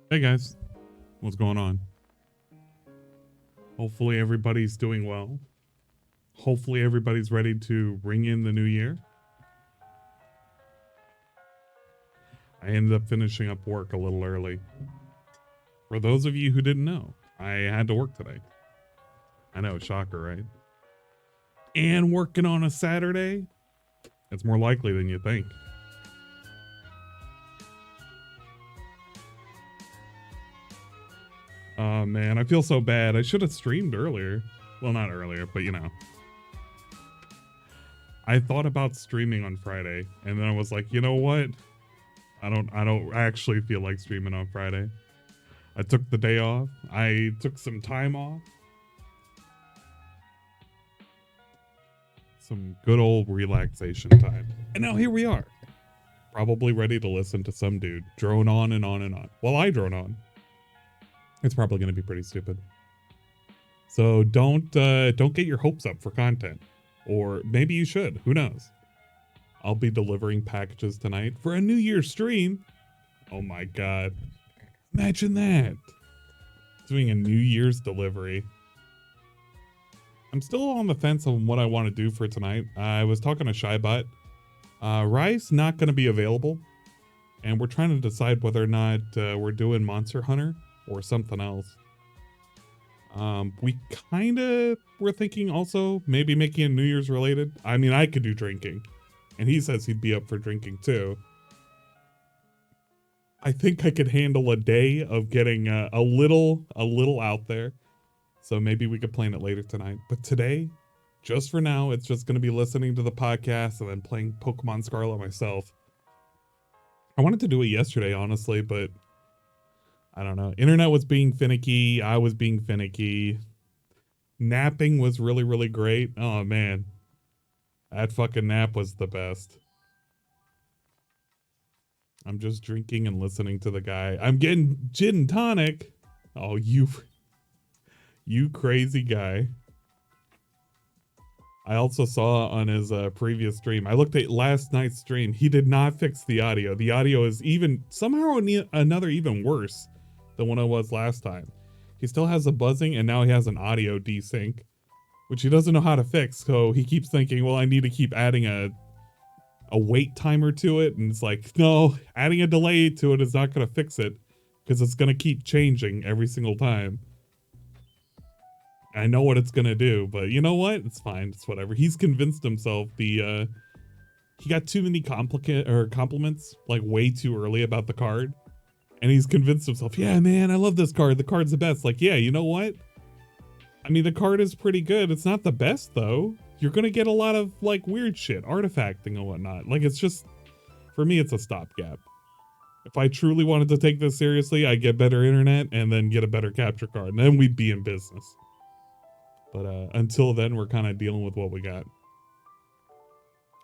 Hey guys, what's going on? Hopefully everybody's doing well. Hopefully everybody's ready to ring in the new year. I ended up finishing up work a little early. For those of you who didn't know, I had to work today. I know, shocker, right? And working on a Saturday? It's more likely than you think. Oh man, I feel so bad. I should have streamed earlier. Well, not earlier, but you know. I thought about streaming on Friday, and then I was like, you know what? I don't actually feel like streaming on Friday. I took the day off. I took some time off. Some good old relaxation time. And now here we are. Probably ready to listen to some dude drone on and on and on. While I drone on. It's probably going to be pretty stupid. So don't get your hopes up for content. Or maybe you should. Who knows? I'll be delivering packages tonight for a New Year's stream. Oh my god. Imagine that. Doing a New Year's delivery. I'm still on the fence on what I want to do for tonight. I was talking to Shybot. Rice not going to be available. And we're trying to decide whether or not we're doing Monster Hunter or something else. We kind of were thinking also maybe making it New Year's related. I mean, I could do drinking. And he says he'd be up for drinking too. I think I could handle a day of getting a little out there. So maybe we could plan it later tonight. But today, just for now, it's just going to be listening to the podcast and then playing Pokemon Scarlet myself. I wanted to do it yesterday, honestly, but I don't know. Internet was being finicky. I was being finicky. Napping was really, really great. Oh, man. That fucking nap was the best. I'm just drinking and listening to the guy. I'm getting gin and tonic. Oh, you crazy guy. I also saw on his previous stream. I looked at last night's stream. He did not fix the audio. The audio is even somehow another even worse than what it was last time. He still has a buzzing and now he has an audio desync, which he doesn't know how to fix. So he keeps thinking, well, I need to keep adding a wait timer to it. And it's like, no, adding a delay to it is not going to fix it because it's going to keep changing every single time. I know what it's going to do, but you know what? It's fine. It's whatever. He's convinced himself he got too many compliments like way too early about the card. And he's convinced himself, yeah, man, I love this card. The card's the best. Like, yeah, you know what? I mean, the card is pretty good. It's not the best, though. You're going to get a lot of, like, weird shit, artifacting and whatnot. Like, it's just, for me, it's a stopgap. If I truly wanted to take this seriously, I'd get better internet and then get a better capture card. And then we'd be in business. But until then, we're kind of dealing with what we got.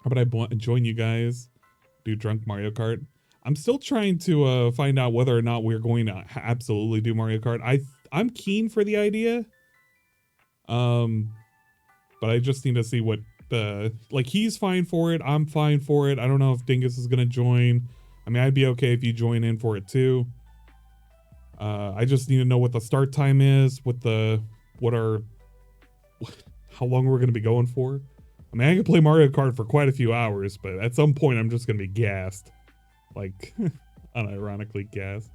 How about I join you guys, do Drunk Mario Kart? I'm still trying to find out whether or not we're going to absolutely do Mario Kart. I'm keen for the idea. But I just need to see what like he's fine for it. I'm fine for it. I don't know if Dingus is gonna join. I mean, I'd be okay if you join in for it too. I just need to know what the start time is, how long we're gonna be going for. I mean, I can play Mario Kart for quite a few hours, but at some point I'm just gonna be gassed. Like, unironically gassed.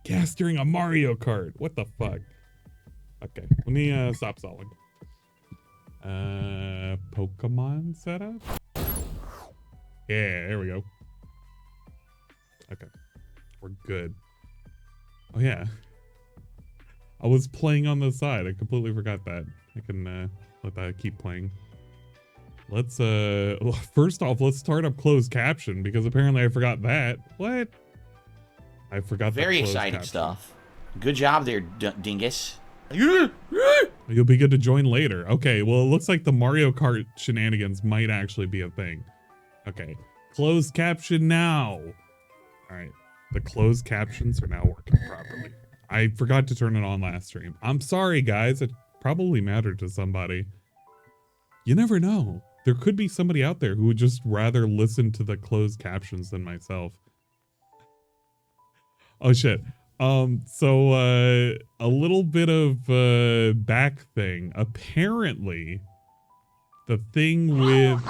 Gassed during a Mario Kart. What the fuck? Okay, let me stop stalling. Pokemon setup? Yeah, there we go. Okay, we're good. Oh yeah, I was playing on the side. I completely forgot that. I can let that keep playing. Let's first off, let's start up closed caption because apparently I forgot that. What? I forgot that. Very exciting caption stuff. Good job there, Dingus. You'll be good to join later. Okay, well, it looks like the Mario Kart shenanigans might actually be a thing. Okay, closed caption now. All right, the closed captions are now working properly. I forgot to turn it on last stream. I'm sorry, guys. It probably mattered to somebody. You never know. There could be somebody out there who would just rather listen to the closed captions than myself. Oh, shit. So a little bit of back thing. Apparently, the thing with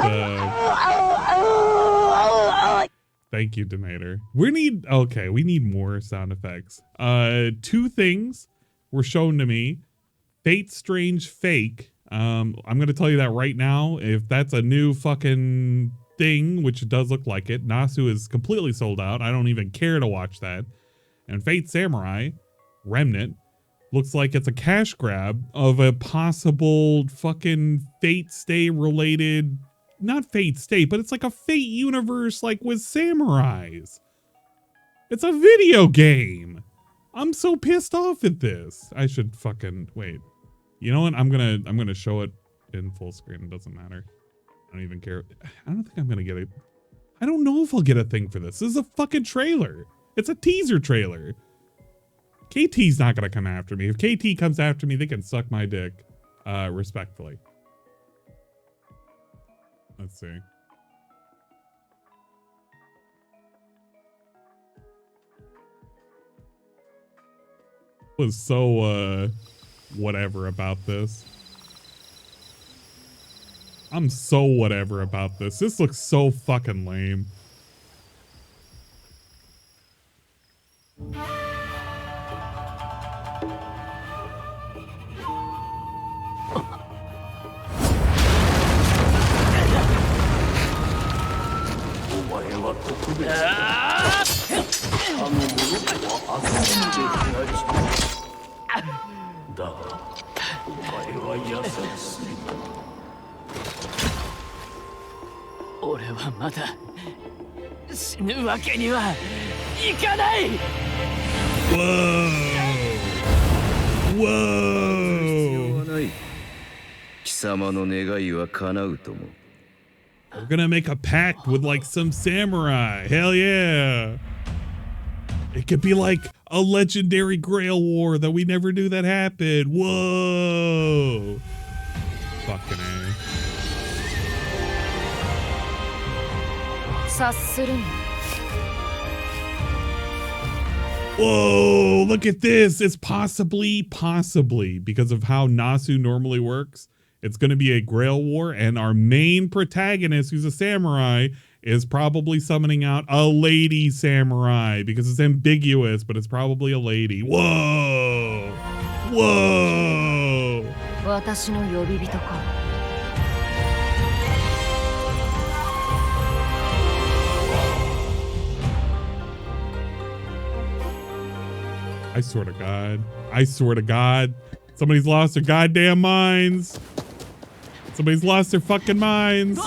thank you, Denator. We need more sound effects. Two things were shown to me. Fate Strange Fake. I'm gonna tell you that right now. If that's a new fucking thing, which it does look like it, Nasu is completely sold out. I don't even care to watch that. And Fate Samurai, Remnant, looks like it's a cash grab of a possible fucking Fate Stay related, not Fate Stay, but it's like a Fate universe like with samurais. It's a video game. I'm so pissed off at this. I should fucking wait. You know what? I'm gonna show it in full screen. It doesn't matter. I don't even care. I don't think I'm gonna get it. I don't know if I'll get a thing for this. This is a fucking trailer. It's a teaser trailer. KT's not gonna come after me. If KT comes after me, they can suck my dick. Respectfully. Let's see. Was so whatever about this. I'm so whatever about this. This looks so fucking lame. We're gonna make a pact with like some samurai. Hell yeah. It could be like a legendary Grail War that we never knew that happened. Whoa. Fucking A. Whoa, look at this. It's possibly, because of how Nasu normally works, it's going to be a Grail War, and our main protagonist, who's a samurai, is probably summoning out a lady samurai, because it's ambiguous, but it's probably a lady. Whoa! Whoa! I swear to God, somebody's lost their goddamn minds. Somebody's lost their fucking minds.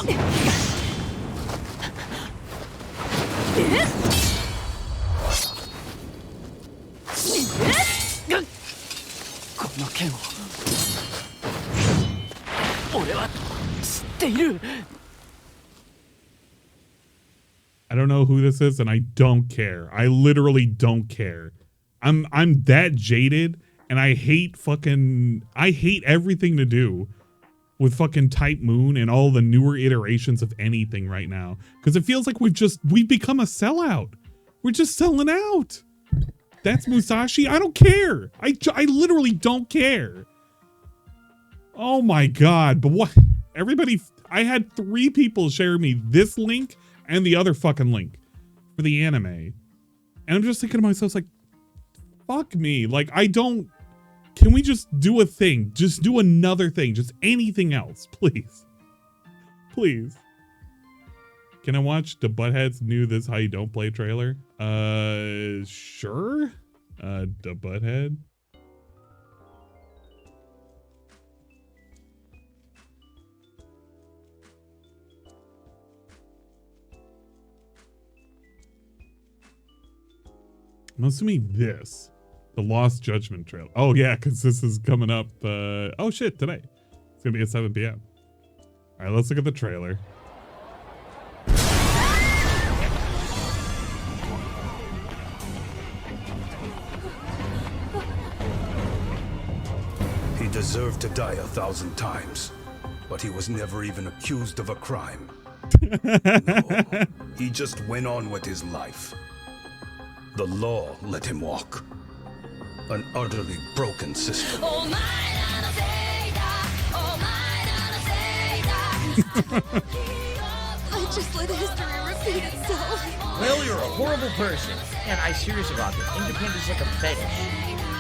I don't know who this is, and I don't care. I literally don't care. I'm that jaded, and I hate everything to do with fucking Type Moon and all the newer iterations of anything right now. Because it feels like we've become a sellout. We're just selling out. That's Musashi. I don't care. I literally don't care. Oh my God. But what? Everybody, I had 3 people share me this link and the other fucking link for the anime. And I'm just thinking to myself, like, fuck me. Like, can we just do a thing? Just do another thing. Just anything else, please. Please. Can I watch the Butthead's new This How You Don't Play trailer? Sure. The Butthead. I'm assuming this. The Lost Judgment trailer. Oh yeah, because this is coming up. Oh shit, today. It's gonna be at 7 p.m. All right, let's look at the trailer. He deserved to die 1,000 times, but he was never even accused of a crime. No, he just went on with his life. The law let him walk. an utterly broken system. I just let history repeat itself. Well, you're a horrible person. And I'm serious about this. Independence is like a fetish.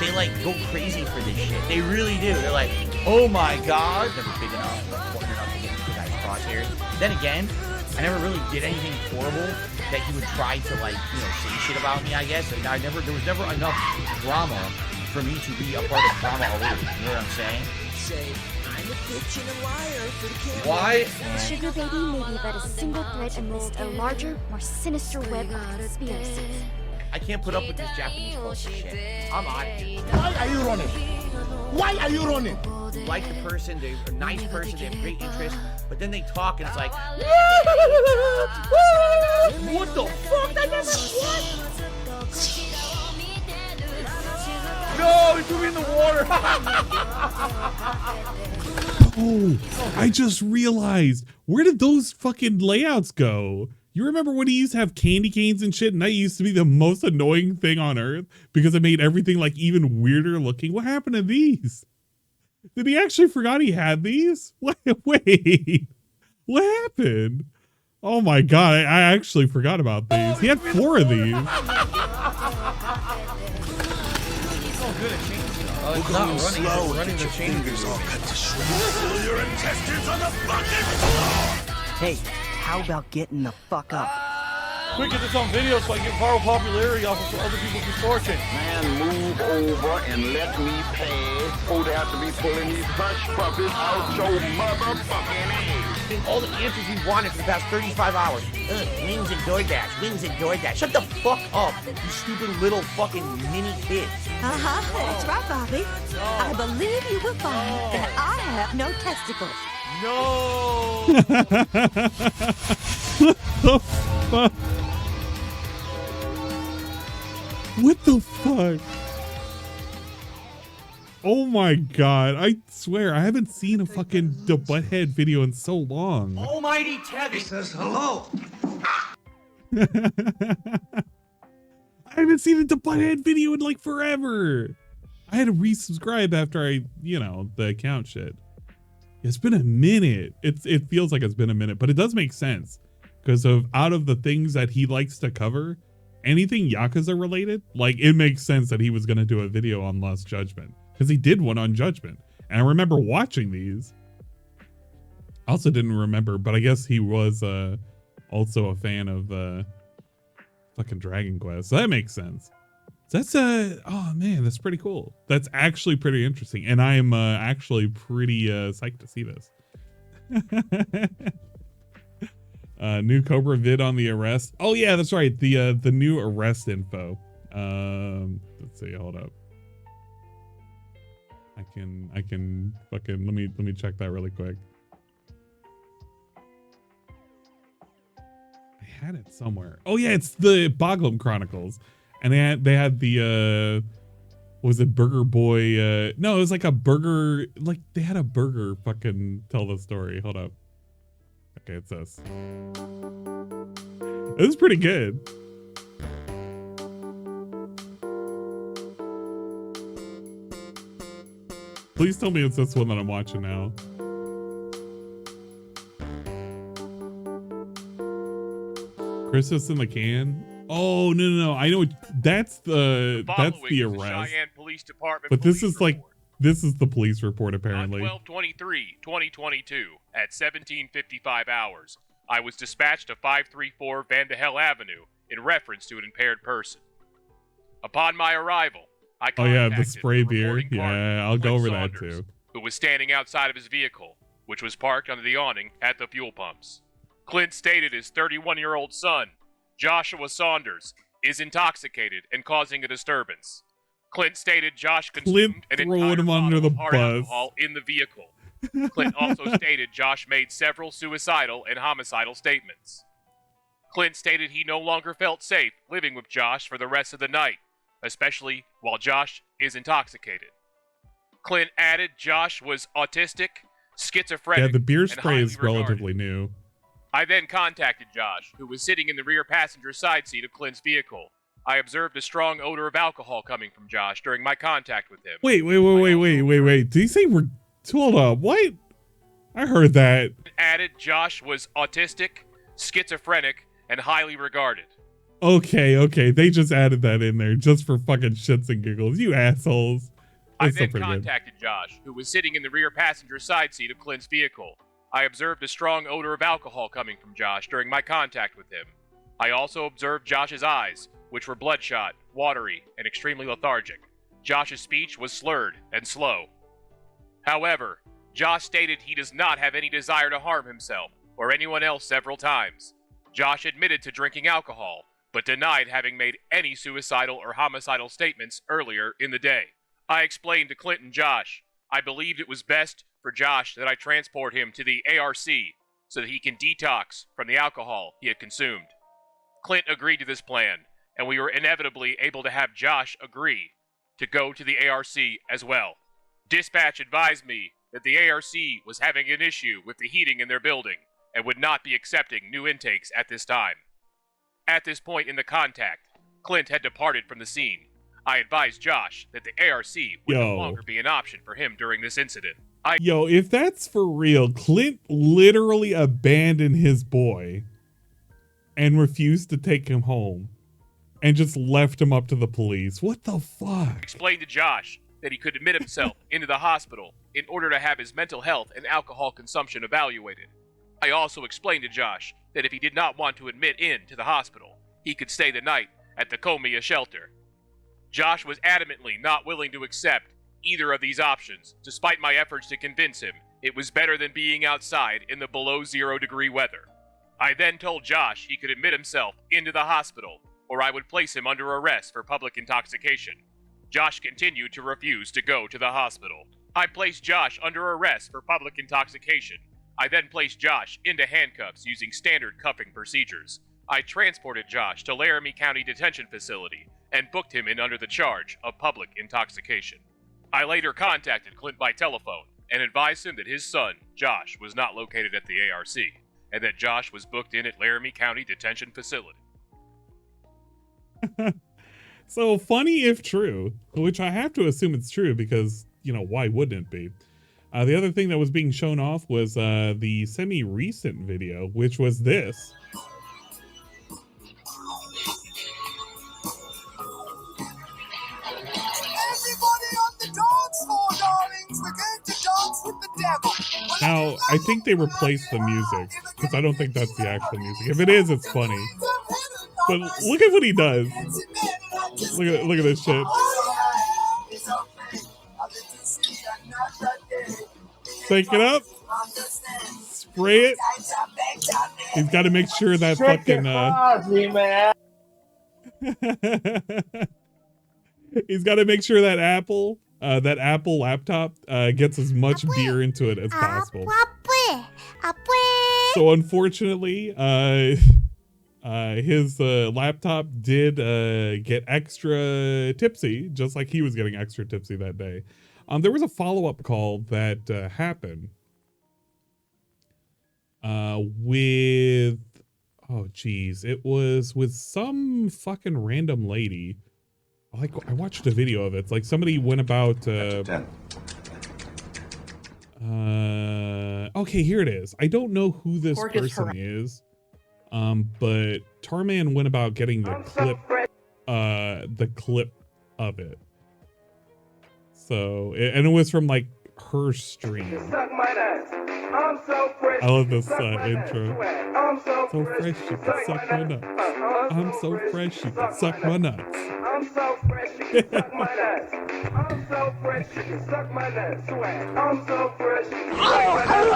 They like go crazy for this shit. They really do. They're like, oh my god. Never big enough, important enough to get into the guy's crosshairs. Then again, I never really did anything horrible that he would try to like, you know, say shit about me, I guess. And there was never enough drama for me to be a part of drama already. You know what I'm saying? I'm a bitch and a liar for the camera. Why? The sugar baby may be but a single thread amidst a larger, more sinister web of conspiracies. I can't put up with this Japanese bullshit shit. I'm out of here. Why are you running? Why are you running? Like the person, they're a nice person, they have great interest, but then they talk and it's like, what the fuck? That doesn't what? No, he threw me in the water. Oh, I just realized, where did those fucking layouts go? You remember when he used to have candy canes and shit, and that used to be the most annoying thing on earth because it made everything like even weirder looking? What happened to these? Did he actually forgot he had these? Wait, what happened? Oh my god, I actually forgot about these. He had 4 of these. We're going slow. Running the fingers all cut to shreds. Fill your intestines on the fucking floor! Hey, how about getting the fuck up? Quick, get this on video so I get viral popularity off of other people's misfortune. Man, move over and let me pass. Who'd have to be pulling these hush puppies out your motherfucking ass? All the answers we wanted for the past 35 hours. Wings and DoorDash, wings and DoorDash. Shut the fuck up, you stupid little fucking mini kids. That's right, Bobby. I believe you will find that I have no testicles. No! What the fuck? Oh my god, I swear I haven't seen a fucking the butthead video in so long. Almighty Tevin says hello. I haven't seen the butthead video in like forever. I had to resubscribe after the account shit. It's been a minute. It feels like it's been a minute, but it does make sense because out of the things that he likes to cover, anything Yakuza related, like it makes sense that he was going to do a video on Lost Judgment because he did one on Judgment. And I remember watching these. I also didn't remember, but I guess he was also a fan of fucking Dragon Quest. So that makes sense. That's oh man, that's pretty cool. That's actually pretty interesting. And I am actually pretty psyched to see this. New Cobra vid on the arrest. Oh yeah, that's right. The new arrest info. Let's see, hold up. I can fucking let me check that really quick. I had it somewhere. Oh yeah, it's the Boglum Chronicles. And they had the was it Burger Boy? No, it was like a burger, like they had a burger fucking tell the story. Hold up. Okay, it's this. It was pretty good. Please tell me it's this one that I'm watching now. Christmas in the Can. Oh no! I know that's the arrest. Police Department but this is like this is the police report apparently. On 12/23/2022 at 17:55 hours, I was dispatched to 534 Vandehel Avenue in reference to an impaired person. Upon my arrival, I contacted the spray the beer. reporting party, Yeah, I'll go over Clint that Saunders, too. who was standing outside of his vehicle, which was parked under the awning at the fuel pumps. Clint stated his 31-year-old son, Joshua Saunders, is intoxicated and causing a disturbance. Clint stated Josh consumed an entire bottle of hard alcohol in the vehicle. Clint also stated Josh made several suicidal and homicidal statements. Clint stated he no longer felt safe living with Josh for the rest of the night, especially while Josh is intoxicated. Clint added Josh was autistic, schizophrenic, Yeah, the beer and spray is highly retarded. relatively new. I then contacted Josh, who was sitting in the rear passenger side seat of Clint's vehicle, I observed a strong odor of alcohol coming from Josh during my contact with him. Wait. Did he say we're... Hold up. What? I heard that. Added Josh was autistic, schizophrenic, and highly regarded. Okay. They just added that in there just for fucking shits and giggles. You assholes. I That's then still pretty good. contacted Josh, who was sitting in the rear passenger side seat of Clint's vehicle. I observed a strong odor of alcohol coming from Josh during my contact with him. I also observed Josh's eyes, which were bloodshot, watery, and extremely lethargic. Josh's speech was slurred and slow. However, Josh stated he does not have any desire to harm himself or anyone else several times. Josh admitted to drinking alcohol, but denied having made any suicidal or homicidal statements earlier in the day. I explained to Clint and Josh I believed it was best for Josh that I transport him to the ARC so that he can detox from the alcohol he had consumed. Clint agreed to this plan, and we were inevitably able to have Josh agree to go to the ARC as well. Dispatch advised me that the ARC was having an issue with the heating in their building and would not be accepting new intakes at this time. At this point in the contact, Clint had departed from the scene. I advised Josh that the ARC would no longer be an option for him during this incident. If that's for real, Clint literally abandoned his boy and refused to take him home and just left him up to the police. What the fuck? Explained to Josh that he could admit himself into the hospital in order to have his mental health and alcohol consumption evaluated. I also explained to Josh that if he did not want to admit to the hospital, he could stay the night at the Komiya shelter. Josh was adamantly not willing to accept either of these options, despite my efforts to convince him it was better than being outside in the below 0 degree weather. I then told Josh he could admit himself into the hospital, or I would place him under arrest for public intoxication. Josh continued to refuse to go to the hospital. I placed Josh under arrest for public intoxication. I then placed Josh into handcuffs using standard cuffing procedures. I transported Josh to Laramie County Detention Facility and booked him in under the charge of public intoxication. I later contacted Clint by telephone and advised him that his son, Josh, was not located at the ARC, and that Josh was booked in at Laramie County Detention Facility. So funny if true, which I have to assume it's true because, why wouldn't it be? The other thing that was being shown off was the semi-recent video, which was this. Now, I think they replaced the music, because I don't think that's the actual music. If it is, it's funny. But look at what he does. Look at this shit. Shake it up. Spray it. He's got to make sure that fucking... He's got to make sure that Apple laptop gets as much beer into it as possible. So unfortunately, his laptop did get extra tipsy, just like he was getting extra tipsy that day. There was a follow-up call that happened with, it was with some fucking random lady. I watched a video of it. It's like somebody went about okay, here it is. I don't know who this person is. But Tarman went about getting the clip of it. So, and it was from like her stream. I love this intro. So fresh you can suck my nuts. I'm so fresh you can suck my nuts. I'm so fresh you can suck my nuts. I'm so fresh you can suck my nuts. I'm so fresh you can suck my nuts.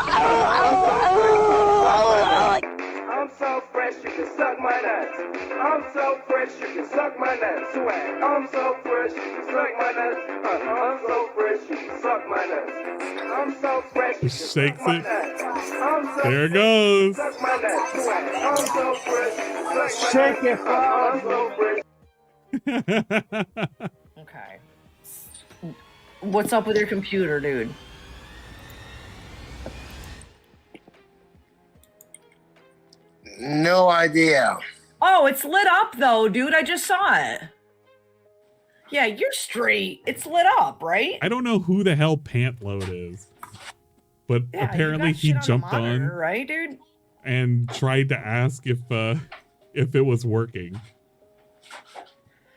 I'm so fresh you can suck my nuts. I'm so fresh you can suck my nuts. I'm so fresh you can suck my nuts. I'm so fresh you can suck my nuts. I'm so fresh you can suck my nuts. There it goes. Suck my nuts. I'm so fresh you can suck my nuts. Shake it. I'm so fresh. Okay. What's up with your computer, dude? No idea. Oh, it's lit up though, dude. I just saw it. Yeah, you're straight. It's lit up, right? I don't know who the hell Pantload is, but Yeah, apparently you got he shit on the jumped monitor, on right, dude? and tried to ask if it was working.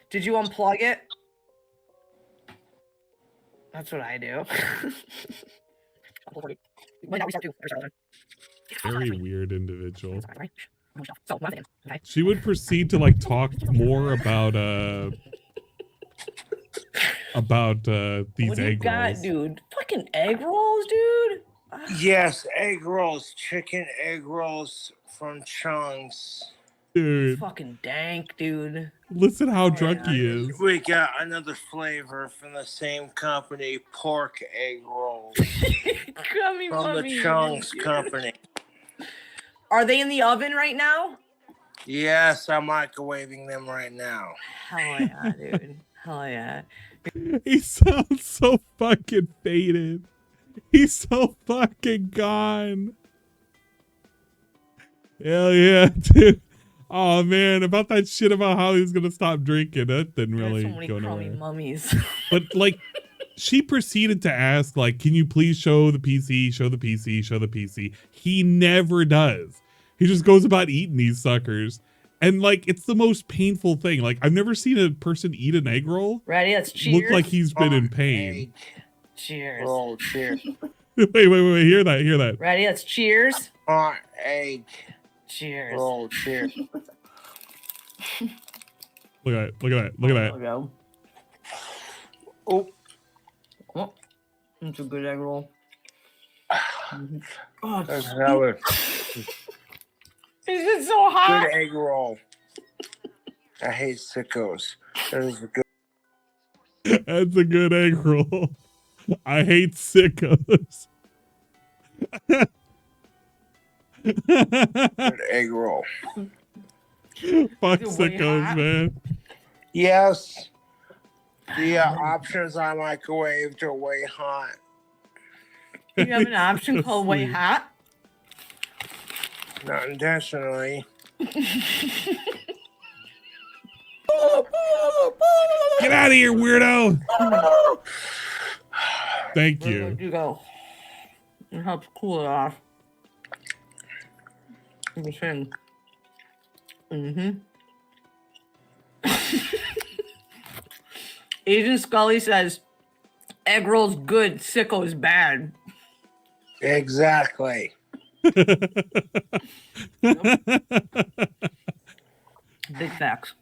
Did you unplug it? That's what I do. Very weird individual. She would proceed to like talk more about these What do you egg got, rolls. dude? Fucking egg rolls, dude? Yes, egg rolls, chicken egg rolls from Chunks. Dude, fucking dank, dude. listen how drunk he is. We got another flavor from the same company, pork egg rolls. Gummy From the mummy. Chunks company. Are they in the oven right now? Yes, I'm microwaving them right now. Hell yeah, dude. Hell yeah. He sounds so fucking faded. He's so fucking gone. Hell yeah, dude. Oh man, about that shit about how he's gonna stop drinking, that didn't really so many go crummy nowhere. mummies. But like, she proceeded to ask, like, can you please show the PC, show the PC, show the PC? He never does. He just goes about eating these suckers. And like, it's the most painful thing. Like, I've never seen a person eat an egg roll. Ready? Let's cheers. Look like he's been in pain. Cheers. Roll, cheers. Wait, hear that. Ready? Let's cheers. Egg. Cheers. Roll, cheers. Look at that. There we go. Oh, that's a good egg roll. Oh, That's another is it so hot? good egg roll. I hate sickos. That is a good. That's a good egg roll. I hate sickos. Good egg roll. Fuck Is it way sickos, hot? man. Yes. The options I microwaved are way hot. You have an option So called way sweet. hot. Not intentionally. Get out of here, weirdo. Thank Where you. you go? It helps cool it off. Listen. Agent Scully says, egg rolls good, sicko's bad. Exactly. Big facts.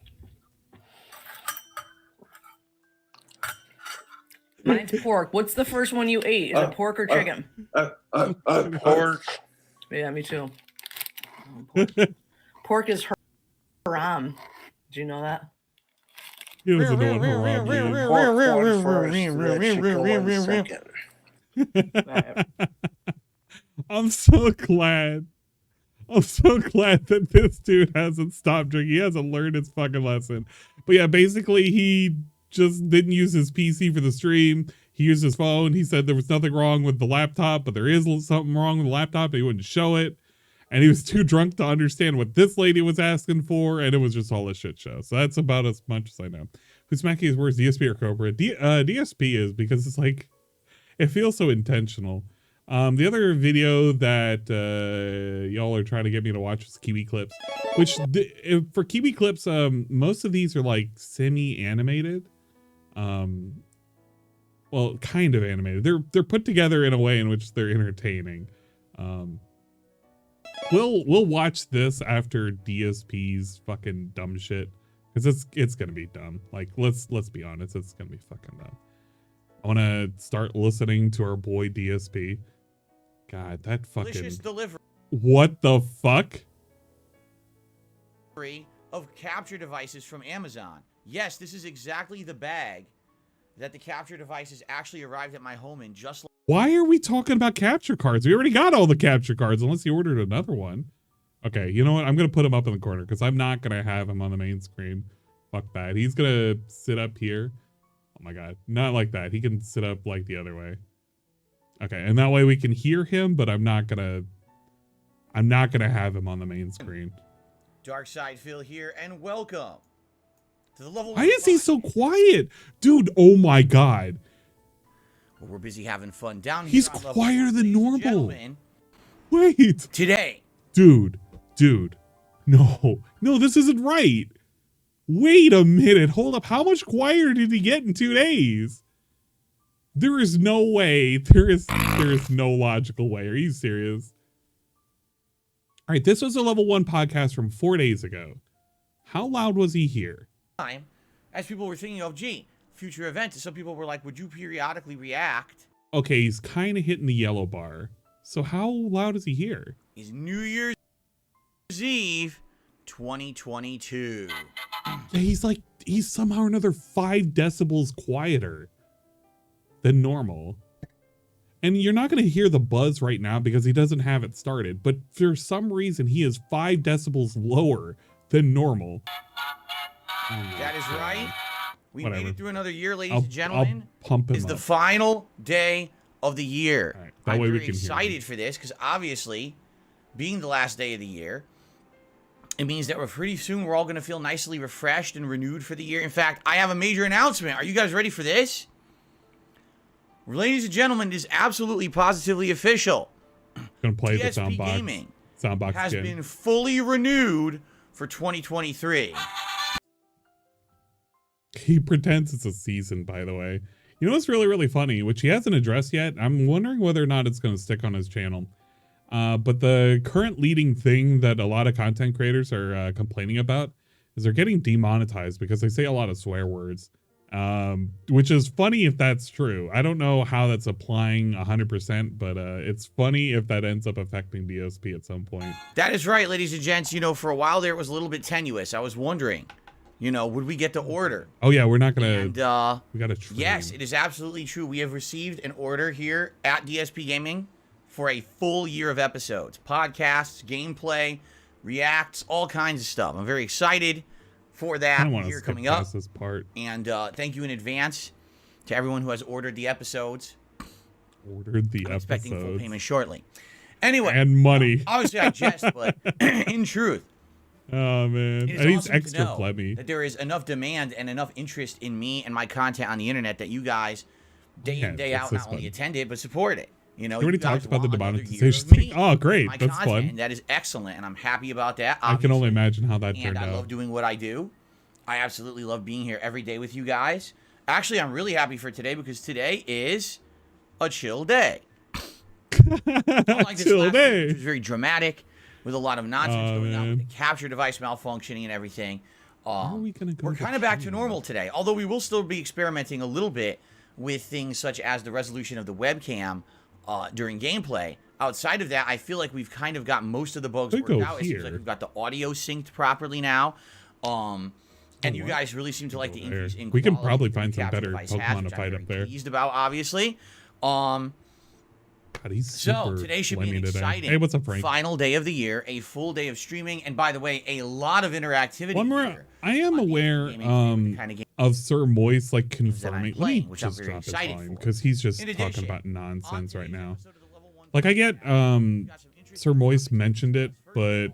Mine's pork. What's the first one you ate? Is it pork or chicken? Pork. Yeah, me too. Pork is haram. Did you know that? He doesn't know what haram is. Pork one first, the chicken one second. I'm so glad. I'm so glad that this dude hasn't stopped drinking. He hasn't learned his fucking lesson. But yeah, basically he just didn't use his PC for the stream. He used his phone. He said there was nothing wrong with the laptop, but there is something wrong with the laptop, but he wouldn't show it. And he was too drunk to understand what this lady was asking for, and it was just all a shit show. So that's about as much as I know. Who's Mackie is worse, DSP or Cobra? DSP is, because it's like, it feels so intentional. The other video that y'all are trying to get me to watch is Kiwi Clips, which for Kiwi Clips, most of these are like semi-animated. Well, kind of animated. They're put together in a way in which they're entertaining. We'll watch this after DSP's fucking dumb shit, because it's gonna be dumb. Like, let's be honest, it's gonna be fucking dumb. I want to start listening to our boy DSP. God, that fucking Delicious delivery what the fuck? of capture devices from Amazon. Yes, this is exactly the bag that the capture devices actually arrived at my home in, just like Why are we talking about capture cards? We already got all the capture cards, unless he ordered another one. Okay, you know what? I'm gonna put him up in the corner because I'm not gonna have him on the main screen. Fuck that. He's gonna sit up here. Oh my god, not like that. He can sit up like the other way. Okay, and that way we can hear him, but I'm not gonna have him on the main screen. Dark Side Phil here, and welcome to the level. Why is he so quiet? Dude, oh my God. Well, we're busy having fun down here. He's on level quieter one, than ladies and normal. gentlemen. Wait. Today. Dude. No, this isn't right. Wait a minute. Hold up. How much quieter did he get in 2 days? There is no way. There is no logical way. Are you serious? All right, this was a level 1 podcast from 4 days ago. How loud was he here? As people were thinking of, future events, some people were like, would you periodically react? Okay, he's kind of hitting the yellow bar. So how loud is he here? Is New Year's Eve 2022. Yeah, he's somehow another 5 decibels quieter than normal. And you're not going to hear the buzz right now because he doesn't have it started. But for some reason, he is 5 decibels lower than normal. That is right. We Whatever. made it through another year, ladies and gentlemen. I'll pump him It's the up. final day of the year. All right, that I'm way we very can hear excited him. for this because obviously, being the last day of the year, it means that pretty soon we're all going to feel nicely refreshed and renewed for the year. In fact, I have a major announcement. Are you guys ready for this? Ladies and gentlemen, it is absolutely positively official. Gonna play the DSP soundbox. Gaming Soundbox has again. been fully renewed for 2023. He pretends it's a season, by the way. You know what's really, really funny, which he hasn't addressed yet? I'm wondering whether or not it's going to stick on his channel. But the current leading thing that a lot of content creators are complaining about is they're getting demonetized because they say a lot of swear words. Which is funny if that's true. I don't know how that's applying 100%, but it's funny if that ends up affecting DSP at some point. That is right, ladies and gents. You know, for a while there, it was a little bit tenuous. I was wondering, you know, would we get the order? Oh yeah, we're not gonna. And, we gotta train. yes, it is absolutely true. We have received an order here at DSP Gaming for a full year of episodes, podcasts, gameplay, reacts, all kinds of stuff. I'm very excited for that here coming up. This part. And thank you in advance to everyone who has ordered the episodes. I'm expecting full payment shortly. Anyway, and money. Obviously, I jest, but in truth, oh man, it is and he's awesome extra to know phlegmy. that there is enough demand and enough interest in me and my content on the internet that you guys, day in, day out, not only attend it but support it. You know, You already you guys talked about the want another year demonetization of me thing. Oh, great. and my That's content, fun. and that is excellent, and I'm happy about that. I can only imagine how that And turned I out. love doing what I do. I absolutely love being here every day with you guys. Actually, I'm really happy for today because today is a chill day. Like Chill day. It was very dramatic with a lot of nonsense going on with man. the capture device malfunctioning and everything. How are we gonna go We're to kind of back to China? normal today, although we will still be experimenting a little bit with things such as the resolution of the webcam during gameplay. Outside of that, I feel like we've kind of got most of the bugs They worked go out. It seems like here. we've got the audio synced properly now. And you what? guys really seem to like the increase in We can quality probably that the find some capture better device has, Pokemon which to I'm fight very up there. pleased about, obviously. God, he's So super today should be an phlegmy today. exciting Hey, what's up, Frank? final day of the year, a full day of streaming, and by the way, a lot of interactivity. One more. here I am aware kind of game of Sir Moist like that I'm confirming. Let playing, me which I'm just very drop his excited volume for. because he's just In talking addition, about nonsense right now. episode of the Level 1 Like I get Sir Moist mentioned it, but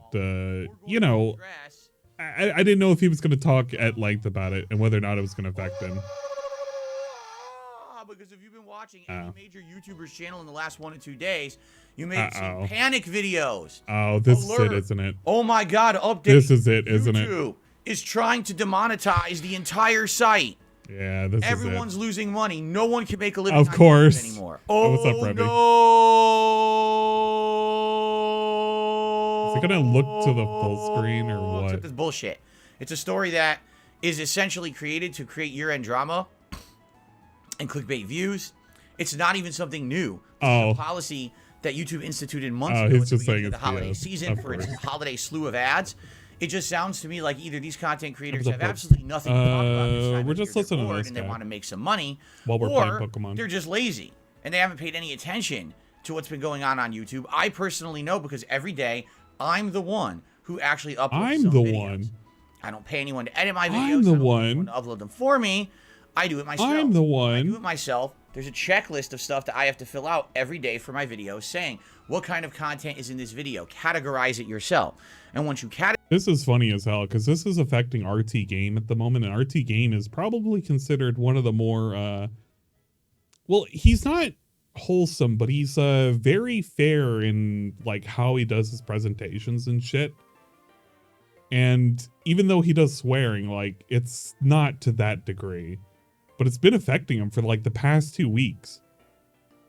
you know, I didn't know if he was going to talk at length about it and whether or not it was going to affect him. Because if you've been watching any major YouTuber's channel in the last 1 to 2 days, you may have seen Uh-oh. panic videos. Oh, this Alert. is it, isn't it? Oh my God! Update. This is it, isn't it? YouTube is trying to demonetize the entire site. Yeah, this Everyone's is it. losing money. No one can make a living Of on YouTube course. anymore. Oh, Oh, what's up, Remy? no! Is it gonna look to the full screen or Except what? it's bullshit. It's a story that is essentially created to create year-end drama and clickbait views. It's not even something new. This is a policy that YouTube instituted months ago he's at the just saying beginning of the it's holiday BS, season of for its course. holiday slew of ads. It just sounds to me like either these content creators What's up, have bud? absolutely nothing to talk about this time We're of just year. listening They're to bored this and they guy want to make some money, while we're or playing Pokemon. they're just lazy and they haven't paid any attention to what's been going on YouTube. I personally know because every day I'm the one who actually uploads I'm some the videos. one. I don't pay anyone to edit my videos. I'm the I don't pay one. anyone to upload them for me. I do it myself. I'm the I do one. it myself, there's a checklist of stuff that I have to fill out every day for my videos saying what kind of content is in this video. Categorize it yourself. And once you This is funny as hell because this is affecting RT Game at the moment, and RT Game is probably considered one of the more well, he's not wholesome, but he's very fair in like how he does his presentations and shit. And even though he does swearing, like it's not to that degree, but it's been affecting him for like the past 2 weeks.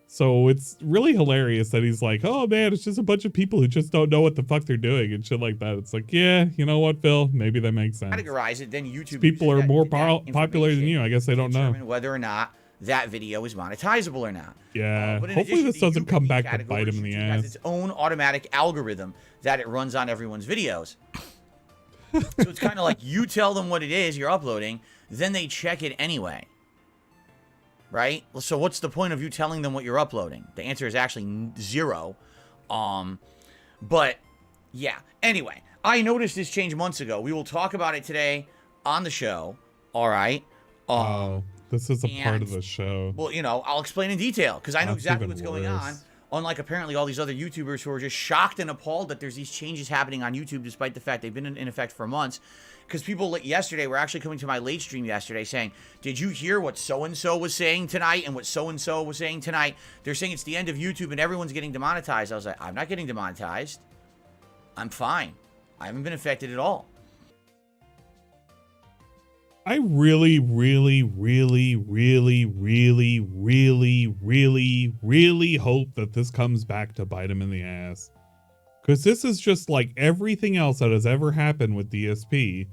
So it's really hilarious that he's like, oh man, it's just a bunch of people who just don't know what the fuck they're doing and shit like that. It's like, yeah, you know what, Phil? Maybe that makes sense. Categorize it, then YouTube. People are more popular than you. I guess they don't know. Whether or not that video is monetizable or not. Yeah. Hopefully this doesn't come back to bite him in the ass. It has its own automatic algorithm that it runs on everyone's videos. So it's kind of like you tell them what it is you're uploading, then they check it anyway. Right? So what's the point of you telling them what you're uploading? The answer is actually 0. But yeah. Anyway, I noticed this change months ago. We will talk about it today on the show. All right. Oh, this is a part of the show. Well, you know, I'll explain in detail because I know That's exactly even what's going worse. on. Unlike apparently all these other YouTubers who are just shocked and appalled that there's these changes happening on YouTube despite the fact they've been in effect for months. Because people yesterday were actually coming to my late stream yesterday saying, did you hear what so-and-so was saying tonight and what so-and-so was saying tonight? They're saying it's the end of YouTube and everyone's getting demonetized. I was like, I'm not getting demonetized. I'm fine. I haven't been affected at all. I really, really, really, really, really, really, really, really hope that this comes back to bite him in the ass. Because this is just like everything else that has ever happened with DSP,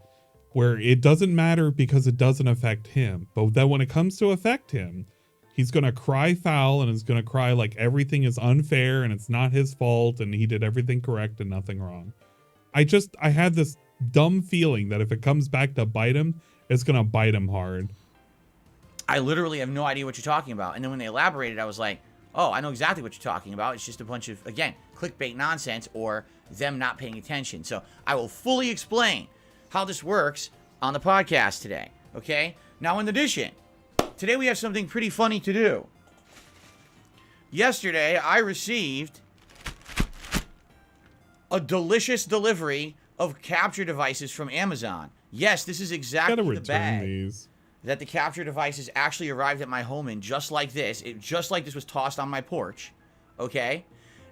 where it doesn't matter because it doesn't affect him. But then when it comes to affect him, he's going to cry foul and is going to cry like everything is unfair and it's not his fault and he did everything correct and nothing wrong. I had this dumb feeling that if it comes back to bite him, it's going to bite him hard. I literally have no idea what you're talking about. And then when they elaborated, I was like, oh, I know exactly what you're talking about. It's just a bunch of, again, clickbait nonsense or them not paying attention. So I will fully explain how this works on the podcast today. Okay? Now, in addition, today we have something pretty funny to do. Yesterday, I received a delicious delivery of capture devices from Amazon. Yes, this is exactly the bag that the capture devices actually arrived at my home in, just like this. Just like this was tossed on my porch, okay?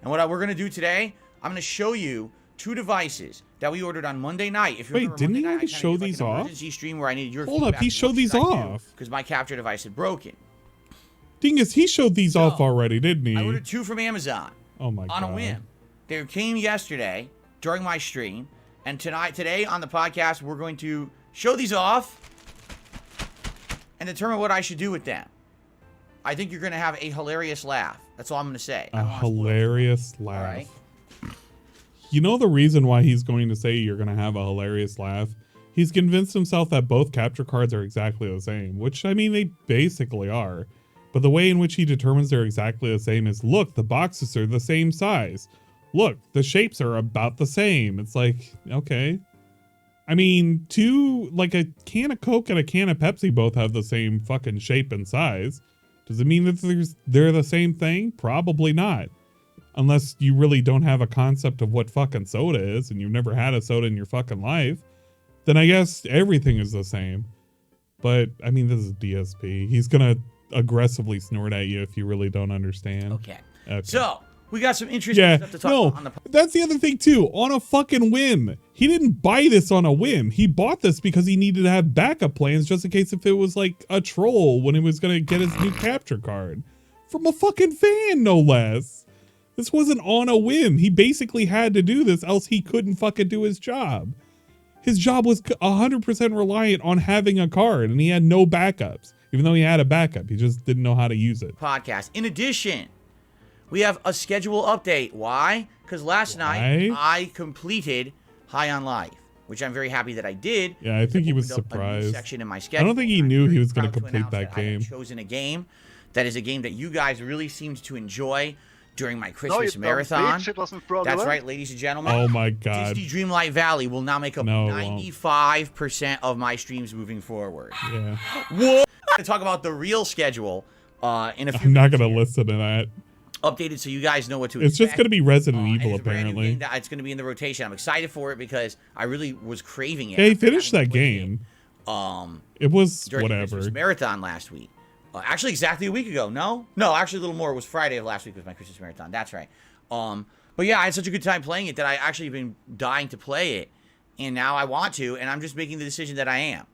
And what we're going to do today, I'm going to show you 2 devices that we ordered on Monday night. If you Wait, didn't he already show these off? Stream where I needed your Hold up, he showed these off. Because my capture device had broken. Dingus, he showed these off already, didn't he? I ordered 2 from Amazon. Oh my God. On a whim. They came yesterday during my stream. And today on the podcast, we're going to show these off and determine what I should do with them. I think you're going to have a hilarious laugh. That's all I'm going to say. A hilarious laugh. All right. You know the reason why he's going to say you're going to have a hilarious laugh? He's convinced himself that both capture cards are exactly the same, which, I mean, they basically are. But the way in which he determines they're exactly the same is, look, the boxes are the same size. Look, the shapes are about the same. It's like, okay. I mean, like a can of Coke and a can of Pepsi both have the same fucking shape and size. Does it mean that they're the same thing? Probably not. Unless you really don't have a concept of what fucking soda is and you've never had a soda in your fucking life. Then I guess everything is the same. But, I mean, this is DSP. He's going to aggressively snort at you if you really don't understand. Okay. So, we got some interesting stuff to talk about on the podcast. That's the other thing too. On a fucking whim. He didn't buy this on a whim. He bought this because he needed to have backup plans just in case if it was like a troll when he was going to get his new capture card. From a fucking fan, no less. This wasn't on a whim. He basically had to do this, else he couldn't fucking do his job. His job was 100% reliant on having a card, and he had no backups. Even though he had a backup, he just didn't know how to use it. Podcast. In addition, we have a schedule update. Why? Because last night I completed High on Life, which I'm very happy that I did. Yeah, I think he was surprised. Section in my schedule. I don't think he knew he was going to complete that game. I have chosen a game that is a game that you guys really seemed to enjoy during my Christmas marathon. That's right, ladies and gentlemen. Oh my God. Disney Dreamlight Valley will now make up 95% of my streams moving forward. Yeah. Whoa! To talk about the real schedule In a few I'm not minutes gonna here, listen to that. updated so you guys know what to It's expect. just gonna be Resident And Evil it's a brand new apparently. game that it's gonna be in the rotation. I'm excited for it because I really was craving it. Yeah, he after finished having that played game. It, It was during the whatever. Christmas marathon last week. Actually, exactly a week ago. No, actually a little more. It was Friday of last week was my Christmas marathon. That's right. But yeah, I had such a good time playing it that I actually been dying to play it, and now I want to, and I'm just making the decision that I am.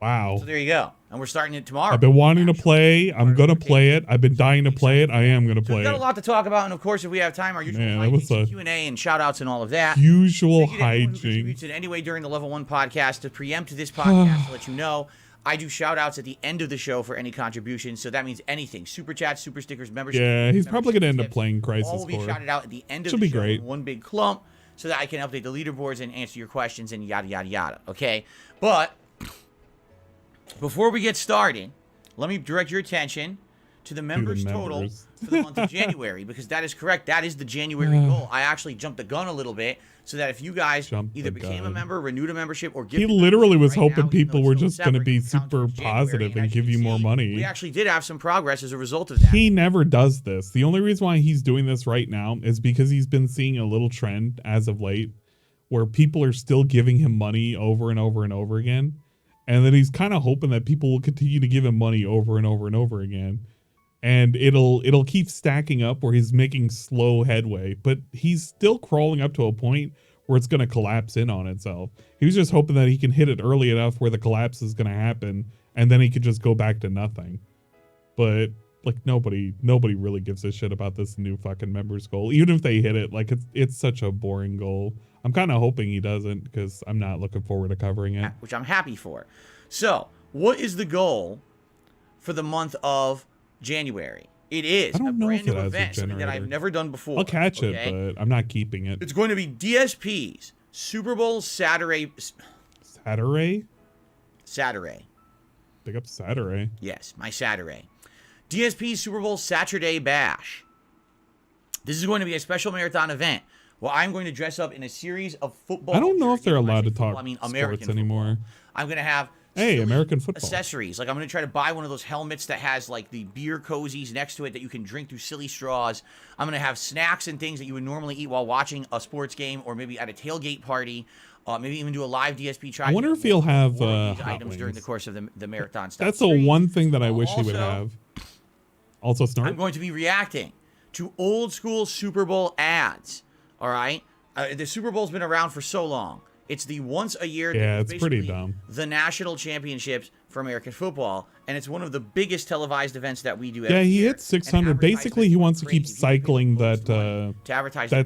Wow. So there you go. And we're starting it tomorrow. I've been wanting to play. I'm gonna play it. I've been dying to play it. I am gonna So play we've got a it. lot to talk about, and of course, if we have time, our usual Man, that was hijinks, a Q&A and shout-outs and all of that. usual Thank you to everyone who hijinks. contributes in any way during the Level 1 podcast. To preempt this podcast, to let you know, I do shout-outs at the end of the show for any contributions, so that means anything. Super chats, super stickers, membership. Yeah, he's probably gonna end up tips, playing Crisis all will be Core. shouted out at the end of Should the be show great. in one big clump, so that I can update the leaderboards and answer your questions and yada, yada, yada, okay? But before we get started, let me direct your attention to the members total for the month of January, because that is correct. That is the January goal. I actually jumped the gun a little bit so that if you guys either became a member, renewed a membership, or He gifted literally was right hoping now, people were still just gonna separate, be you can count super towards January, positive and as give you more see, money. We actually did have some progress as a result of that. He never does this. The only reason why he's doing this right now is because he's been seeing a little trend as of late where people are still giving him money over and over and over again. And then he's kind of hoping that people will continue to give him money over and over and over again. And it'll keep stacking up where he's making slow headway, but he's still crawling up to a point where it's going to collapse in on itself. He was just hoping that he can hit it early enough where the collapse is going to happen, and then he could just go back to nothing. But like nobody really gives a shit about this new fucking members goal. Even if they hit it, like it's such a boring goal. I'm kind of hoping he doesn't because I'm not looking forward to covering it. Which I'm happy for. So, what is the goal for the month of January? It is a brand new event, something that I've never done before. I'll catch it, but I'm not keeping it. It's going to be DSP's Super Bowl Saturday. Saturday. Pick up Saturday. Yes, my Saturday. DSP's Super Bowl Saturday Bash. This is going to be a special marathon event. Well, I'm going to dress up in a series of football. I don't know if they're allowed to talk American sports anymore. I'm going to have American football accessories. Like I'm going to try to buy one of those helmets that has like the beer cozies next to it that you can drink through silly straws. I'm going to have snacks and things that you would normally eat while watching a sports game or maybe at a tailgate party. Maybe even do a live DSP try. I wonder if he'll have items during the course of the marathon stuff. That's the one thing that I wish he would have. Also, Snort. I'm going to be reacting to old school Super Bowl ads. All right, the Super Bowl's been around for so long. It's the once a year. Yeah, it's pretty dumb. The national championships for American football, and it's one of the biggest televised events that we do. Yeah, he hit 600. Basically, he wants to keep cycling that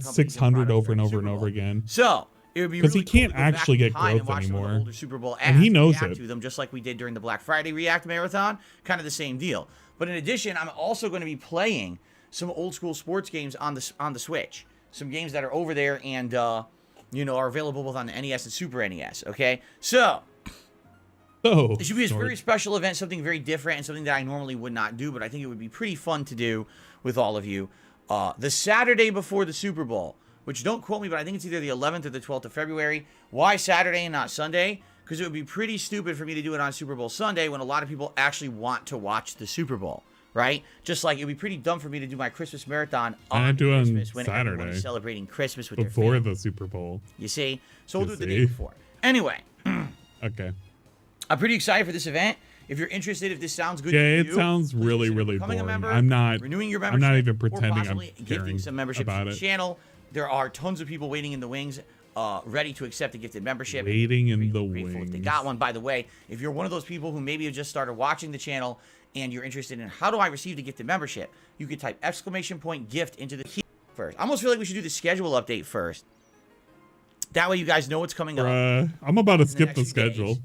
600 over and over and over again. So it would be because really he can't cool to go actually back in get time and growth watch some of the anymore, older Super Bowl ads and he knows react it. to them just like we did during the Black Friday React Marathon. Kind of the same deal. But in addition, I'm also going to be playing some old school sports games on the Switch. Some games that are over there and are available both on the NES and Super NES. Okay, so it should be a very special event, something very different, and something that I normally would not do, but I think it would be pretty fun to do with all of you. The Saturday before the Super Bowl, which don't quote me, but I think it's either the 11th or the 12th of February. Why Saturday and not Sunday? Because it would be pretty stupid for me to do it on Super Bowl Sunday when a lot of people actually want to watch the Super Bowl. Right? Just like it would be pretty dumb for me to do my Christmas marathon on Christmas when everyone is celebrating Christmas with before their the Super Bowl. You see? So we'll do it the day before. Anyway. Okay. I'm pretty excited for this event. If you're interested, if this sounds good to you. Yeah, it sounds really, really boring. I'm not. Renewing your I'm membership. not even pretending I'm gifting caring some membership about to the it. channel. There are tons of people waiting in the wings, ready to accept a gifted membership. Waiting in the If they got one, by the way, if you're one of those people who maybe have just started watching the channel and you're interested in how do I receive the gifted membership, you could type !gift into the key first. I almost feel like we should do the schedule update first. That way you guys know what's coming up. I'm about to skip the schedule.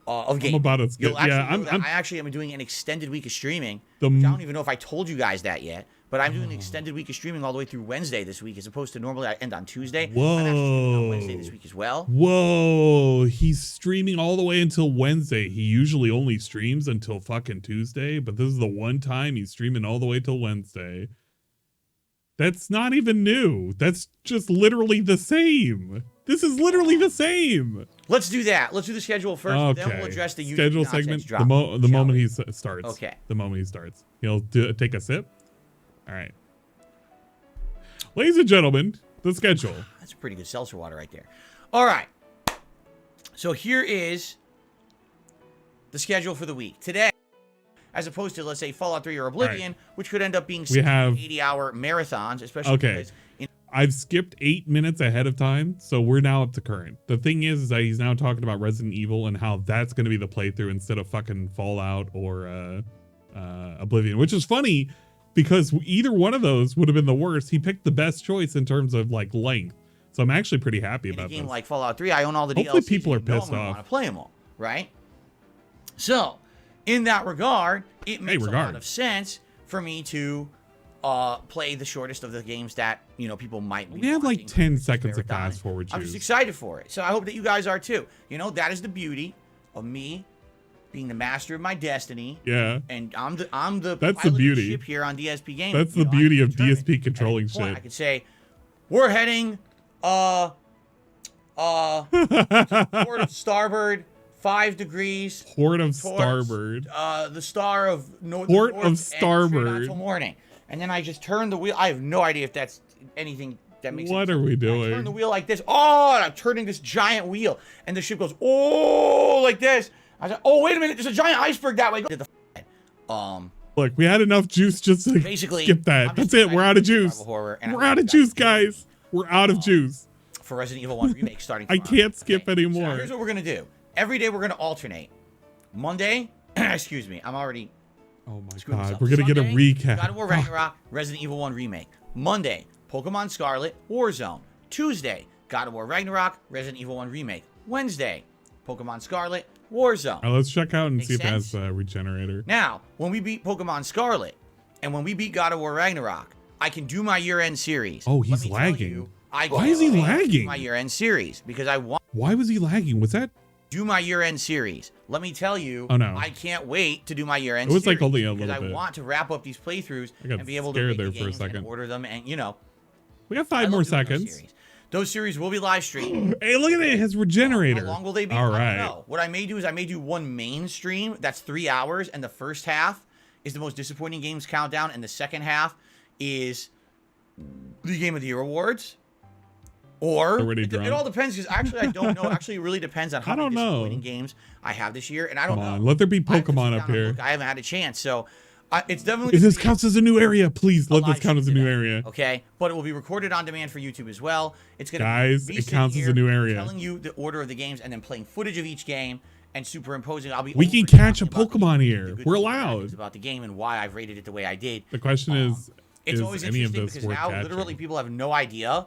Of games. I'm about to skip. Yeah, I actually am doing an extended week of streaming. I don't even know if I told you guys that yet, but I'm doing an extended week of streaming all the way through Wednesday this week, as opposed to normally I end on Tuesday. Whoa. I'm actually streaming on Wednesday this week as well. Whoa, he's streaming all the way until Wednesday. He usually only streams until fucking Tuesday, but this is the one time he's streaming all the way till Wednesday. That's not even new. That's just literally the same. This is literally the same. let's do that. Let's do the schedule first. Okay. Then we'll address the YouTube schedule nonsense segment. drop. The moment he starts. Okay. The moment he starts, he'll take a sip. All right. Ladies and gentlemen, the schedule. That's a pretty good seltzer water right there. All right. So here is the schedule for the week. Today, as opposed to, let's say, Fallout 3 or Oblivion, which could end up being 80-hour marathons, especially because... I've skipped 8 minutes ahead of time, so we're now up to current. The thing is that he's now talking about Resident Evil and how that's going to be the playthrough instead of fucking Fallout or Oblivion, which is funny because either one of those would have been the worst. He picked the best choice in terms of like length, so I'm actually pretty happy about this. In a game this. like Fallout 3, I own all the Hopefully DLCs. people are pissed off. I want to play them all, right? So, in that regard, it makes a lot of sense for me to play the shortest of the games that, you know, people might be. We have like 10 seconds of fast forward I'm just excited for it. So I hope that you guys are too. You know, that is the beauty of me being the master of my destiny. Yeah. And I'm the that's pilot the beauty of the ship here on DSP Gaming. That's the beauty of DSP controlling shit. I could say we're heading port of starboard 5 degrees. Port of starboard. The star of port of starboard until morning. And then I just turn the wheel. I have no idea if that's anything that makes sense. What are we doing? I turn the wheel like this. Oh, and I'm turning this giant wheel. And the ship goes, oh, like this. I said, oh, wait a minute. There's a giant iceberg that way. Look, we had enough juice just to basically skip that. That's it. We're out of juice. We're out of juice, guys. We're out of juice. For Resident Evil 1 Remake starting tomorrow. I can't skip anymore. So here's what we're going to do. Every day we're going to alternate. Monday, excuse me, I'm already... Oh my god, we're going to get a recap. God of War Ragnarok, Resident Evil 1 Remake. Monday, Pokemon Scarlet, Warzone. Tuesday, God of War Ragnarok, Resident Evil 1 Remake. Wednesday, Pokemon Scarlet, Warzone. Let's check out and see if it has a regenerator. Now, when we beat Pokemon Scarlet, and when we beat God of War Ragnarok, I can do my year-end series. Oh, he's lagging. Why is he lagging? My year-end series, because I want... Why was he lagging? Was that... Do my year-end series. Let me tell you, I can't wait to do my year-end series. It was like only a because little bit. I want to wrap up these playthroughs and be able to scared make there the for a games second. and order them, and you know. We have 5 more seconds. Those series will be live streamed. Hey, look at it. It has regenerator. How long will they be? All right. I don't know. What I may do is I may do one main stream. That's 3 hours, and the first half is the most disappointing games countdown, and the second half is the Game of the Year awards. Or it all depends, because actually I don't know. Actually, it really depends on how many disappointing games I have this year, and I don't know. Let there be Pokemon up here. I haven't had a chance, so it's definitely. If this counts as a new area, please let this count as a new area. Okay, but it will be recorded on demand for YouTube as well. It's gonna be it counts as a new area. Telling you the order of the games and then playing footage of each game and superimposing. We can catch a Pokemon here. We're allowed. About the game and why I've rated it the way I did. The question is always any of interesting this because worth now catching? literally people have no idea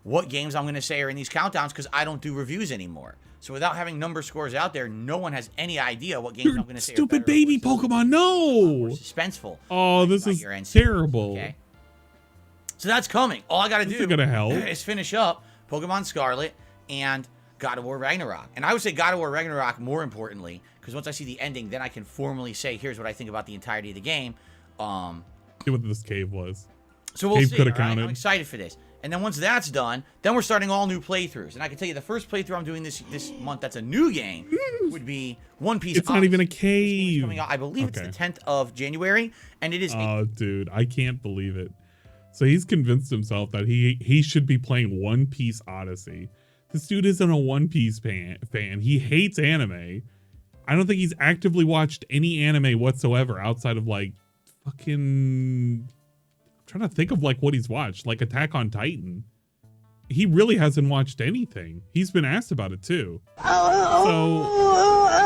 what games I'm going to say are in these countdowns because I don't do reviews anymore. So without having number scores out there, no one has any idea what games I'm going to say. Stupid baby Pokemon, no! Suspenseful. Oh, this is terrible. Okay. So that's coming. All I got to do is finish up Pokemon Scarlet and God of War Ragnarok. And I would say God of War Ragnarok more importantly, because once I see the ending, then I can formally say, here's what I think about the entirety of the game. See what this cave was. So we'll see. Right? I'm excited for this. And then once that's done, then we're starting all new playthroughs. And I can tell you the first playthrough I'm doing this month that's a new game would be One Piece. It's not even a cave. Coming out, I believe it's the 10th of January, and it is. Oh, dude, I can't believe it. So he's convinced himself that he should be playing One Piece Odyssey. This dude isn't a One Piece fan. He hates anime. I don't think he's actively watched any anime whatsoever outside of like fucking... trying to think of like what he's watched, like Attack on Titan. He really hasn't watched anything. He's been asked about it too. So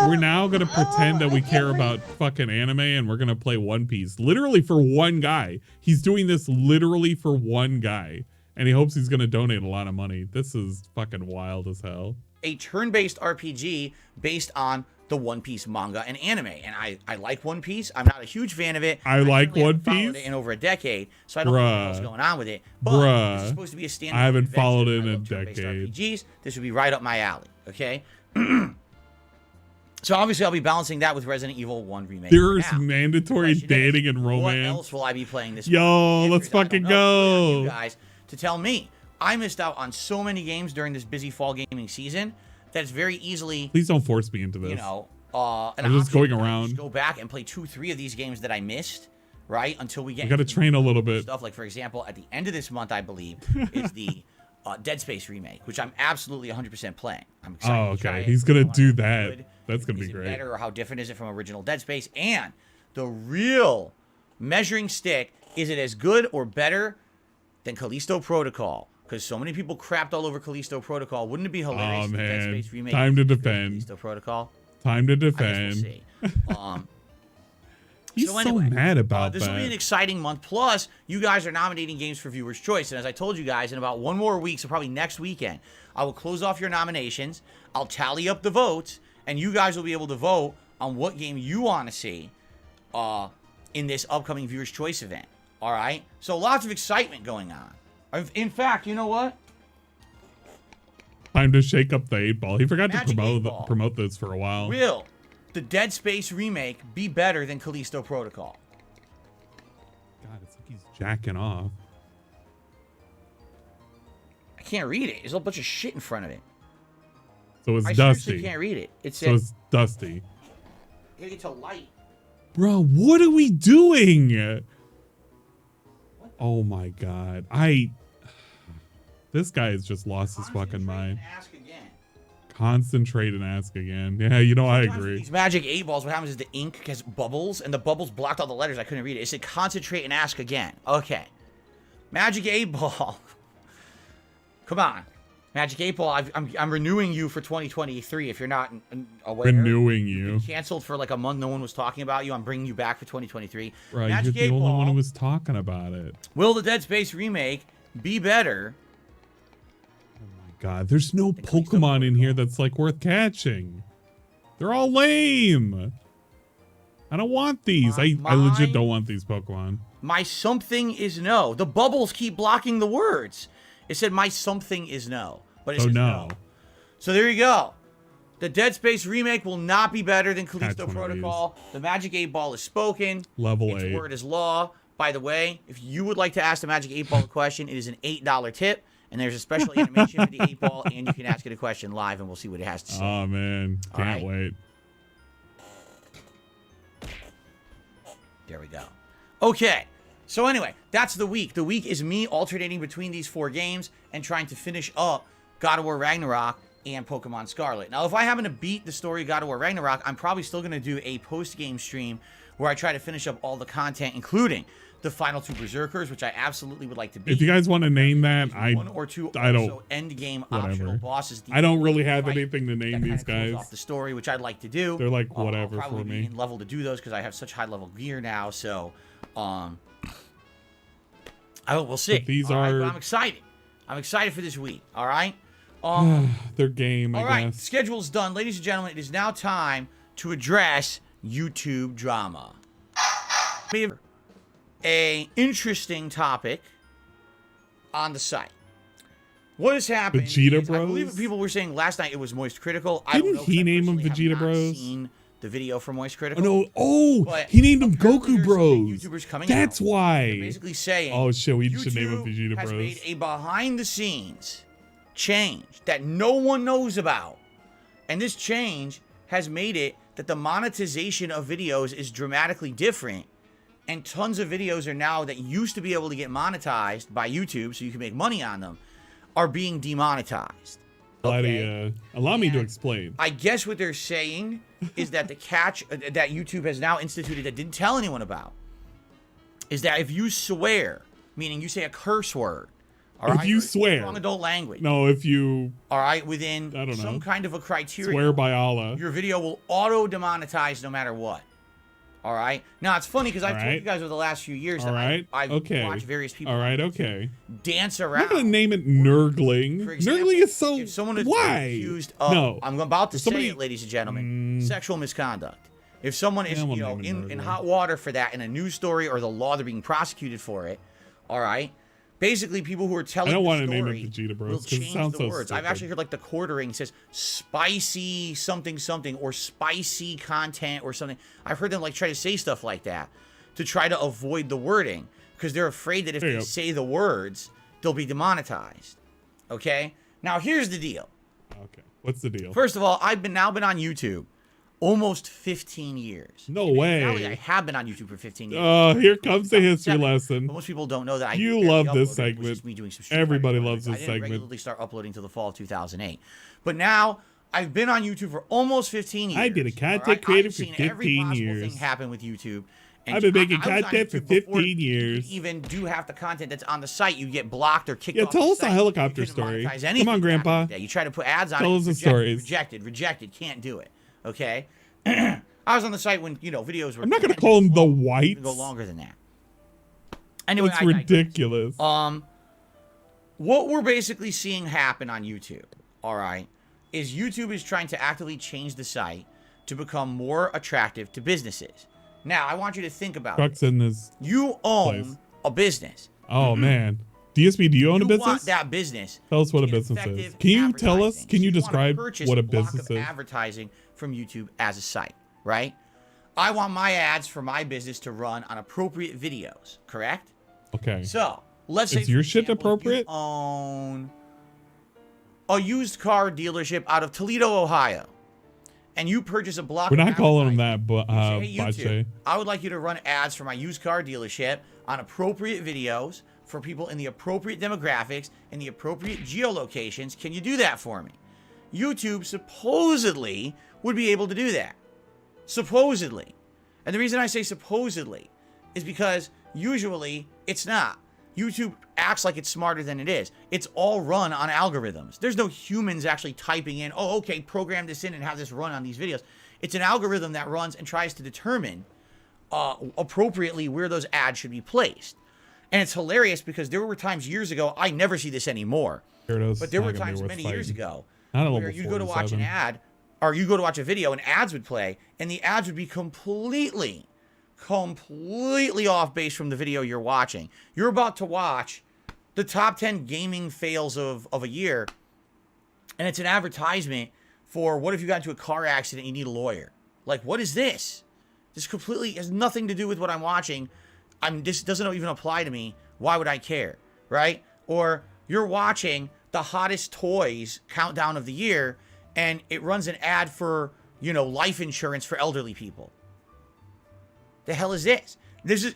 we're now gonna pretend that we care about fucking anime and we're gonna play One Piece literally for one guy. He's doing this literally for one guy, and he hopes he's gonna donate a lot of money. This is fucking wild as hell. A turn-based RPG based on the One Piece manga and anime, and I like One Piece. I'm not a huge fan of it. I like One Piece in over a decade, so I don't know what's going on with it. But this is supposed to be a standard. I haven't followed it in a decade. RPGs. This would be right up my alley. Okay. So obviously I'll be balancing that with Resident Evil 1 Remake. There's mandatory dating and romance. What else will I be playing this? Yo, let's fucking go, you guys, to tell me. I missed out on so many games during this busy fall gaming season that's very easily. Please don't force me into this. You know, I'm just going around. Just go back and play 2-3 of these games that I missed, right? Until we get. We got to train a little bit. Stuff like, for example, at the end of this month, I believe, is the Dead Space remake, which I'm absolutely 100% playing. I'm excited. Oh, okay. He's gonna do that. That's gonna be great. Better, or how different is it from original Dead Space? And the real measuring stick: is it as good or better than Callisto Protocol? Because so many people crapped all over Callisto Protocol. Wouldn't it be hilarious? Oh if the Dead man, Space remake time to defend. Callisto Protocol. Time to defend. He's so mad about this will be an exciting month. Plus, you guys are nominating games for Viewer's Choice. And as I told you guys, in about one more week, so probably next weekend, I will close off your nominations. I'll tally up the votes. And you guys will be able to vote on what game you want to see in this upcoming Viewer's Choice event. All right? So lots of excitement going on. In fact, you know what? Time to shake up the 8-ball. He forgot Magic to promote this for a while. Will the Dead Space remake be better than Callisto Protocol? God, it's like he's jacking off. I can't read it. There's a bunch of shit in front of it. So it's I dusty. seriously can't read it. So it's dusty. Gotta get to light. Bro, what are we doing? Oh my God. This guy has just lost his fucking mind. Concentrate and ask again. Yeah, you know, I agree. These Magic 8-balls, what happens is the ink has bubbles, and the bubbles blocked all the letters. I couldn't read it. It said concentrate and ask again. Okay. Magic 8-ball. Come on. Magic 8-ball, I'm renewing you for 2023 if you're not aware. Renewing you. Canceled for like a month. No one was talking about you. I'm bringing you back for 2023. Right, Magic you're the 8-ball, only one who was talking about it. Will the Dead Space remake be better? God, there's no Pokemon in here that's like worth catching. They're all lame. I don't want these. I legit don't want these Pokemon. My something is no. The bubbles keep blocking the words. It said my something is no. But it says no. So there you go. The Dead Space remake will not be better than Callisto Protocol. The Magic 8-ball is spoken. Level its 8. Word is law. By the way, if you would like to ask the Magic 8-ball a question, it is an $8 tip. And there's a special animation for the 8-ball, and you can ask it a question live, and we'll see what it has to say. Oh, man. Can't wait. There we go. Okay. So anyway, that's the week. The week is me alternating between these 4 games and trying to finish up God of War Ragnarok and Pokemon Scarlet. Now, if I happen to beat the story of God of War Ragnarok, I'm probably still going to do a post-game stream where I try to finish up all the content, including the final 2 Berserkers, which I absolutely would like to beat. If you guys want to name that, one or two I don't. Also end game optional bosses. I don't really have anything to name these guys. Off the story, which I'd like to do. They're like whatever I'll probably for me. Be in level to do those because I have such high level gear now. So, we'll see. But these all are. Right? I'm excited. I'm excited for this week. All right. Their game. All I right. guess. Schedule's done, ladies and gentlemen. It is now time to address YouTube drama. A interesting topic on the site. What has happened? Vegeta Bros? I believe people were saying last night it was Moist Critical. Didn't he name them Vegeta Bros? Seen the video for Moist Critical. Oh, no. Oh, he named them Goku Bros. YouTubers coming That's out. why. They're basically saying, oh shit, we should YouTube name them Vegeta has Bros. made a behind-the-scenes change that no one knows about, and this change has made it that the monetization of videos is dramatically different. And tons of videos are now that used to be able to get monetized by YouTube, so you can make money on them, are being demonetized. Okay? Allow me to explain. I guess what they're saying is that the catch that YouTube has now instituted that didn't tell anyone about is that if you swear, meaning you say a curse word, all right, if you swear, strong adult language. No, if you, all right, within I don't know, some kind of a criteria, swear by Allah, your video will auto demonetize no matter what. All right. Now it's funny because I've told you guys over the last few years that I've watched various people. All right. Okay. Dance around. I'm not gonna name it Nurgling. Example, Nurgling is so. If someone is why? accused of, no. I'm about to say it, ladies and gentlemen, sexual misconduct. If someone is in hot water for that in a news story or the law, they're being prosecuted for it. All right. Basically, people who are telling I don't the want to story name it Vegeta Bros will because it change sounds the so words. stupid. I've actually heard like the quartering says spicy something something or spicy content or something. I've heard them like try to say stuff like that to try to avoid the wording because they're afraid that if they say the words, they'll be demonetized. Okay? Now, here's the deal. okay. What's the deal? First of all, I've been on YouTube almost 15 years. No In way. reality, I have been on YouTube for 15 years. Oh, here comes the history lesson. But most people don't know that. You love this segment. Everybody loves this I didn't segment. regularly start uploading till the fall of 2008. But now I've been on YouTube for almost 15 years. I been a content creator for 15 every possible years. Thing happen with YouTube. And I've been making I was on content for YouTube before 15 years. you even do half the content that's on the site, you get blocked or kicked Yeah, off tell the us the site. helicopter You couldn't story. monetize Come anything on, back Grandpa. in the day. You try to put ads on Tell it. us the rejected, stories. rejected, can't do it. Okay? I was on the site when, videos were... I'm not going to call them the whites. Go longer than that. Anyway, It's ridiculous. What we're basically seeing happen on YouTube, all right, is YouTube is trying to actively change the site to become more attractive to businesses. Now, I want you to think about Trucks it. in this. You own place. a business. Oh, man. DSP, do you own a You business? want that business. Tell us what a to get business is. effective Can you tell us? advertising. Can So you wanna describe purchase what a block business of is? advertising from YouTube as a site, right? I want my ads for my business to run on appropriate videos, correct? Okay. So, let's say Is your for shit example, appropriate? You own a used car dealership out of Toledo, Ohio, and you purchase a block We're of not calling them advertising. that, but You say, "Hey, YouTube, Bache. I would like you to run ads for my used car dealership on appropriate videos for people in the appropriate demographics and the appropriate geolocations. Can you do that for me?" YouTube supposedly would be able to do that. Supposedly. And the reason I say supposedly is because usually it's not. YouTube acts like it's smarter than it is. It's all run on algorithms. There's no humans actually typing in, oh, okay, program this in and have this run on these videos. It's an algorithm that runs and tries to determine appropriately where those ads should be placed. And it's hilarious because there were times years ago, I never see this anymore, but there were times many years ago where you'd go to watch an ad, or you go to watch a video and ads would play, and the ads would be completely off base from the video you're watching. You're about to watch the top 10 gaming fails of a year, and it's an advertisement for what if you got into a car accident and you need a lawyer. Like, what is this? This completely has nothing to do with what I'm watching. This doesn't even apply to me. Why would I care, right? Or you're watching the hottest toys countdown of the year, and it runs an ad for, life insurance for elderly people. The hell is this? This is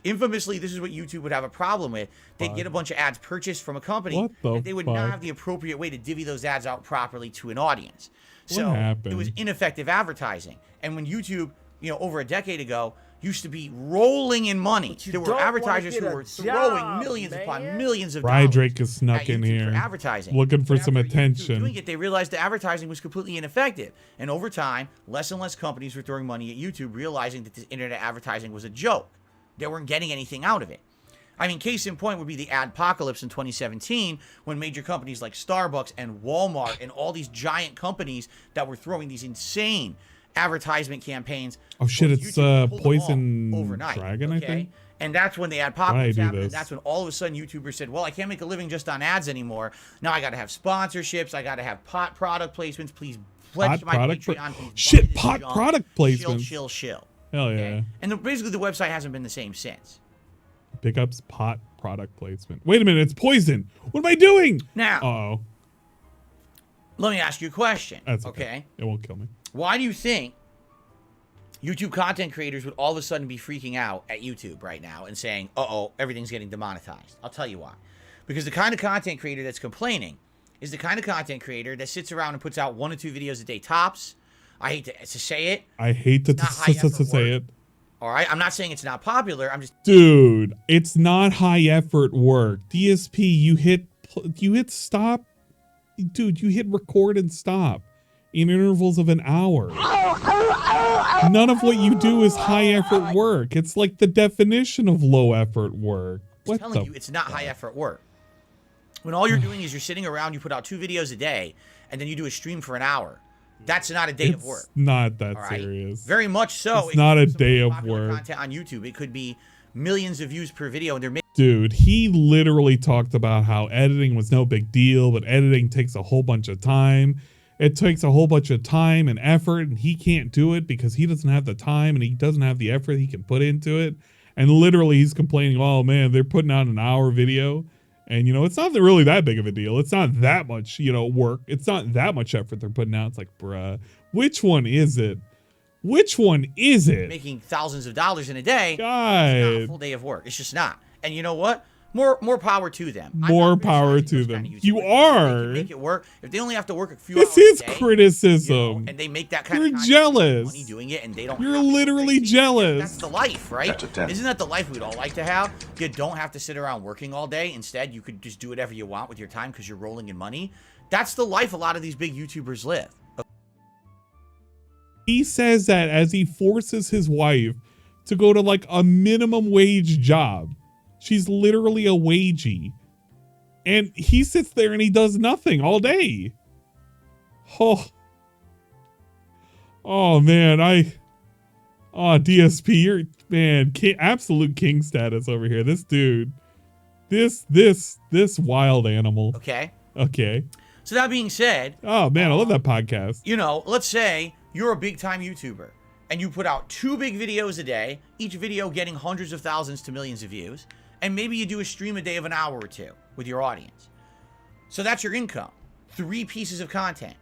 what YouTube would have a problem with. They'd get a bunch of ads purchased from a company, and they would not have the appropriate way to divvy those ads out properly to an audience. So it was ineffective advertising. And when YouTube, over a decade ago, used to be rolling in money, there were advertisers who were throwing millions upon millions of dollars. Drake is snuck in here, advertising, looking for some attention. Doing it, they realized the advertising was completely ineffective, and over time, less and less companies were throwing money at YouTube, realizing that this internet advertising was a joke. They weren't getting anything out of it. I mean, case in point would be the adpocalypse in 2017, when major companies like Starbucks and Walmart and all these giant companies that were throwing these insane advertisement campaigns. Oh shit, it's Poison Dragon, I think. And that's when the adpocalypse happened. And that's when all of a sudden YouTubers said, well, I can't make a living just on ads anymore. Now I got to have sponsorships. I got to have pot product placements. Please pledge to my Patreon. Shit, pot product placements. Shill. Hell yeah. And basically the website hasn't been the same since. Pickups, pot product placement. Wait a minute, it's poison. What am I doing? Now. Uh-oh. Let me ask you a question. That's okay. It won't kill me. Why do you think YouTube content creators would all of a sudden be freaking out at YouTube right now and saying, uh-oh, everything's getting demonetized? I'll tell you why. Because the kind of content creator that's complaining is the kind of content creator that sits around and puts out 1 or 2 videos a day tops. I hate to say it. I hate to say it. All right? I'm not saying it's not popular. I'm just... Dude, it's not high effort work. DSP, you hit stop. Dude, you hit record and stop in intervals of an hour. None of what you do is high effort work. It's like the definition of low effort work. I'm telling you, it's not high effort work. When all you're doing is you're sitting around, you put out 2 videos a day, and then you do a stream for an hour. That's not a day of work. Not that serious. Very much so. It's not a day of work. Content on YouTube. It could be millions of views per video, and they're making... Dude, he literally talked about how editing was no big deal, but editing takes a whole bunch of time. It takes a whole bunch of time and effort, and he can't do it because he doesn't have the time and he doesn't have the effort he can put into it. And literally he's complaining, oh man, they're putting out an hour video. And, you know, it's not really that big of a deal. It's not that much, you know, work. It's not that much effort they're putting out. It's like, bruh, which one is it? Which one is it? Making thousands of dollars in a day. God. It's not a full day of work. It's just not. And you know what? More power to them. More power to them. You are. Make it work. If they only have to work a few this hours is a day, criticism. you know, and they make that kind You're of content, jealous. money doing it, and they don't. You're literally jealous. That's the life, right? That's a 10. Isn't that the life we'd all like to have? You don't have to sit around working all day. Instead, you could just do whatever you want with your time because you're rolling in money. That's the life a lot of these big YouTubers live. He says that as he forces his wife to go to like a minimum wage job. She's literally a wagey. And he sits there and he does nothing all day. Oh man, DSP, you're, man, absolute king status over here. This dude, this wild animal. Okay. So that being said. Oh man, I love that podcast. You know, let's say you're a big time YouTuber and you put out 2 big videos a day, each video getting hundreds of thousands to millions of views. And maybe you do a stream a day of an hour or 2 with your audience. So that's your income. 3 pieces of content.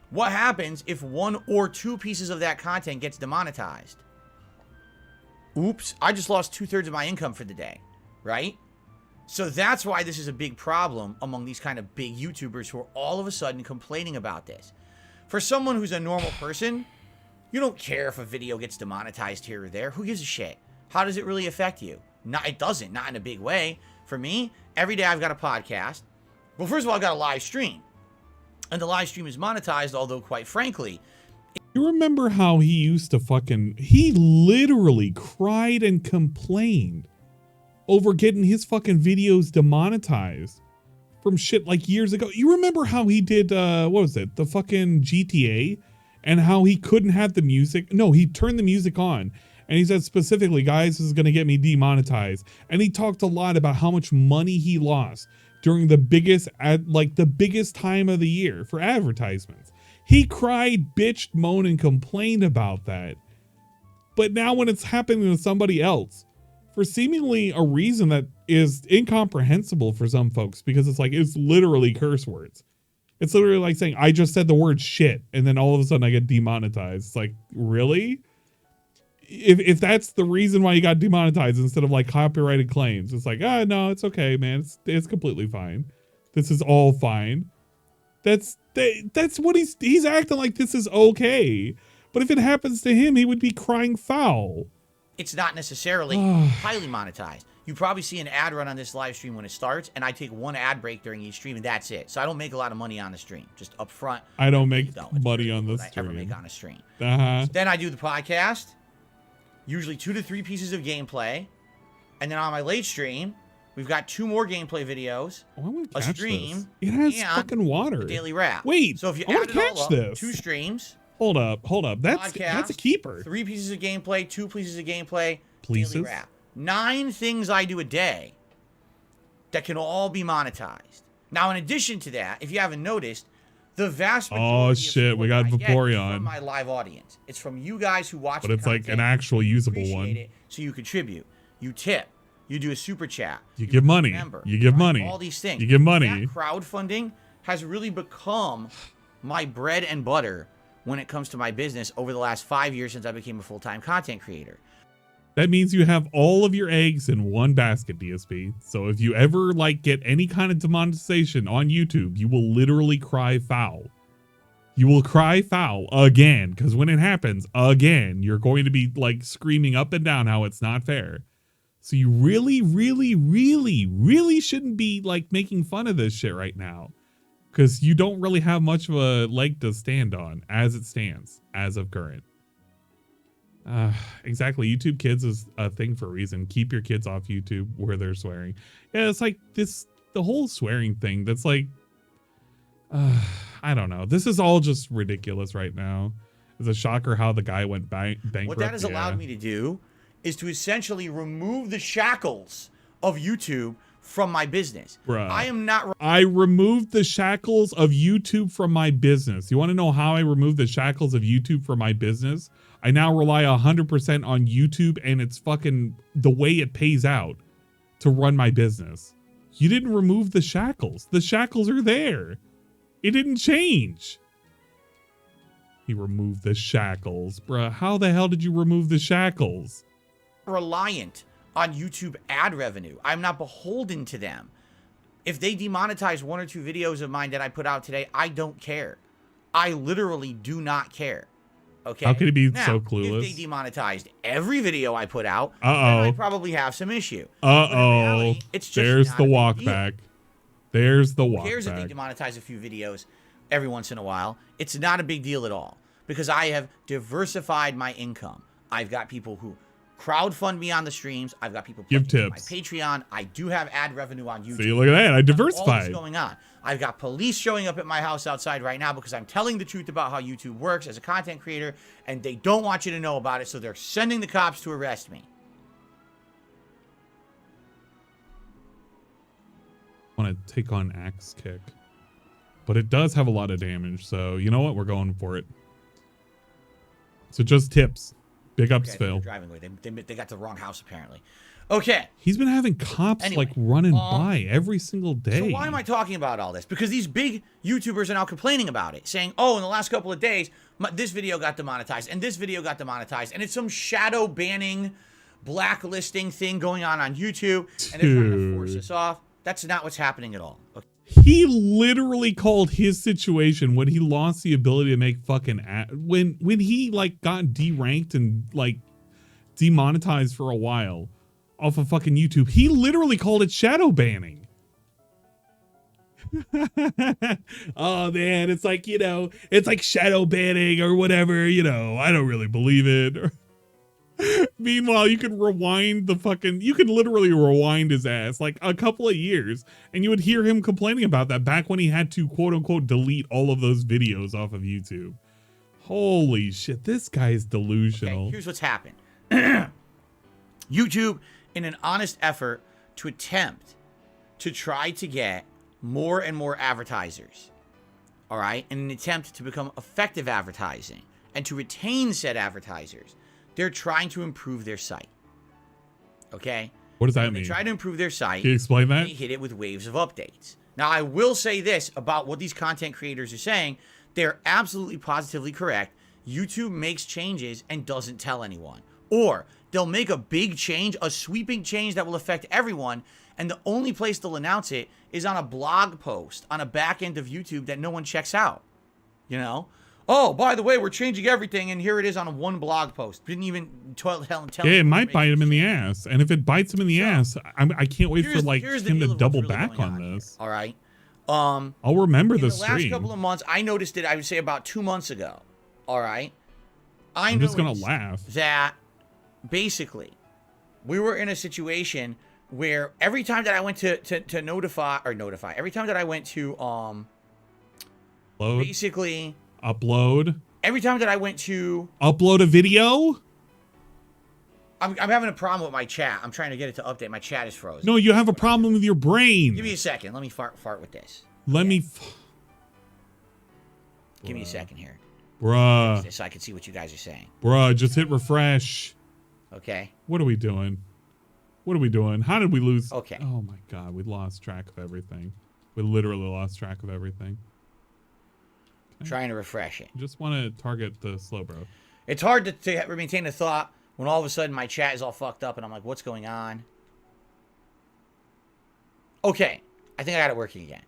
What happens if 1 or 2 pieces of that content gets demonetized? Oops, I just lost 2/3 of my income for the day, right? So that's why this is a big problem among these kind of big YouTubers who are all of a sudden complaining about this. For someone who's a normal person, you don't care if a video gets demonetized here or there. Who gives a shit? How does it really affect you? It doesn't, not in a big way. For me, every day I've got a podcast. Well, first of all, I've got a live stream. And the live stream is monetized, although quite frankly... You remember how he used to he literally cried and complained over getting his fucking videos demonetized from shit like years ago. You remember how he did, what was it? The fucking GTA? And how he couldn't have the music? No, he turned the music on. And he said specifically, guys, this is going to get me demonetized. And he talked a lot about how much money he lost during the biggest time of the year for advertisements. He cried, bitched, moaned, and complained about that. But now when it's happening to somebody else, for seemingly a reason that is incomprehensible for some folks, because it's literally curse words. It's literally like saying, I just said the word shit, and then all of a sudden I get demonetized. It's like, really? If that's the reason why you got demonetized instead of like copyrighted claims, it's like, no, it's okay, man. It's completely fine. This is all fine. That's what he's acting like this is okay. But if it happens to him, he would be crying foul. It's not necessarily highly monetized. You probably see an ad run on this live stream when it starts, and I take 1 ad break during each stream, and that's it. So I don't make a lot of money on the stream. Just up front. I don't make money on the stream. I ever make on a stream. Uh-huh. Then I do the podcast. Usually 2 to 3 pieces of gameplay. And then on my late stream, we've got 2 more gameplay videos, a stream, it has and fucking water. A daily wrap. Wait, so if you I add want to it all catch up, this. 2 streams. Hold up. That's a keeper. 3 pieces of gameplay, 2 pieces of gameplay, Pleases? daily wrap. 9 things I do a day that can all be monetized. Now, in addition to that, if you haven't noticed, the vast majority of shit, we got Vaporeon from my live audience. It's from you guys who watch. But it's like an actual usable one. It, so you contribute, you tip, you do a super chat, you give money, you give money, all these things. You give money. That crowdfunding has really become my bread and butter when it comes to my business over the last 5 years since I became a full-time content creator. That means you have all of your eggs in one basket, DSP. So if you ever get any kind of demonetization on YouTube, you will literally cry foul. You will cry foul again, because when it happens again, you're going to be screaming up and down how it's not fair. So you really, really, really, really shouldn't be making fun of this shit right now, because you don't really have much of a leg to stand on as it stands as of current. Exactly. YouTube Kids is a thing for a reason. Keep your kids off YouTube where they're swearing. Yeah, it's the whole swearing thing. That's I don't know. This is all just ridiculous right now. It's a shocker how the guy went bankrupt. What that has allowed me to do is to essentially remove the shackles of YouTube from my business. Bruh, I removed the shackles of YouTube from my business. You want to know how I removed the shackles of YouTube from my business? I now rely 100% on YouTube and it's fucking the way it pays out to run my business. You didn't remove the shackles. The shackles are there. It didn't change. He removed the shackles. Bruh, how the hell did you remove the shackles? Reliant on YouTube ad revenue. I'm not beholden to them. If they demonetize 1 or 2 videos of mine that I put out today, I don't care. I literally do not care. Okay. How could he be now, so clueless? If they demonetized every video I put out, then I probably have some issue. Reality, it's just there's not the a big walk deal. back. There's the walk Who cares back. if they demonetize a few videos every once in a while? It's not a big deal at all because I have diversified my income. I've got people who crowdfund me on the streams. I've got people Give pledging to tips. My Patreon. I do have ad revenue on YouTube. See, look at that. I All diversified. this going on. I've got police showing up at my house outside right now because I'm telling the truth about how YouTube works as a content creator, and they don't want you to know about it, so they're sending the cops to arrest me. I want to take on Axe Kick, but it does have a lot of damage. So you know what? We're going for it. So just tips. Big ups, Okay, Phil. they're driving away. They got the wrong house apparently. Okay. He's been having cops Anyway, like running by every single day. So why am I talking about all this? Because these big YouTubers are now complaining about it, saying, "Oh, in the last couple of days, this video got demonetized, and this video got demonetized, and it's some shadow banning, blacklisting thing going on YouTube, and they're trying to force us off." That's not what's happening at all. Okay. He literally called his situation when he lost the ability to make fucking when he like got deranked and like demonetized for a while off of fucking YouTube. He literally called it shadow banning. Oh man, it's like, you know, it's like shadow banning or whatever, you know. I don't really believe it. Meanwhile, you could literally rewind his ass like a couple of years and you would hear him complaining about that back when he had to quote unquote delete all of those videos off of YouTube. Holy shit, this guy is delusional. Okay, here's what's happened. YouTube, in an honest effort to attempt to try to get more and more advertisers, all right, in an attempt to become effective advertising and to retain said advertisers, they're trying to improve their site. Okay? What does that when mean? They try to improve their site. Can you explain that? They hit it with waves of updates. Now, I will say this about what these content creators are saying. They're absolutely positively correct. YouTube makes changes and doesn't tell anyone. Or they'll make a big change, a sweeping change that will affect everyone, and the only place they'll announce it is on a blog post on a back end of YouTube that no one checks out. You know? Oh, by the way, we're changing everything, and here it is on one blog post. Didn't even tell Yeah, it might bite him in the ass. And if it bites him in the ass, I can't wait for like him to double back on this. All right. I'll remember the stream. In the last couple of months, I noticed it, I would say about 2 months ago. All right. I'm just going to laugh. That basically we were in a situation where every time that I went to notify, every time that I went to Load. basically Upload. Every time that I went to upload a video. I'm having a problem with my chat. I'm trying to get it to update. My chat is frozen. No, you have a problem with your brain. Give me a second. Let me fart with this. Let me. Give me a second here. Bruh. So I can see what you guys are saying. Bruh, just hit refresh. Okay. What are we doing? What are we doing? How did we lose? Okay. Oh my god, we lost track of everything. We literally lost track of everything. Okay. Trying to refresh it. Just want to target the slow bro. It's hard to maintain a thought when all of a sudden my chat is all fucked up and I'm like, what's going on? Okay. I think I got it working again.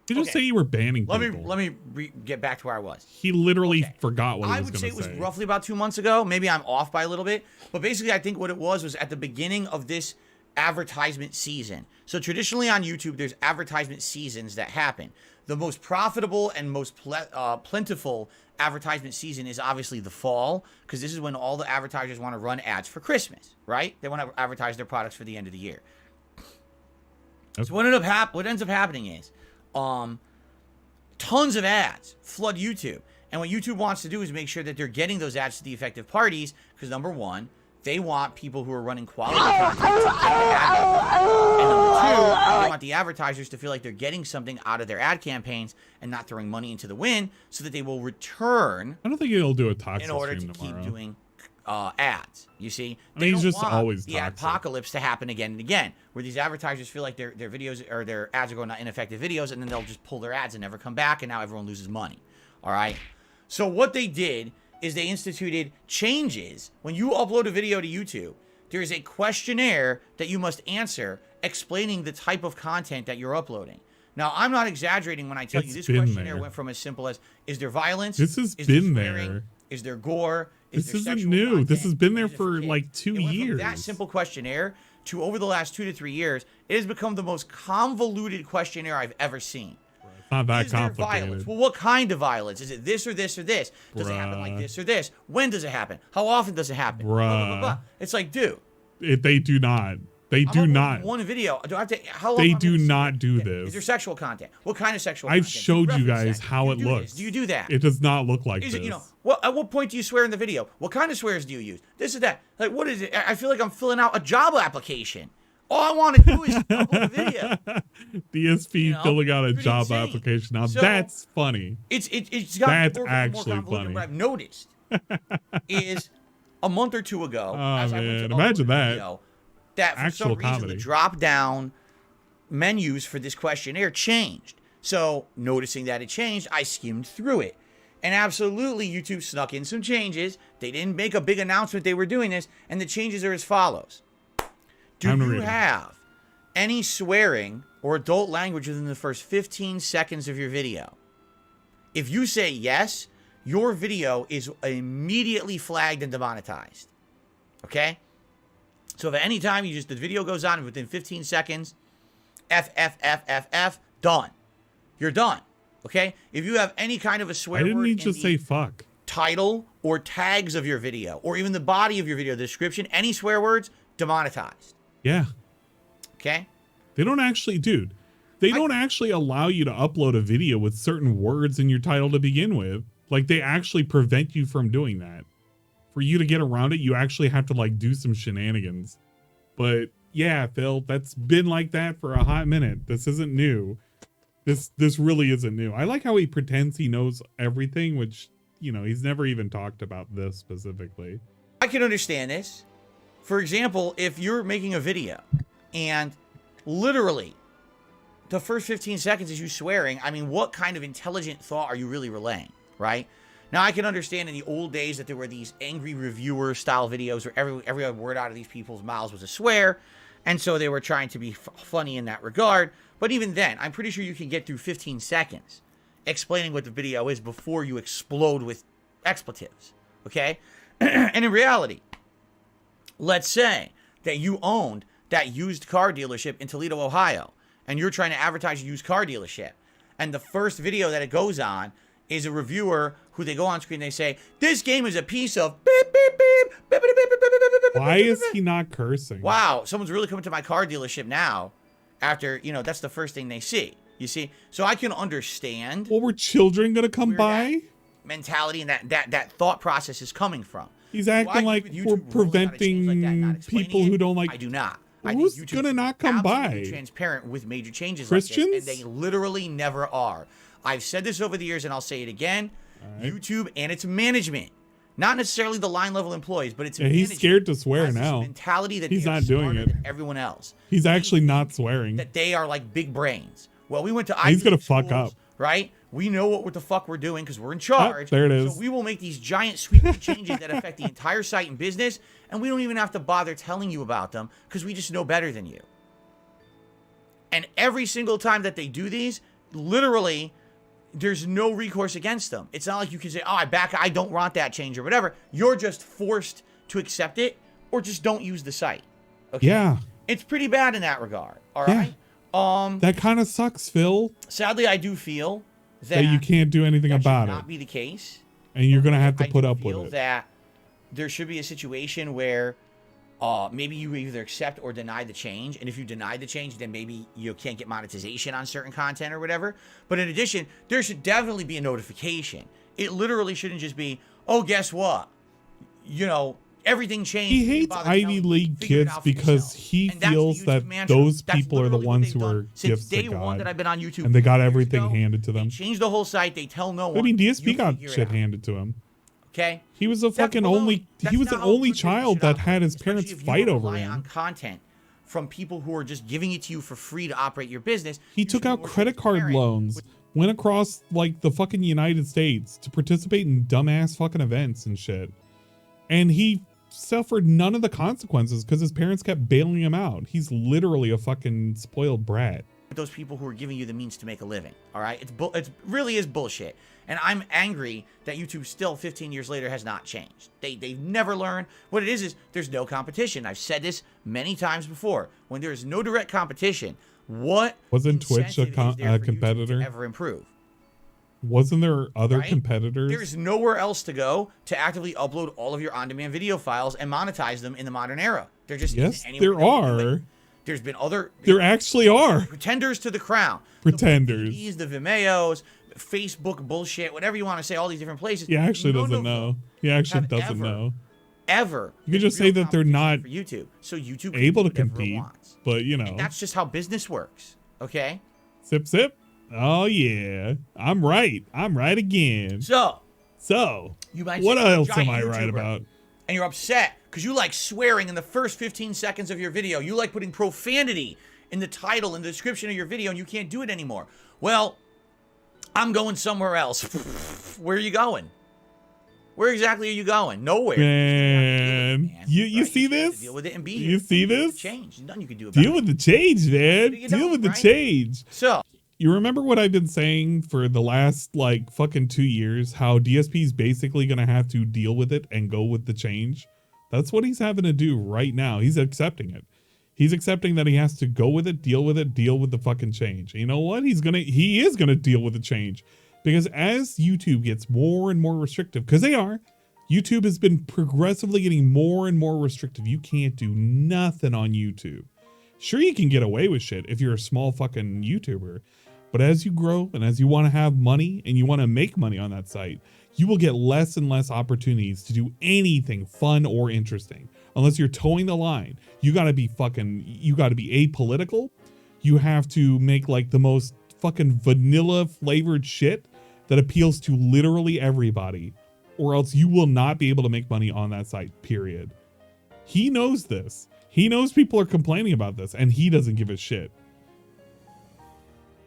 Did you say you were banning people? Let me get back to where I was. He literally forgot what he was going to say. I would say it was roughly about 2 months ago. Maybe I'm off by a little bit. But basically, I think what it was at the beginning of this advertisement season. So traditionally on YouTube, there's advertisement seasons that happen. The most profitable and most plentiful advertisement season is obviously the fall, because this is when all the advertisers want to run ads for Christmas, right? They want to advertise their products for the end of the year. Okay. So what ends up happening is tons of ads flood YouTube. And what YouTube wants to do is make sure that they're getting those ads to the effective parties, because number one, they want people who are running quality content to get the ad revenue. And number two, they want the advertisers to feel like they're getting something out of their ad campaigns and not throwing money into the wind, so that they will return. I don't think he'll do a toxic in order stream to tomorrow. keep doing ads. You see, I mean, he's don't just want always the toxic. apocalypse to happen again and again, where these advertisers feel like their videos or their ads are going to ineffective videos, and then they'll just pull their ads and never come back, and now everyone loses money. All right. So what they did is they instituted changes. When you upload a video to YouTube, there is a questionnaire that you must answer explaining the type of content that you're uploading. Now, I'm not exaggerating when I tell you this questionnaire went from as simple as, is there violence? This has is been there swearing? there. Is there gore? This isn't new. This has been there for like 2 It went years. from that simple questionnaire to over the last 2 to 3 years, it has become the most convoluted questionnaire I've ever seen. It's not that Is there complicated. violence? Well, what kind of violence? Is it this or this or this? Does it happen like this or this? When does it happen? How often does it happen? Blah, blah, blah, blah. It's like, dude. They do not. They do not. One video. Do I have to? How long? They am I do gonna not see do it? this. Is there sexual content? What kind of sexual I've content? showed you guys that? how Do it you do looks. this? Do you do that? It does not look like Is this. it, you know, at what point do you swear in the video? What kind of swears do you use? This is that. Like, what is it? I feel like I'm filling out a job application. All I want to do is upload a video. DSP filling out a pretty job insane. application. Now So, that's funny. It's That's gotten more actually convoluted. funny. What I've noticed is a month or two ago, Oh, as I went to man. upload Imagine a that. video, that for Actual some reason comedy. the drop down menus for this questionnaire changed. So noticing that it changed, I skimmed through it. And absolutely, YouTube snuck in some changes. They didn't make a big announcement they were doing this, and the changes are as follows. Do I'm you reading. have any swearing or adult language within the first 15 seconds of your video? If you say yes, your video is immediately flagged and demonetized. Okay? So if at any time the video goes on within 15 seconds, F, done. You're done. Okay? If you have any kind of a swear I didn't word need in to the say fuck. title or tags of your video, or even the body of your video, the description, any swear words, demonetized. Yeah. Okay? They don't actually, dude. They don't actually allow you to upload a video with certain words in your title to begin with. Like, they actually prevent you from doing that. For you to get around it, you actually have to like do some shenanigans. But yeah, Phil, that's been like that for a hot minute. This isn't new. This really isn't new. I like how he pretends he knows everything, which, you know, he's never even talked about this specifically. I can understand this. For example, if you're making a video and literally the first 15 seconds is you swearing, I mean, what kind of intelligent thought are you really relaying, right? Now, I can understand in the old days that there were these angry reviewer style videos where every word out of these people's mouths was a swear, and so they were trying to be funny in that regard. But even then, I'm pretty sure you can get through 15 seconds explaining what the video is before you explode with expletives, okay? And in reality, let's say that you owned that used car dealership in Toledo, Ohio, and you're trying to advertise a used car dealership, and the first video that it goes on is a reviewer who they go on screen, they say, this game is a piece of beep, beep, beep, beep, beep, beep, beep, beep, beep, beep, Why beep, is beep. he not cursing? Wow, someone's really coming to my car dealership now after, you know, that's the first thing they see. You see? So I can understand Well, were children gonna come where by? that mentality and that thought process is coming from. He's Do I acting agree like with we're YouTube rolling out a change preventing like that, not explaining people it? who don't like. I do not. I Who's think YouTube gonna should not come absolutely by? be transparent with major changes Christians? like this, and they literally never are. I've said this over the years, and I'll say it again. Right. YouTube and its management, not necessarily the line level employees, but its Yeah, he's management scared to swear has this now. mentality that He's they are not doing smarter it. than everyone else. He's actually not swearing. That they are like big brains. Well, we went to He's gonna Ivy League fuck schools, up. right? We know what the fuck we're doing because we're in charge. there it is. So we will make these giant sweeping changes that affect the entire site and business, and we don't even have to bother telling you about them because we just know better than you. And every single time that they do these, literally, there's no recourse against them. It's not like you can say, oh, I don't want that change or whatever. You're just forced to accept it or just don't use the site. Okay? Yeah. It's pretty bad in that regard. All Yeah. right. That kind of sucks, Phil. Sadly, I do feel That you can't do anything that about should not it, be the case. and you're gonna have to I put do up with feel it. that there should be a situation where maybe you either accept or deny the change, and if you deny the change, then maybe you can't get monetization on certain content or whatever. But in addition, there should definitely be a notification. It literally shouldn't just be, oh, guess what? You know, everything changed. He You hates bother Ivy telling me. League Figure it kids out for because yourself. he And that's the feels YouTube that mantra. those That's people are the literally what ones they've who done are since gifts day to one that God, I've been on YouTube, and they got 2 years everything ago. handed to them. They changed the whole site. They tell no one. I mean, DSP You got figure it shit out. handed to him. Okay. He was a fucking he was the only child that had his parents fight over him. On content from people who are just giving it to you for free to operate your business. He took out credit card loans, went across like the fucking United States to participate in dumbass fucking events and shit. And he suffered none of the consequences because his parents kept bailing him out. He's literally a fucking spoiled brat. Those people who are giving you the means to make a living. All right. It really is bullshit. And I'm angry that YouTube still 15 years later has not changed. They've never learned. What it is there's no competition. I've said this many times before. When there is no direct competition, what wasn't Twitch a competitor to ever improve? Wasn't there other competitors? There's nowhere else to go to actively upload all of your on-demand video files and monetize them in the modern era. There just yes, there are. There's been other. There actually are pretenders to the crown. Pretenders. The Vimeos, Facebook bullshit, whatever you want to say. All these different places. He actually doesn't know. He actually doesn't know. Ever. You could just say that they're not for YouTube. So YouTube able to compete, but you know. And that's just how business works. Okay. Sip sip. Oh yeah, I'm right. I'm right again. So you might. What else am I right about? And you're upset because you like swearing in the first 15 seconds of your video. You like putting profanity in the title and the description of your video, and you can't do it anymore. Well, I'm going somewhere else. Where are you going? Where exactly are you going? Nowhere. Man, you see this? Deal with it and be You see this? Change. There's nothing you can do about it. Deal with the change, man. Deal with the change. So. You remember what I've been saying for the last like fucking 2 years, how DSP is basically going to have to deal with it and go with the change? That's what he's having to do right now. He's accepting it. He's accepting that he has to go with it, deal with the fucking change. And you know what? He is going to deal with the change, because as YouTube gets more and more restrictive, because YouTube has been progressively getting more and more restrictive. You can't do nothing on YouTube. Sure, you can get away with shit if you're a small fucking YouTuber. But as you grow and as you want to have money and you want to make money on that site, you will get less and less opportunities to do anything fun or interesting. Unless you're towing the line. You gotta be apolitical. You have to make like the most fucking vanilla flavored shit that appeals to literally everybody. Or else you will not be able to make money on that site, period. He knows this. He knows people are complaining about this and he doesn't give a shit.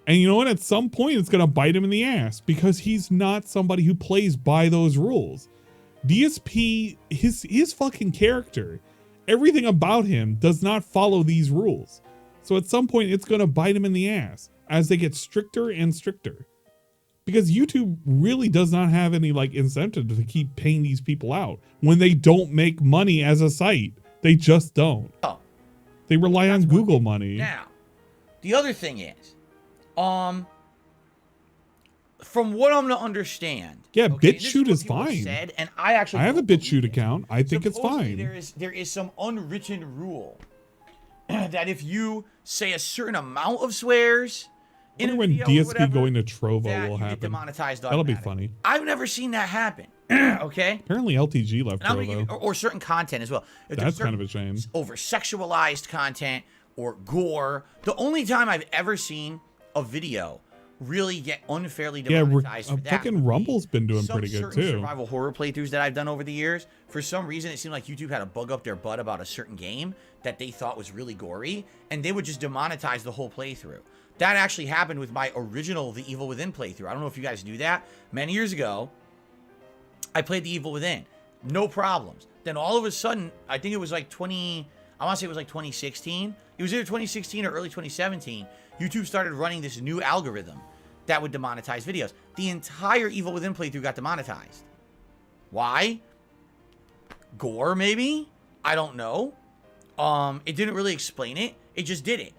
And you know what? At some point, it's going to bite him in the ass because he's not somebody who plays by those rules. DSP, his fucking character, everything about him does not follow these rules. So at some point, it's going to bite him in the ass as they get stricter and stricter. Because YouTube really does not have any like incentive to keep paying these people out when they don't make money as a site. They just don't. They rely on Google money. Now, the other thing is, from what I'm to understand, BitChute is fine. Said, and I have a BitChute account. I think it's fine. There is some unwritten rule that if you say a certain amount of swears in a video when DSP whatever, going to Trovo will you happen. get demonetized. That'll be funny. I've never seen that happen. Okay. Apparently LTG left Trovo. Or certain content as well. That's kind of a shame. Over sexualized content or gore. The only time I've ever seen a video really get unfairly demonetized for that. Fucking Rumble's been doing pretty good too. Survival horror playthroughs that I've done over the years, for some reason it seemed like YouTube had a bug up their butt about a certain game that they thought was really gory, and they would just demonetize the whole playthrough. That actually happened with my original The Evil Within playthrough. I don't know if you guys knew that. Many years ago, I played The Evil Within. No problems. Then all of a sudden, I think it was like 2016. It was either 2016 or early 2017. YouTube started running this new algorithm that would demonetize videos. The entire Evil Within playthrough got demonetized. Why? Gore, maybe? I don't know. It didn't really explain it. It just did it.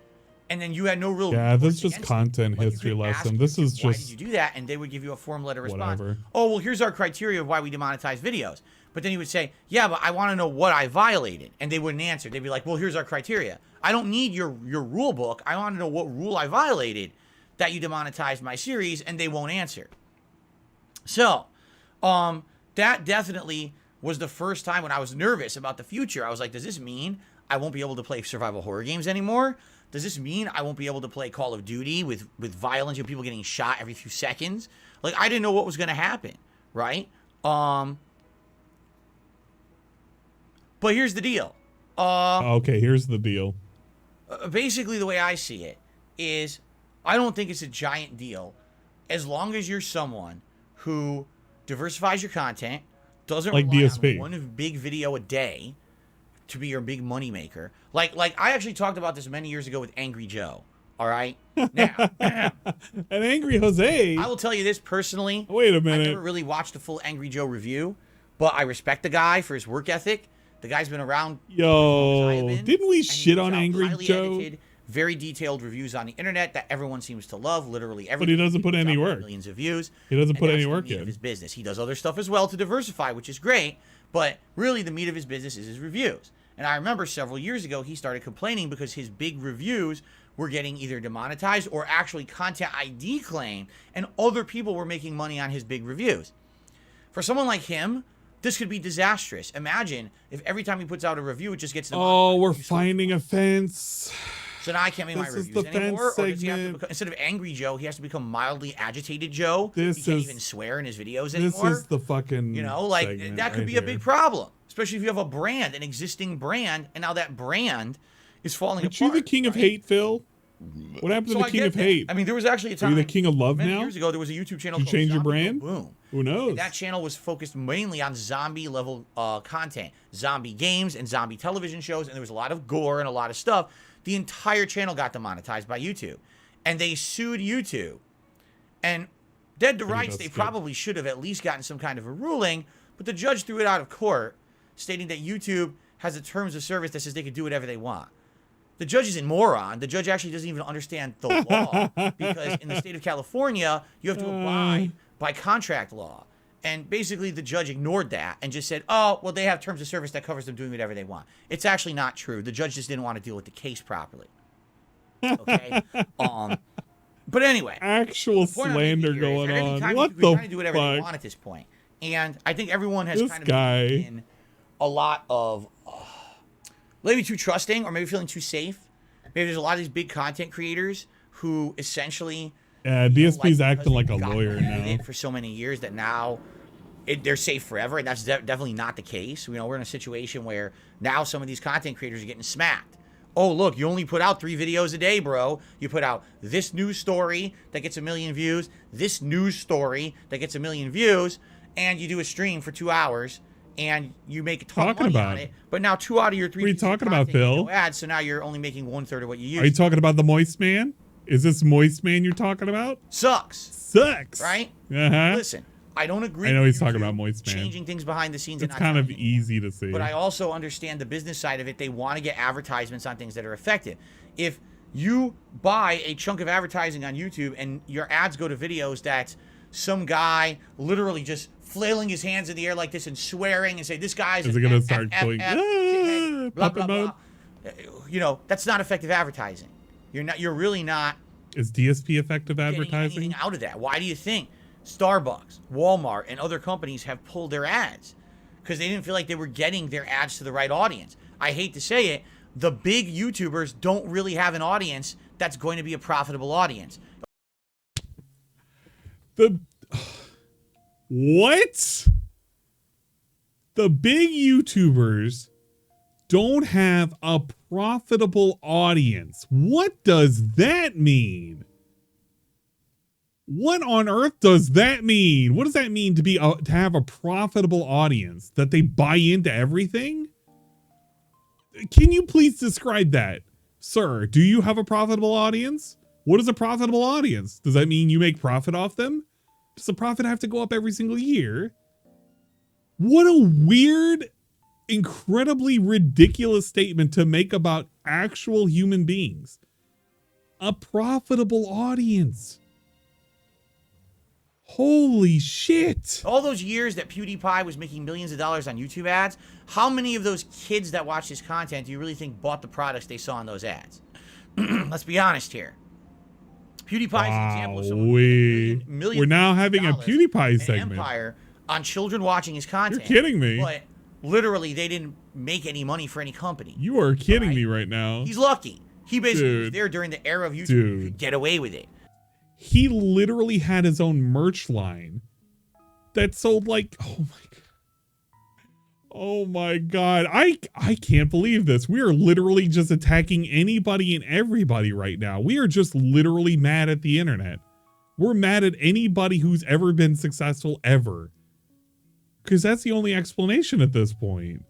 And then you had no real... Yeah, this is just content history lesson. This is just... Why did you do that? And they would give you a form letter response. Whatever. Oh, well, here's our criteria of why we demonetize videos. But then he would say, yeah, but I want to know what I violated. And they wouldn't answer. They'd be like, well, here's our criteria. I don't need your rule book. I want to know what rule I violated that you demonetized my series, and they won't answer. So, that definitely was the first time when I was nervous about the future. I was like, does this mean I won't be able to play survival horror games anymore? Does this mean I won't be able to play Call of Duty with violence, people getting shot every few seconds? Like, I didn't know what was going to happen, right? But here's the deal. Okay, here's the deal. Basically, the way I see it is, I don't think it's a giant deal as long as you're someone who diversifies your content, doesn't like rely DSP. on one big video a day to be your big money maker. Like I actually talked about this many years ago with Angry Joe. All right. Now, an Angry Jose. I will tell you this personally. Wait a minute. I never really watched a full Angry Joe review, but I respect the guy for his work ethic. The guy's been around. Yo, didn't we shit on puts out Angry highly Joe? edited, very detailed reviews on the internet that everyone seems to love. Literally everyone. But he doesn't put any work. Millions of views. He doesn't put any that's the work meat of in. his business. He does other stuff as well to diversify, which is great. But really, the meat of his business is his reviews. And I remember several years ago, he started complaining because his big reviews were getting either demonetized or actually content ID claimed, and other people were making money on his big reviews. For someone like him, this could be disastrous. Imagine if every time he puts out a review, it just gets demonetized. Oh, we're finding a fence. So now I can't make my This is reviews the anymore. fence Or does he have to segment. become, instead of Angry Joe, he has to become Mildly Agitated Joe. This he can't is- even swear in his videos This anymore. is the fucking. You know, like segment that could right be a here. big problem, especially if you have a brand, an existing brand, and now that brand is falling Aren't you apart. the king of hate, Phil? What happened to So the I king get of that. hate? I mean, there was actually a Are time. you the king of love many now? years ago, there was a YouTube channel. Did you called change your Zombie brand? Boom. Who knows? And that channel was focused mainly on zombie level content, zombie games and zombie television shows, and there was a lot of gore and a lot of stuff. The entire channel got demonetized by YouTube, and they sued YouTube. And dead to rights, they probably should have at least gotten some kind of a ruling, but the judge threw it out of court, stating that YouTube has a terms of service that says they could do whatever they want. The judge is a moron. The judge actually doesn't even understand the law, because in the state of California, you have to abide by contract law. And basically, the judge ignored that and just said, oh, well, they have terms of service that covers them doing whatever they want. It's actually not true. The judge just didn't want to deal with the case properly. Okay? But anyway. Actual slander going on. What People the trying to do whatever they fuck? want at this point. And I think everyone has This kind of guy. been in a lot of maybe too trusting or maybe feeling too safe. Maybe there's a lot of these big content creators who essentially DSP's acting like a lawyer with now. it for so many years that now they're safe forever, and that's definitely not the case. You know, we're in a situation where now some of these content creators are getting smacked. Oh, look, you only put out 3 videos a day, bro. You put out this news story that gets 1 million views, this news story that gets 1 million views, and you do a stream for 2 hours, and you make a ton of money on it. But now 2 out of your 3 What are you talking about, Phil? no ads, so now you're only making 1/3 of what you used. Are you talking about the moist man? Is this moist man you're talking about? Sucks. Right? Listen, I don't agree. I know with he's talking YouTube about moist man. changing things behind the scenes. It's and not kind of telling easy to see. But I also understand the business side of it. They want to get advertisements on things that are effective. If you buy a chunk of advertising on YouTube and your ads go to videos that's some guy literally just flailing his hands in the air like this and swearing and say, this guy's Is it gonna start going, blah, puppet blah, mode? blah. You know, that's not effective advertising. You're really not Is DSP effective getting advertising? anything out of that. Why do you think Starbucks, Walmart, and other companies have pulled their ads? Because they didn't feel like they were getting their ads to the right audience. I hate to say it, the big YouTubers don't really have an audience that's going to be a profitable audience. What? The big YouTubers don't have a profitable audience. What does that mean? What on earth does that mean? What does that mean to have a profitable audience? That they buy into everything? Can you please describe that? Sir, do you have a profitable audience? What is a profitable audience? Does that mean you make profit off them? Does the profit have to go up every single year? What a weird, incredibly ridiculous statement to make about actual human beings. A profitable audience. Holy shit. All those years that PewDiePie was making millions of dollars on YouTube ads, how many of those kids that watch his content do you really think bought the products they saw in those ads? Let's be honest here. PewDiePie is an example of someone who made We're now having a dollars PewDiePie an segment. empire on children watching his content. You're kidding me. But literally, they didn't make any money for any company. You are kidding me right now. He's lucky. He basically was Dude. there during the era of YouTube. Dude. He could get away with it. He literally had his own merch line that sold like, Oh my God. I can't believe this. We are literally just attacking anybody and everybody right now. We are just literally mad at the internet. We're mad at anybody who's ever been successful ever. Because that's the only explanation at this point.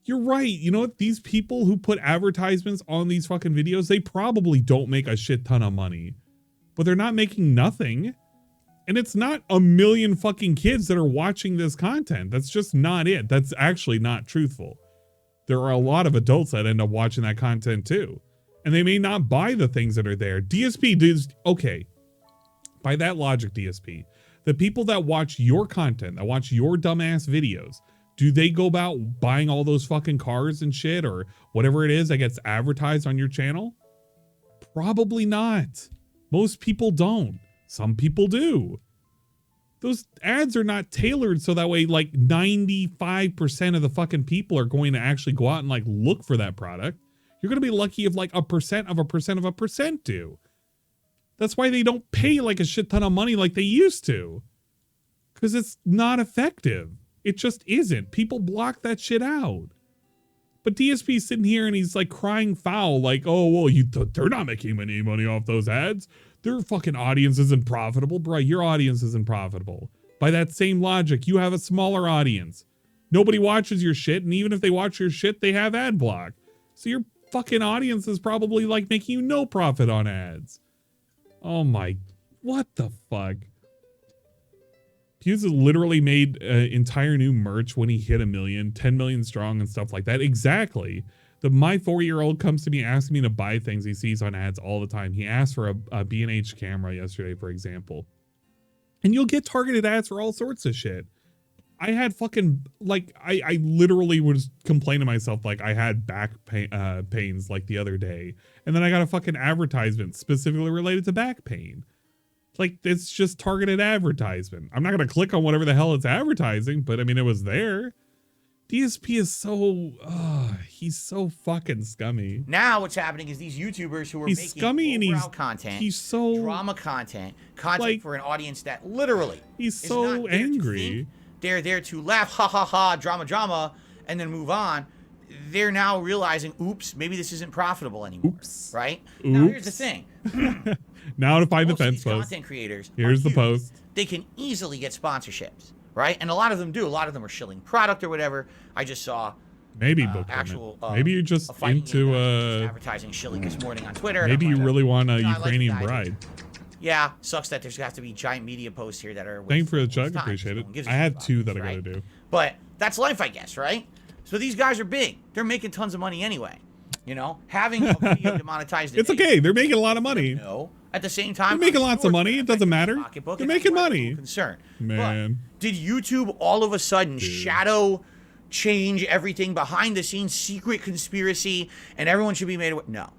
You're right. You know what? These people who put advertisements on these fucking videos, they probably don't make a shit ton of money. But they're not making nothing. And it's not a million fucking kids that are watching this content. That's just not it. That's actually not truthful. There are a lot of adults that end up watching that content too. And they may not buy the things that are there. DSP dudes, okay. By that logic, DSP, the people that watch your content, that watch your dumbass videos, do they go about buying all those fucking cars and shit or whatever it is that gets advertised on your channel? Probably not. Most people don't. Some people do. Those ads are not tailored so that way like 95% of the fucking people are going to actually go out and like look for that product. You're going to be lucky if like 1% of 1% of 1% do. That's why they don't pay like a shit ton of money like they used to. Because it's not effective. It just isn't. People block that shit out. But DSP's sitting here and he's like crying foul like, oh, well, they're not making any money off those ads. Their fucking audience isn't profitable. Bro, your audience isn't profitable. By that same logic, you have a smaller audience. Nobody watches your shit, and even if they watch your shit, they have ad block. So your fucking audience is probably like making you no profit on ads. Oh my, what the fuck? Hughes has literally made entire new merch when he hit 1 million, 10 million strong and stuff like that. Exactly. My 4-year-old comes to me asking me to buy things he sees on ads all the time. He asked for a B&H camera yesterday, for example. And you'll get targeted ads for all sorts of shit. I had fucking, like, I literally was complaining to myself, like, I had back pains, like, the other day. And then I got a fucking advertisement specifically related to back pain. Like, it's just targeted advertisement. I'm not going to click on whatever the hell it's advertising, but, I mean, it was there. DSP is so, he's so fucking scummy. Now what's happening is these YouTubers who are making scummy and he's content, he's so drama content like, for an audience that literally he's so angry. They're there to laugh, ha ha ha, drama, and then move on. They're now realizing, oops, maybe this isn't profitable anymore. Oops. Right? Oops. Now here's the thing. Now to find Most the of fence these post. content creators Here's the post. They can easily get sponsorships. Right? And a lot of them do. A lot of them are shilling product or whatever. I just saw maybe book actual maybe you're just into advertising shilling this morning on Twitter. Maybe you really want a Ukrainian bride. Yeah, sucks that there's got to be giant media posts here that are thank you for the chug, appreciate it. I had 2 that I gotta do. But that's life, I guess, right? So these guys are big. They're making tons of money anyway. You know, having a video demonetized. It's okay. They're making a lot of money. No. At the same time, they're making lots of money. It doesn't matter. They're making money. Concern. Man. But did YouTube all of a sudden shadow change everything behind the scenes, secret conspiracy, and everyone should be made aware? No.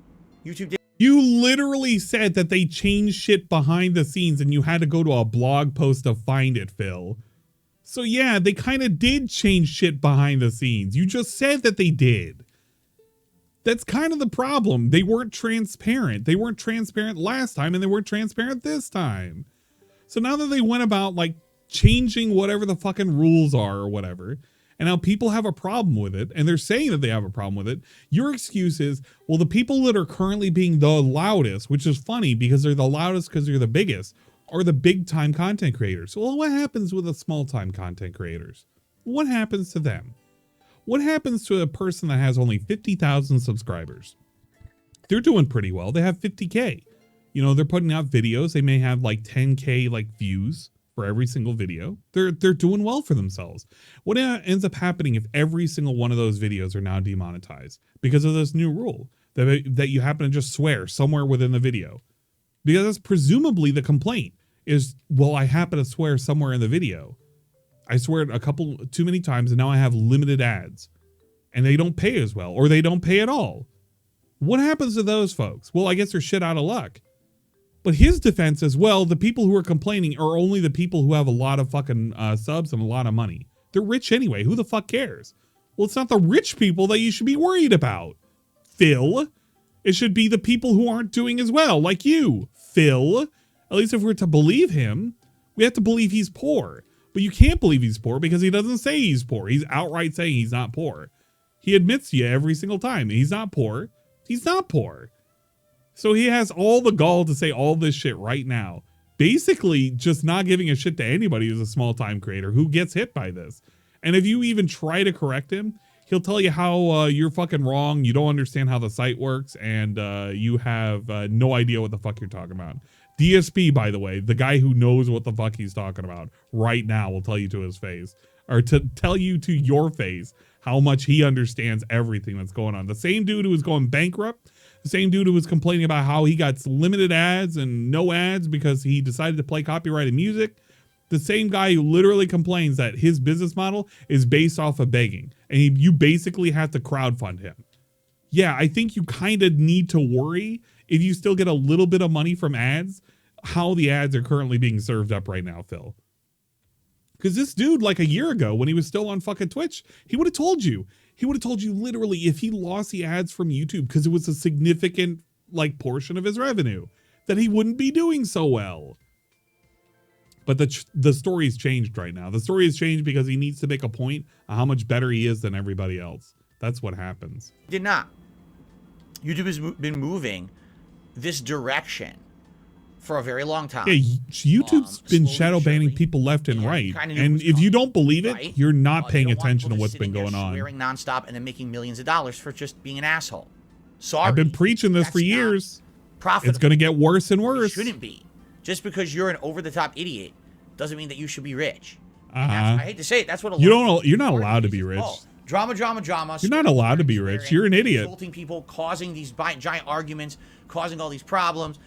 YouTube did. You literally said that they changed shit behind the scenes and you had to go to a blog post to find it, Phil. So yeah, they kind of did change shit behind the scenes. You just said that they did. That's kind of the problem. They weren't transparent. They weren't transparent last time and they weren't transparent this time. So now that they went about like changing whatever the fucking rules are or whatever, and now people have a problem with it and they're saying that they have a problem with it, your excuse is, well, the people that are currently being the loudest, which is funny because they're the loudest because they're the biggest, are the big time content creators. Well, what happens with the small time content creators? What happens to them? What happens to a person that has only 50,000 subscribers? They're doing pretty well. They have 50K. You know, they're putting out videos. They may have like 10K like views for every single video. They're doing well for themselves. What ends up happening if every single one of those videos are now demonetized because of this new rule that you happen to just swear somewhere within the video? Because that's presumably the complaint is, well, I happen to swear somewhere in the video. I swear it too many times and now I have limited ads and they don't pay as well or they don't pay at all. What happens to those folks? Well, I guess they're shit out of luck. But his defense is, well, the people who are complaining are only the people who have a lot of fucking subs and a lot of money. They're rich anyway. Who the fuck cares? Well, it's not the rich people that you should be worried about, Phil. It should be the people who aren't doing as well, like you, Phil. At least if we're to believe him, we have to believe he's poor. But you can't believe he's poor because he doesn't say he's poor. He's outright saying he's not poor. He admits to you every single time. He's not poor. He's not poor. So he has all the gall to say all this shit right now. Basically just not giving a shit to anybody who's a small time creator who gets hit by this. And if you even try to correct him, he'll tell you how you're fucking wrong. You don't understand how the site works. And you have no idea what the fuck you're talking about. DSP, by the way, the guy who knows what the fuck he's talking about right now will tell you to his face, or to tell you to your face how much he understands everything that's going on. The same dude who was going bankrupt, the same dude who was complaining about how he got limited ads and no ads because he decided to play copyrighted music. The same guy who literally complains that his business model is based off of begging, and you basically have to crowdfund him. Yeah, I think you kind of need to worry if you still get a little bit of money from ads, how the ads are currently being served up right now, Phil. Because this dude, like a year ago, when he was still on fucking Twitch, he would have told you. He would have told you literally if he lost the ads from YouTube because it was a significant like portion of his revenue, that he wouldn't be doing so well. But the story's changed right now. The story has changed because he needs to make a point on how much better he is than everybody else. That's what happens. Did not. YouTube has been moving this direction for a very long time. Yeah, YouTube's been shadow banning people left and right. And if you don't believe it, right? you're not paying don't want attention to people what's sitting been going there on. Swearing nonstop and then making millions of dollars for just being an asshole. Sorry. I've been preaching this That's for years. profitable. It's going to get worse and worse. It shouldn't be. Just because you're an over-the-top idiot doesn't mean that you should be rich. Uh-huh. I hate to say it. That's what a lot You're not of allowed to be rich. Drama. You're not allowed to be rich. You're an idiot. Insulting people, causing these giant arguments, causing all these problems,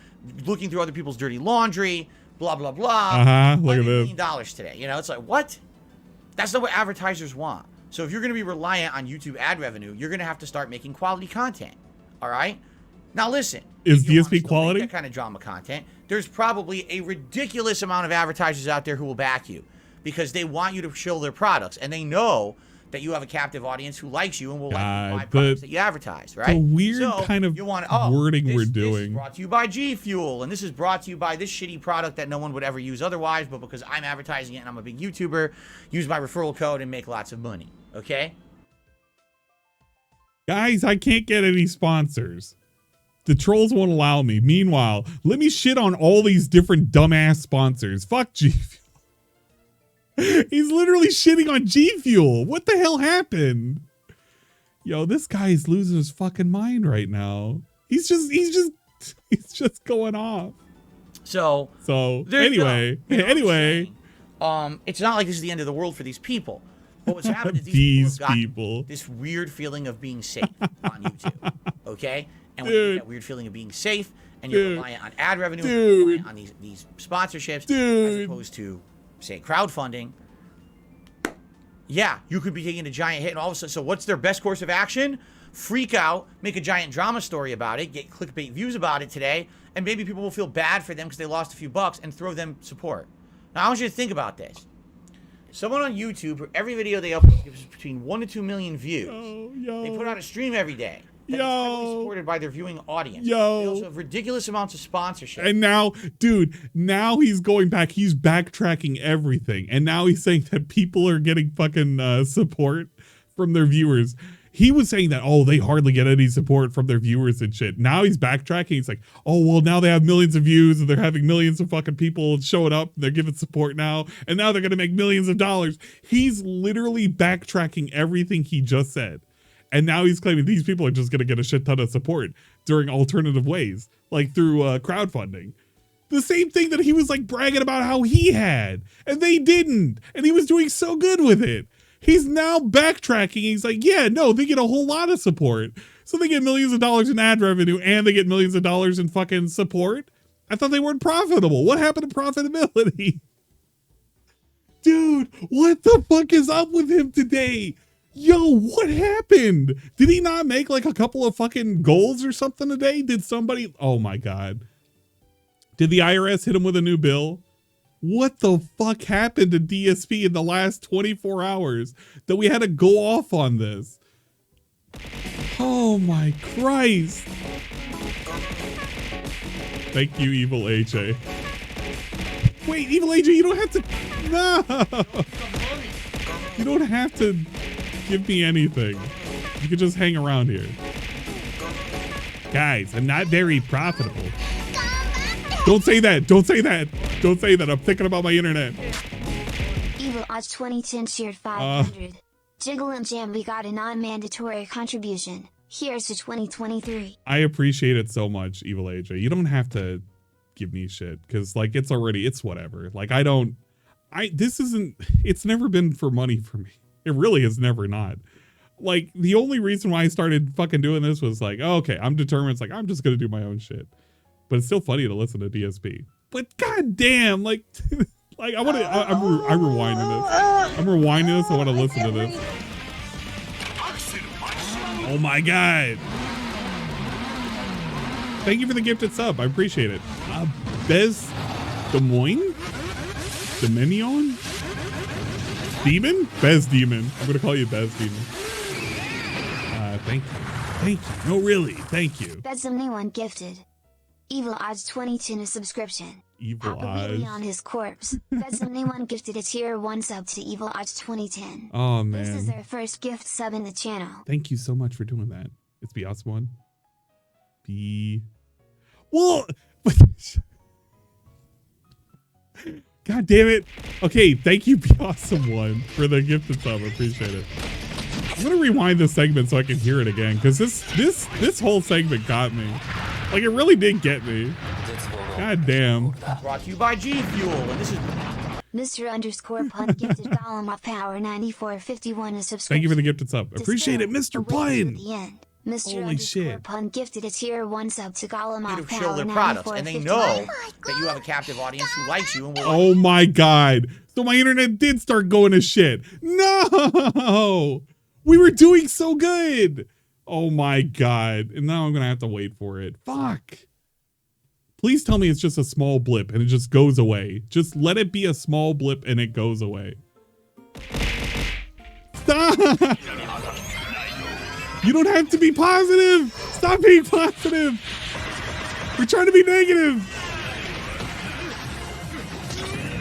looking through other people's dirty laundry, blah, blah, blah. Look at $100 this. million today. You know, it's like, what? That's not what advertisers want. So if you're going to be reliant on YouTube ad revenue, you're going to have to start making quality content. All right? Now listen. Is if you want to DSP still quality? make that kind of drama content, there's probably a ridiculous amount of advertisers out there who will back you because they want you to show their products, and they know that you have a captive audience who likes you and will like buy products that you advertise, right? The weird so kind of you want, wording this, we're This is doing. brought to you by G Fuel, and this is brought to you by this shitty product that no one would ever use otherwise, but because I'm advertising it and I'm a big YouTuber, use my referral code and make lots of money, okay? Guys, I can't get any sponsors. The trolls won't allow me. Meanwhile, let me shit on all these different dumbass sponsors. Fuck G Fuel. He's literally shitting on G Fuel. What the hell happened? Yo, this guy is losing his fucking mind right now. He's just going off. So anyway, it's not like this is the end of the world for these people. But what's happened is these people have people got this weird feeling of being safe on YouTube. Okay? And when you get that weird feeling of being safe and you're reliant on ad revenue, and you're reliant on these sponsorships, as opposed to, say, crowdfunding, yeah, you could be taking a giant hit and all of a sudden, so what's their best course of action? Freak out, make a giant drama story about it, get clickbait views about it today, and maybe people will feel bad for them because they lost a few bucks and throw them support. Now, I want you to think about this. Someone on YouTube, every video they upload gives between 1 to 2 million views. They put out a stream every day. That's heavily supported by their viewing audience. They also have ridiculous amounts of sponsorship. And now, dude, now he's going back. He's backtracking everything. And now he's saying that people are getting fucking support from their viewers. He was saying that, oh, they hardly get any support from their viewers and shit. Now he's backtracking. He's like, oh, well, now they have millions of views and they're having millions of fucking people showing up. And they're giving support now. And now they're going to make millions of dollars. He's literally backtracking everything he just said. And now he's claiming these people are just going to get a shit ton of support during alternative ways, like through crowdfunding. The same thing that he was like bragging about how he had, and they didn't. And he was doing so good with it. He's now backtracking. He's like, yeah, no, they get a whole lot of support. So they get millions of dollars in ad revenue and they get millions of dollars in fucking support. I thought they weren't profitable. What happened to profitability? Dude, what the fuck is up with him today? Yo, what happened? Did he not make like a couple of fucking goals or something today? Did somebody, oh my God. Did the IRS hit him with a new bill? What the fuck happened to DSP in the last 24 hours that we had to go off on this? Oh my Christ. Thank you, Evil AJ. Wait, Evil AJ, you don't have to No! You don't have to give me anything. You can just hang around here. Guys, I'm not very profitable. Don't say that. Don't say that. Don't say that. I'm thinking about my internet. Evil Odds 2010 cheered 500. Jiggle and Jam, we got a non-mandatory contribution. Here's to 2023. I appreciate it so much, Evil AJ. You don't have to give me shit because like it's whatever. Like it's never been for money for me. It really is never not. Like the only reason why I started fucking doing this was like, oh, okay, I'm determined. It's like, I'm just going to do my own shit. But it's still funny to listen to DSP. But goddamn, like, like I'm rewinding this. I'm rewinding this. I want to listen to this. Oh my God. Thank you for the gifted sub. I appreciate it. Bez Des Moines? Dominion? Demon? Bez Demon. I'm going to call you Bez Demon. Thank you. Thank you. No, really. Thank you. That's anyone gifted. Evil Odds 2010 a subscription. Evil Papa Odds. Wheelie on his corpse. That's anyone gifted a tier 1 sub to Evil Odds 2010. Oh, man. This is their first gift sub in the channel. Thank you so much for doing that. It's Be Awesome One. Well, God damn it. Okay, thank you, Be Awesome One, for the gifted sub. I appreciate it. I'm gonna rewind this segment so I can hear it again, because this whole segment got me. Like, it really did get me. God damn. Brought to you by G Fuel, and this is Mr_Pun gifted Golem of Power 9451 a subscription. Thank you for the gifted sub. Appreciate it, Mr. Pun. Holy shit. Pun gifted a tier 1 sub to Golem of show Power their products, and they know 9451. that you have a captive audience who likes you and will. Oh my God. So my internet did start going to shit. No. We were doing so good. Oh my God. And now I'm going to have to wait for it. Fuck. Please tell me it's just a small blip and it just goes away. Just let it be a small blip and it goes away. Stop. You don't have to be positive. Stop being positive. We're trying to be negative.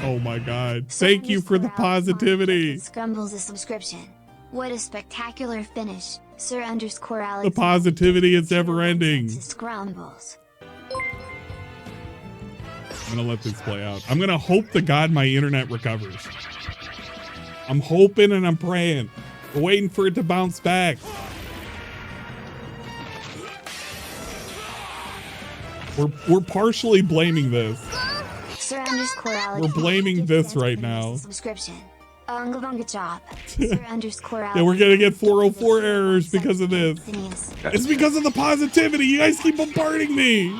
Oh my God. Thank you for the positivity. Scrumbles a subscription. What a spectacular finish. Sir_Alex. The positivity is never ending. Scrumbles. I'm gonna let this play out. I'm gonna hope to God my internet recovers. I'm hoping and I'm praying. We're waiting for it to bounce back. We're partially blaming this. Sir_Alex. We're blaming this right now. Subscription. Good job. Sir_Alex. Yeah, we're gonna get 404 errors because of this. It's because of the positivity. You guys keep bombarding me.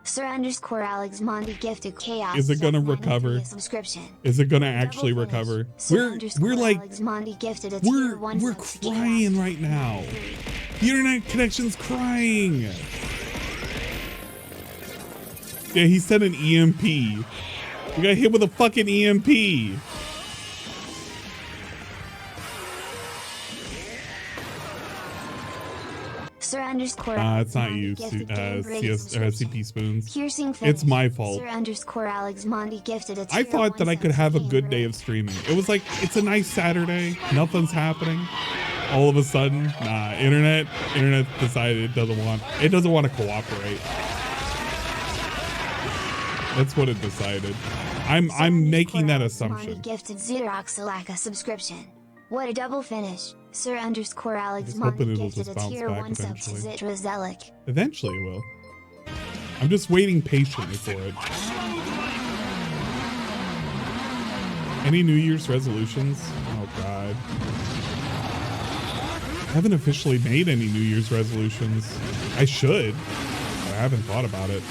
Sir_Alex Monty gifted chaos. Is it gonna recover? Subscription. Is it gonna actually recover? We're like we're crying right now. The internet connection's crying. Yeah, he said an EMP. We got hit with a fucking EMP. It's not you, CP Spoons. It's my fault. I thought that I could have a good day of streaming. It was like, it's a nice Saturday. Nothing's happening. All of a sudden, nah, internet decided it doesn't want to cooperate. That's what it decided. I'm making that assumption. Gifted Xerox subscription. What a double finish. Sir_Alex hoping it'll gifted just a bounce tier back 1 sub to eventually. Zitrazelic. Eventually it will. I'm just waiting patiently for it. Any New Year's resolutions? Oh God. I haven't officially made any New Year's resolutions. I should, but I haven't thought about it.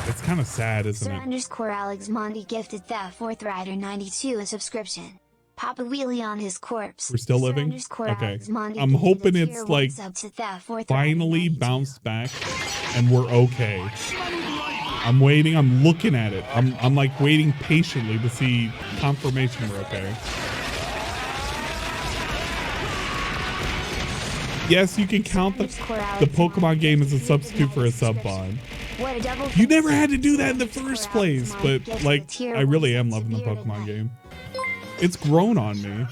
It's kind of sad, isn't it? Sir_Alex Monty gifted Theft Fourth Rider 92 a subscription. Papa Wheelie on his corpse. We're still living? Okay. I'm hoping it's like finally bounced back and we're okay. I'm waiting. I'm looking at it. I'm like waiting patiently to see confirmation we're okay. Yes, you can count the Pokemon game as a substitute for a sub bond. You never had to do that in the first place, but like, I really am loving the Pokemon game. It's grown on me,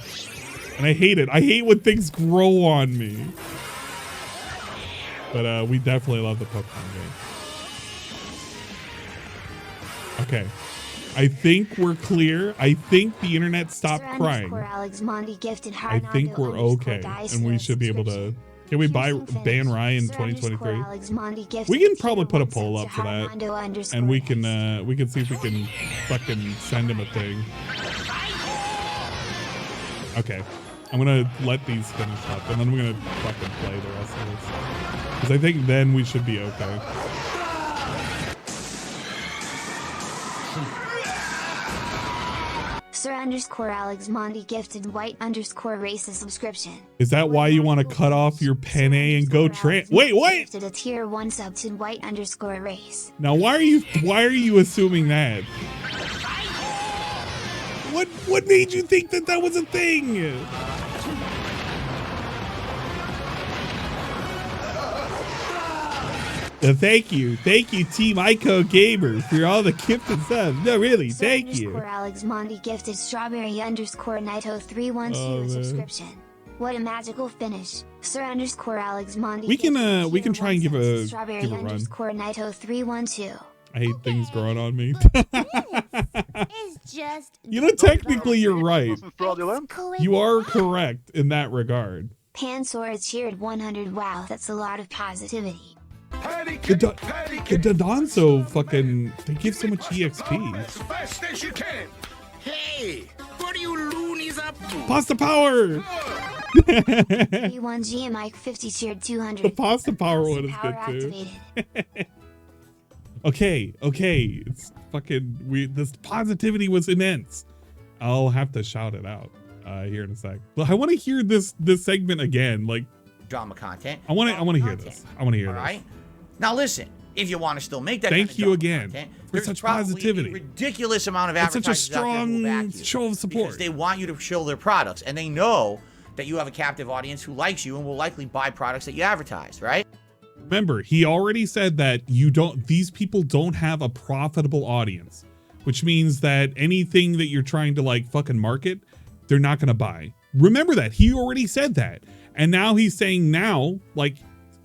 and I hate it. I hate when things grow on me. But we definitely love the Pokemon game. Okay. I think we're clear. I think the internet stopped crying. I think we're okay, and we should be able to. Can we ban Ryan in 2023? We can probably put a poll up for that, and we can see if we can fucking send him a thing. Okay, I'm gonna let these finish up, and then we're gonna fucking play the rest of this, because I think then we should be okay. Sir_Alex gifted white _race subscription. Is that why you want to cut off your penne and go trans? Wait, what? Gifted a tier 1 sub to white _race. Now, why are you assuming that? What made you think that that was a thing? Thank you, Team Ico Gamer, for all the gifted subs. No, really, thank you. Alex gifted strawberry _Naito 312 subscription. What a magical finish, Sir _Alex We can try and give a strawberry run. Naito 312. I hate things growing on me. It's just You know, technically you're right. You are correct in that regard. Pansora cheered 100. Wow, that's a lot of positivity. The Donzo fucking, they give so much EXP. As fast as you can. Hey, what are you loonies up to? Pasta power! P1 GMI 50 cheered 200. The pasta power one is good too. Okay. It's fucking weird. This positivity was immense. I'll have to shout it out here in a sec. But I want to hear this segment again. Like drama content. I want to hear this. I want to hear this. All right. Now listen, if you want to still make that Thank you again content, for such positivity. A ridiculous amount of It's such a advertisers out there who will back strong you show of support. because they want you to show their products, and they know that you have a captive audience who likes you and will likely buy products that you advertise, right? Remember, he already said that these people don't have a profitable audience, which means that anything that you're trying to like fucking market, they're not going to buy. Remember that. He already said that. And now he's saying like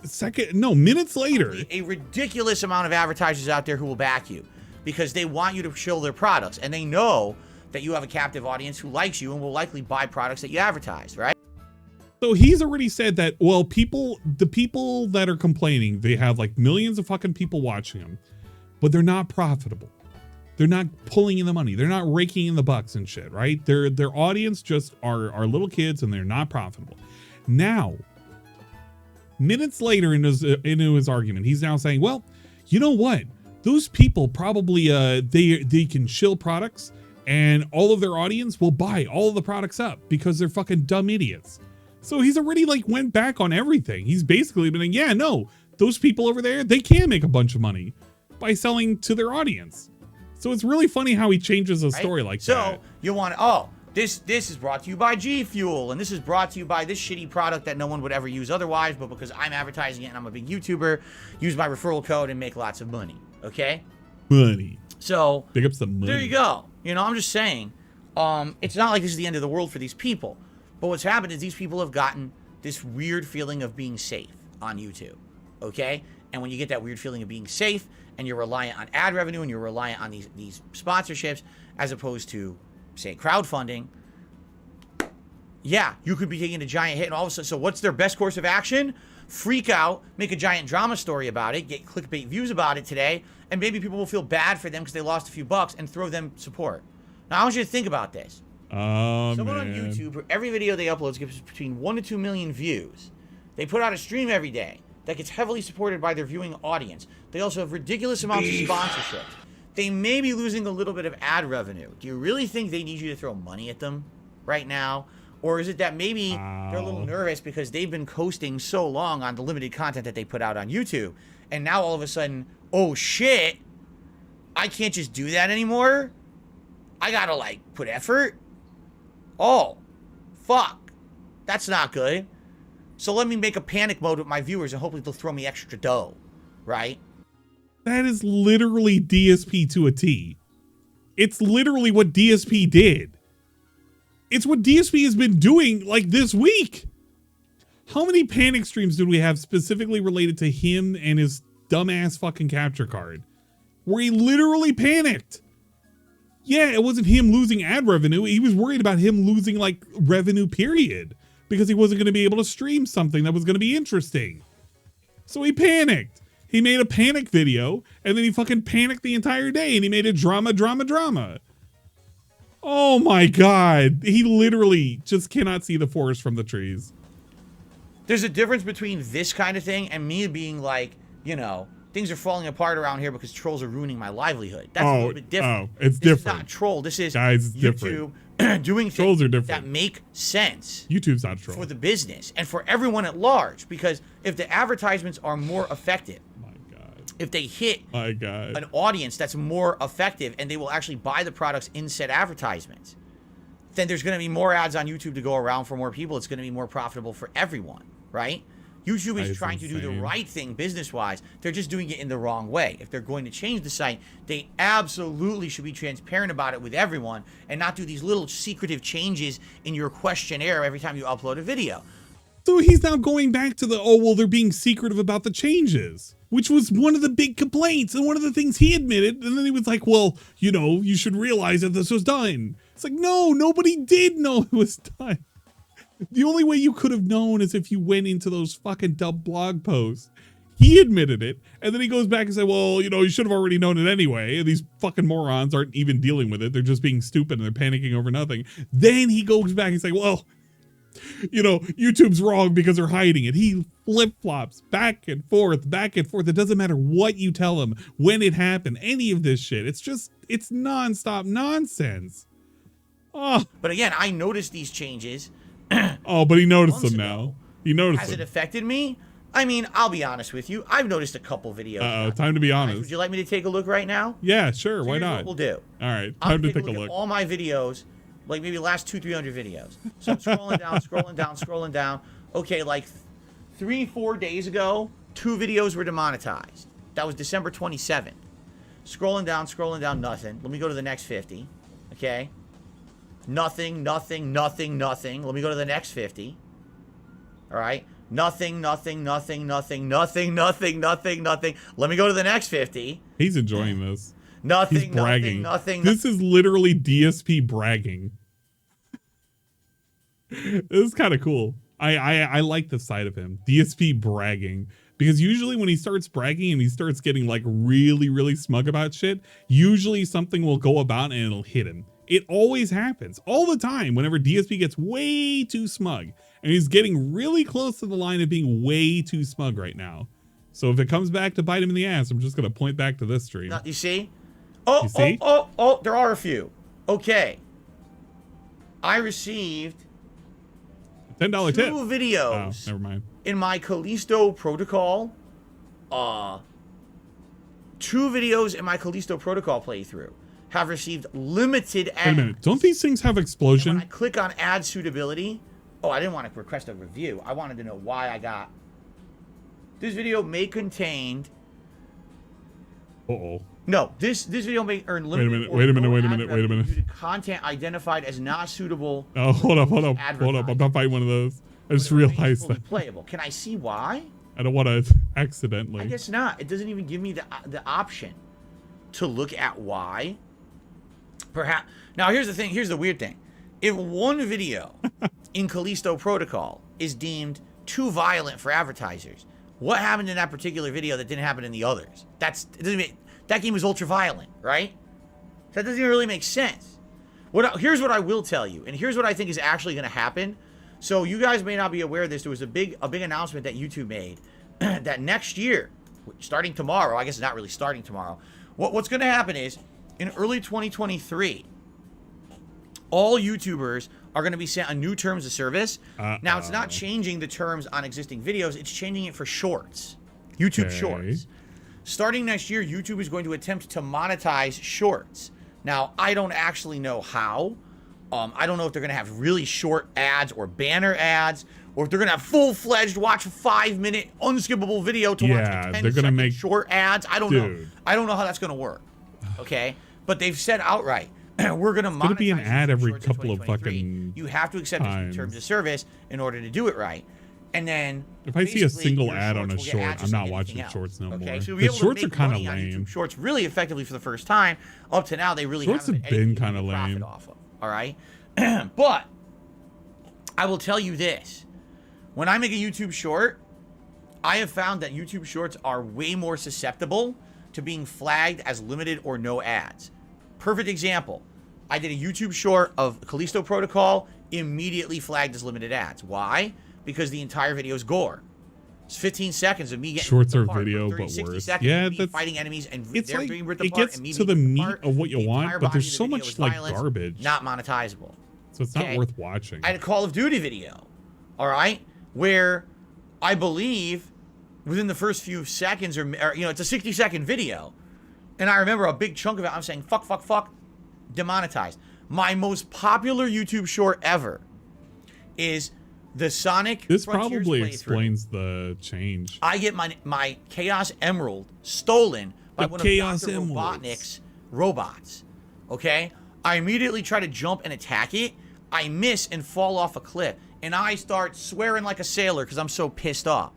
minutes later. A ridiculous amount of advertisers out there who will back you because they want you to show their products, and they know that you have a captive audience who likes you and will likely buy products that you advertise, right? So he's already said that, well, the people that are complaining, they have like millions of fucking people watching them, but they're not profitable. They're not pulling in the money. They're not raking in the bucks and shit, right? Their audience just are little kids, and they're not profitable. Now, minutes later into his argument, he's now saying, well, you know what? Those people probably they can shill products, and all of their audience will buy all of the products up because they're fucking dumb idiots. So he's already like went back on everything. He's basically been like, yeah, no, those people over there, they can make a bunch of money by selling to their audience. So it's really funny how he changes a story like that. So you want this is brought to you by G Fuel, and this is brought to you by this shitty product that no one would ever use otherwise, but because I'm advertising it and I'm a big YouTuber, use my referral code and make lots of money. Okay? Money. So big ups the money. There you go. You know, I'm just saying, it's not like this is the end of the world for these people. But what's happened is these people have gotten this weird feeling of being safe on YouTube, okay? And when you get that weird feeling of being safe, and you're reliant on ad revenue, and you're reliant on these sponsorships, as opposed to, say, crowdfunding, yeah, you could be taking a giant hit, and all of a sudden, so what's their best course of action? Freak out, make a giant drama story about it, get clickbait views about it today, and maybe people will feel bad for them because they lost a few bucks, and throw them support. Now, I want you to think about this. Someone on YouTube, every video they upload gets between 1 to 2 million views. They put out a stream every day that gets heavily supported by their viewing audience. They also have ridiculous amounts of sponsorships. They may be losing a little bit of ad revenue. Do you really think they need you to throw money at them right now? Or is it that maybe they're a little nervous because they've been coasting so long on the limited content that they put out on YouTube, and now all of a sudden, oh shit, I can't just do that anymore? I gotta like put effort? Oh, fuck. That's not good. So let me make a panic mode with my viewers and hopefully they'll throw me extra dough, right? That is literally DSP to a T. It's literally what DSP did. It's what DSP has been doing like this week. How many panic streams did we have specifically related to him and his dumbass fucking capture card? Where he literally panicked. Yeah, it wasn't him losing ad revenue. He was worried about him losing like revenue, period. Because he wasn't going to be able to stream something that was going to be interesting. So he panicked. He made a panic video, and then he fucking panicked the entire day, and he made a drama. Oh my God. He literally just cannot see the forest from the trees. There's a difference between this kind of thing and me being like, you know, things are falling apart around here because trolls are ruining my livelihood. That's a little bit different. It's this different. Is not troll. This is Guys, YouTube doing things that make sense. YouTube's not troll. For the business and for everyone at large. Because if the advertisements are more effective, if they hit an audience that's more effective and they will actually buy the products in said advertisements, then there's going to be more ads on YouTube to go around for more people. It's going to be more profitable for everyone, right? YouTube is trying to do the right thing business-wise. They're just doing it in the wrong way. If they're going to change the site, they absolutely should be transparent about it with everyone and not do these little secretive changes in your questionnaire every time you upload a video. So he's now going back to the, oh, well, they're being secretive about the changes, which was one of the big complaints and one of the things he admitted. And then he was like, well, you know, you should realize that this was done. It's like, no, nobody did know it was done. The only way you could have known is if you went into those fucking dumb blog posts. He admitted it. And then he goes back and said, well, you know, you should have already known it anyway. And these fucking morons aren't even dealing with it. They're just being stupid and they're panicking over nothing. Then he goes back and says, well, you know, YouTube's wrong because they're hiding it. He flip-flops back and forth. It doesn't matter what you tell him, when it happened, any of this shit. It's just, it's nonstop nonsense. Oh. But again, I noticed these changes. Oh, but he noticed them now. He noticed them. Has it affected me? I mean, I'll be honest with you. I've noticed a couple videos. Time to be honest. Would you like me to take a look right now? Yeah, sure. Why not? What we'll do. All right. Time to take a look. At all my videos, like maybe the last 200-300 videos. So I'm scrolling down. Okay, like 3-4 days ago, 2 videos were demonetized. That was December 27th. Scrolling down, nothing. Let me go to the next 50. Okay. Nothing. Let me go to the next 50. All right. Nothing. Let me go to the next 50. He's enjoying this. He's bragging. This is literally DSP bragging. This is kind of cool. I like the side of him. DSP bragging. Because usually when he starts bragging and he starts getting like really, really smug about shit, usually something will go about and it'll hit him. It always happens all the time whenever DSP gets way too smug. And he's getting really close to the line of being way too smug right now. So if it comes back to bite him in the ass, I'm just going to point back to this stream. You see? Oh, there are a few. Okay. I received $10 tip. 2 videos. Oh, never mind. In my Callisto protocol. 2 videos in my Callisto protocol playthrough have received limited ads. Wait a minute. Don't these things have explosion? And when I click on ad suitability. Oh, I didn't want to request a review. I wanted to know why I got. This video may contain. Uh-oh. No, this video may earn limited. Wait a minute. Due to content identified as not suitable. Oh, hold up. I'm not fighting one of those. I just realized that. Playable. Can I see why? I don't want to accidentally. I guess not. It doesn't even give me the option to look at why. Perhaps. Now, here's the thing. Here's the weird thing. If one video in Callisto Protocol is deemed too violent for advertisers, what happened in that particular video that didn't happen in the others? That game was ultra violent, right? That doesn't even really make sense. Here's what I will tell you, and here's what I think is actually going to happen. So you guys may not be aware of this. There was a big announcement that YouTube made that next year, starting tomorrow, I guess it's not really starting tomorrow. What's going to happen is in early 2023, all YouTubers are going to be sent a new terms of service. Now, it's not changing the terms on existing videos. It's changing it for shorts, YouTube Shorts. Starting next year, YouTube is going to attempt to monetize shorts. Now, I don't actually know how. I don't know if they're going to have really short ads or banner ads, or if they're gonna have full-fledged watch a 5-minute unskippable video to watch a 10 they're gonna make short ads. I don't know. I don't know how that's gonna work. Okay, but they've said outright, we're gonna monetize. It's gonna be an ad every couple of fucking. You have to accept these terms of service in order to do it right. And then if I see a single ad on a short, I'm not watching shorts no more. So the shorts are kind of lame. Shorts really effectively for the first time. Up to now, they really shorts haven't have been kind of lame. Off of, all right, but I will tell you this: when I make a YouTube short, I have found that YouTube shorts are way more susceptible to being flagged as limited or no ads. Perfect example: I did a YouTube short of Callisto Protocol, immediately flagged as limited ads. Why? Because the entire video is gore. It's 15 seconds of me getting shorts are video, 30, but worse. Yeah, that's fighting enemies and it's like it gets to the meat of what you want, but there's so much like garbage. Not monetizable. So it's not worth watching. I had a Call of Duty video, all right, where I believe within the first few seconds, or you know, it's a 60-second video, and I remember a big chunk of it. I'm saying fuck, fuck, fuck, demonetized. My most popular YouTube short ever is the Sonic This Frontiers probably playthrough. Explains the change. I get my Chaos Emerald stolen by one of Dr. Robotnik's robots. Okay? I immediately try to jump and attack it. I miss and fall off a cliff. And I start swearing like a sailor because I'm so pissed off.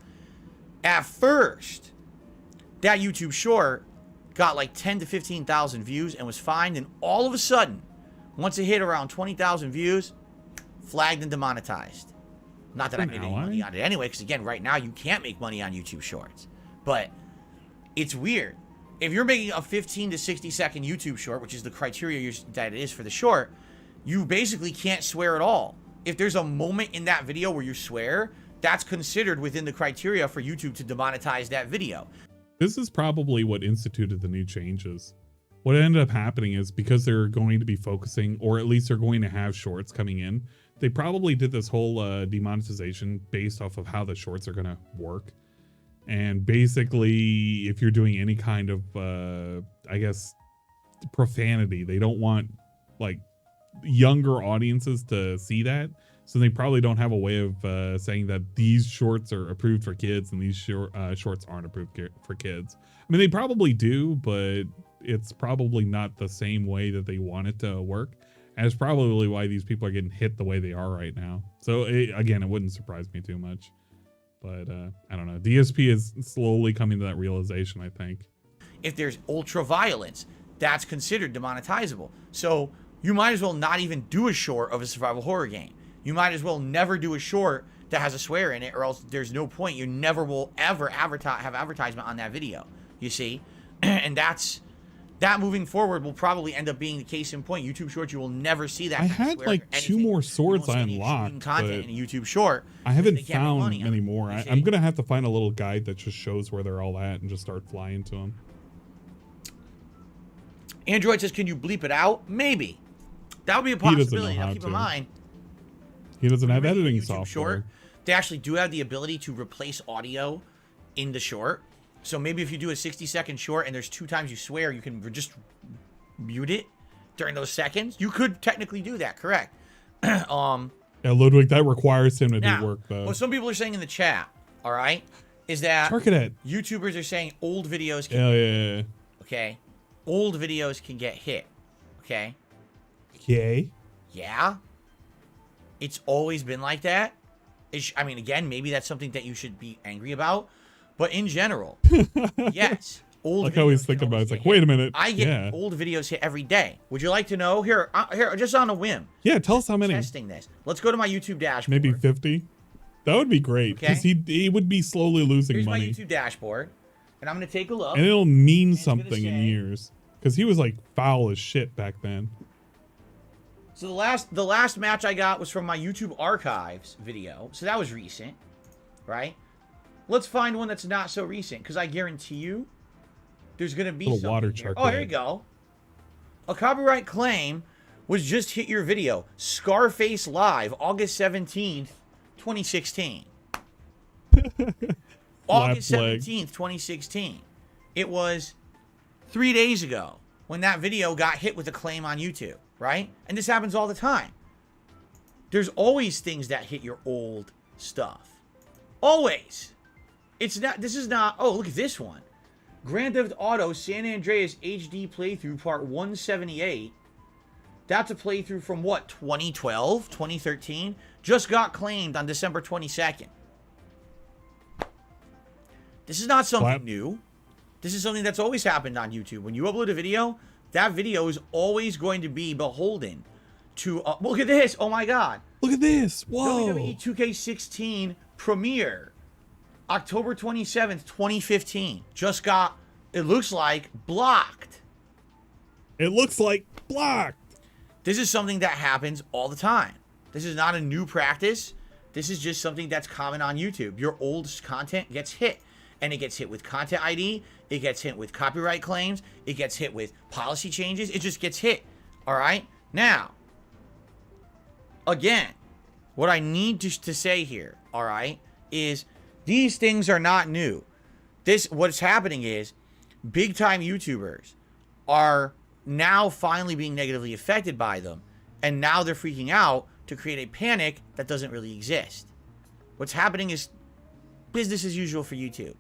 At first, that YouTube short got like 10 to 15,000 views and was fine. And all of a sudden, once it hit around 20,000 views, flagged and demonetized. Not that I made any money on it anyway, because again, right now you can't make money on YouTube Shorts. But it's weird. If you're making a 15 to 60 second YouTube short, which is the criteria that it is for the short, you basically can't swear at all. If there's a moment in that video where you swear, that's considered within the criteria for YouTube to demonetize that video. This is probably what instituted the new changes. What ended up happening is because they're going to be focusing, or at least they're going to have shorts coming in, they probably did this whole demonetization based off of how the shorts are going to work. And basically, if you're doing any kind of, I guess, profanity, they don't want like younger audiences to see that. So they probably don't have a way of saying that these shorts are approved for kids and these shorts aren't approved for kids. I mean, they probably do, but it's probably not the same way that they want it to work. And it's probably why these people are getting hit the way they are right now. So again, it wouldn't surprise me too much. But I don't know. DSP is slowly coming to that realization, I think. If there's ultra violence, that's considered demonetizable. So you might as well not even do a short of a survival horror game. You might as well never do a short that has a swear in it, or else there's no point. You never will ever have advertisement on that video. You see? And that moving forward will probably end up being the case in point. YouTube Shorts, you will never see that. I had like 2 more swords I unlocked. Content in a YouTube Short. I haven't found any more. I'm going to have to find a little guide that just shows where they're all at and just start flying to them. Android says, can you bleep it out? Maybe. That would be a possibility. Now, keep in mind, he doesn't have editing software. Short, they actually do have the ability to replace audio in the short. So maybe if you do a 60-second short and there's 2 times you swear, you can just mute it during those seconds. You could technically do that, correct? Yeah, Ludwig, that requires him to do work, though. What some people are saying in the chat, all right, is that YouTubers are saying old videos can get hit. Okay? Old videos can get hit. Okay? Okay. Yeah? It's always been like that. I mean, again, maybe that's something that you should be angry about. But in general, yes. Old like I always think about it. It's like, wait a minute. I get old videos hit every day. Would you like to know? Here, just on a whim. Yeah, tell us how many. Testing this. Let's go to my YouTube dashboard. Maybe 50? That would be great. Because he would be slowly losing money. Here's my YouTube dashboard. And I'm going to take a look. And it'll mean something in years. Because he was like foul as shit back then. So the last match I got was from my YouTube archives video. So that was recent. Right? Let's find one that's not so recent, because I guarantee you there's going to be some water chart. Oh, here you go. A copyright claim was just hit your video. Scarface Live, August 17th, 2016. August 17th, 2016. It was 3 days ago when that video got hit with a claim on YouTube, right? And this happens all the time. There's always things that hit your old stuff. Always. It's not, this is not, oh, look at this one. Grand Theft Auto San Andreas HD playthrough part 178. That's a playthrough from what, 2012, 2013? Just got claimed on December 22nd. This is not something new. This is something that's always happened on YouTube. When you upload a video, that video is always going to be beholden to, look at this, oh my god. Look at this, whoa. WWE 2K16 premiere, October 27th, 2015. Just got, it looks like, blocked. It looks like blocked. This is something that happens all the time. This is not a new practice. This is just something that's common on YouTube. Your old content gets hit. And it gets hit with content ID. It gets hit with copyright claims. It gets hit with policy changes. It just gets hit. All right? Now, again, what I need to say here, all right, is these things are not new. What's happening is big-time YouTubers are now finally being negatively affected by them. And now they're freaking out to create a panic that doesn't really exist. What's happening is business as usual for YouTube.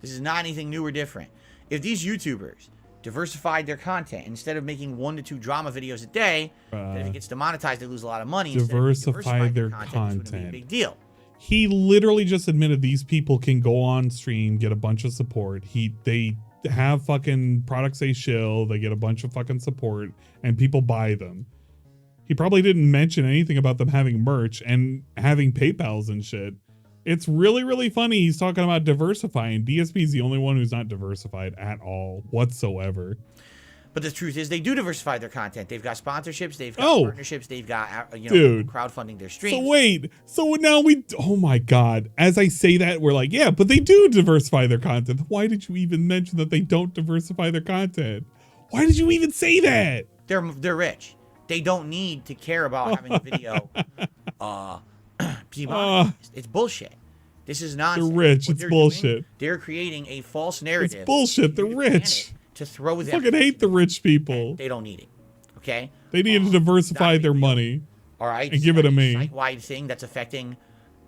This is not anything new or different. If these YouTubers diversified their content, instead of making 1 to 2 drama videos a day, that if it gets demonetized, they lose a lot of money. Diversify their content. This wouldn't be a big deal. He literally just admitted these people can go on stream, get a bunch of support. They have fucking products they shill, they get a bunch of fucking support, and people buy them. He probably didn't mention anything about them having merch and having PayPals and shit. It's really, really funny. He's talking about diversifying. DSP is the only one who's not diversified at all whatsoever. But the truth is, they do diversify their content. They've got sponsorships, they've got partnerships, they've got crowdfunding their streams. So wait, so now oh my god! As I say that, we're like, yeah, but they do diversify their content. Why did you even mention that they don't diversify their content? Why did you even say that? They're rich. They don't need to care about having a video. It's bullshit. This is nonsense. They're rich. It's bullshit. They're creating a false narrative. It's bullshit. They're rich. To throw them. I fucking hate the rich people. They don't need it. Okay? They need to diversify their money. All right? And give it to me. Site-wide thing that's affecting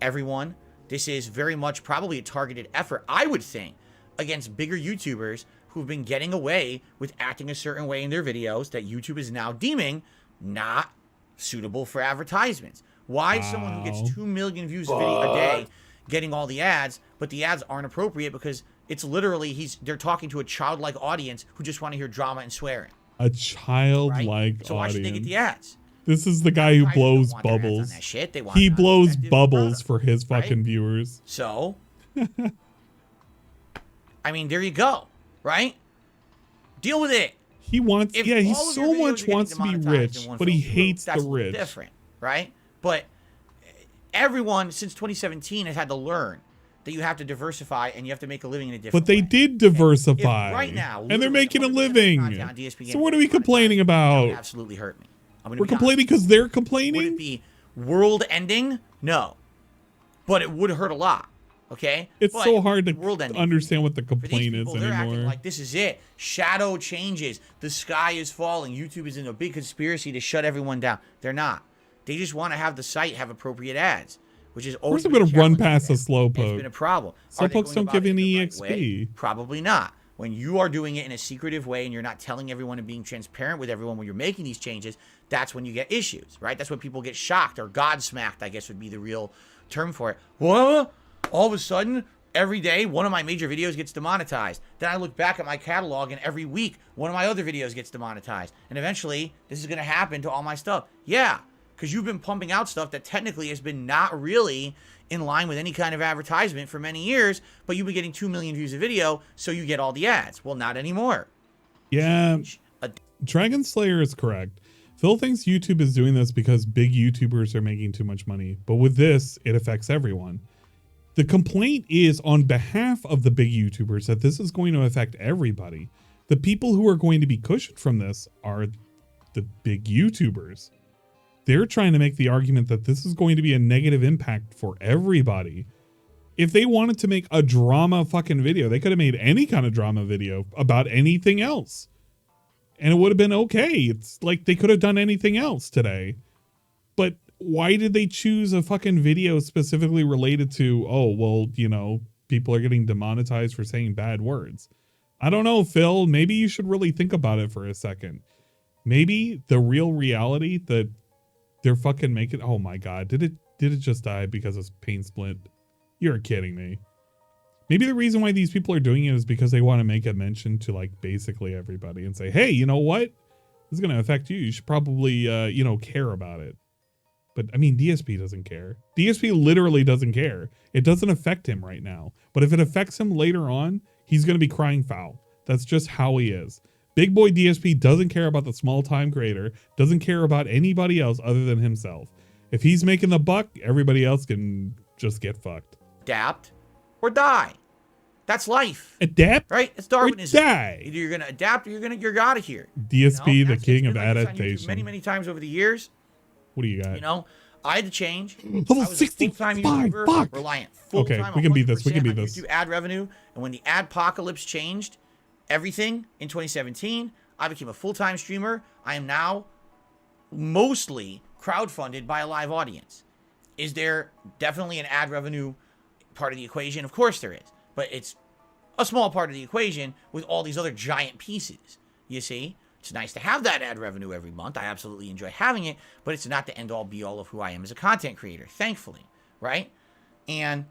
everyone. This is very much probably a targeted effort, I would think, against bigger YouTubers who've been getting away with acting a certain way in their videos that YouTube is now deeming not suitable for advertisements. Why is someone who gets 2 million views a day getting all the ads, but the ads aren't appropriate because it's literally they're talking to a childlike audience who just want to hear drama and swearing. A childlike audience. So why should they get the ads? This is the guy who blows bubbles. He blows bubbles for his fucking viewers. So, I mean, there you go, right? Deal with it. He wants, he so much wants to be rich, but he hates the rich. Different, right? But everyone since 2017 has had to learn that you have to diversify and you have to make a living in a different way. But they did diversify. Right now, and they're making a living. So what are we complaining about? Absolutely hurt me. We're complaining because they're complaining? Would it be world ending? No. But it would hurt a lot. Okay? It's so hard to understand what the complaint is anymore. They're acting like this is it. Shadow changes. The sky is falling. YouTube is in a big conspiracy to shut everyone down. They're not. They just want to have the site have appropriate ads, which is always I'm going to run past a slowpoke. It's been a problem. Slowpokes don't give any EXP. Probably not. When you are doing it in a secretive way and you're not telling everyone and being transparent with everyone when you're making these changes, that's when you get issues, right? That's when people get shocked or godsmacked, I guess would be the real term for it. What? All of a sudden, every day, one of my major videos gets demonetized. Then I look back at my catalog and every week, one of my other videos gets demonetized. And eventually, this is going to happen to all my stuff. Yeah, because you've been pumping out stuff that technically has been not really in line with any kind of advertisement for many years, but you've been getting 2 million views a video, so you get all the ads. Well, not anymore. Yeah, Dragon Slayer is correct. Phil thinks YouTube is doing this because big YouTubers are making too much money, but with this, it affects everyone. The complaint is on behalf of the big YouTubers that this is going to affect everybody. The people who are going to be cushioned from this are the big YouTubers. They're trying to make the argument that this is going to be a negative impact for everybody. If they wanted to make a drama fucking video, they could have made any kind of drama video about anything else. And it would have been okay. It's like they could have done anything else today. But why did they choose a fucking video specifically related to, oh, well, you know, people are getting demonetized for saying bad words? I don't know, Phil. Maybe you should really think about it for a second. Maybe the real reality that they're fucking making. Oh my God. Did it just die because of pain split? You're kidding me. Maybe the reason why these people are doing it is because they want to make a mention to like basically everybody and say, hey, you know what? This is going to affect you. You should probably, you know, care about it. But I mean, DSP doesn't care. DSP literally doesn't care. It doesn't affect him right now. But if it affects him later on, he's going to be crying foul. That's just how he is. Big boy DSP doesn't care about the small time creator, doesn't care about anybody else other than himself. If he's making the buck, everybody else can just get fucked. Adapt or die. That's life. Adapt, right? It's Darwinism. Or die. Either you're gonna adapt or you're out of here. DSP, you know? the king of adaptation. Many times over the years. What do you got? You know, I had to change. Level 65. Fuck. Reliant. Okay, we can beat this. We can beat this. YouTube ad revenue, and when the adpocalypse changed everything in 2017, I became a full-time streamer. I am now mostly crowdfunded by a live audience. Is there definitely an ad revenue part of the equation? Of course there is, but it's a small part of the equation with all these other giant pieces. You see, it's nice to have that ad revenue every month. I absolutely enjoy having it, but it's not the end-all be-all of who I am as a content creator, thankfully, right? And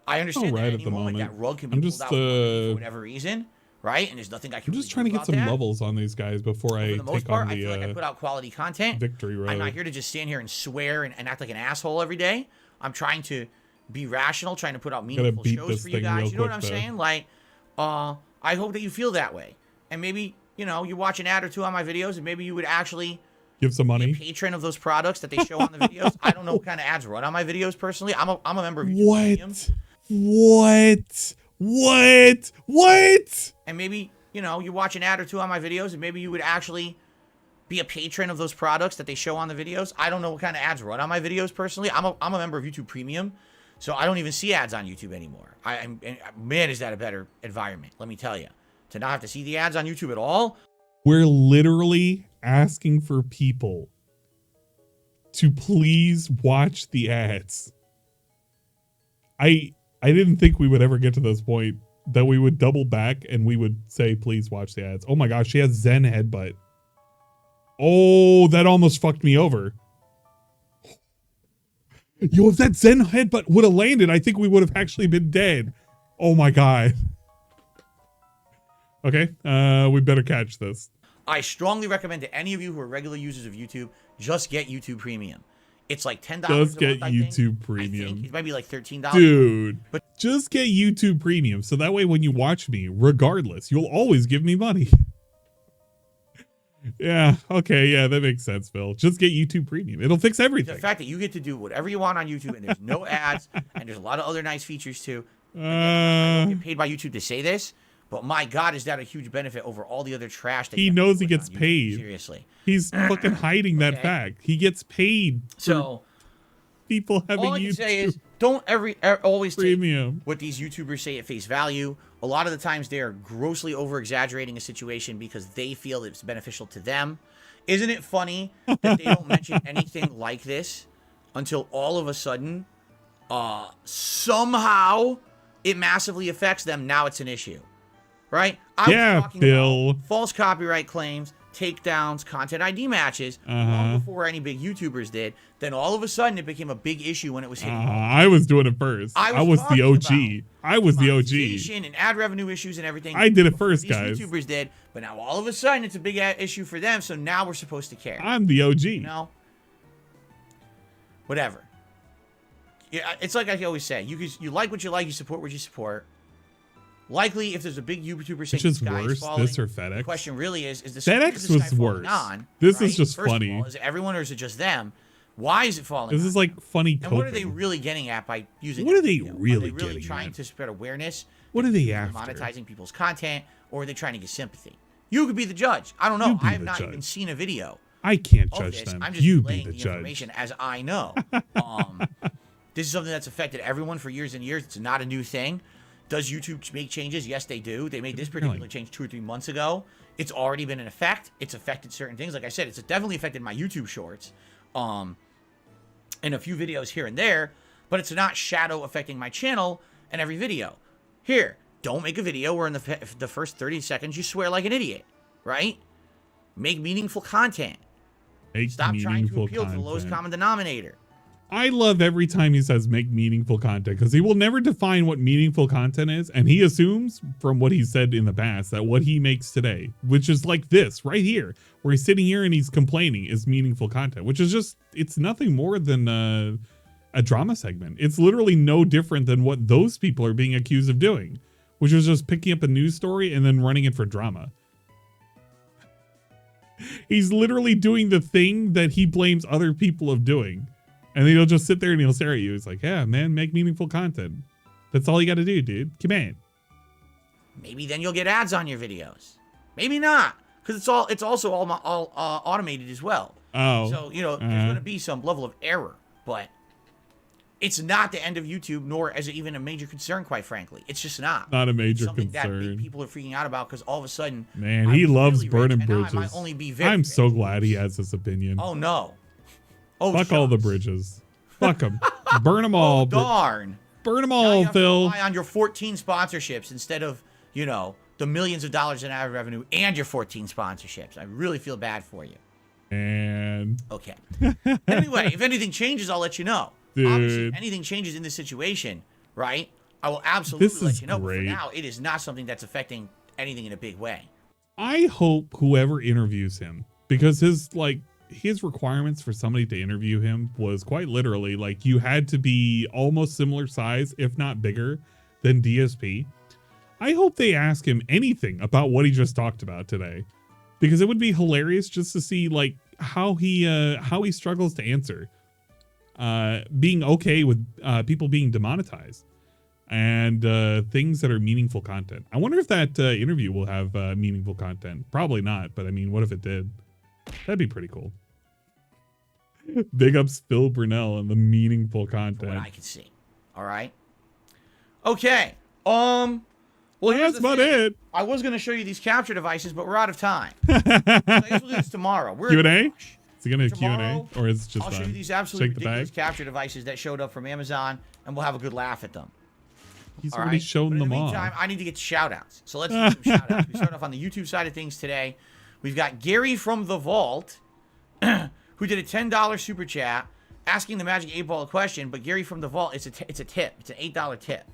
I understand that at any moment that rug can be pulled out for whatever reason, right? And there's nothing I can I'm just trying to get some levels on these guys before I take on the I feel like I put out quality content. Victory road. I'm not here to just stand here and swear and act like an asshole every day. I'm trying to be rational, trying to put out meaningful shows for you guys. You know what I'm saying? Like, I hope that you feel that way. And maybe, you know, you watch an ad or two on my videos and maybe you would actually give some money. Be a patron of those products that they show on the videos. I don't know what kind of ads run on my videos personally. I'm a member of YouTube Premium. What? And maybe, you know, you watch an ad or two on my videos and maybe you would actually be a patron of those products that they show on the videos. I don't know what kind of ads run on my videos personally. I'm a member of YouTube Premium, so I don't even see ads on YouTube anymore. Man, is that a better environment, let me tell you. To not have to see the ads on YouTube at all. We're literally asking for people to please watch the ads. I didn't think we would ever get to this point that we would double back and we would say, please watch the ads. Oh my gosh, she has Zen headbutt. Oh, that almost fucked me over. Yo, if that Zen headbutt would have landed, I think we would have actually been dead. Oh my God. Okay, we better catch this. I strongly recommend to any of you who are regular users of YouTube, just get YouTube Premium. It's like $10 just a month, get YouTube Premium. It might be like $13. Dude, but just get YouTube Premium. So that way when you watch me, regardless, you'll always give me money. Yeah, okay, yeah, that makes sense, Phil. Just get YouTube Premium. It'll fix everything. The fact that you get to do whatever you want on YouTube and there's no ads and there's a lot of other nice features too. I don't get paid by YouTube to say this, but my God, is that a huge benefit over all the other trash that he knows he gets paid. Seriously. He's fucking hiding that fact. He gets paid. So people having all I can YouTube say is don't always Premium. take what these YouTubers say at face value. A lot of the times they are grossly over-exaggerating a situation because they feel it's beneficial to them. Isn't it funny that they don't mention anything like this until all of a sudden, somehow it massively affects them? Now it's an issue, right? I was talking about false copyright claims, takedowns, content ID matches, long before any big YouTubers did. Then all of a sudden, it became a big issue when it was hitting. I was doing it first. I was the OG. I was the OG. And ad revenue issues and everything. I did it first, guys. YouTubers did, but now all of a sudden, it's a big issue for them. So now we're supposed to care. I'm the OG. You know, whatever. Yeah, it's like I always say. You like what you like. You support what you support. Likely, if there's a big YouTuber saying which is worse, this or FedEx? The question really is this FedEx was worse. This is just First funny. Of all, is it everyone or is it just them? Why is it falling? This is like funny. And what are they really getting at by using? What are they really getting? Are they really trying to spread awareness? What are they after? Monetizing people's content, or are they trying to get sympathy? You could be the judge. I don't know. I have not even seen a video. I can't judge them. I'm just you be relaying the the judge. information as I know. This is something that's affected everyone for years and years. It's not a new thing. Does YouTube make changes? Yes, they do. They made this particular change 2 or 3 months ago. It's already been in effect. It's affected certain things. Like I said, it's definitely affected my YouTube shorts. in a few videos here and there, but it's not shadow affecting my channel in every video. Here, don't make a video where in the first 30 seconds you swear like an idiot, right? Make meaningful content. Stop trying to appeal to the lowest common denominator. I love every time he says make meaningful content, because he will never define what meaningful content is. And he assumes from what he said in the past that what he makes today, which is like this right here, where he's sitting here and he's complaining, is meaningful content, which is just, it's nothing more than a drama segment. It's literally no different than what those people are being accused of doing, which is just picking up a news story and then running it for drama. He's literally doing the thing that he blames other people of doing. And then he'll just sit there and he'll stare at you. It's like, yeah, man, make meaningful content. That's all you got to do, dude. Come on. Maybe then you'll get ads on your videos. Maybe not, because it's also all automated as well. Oh. So, you know, there's going to be some level of error, but it's not the end of YouTube, nor is it even a major concern, quite frankly. It's just not. Not a major something concern. That people are freaking out about because all of a sudden, man, he loves really burning rich, bridges. I might only be very I'm so rich. glad he has this opinion. Oh no. Oh, fuck all the bridges. Fuck them. Burn them all. Oh, darn. Burn them all, Phil. Rely on your 14 sponsorships instead of, you know, the millions of dollars in ad revenue and your 14 sponsorships. I really feel bad for you. And okay. Anyway, if anything changes, I'll let you know. Dude. Obviously, if anything changes in this situation, right? I will absolutely let you know. Great. But for now, it is not something that's affecting anything in a big way. I hope whoever interviews him, because his requirements for somebody to interview him was quite literally like you had to be almost similar size, if not bigger, than DSP. I hope they ask him anything about what he just talked about today, because it would be hilarious just to see like how he struggles to answer being okay with people being demonetized and things that are meaningful content. I wonder if that interview will have meaningful content. Probably not, but I mean, what if it did? That'd be pretty cool. Big ups Phil Burnell and the meaningful content. From what I can see. All right. Okay. Well, that's about it. I was going to show you these capture devices, but we're out of time. So I guess we'll do this tomorrow. We're Q&A? Is it going to Q&A? Or is it just I'll show you these absolutely shake the ridiculous bag? capture devices that showed up from Amazon, and we'll have a good laugh at them. He's All already right? shown But in them the all. meantime, I need to get shout-outs. So let's do some shout-outs. We start off on the YouTube side of things today. We've got Gary from the Vault, who did a $10 super chat asking the Magic 8-Ball a question, but Gary from the Vault, it's a tip. It's an $8 tip.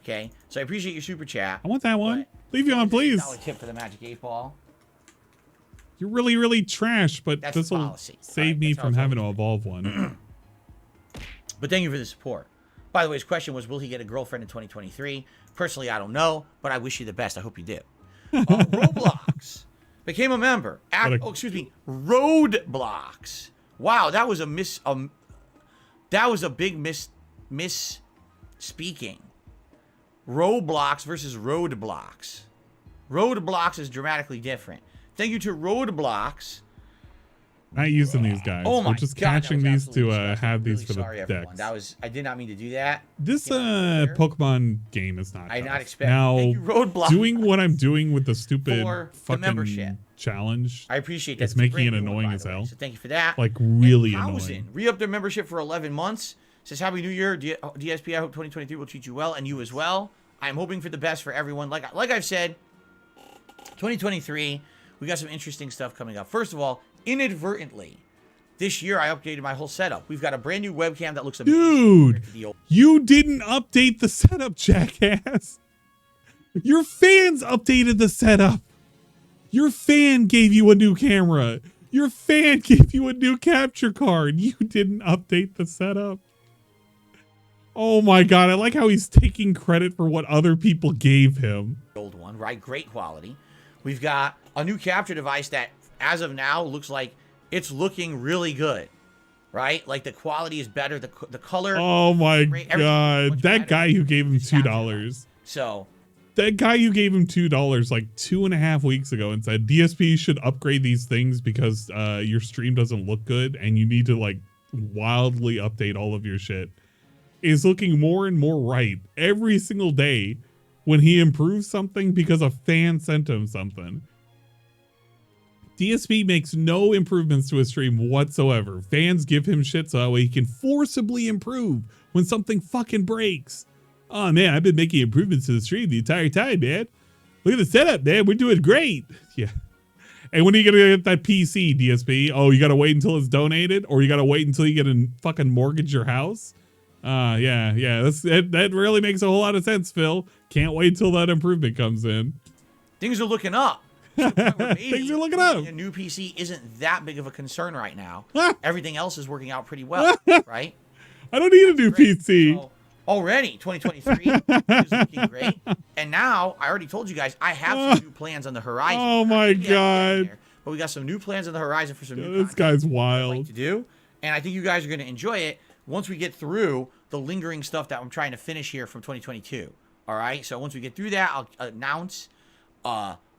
Okay? So I appreciate your super chat. I want that one. Leave you on, please. $8 tip for the Magic 8-Ball. You're really, really trash, but That's this will policy. save me from having to evolve one. But thank you for the support. By the way, his question was, will he get a girlfriend in 2023? Personally, I don't know, but I wish you the best. I hope you do. Roblox became a member. Roadblocks. Wow, that was a big misspeaking. Roblox versus Roadblocks. Roadblocks is dramatically different. Thank you to Roadblocks. Not using these guys. Oh my We're just God, catching that was these to absolutely have these really for the sorry, everyone. decks. I did not mean to do that. This Pokemon game is not. I tough. not expect. Now, Thank you, Roadblocks, doing what I'm doing with the stupid for the fucking membership. challenge. I appreciate that. It's making it annoying as hell. So thank you for that. Like really and annoying. Re-upped their membership for 11 months. Says Happy New Year, DSP. I hope 2023 will treat you well and you as well. I'm hoping for the best for everyone. Like I've said, 2023, we got some interesting stuff coming up. First of all, inadvertently, this year I updated my whole setup. We've got a brand new webcam that looks amazing. Dude, you didn't update the setup, jackass. Your fans updated the setup. Your fan gave you a new camera. Your fan gave you a new capture card. You didn't update the setup. Oh my God, I like how he's taking credit for what other people gave him. Old one, right? Great quality. We've got a new capture device that, as of now, looks like it's looking really good, right? Like the quality is better. The color. Oh my God, that guy who gave him $2. So that guy who gave him $2 like 2.5 weeks ago and said DSP should upgrade these things because your stream doesn't look good and you need to like wildly update all of your shit, is looking more and more right every single day when he improves something because a fan sent him something. DSP makes no improvements to his stream whatsoever. Fans give him shit so that way he can forcibly improve when something fucking breaks. Oh man, I've been making improvements to the stream the entire time, man. Look at the setup, man. We're doing great. Yeah. And when are you going to get that PC, DSP? Oh, you got to wait until it's donated? Or you got to wait until you get a fucking mortgage your house? Yeah. That really makes a whole lot of sense, Phil. Can't wait until that improvement comes in. Things are looking up. Things are looking up. A new PC isn't that big of a concern right now. Everything else is working out pretty well, right? I don't need a new PC. So, already, 2023 is looking great. And now, I already told you guys, I have some new plans on the horizon. Oh my God. But we got some new plans on the horizon for some new This guy's wild. I'd like to do. And I think you guys are going to enjoy it once we get through the lingering stuff that I'm trying to finish here from 2022. All right? So once we get through that, I'll announce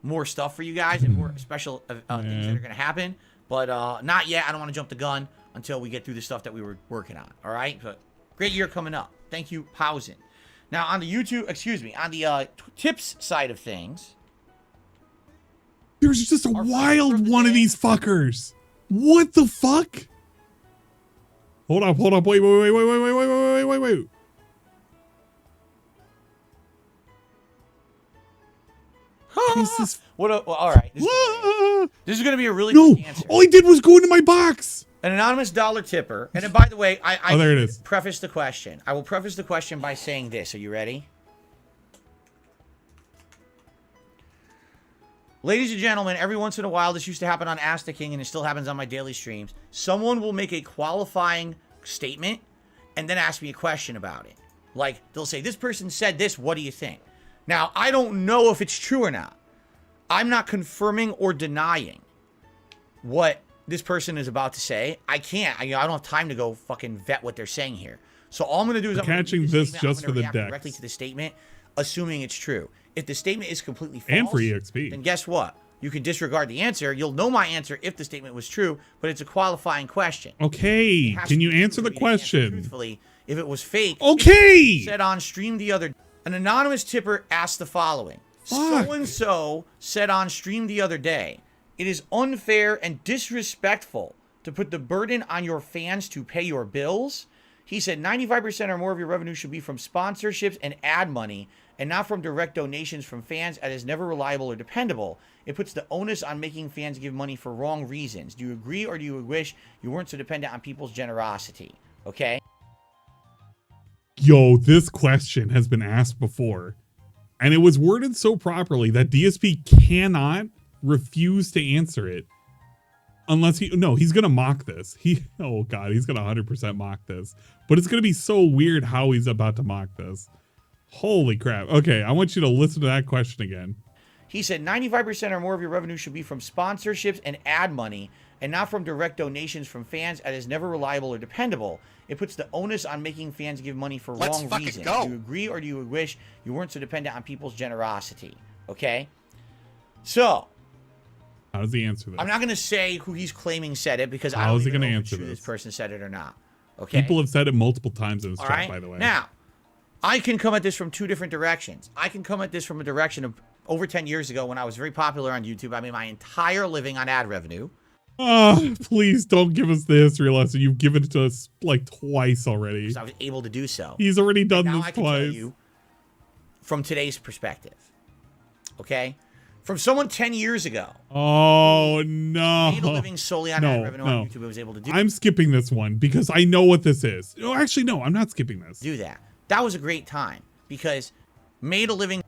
more stuff for you guys and more special things that are going to happen. But not yet. I don't want to jump the gun until we get through the stuff that we were working on. All right? But great year coming up. Thank you, Pausen. Now, on the on the tips side of things. There's just a wild one of these fuckers. What the fuck? Hold up. Wait. All right. This is going to be a really no. quick answer. All he did was go into my box. An anonymous dollar tipper. And then, by the way, I there it is. Preface the question. I will preface the question by saying this. Are you ready? Ladies and gentlemen, every once in a while, this used to happen on Ask the King, and it still happens on my daily streams. Someone will make a qualifying statement and then ask me a question about it. Like, they'll say, this person said this, what do you think? Now, I don't know if it's true or not. I'm not confirming or denying what this person is about to say. I can't. I don't have time to go fucking vet what they're saying here. So all I'm going to do is I'm catching this just for the deck. Directly to the statement, assuming it's true. If the statement is completely false, and for EXP, then guess what? You can disregard the answer. You'll know my answer if the statement was true, but it's a qualifying question. Okay, can you answer the question? Truthfully, if it was fake, okay. Said on stream the other, an anonymous tipper asked the following: so and so said on stream the other day, it is unfair and disrespectful to put the burden on your fans to pay your bills. He said 95% or more of your revenue should be from sponsorships and ad money, and not from direct donations from fans that is never reliable or dependable. It puts the onus on making fans give money for wrong reasons. Do you agree, or do you wish you weren't so dependent on people's generosity? Okay? Yo, this question has been asked before, and it was worded so properly that DSP cannot refuse to answer it. Unless he's going to mock this. Oh God, he's going to 100% mock this. But it's going to be so weird how he's about to mock this. Holy crap. Okay, I want you to listen to that question again. He said 95% or more of your revenue should be from sponsorships and ad money, and not from direct donations from fans that is never reliable or dependable. It puts the onus on making fans give money for wrong reasons. Do you agree, or do you wish you weren't so dependent on people's generosity? Okay? So, how does he answer this? I'm not going to say who he's claiming said it, because I don't even know if this person said it or not. Okay? People have said it multiple times in his chat, by the way. Now, I can come at this from two different directions. I can come at this from a direction of over 10 years ago when I was very popular on YouTube. I made my entire living on ad revenue. Oh, please don't give us the history lesson. You've given it to us like twice already. Because I was able to do so. He's already done now this I can twice. Tell you from today's perspective. Okay? From someone 10 years ago. Oh, no. Made a living solely on ad revenue on YouTube. I was able to do. I'm skipping this one because I know what this is. No, actually, no, I'm not skipping this. Do that. That was a great time because made a living.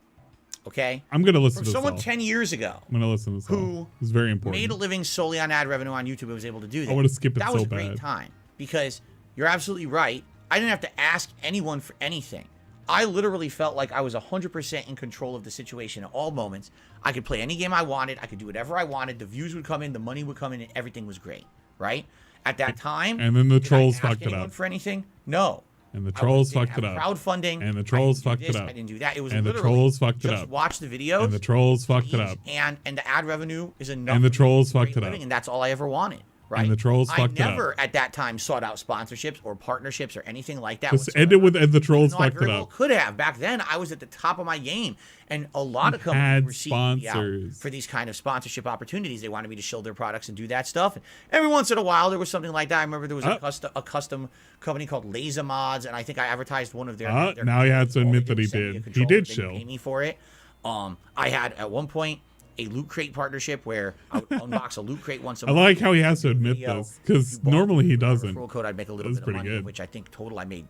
Okay? I'm going to listen to this. From someone 10 years ago. I'm going to listen to this. Who is very important. Made a living solely on ad revenue on YouTube. I was able to do that. I want to skip it so bad. That was a great time because you're absolutely right. I didn't have to ask anyone for anything. I literally felt like I was 100% in control of the situation at all moments. I could play any game I wanted. I could do whatever I wanted. The views would come in. The money would come in. And everything was great. Right? At that time. And then the trolls fucked it up. For anything? No. And the trolls fucked it up. Crowdfunding. And the trolls fucked it up. I didn't do that. It was and the trolls fucked it up. Just watch the videos. And the trolls fucked it up. And the ad revenue is enough. And the trolls fucked it up. And that's all I ever wanted. right? And the trolls I fucked it up. never at that time sought out sponsorships or partnerships or anything like that. Just ended with and the trolls I fucked very it well up. could have. Back then, I was at the top of my game, and a lot of companies Had were seeking me out sponsors. for these kind of sponsorship opportunities. They wanted me to show their products and do that stuff. And every once in a while, there was something like that. I remember there was a custom company called Laser Mods, and I think I advertised one of their. Now he had to admit that he send me a did. He controller, did they chill. pay me for it. I had at one point a loot crate partnership where I would unbox a loot crate once a I month. like how he has to admit this because normally he doesn't. Referral code, I'd make a little That's bit of pretty money, good. which I think total I made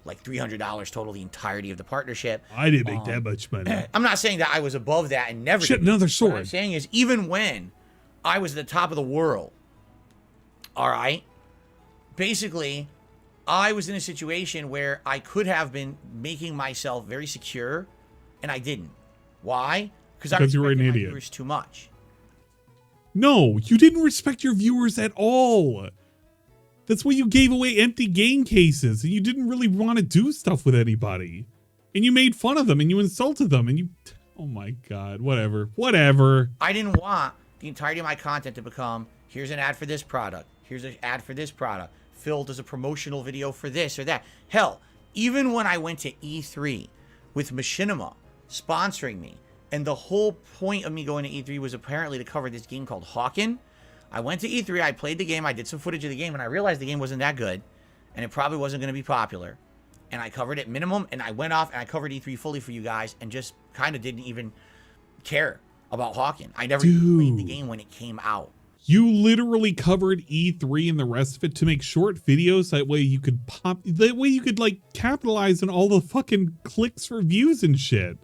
like $300 total the entirety of the partnership. I didn't make that much money. I'm not saying that I was above that and never. Shit, did. another What I'm sword. saying is even when I was at the top of the world, all right, basically, I was in a situation where I could have been making myself very secure, and I didn't. Why? Because you were an respected my idiot. viewers too much. No, you didn't respect your viewers at all. That's why you gave away empty game cases and you didn't really want to do stuff with anybody. And you made fun of them and you insulted them and you... Oh my God, whatever. Whatever. I didn't want the entirety of my content to become, here's an ad for this product, here's an ad for this product, Phil does a promotional video for this or that. Hell, even when I went to E3 with Machinima sponsoring me, and the whole point of me going to E3 was apparently to cover this game called Hawken. I went to E3, I played the game, I did some footage of the game, and I realized the game wasn't that good, and it probably wasn't going to be popular. And I covered it minimum, and I went off and I covered E3 fully for you guys, and just kind of didn't even care about Hawken. I never even played the game when it came out. You literally covered E3 and the rest of it to make short videos. That way you could like capitalize on all the fucking clicks for views and shit.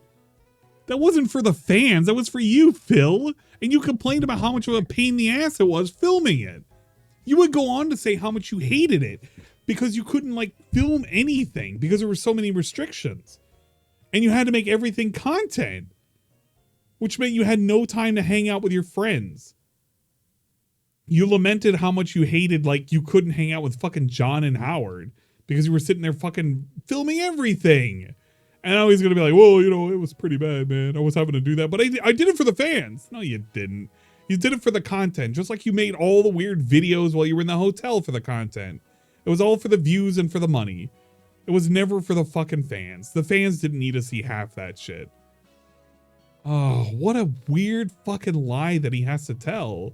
That wasn't for the fans. That was for you, Phil. And you complained about how much of a pain in the ass it was filming it. You would go on to say how much you hated it because you couldn't like film anything because there were so many restrictions. And you had to make everything content, which meant you had no time to hang out with your friends. You lamented how much you hated, like you couldn't hang out with fucking John and Howard because you were sitting there fucking filming everything. And now he's going to be like, well, you know, it was pretty bad, man. I was having to do that. But I did it for the fans. No, you didn't. You did it for the content. Just like you made all the weird videos while you were in the hotel for the content. It was all for the views and for the money. It was never for the fucking fans. The fans didn't need to see half that shit. Oh, what a weird fucking lie that he has to tell.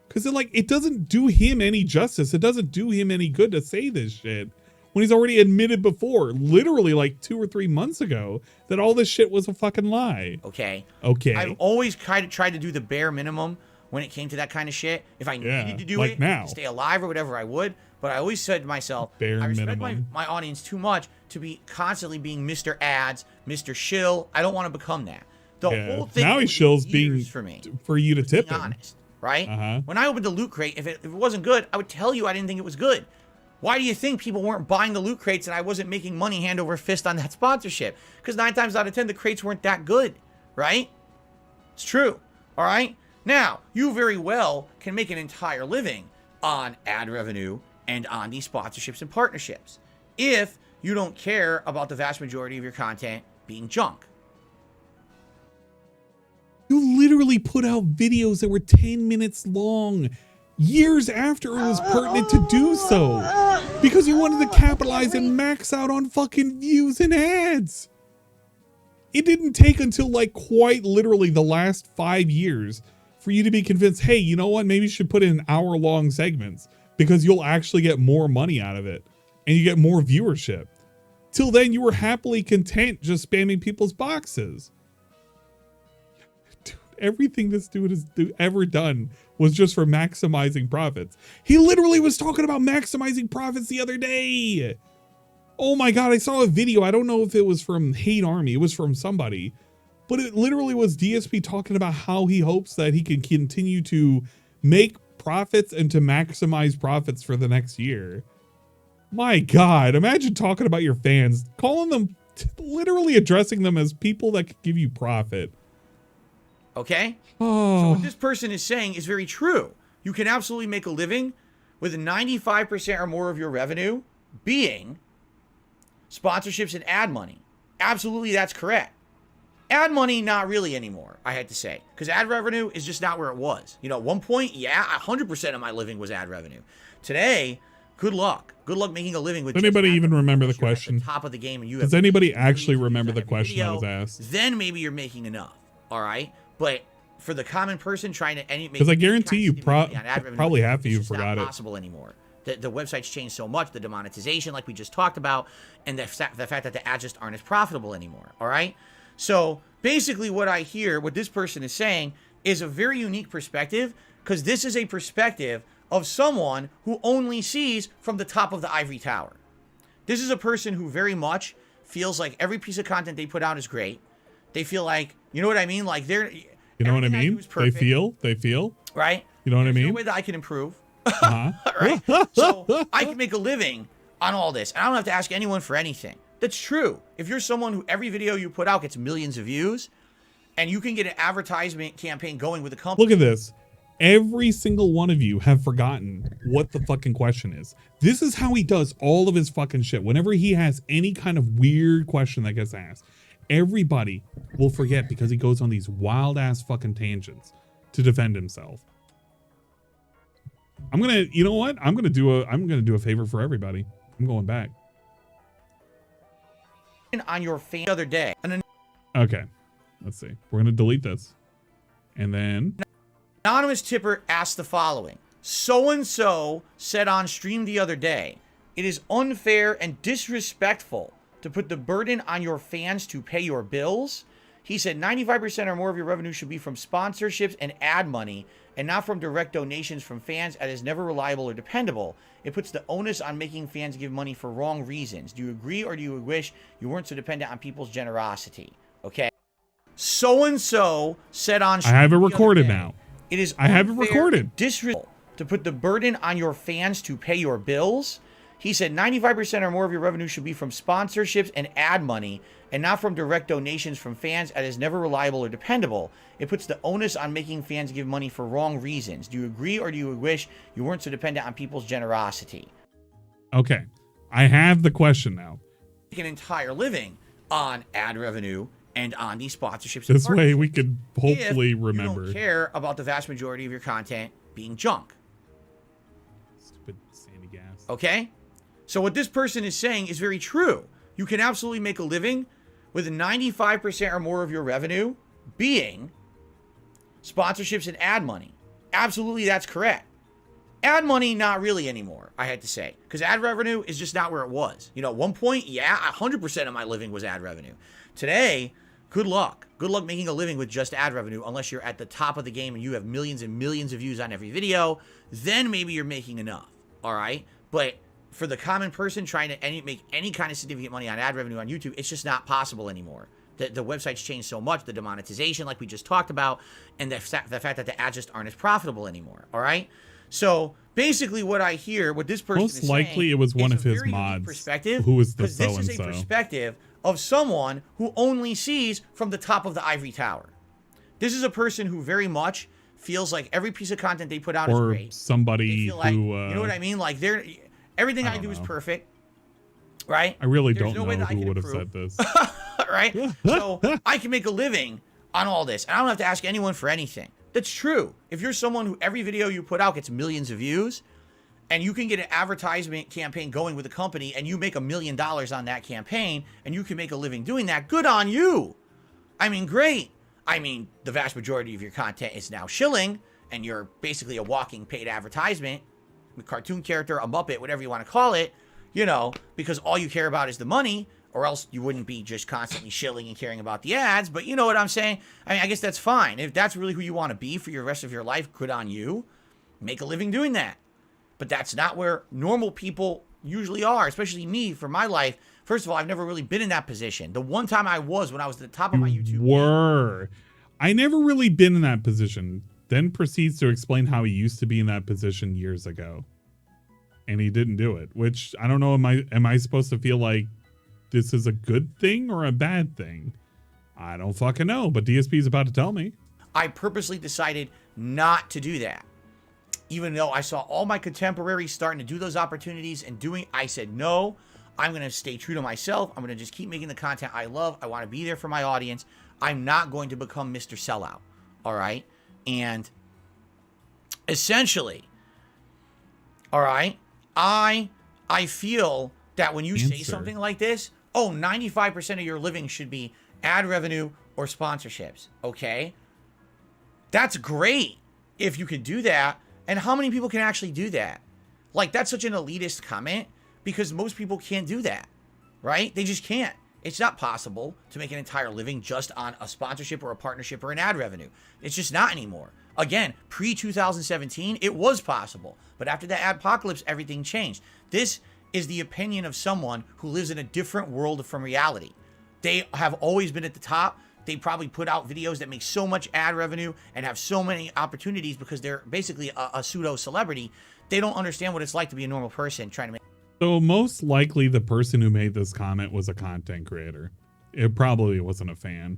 Because it doesn't do him any justice. It doesn't do him any good to say this shit. When he's already admitted before, literally like 2 or 3 months ago, that all this shit was a fucking lie. Okay. I've always tried to do the bare minimum when it came to that kind of shit. If I needed to do like it now. to stay alive or whatever, I would. But I always said to myself, bare I respect minimum. my audience too much to be constantly being Mr. Ads, Mr. Shill. I don't want to become that. The whole thing now he shills being for me. For you to tip being him. honest, right? Uh-huh. When I opened the loot crate, if it wasn't good, I would tell you I didn't think it was good. Why do you think people weren't buying the loot crates and I wasn't making money hand over fist on that sponsorship? Because 9 times out of 10, the crates weren't that good, right? It's true, all right? Now, you very well can make an entire living on ad revenue and on these sponsorships and partnerships if you don't care about the vast majority of your content being junk. You literally put out videos that were 10 minutes long years after it was pertinent to do so because you wanted to capitalize and max out on fucking views and ads. It didn't take until like quite literally the last 5 years for you to be convinced, hey, you know what? Maybe you should put in hour-long segments because you'll actually get more money out of it and you get more viewership. Till then, you were happily content just spamming people's boxes. Dude, everything this dude has ever done was just for maximizing profits. He literally was talking about maximizing profits the other day. Oh my God, I saw a video. I don't know if it was from Hate Army. It was from somebody. But it literally was DSP talking about how he hopes that he can continue to make profits and to maximize profits for the next year. My God, imagine talking about your fans, calling them, literally addressing them as people that could give you profit. Okay? Oh. So what this person is saying is very true. You can absolutely make a living with 95% or more of your revenue being sponsorships and ad money. Absolutely, that's correct. Ad money, not really anymore, I had to say, because ad revenue is just not where it was. You know, at one point, yeah, 100% of my living was ad revenue. Today, good luck. Good luck making a living with. Does anybody even remember the question? Top of the game, and you does anybody actually remember the question that was asked? Then maybe you're making enough. All right, but for the common person trying to because I guarantee you, probably half of you forgot it. Possible anymore. The website's changed so much, the demonetization, like we just talked about, and the fact that the ads just aren't as profitable anymore. All right. So basically what I hear, what this person is saying, is a very unique perspective, because this is a perspective of someone who only sees from the top of the ivory tower. This is a person who very much feels like every piece of content they put out is great. They feel like, you know what I mean? Like they're, you know what I mean? They feel, right? You know what I mean? No way that I can improve. Right? So I can make a living on all this, and I don't have to ask anyone for anything. That's true. If you're someone who every video you put out gets millions of views, and you can get an advertisement campaign going with a company. Look at this. Every single one of you have forgotten what the fucking question is. This is how he does all of his fucking shit. Whenever he has any kind of weird question that gets asked, everybody will forget because he goes on these wild ass fucking tangents to defend himself. I'm gonna, you know what? I'm gonna do a favor for everybody. I'm going back. On your fan the other day. Okay, let's see. We're gonna delete this, and then anonymous tipper asked the following: so-and-so said on stream the other day, it is unfair and disrespectful to put the burden on your fans to pay your bills. He said 95% or more of your revenue should be from sponsorships and ad money, and not from direct donations from fans, as is never reliable or dependable. It puts the onus on making fans give money for wrong reasons. Do you agree, or do you wish you weren't so dependent on people's generosity? Okay. So-and-so said on stream I have it recorded now. It is I have it recorded. Disrespectful to put the burden on your fans to pay your bills. He said 95% or more of your revenue should be from sponsorships and ad money, and not from direct donations from fans, as is never reliable or dependable. It puts the onus on making fans give money for wrong reasons. Do you agree, or do you wish you weren't so dependent on people's generosity? Okay, I have the question now. Make an entire living on ad revenue and on these sponsorships. This way we could hopefully remember. You don't care about the vast majority of your content being junk. Stupid sandy gas. Okay? So what this person is saying is very true. You can absolutely make a living with 95% or more of your revenue being sponsorships and ad money. Absolutely, that's correct. Ad money, not really anymore, I had to say, because ad revenue is just not where it was. You know, at one point, yeah, 100% of my living was ad revenue. Today, good luck. Good luck making a living with just ad revenue, unless you're at the top of the game and you have millions and millions of views on every video. Then maybe you're making enough, all right? But for the common person trying to make any kind of significant money on ad revenue on YouTube, it's just not possible anymore. The website's changed so much, the demonetization, like we just talked about, and the fact that the ads just aren't as profitable anymore, all right? So basically what I hear, what this person most likely it was one of his mods who was the so-and-so. This is a perspective of someone who only sees from the top of the ivory tower. This is a person who very much feels like every piece of content they put out is great. Or somebody like, who... you know what I mean? Like, everything I do is perfect, right? I really don't know who would have said this. Right? So I can make a living on all this, and I don't have to ask anyone for anything. That's true. If you're someone who every video you put out gets millions of views, and you can get an advertisement campaign going with a company, and you make $1 million on that campaign, and you can make a living doing that, good on you. I mean, great. I mean, the vast majority of your content is now shilling, and you're basically a walking paid advertisement, a cartoon character, a Muppet, whatever you want to call it, you know, because all you care about is the money, or else you wouldn't be just constantly shilling and caring about the ads. But you know what I'm saying? I mean, I guess that's fine. If that's really who you want to be for your rest of your life, good on you. Make a living doing that. But that's not where normal people usually are, especially me for my life. First of all, I've never really been in that position. The one time I was when I was at the top of my YouTube. I never really been in that position. Then proceeds to explain how he used to be in that position years ago. And he didn't do it, which I don't know. Am I supposed to feel like this is a good thing or a bad thing? I don't fucking know, but DSP is about to tell me. I purposely decided not to do that. Even though I saw all my contemporaries starting to do those opportunities and I said, no, I'm going to stay true to myself. I'm going to just keep making the content I love. I want to be there for my audience. I'm not going to become Mr. Sellout. All right? And essentially, all right, I feel that when you say something like this, 95% of your living should be ad revenue or sponsorships. Okay? That's great if you could do that. And how many people can actually do that? Like, that's such an elitist comment because most people can't do that, right? They just can't. It's not possible to make an entire living just on a sponsorship or a partnership or an ad revenue. It's just not anymore. Again, pre-2017, it was possible. But after the adpocalypse, everything changed. This is the opinion of someone who lives in a different world from reality. They have always been at the top. They probably put out videos that make so much ad revenue and have so many opportunities because they're basically a pseudo celebrity. They don't understand what it's like to be a normal person trying to make. So most likely the person who made this comment was a content creator. It probably wasn't a fan.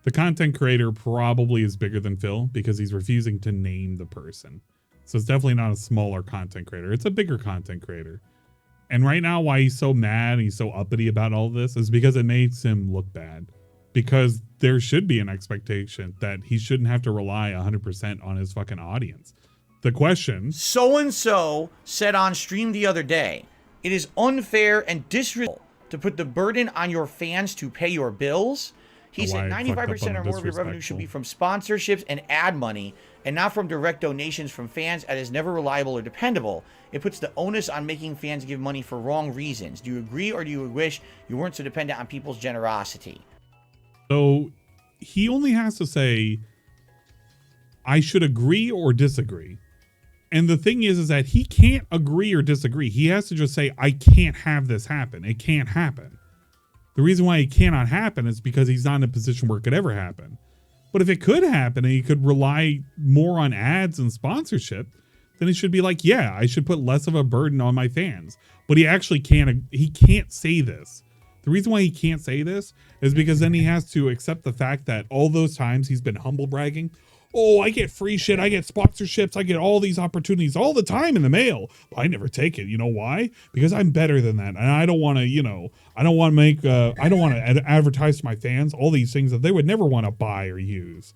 The content creator probably is bigger than Phil because he's refusing to name the person. So it's definitely not a smaller content creator. It's a bigger content creator. And right now why he's so mad and he's so uppity about all this is because it makes him look bad. Because there should be an expectation that he shouldn't have to rely 100% on his fucking audience. The question... So-and-so said on stream the other day, it is unfair and disrespectful to put the burden on your fans to pay your bills. He said 95% or more of your revenue should be from sponsorships and ad money and not from direct donations from fans that is never reliable or dependable. It puts the onus on making fans give money for wrong reasons. Do you agree or do you wish you weren't so dependent on people's generosity? So he only has to say, I should agree or disagree. And the thing is that he can't agree or disagree. He has to just say, I can't have this happen. It can't happen. The reason why it cannot happen is because he's not in a position where it could ever happen. But if it could happen and he could rely more on ads and sponsorship, then he should be like, yeah, I should put less of a burden on my fans. But he actually can't say this. The reason why he can't say this is because then he has to accept the fact that all those times he's been humble bragging, oh, I get free shit, I get sponsorships, I get all these opportunities all the time in the mail. But I never take it. You know why? Because I'm better than that. And I don't want to, I don't want to make, I don't want to advertise to my fans all these things that they would never want to buy or use.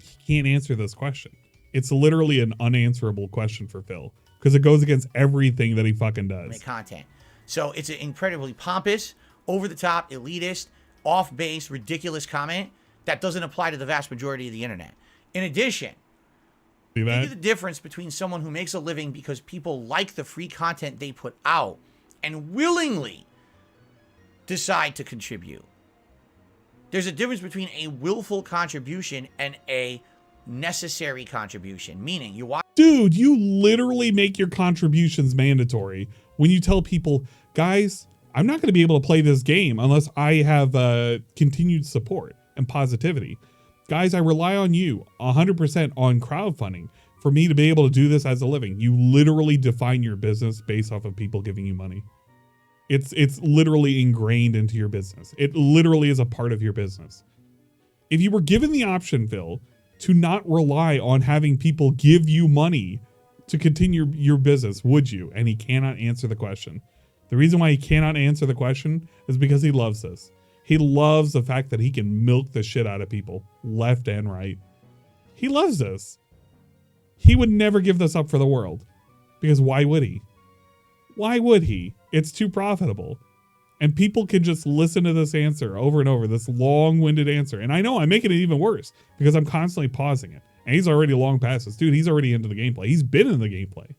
He can't answer this question. It's literally an unanswerable question for Phil because it goes against everything that he fucking does. Make content. So it's an incredibly pompous, over-the-top, elitist, off-base, ridiculous comment that doesn't apply to the vast majority of the internet. In addition, think of the difference between someone who makes a living because people like the free content they put out and willingly decide to contribute. There's a difference between a willful contribution and a necessary contribution, meaning you watch. Dude, you literally make your contributions mandatory when you tell people, guys, I'm not going to be able to play this game unless I have continued support and positivity. Guys, I rely on you 100% on crowdfunding for me to be able to do this as a living. You literally define your business based off of people giving you money. It's literally ingrained into your business. It literally is a part of your business. If you were given the option, Phil, to not rely on having people give you money to continue your business, would you? And he cannot answer the question. The reason why he cannot answer the question is because he loves this. He loves the fact that he can milk the shit out of people left and right. He loves this. He would never give this up for the world because why would he? Why would he? It's too profitable. And people can just listen to this answer over and over, this long-winded answer. And I know I'm making it even worse because I'm constantly pausing it. And he's already long past this. Dude, he's already into the gameplay. He's been in the gameplay.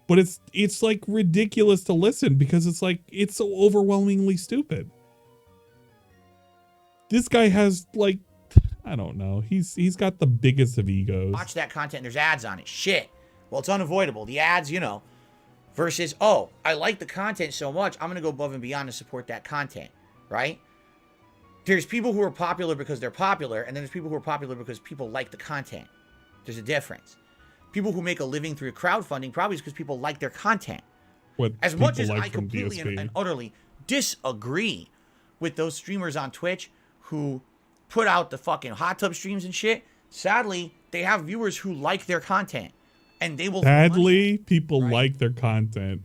But it's like ridiculous to listen because it's so overwhelmingly stupid. This guy has like, I don't know. He's got the biggest of egos. Watch that content. There's ads on it. Shit. Well, it's unavoidable. The ads, versus, oh, I like the content so much, I'm going to go above and beyond to support that content, right? There's people who are popular because they're popular, and then there's people who are popular because people like the content. There's a difference. People who make a living through crowdfunding probably is because people like their content. As much as I completely and utterly disagree with those streamers on Twitch who put out the fucking hot tub streams and shit, sadly, they have viewers who like their content. And they will. Sadly, people like their content.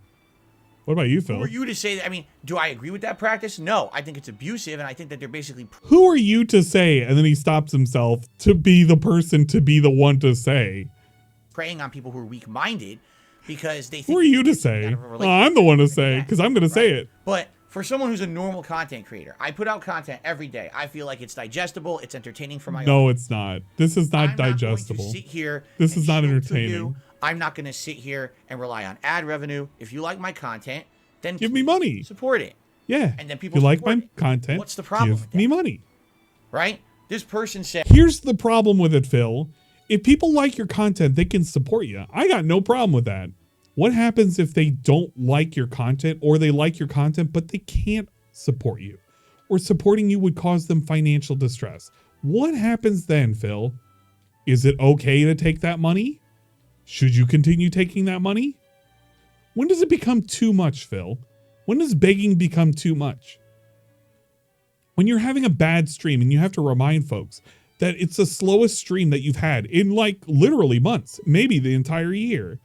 What about you, Phil? Who are you to say that? I mean, do I agree with that practice? No, I think it's abusive, and I think that they're basically Who are you to say? And then he stops himself to be the person to be the one to say. preying on people who are weak-minded because they think. Who are you to say? Well, I'm the one to say because I'm going to say it. But for someone who's a normal content creator, I put out content every day. I feel like it's digestible. It's entertaining for my. No, it's not. This is not I'm digestible. Not going to sit here. This is not show to entertaining. you. I'm not going to sit here and rely on ad revenue. If you like my content, then give me money. Support it. Yeah. And then people if you like support my it. content, What's the problem give me money. Right? This person said. Here's the problem with it, Phil. If people like your content, they can support you. I got no problem with that. What happens if they don't like your content or they like your content, but they can't support you or supporting you would cause them financial distress? What happens then, Phil? Is it okay to take that money? Should you continue taking that money? When does it become too much, Phil? When does begging become too much? When you're having a bad stream and you have to remind folks that it's the slowest stream that you've had in like literally months, maybe the entire year.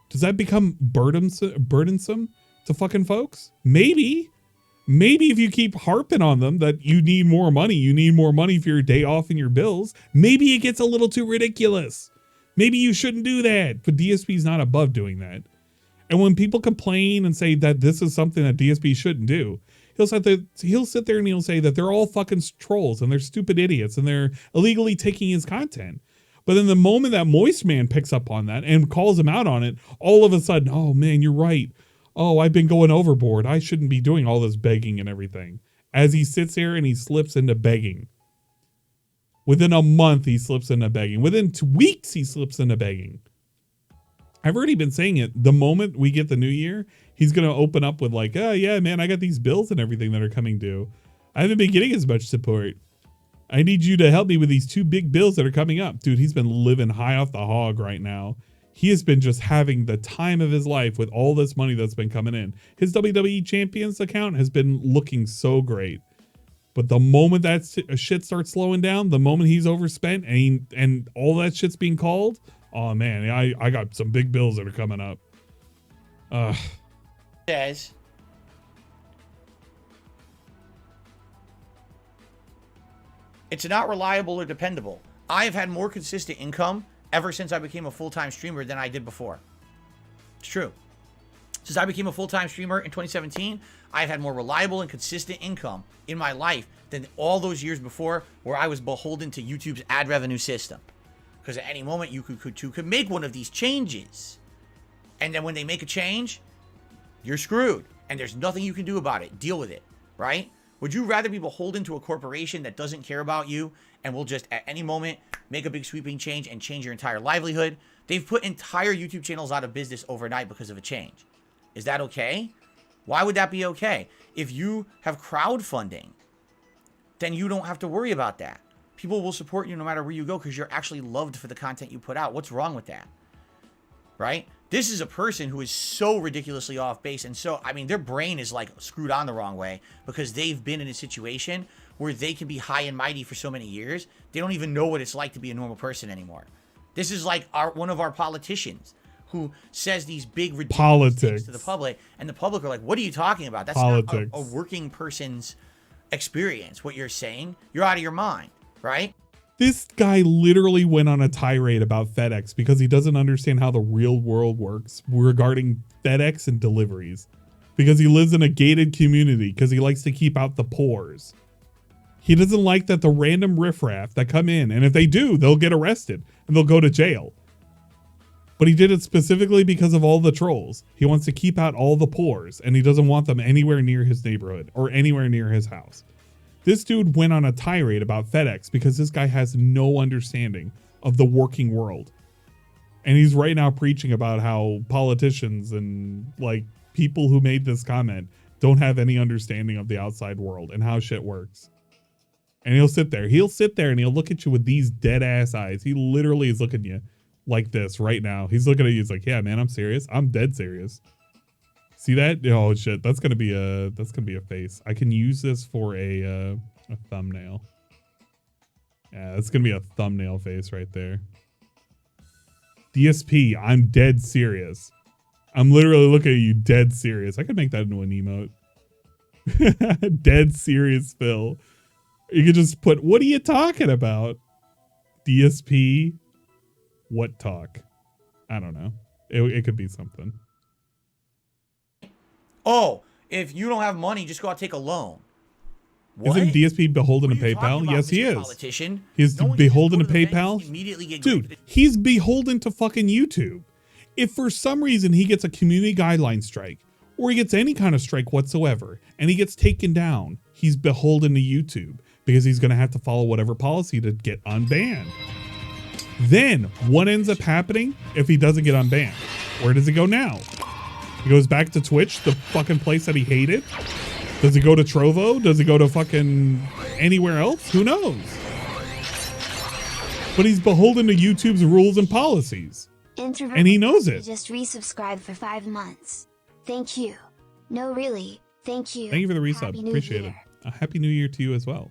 Does that become burdensome to fucking folks? Maybe. Maybe if you keep harping on them that you need more money for your day off and your bills, maybe it gets a little too ridiculous. Maybe you shouldn't do that, but DSP is not above doing that. And when people complain and say that this is something that DSP shouldn't do, he'll sit there and he'll say that they're all fucking trolls and they're stupid idiots and they're illegally taking his content. But then the moment that Moist Man picks up on that and calls him out on it, all of a sudden, oh man, you're right. Oh, I've been going overboard. I shouldn't be doing all this begging and everything. As he sits here and he slips into begging. Within a month, he slips into begging. Within 2 weeks, he slips into begging. I've already been saying it. The moment we get the new year, he's going to open up with like, oh yeah, man, I got these bills and everything that are coming due. I haven't been getting as much support. I need you to help me with these 2 big bills that are coming up. Dude, he's been living high off the hog right now. He has been just having the time of his life with all this money that's been coming in. His WWE Champions account has been looking so great. But the moment that shit starts slowing down, the moment he's overspent and all that shit's being called, oh man, I got some big bills that are coming up. Says it's not reliable or dependable. I have had more consistent income ever since I became a full-time streamer than I did before. It's true. Since I became a full-time streamer in 2017, I've had more reliable and consistent income in my life than all those years before where I was beholden to YouTube's ad revenue system. Because at any moment you could make one of these changes. And then when they make a change, you're screwed. And there's nothing you can do about it. Deal with it, right? Would you rather be beholden to a corporation that doesn't care about you and will just at any moment make a big sweeping change and change your entire livelihood? They've put entire YouTube channels out of business overnight because of a change. Is that okay? Why would that be okay? If you have crowdfunding, then you don't have to worry about that. People will support you no matter where you go because you're actually loved for the content you put out. What's wrong with that? Right? This is a person who is so ridiculously off base. And so, I mean, their brain is like screwed on the wrong way because they've been in a situation where they can be high and mighty for so many years. They don't even know what it's like to be a normal person anymore. This is like one of our politicians who says these big ridiculous things to the public. And the public are like, what are you talking about? That's not a working person's experience. What you're saying, you're out of your mind, right? This guy literally went on a tirade about FedEx because he doesn't understand how the real world works regarding FedEx and deliveries. Because he lives in a gated community, because he likes to keep out the pores. He doesn't like that the random riffraff that come in, and if they do, they'll get arrested and they'll go to jail. But he did it specifically because of all the trolls. He wants to keep out all the pores, and he doesn't want them anywhere near his neighborhood or anywhere near his house. This dude went on a tirade about FedEx because this guy has no understanding of the working world. And he's right now preaching about how politicians and like people who made this comment don't have any understanding of the outside world and how shit works. And he'll sit there and he'll look at you with these dead ass eyes. He literally is looking at you like this right now. He's looking at you. He's like, yeah, man, I'm serious. I'm dead serious. See that? Oh shit, that's gonna be a face. I can use this for a thumbnail. Yeah, that's gonna be a thumbnail face right there. DSP, I'm dead serious. I'm literally looking at you dead serious. I could make that into an emote. Dead serious, Phil. You could just put, what are you talking about? DSP, what talk? I don't know. It could be something. Oh, if you don't have money, just go out and take a loan. What? Isn't DSP beholden to PayPal? Yes, he is. Politician? He's beholden to PayPal? Immediately Dude, he's beholden to fucking YouTube. If for some reason he gets a community guideline strike, or he gets any kind of strike whatsoever, and he gets taken down, he's beholden to YouTube because he's going to have to follow whatever policy to get unbanned. Then what ends up happening if he doesn't get unbanned? Where does he go now? He goes back to Twitch, the fucking place that he hated. Does he go to Trovo? Does he go to fucking anywhere else? Who knows? But he's beholden to YouTube's rules and policies. Introvert, and he knows it. Just resubscribe for 5 months. Thank you. No, really. Thank you. Thank you for the resub. Happy New Appreciate Year. it. A happy new year to you as well.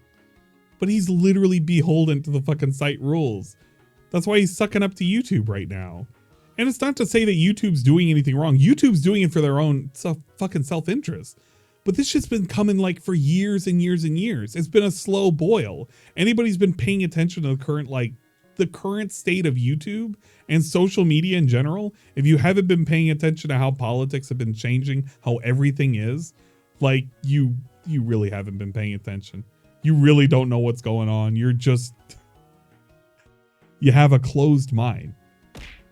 But he's literally beholden to the fucking site rules. That's why he's sucking up to YouTube right now. And it's not to say that YouTube's doing anything wrong. YouTube's doing it for their own fucking self-interest. But this shit's been coming like for years and years and years. It's been a slow boil. Anybody's been paying attention to the current state of YouTube and social media in general, if you haven't been paying attention to how politics have been changing, how everything is, like you really haven't been paying attention. You really don't know what's going on. You have a closed mind.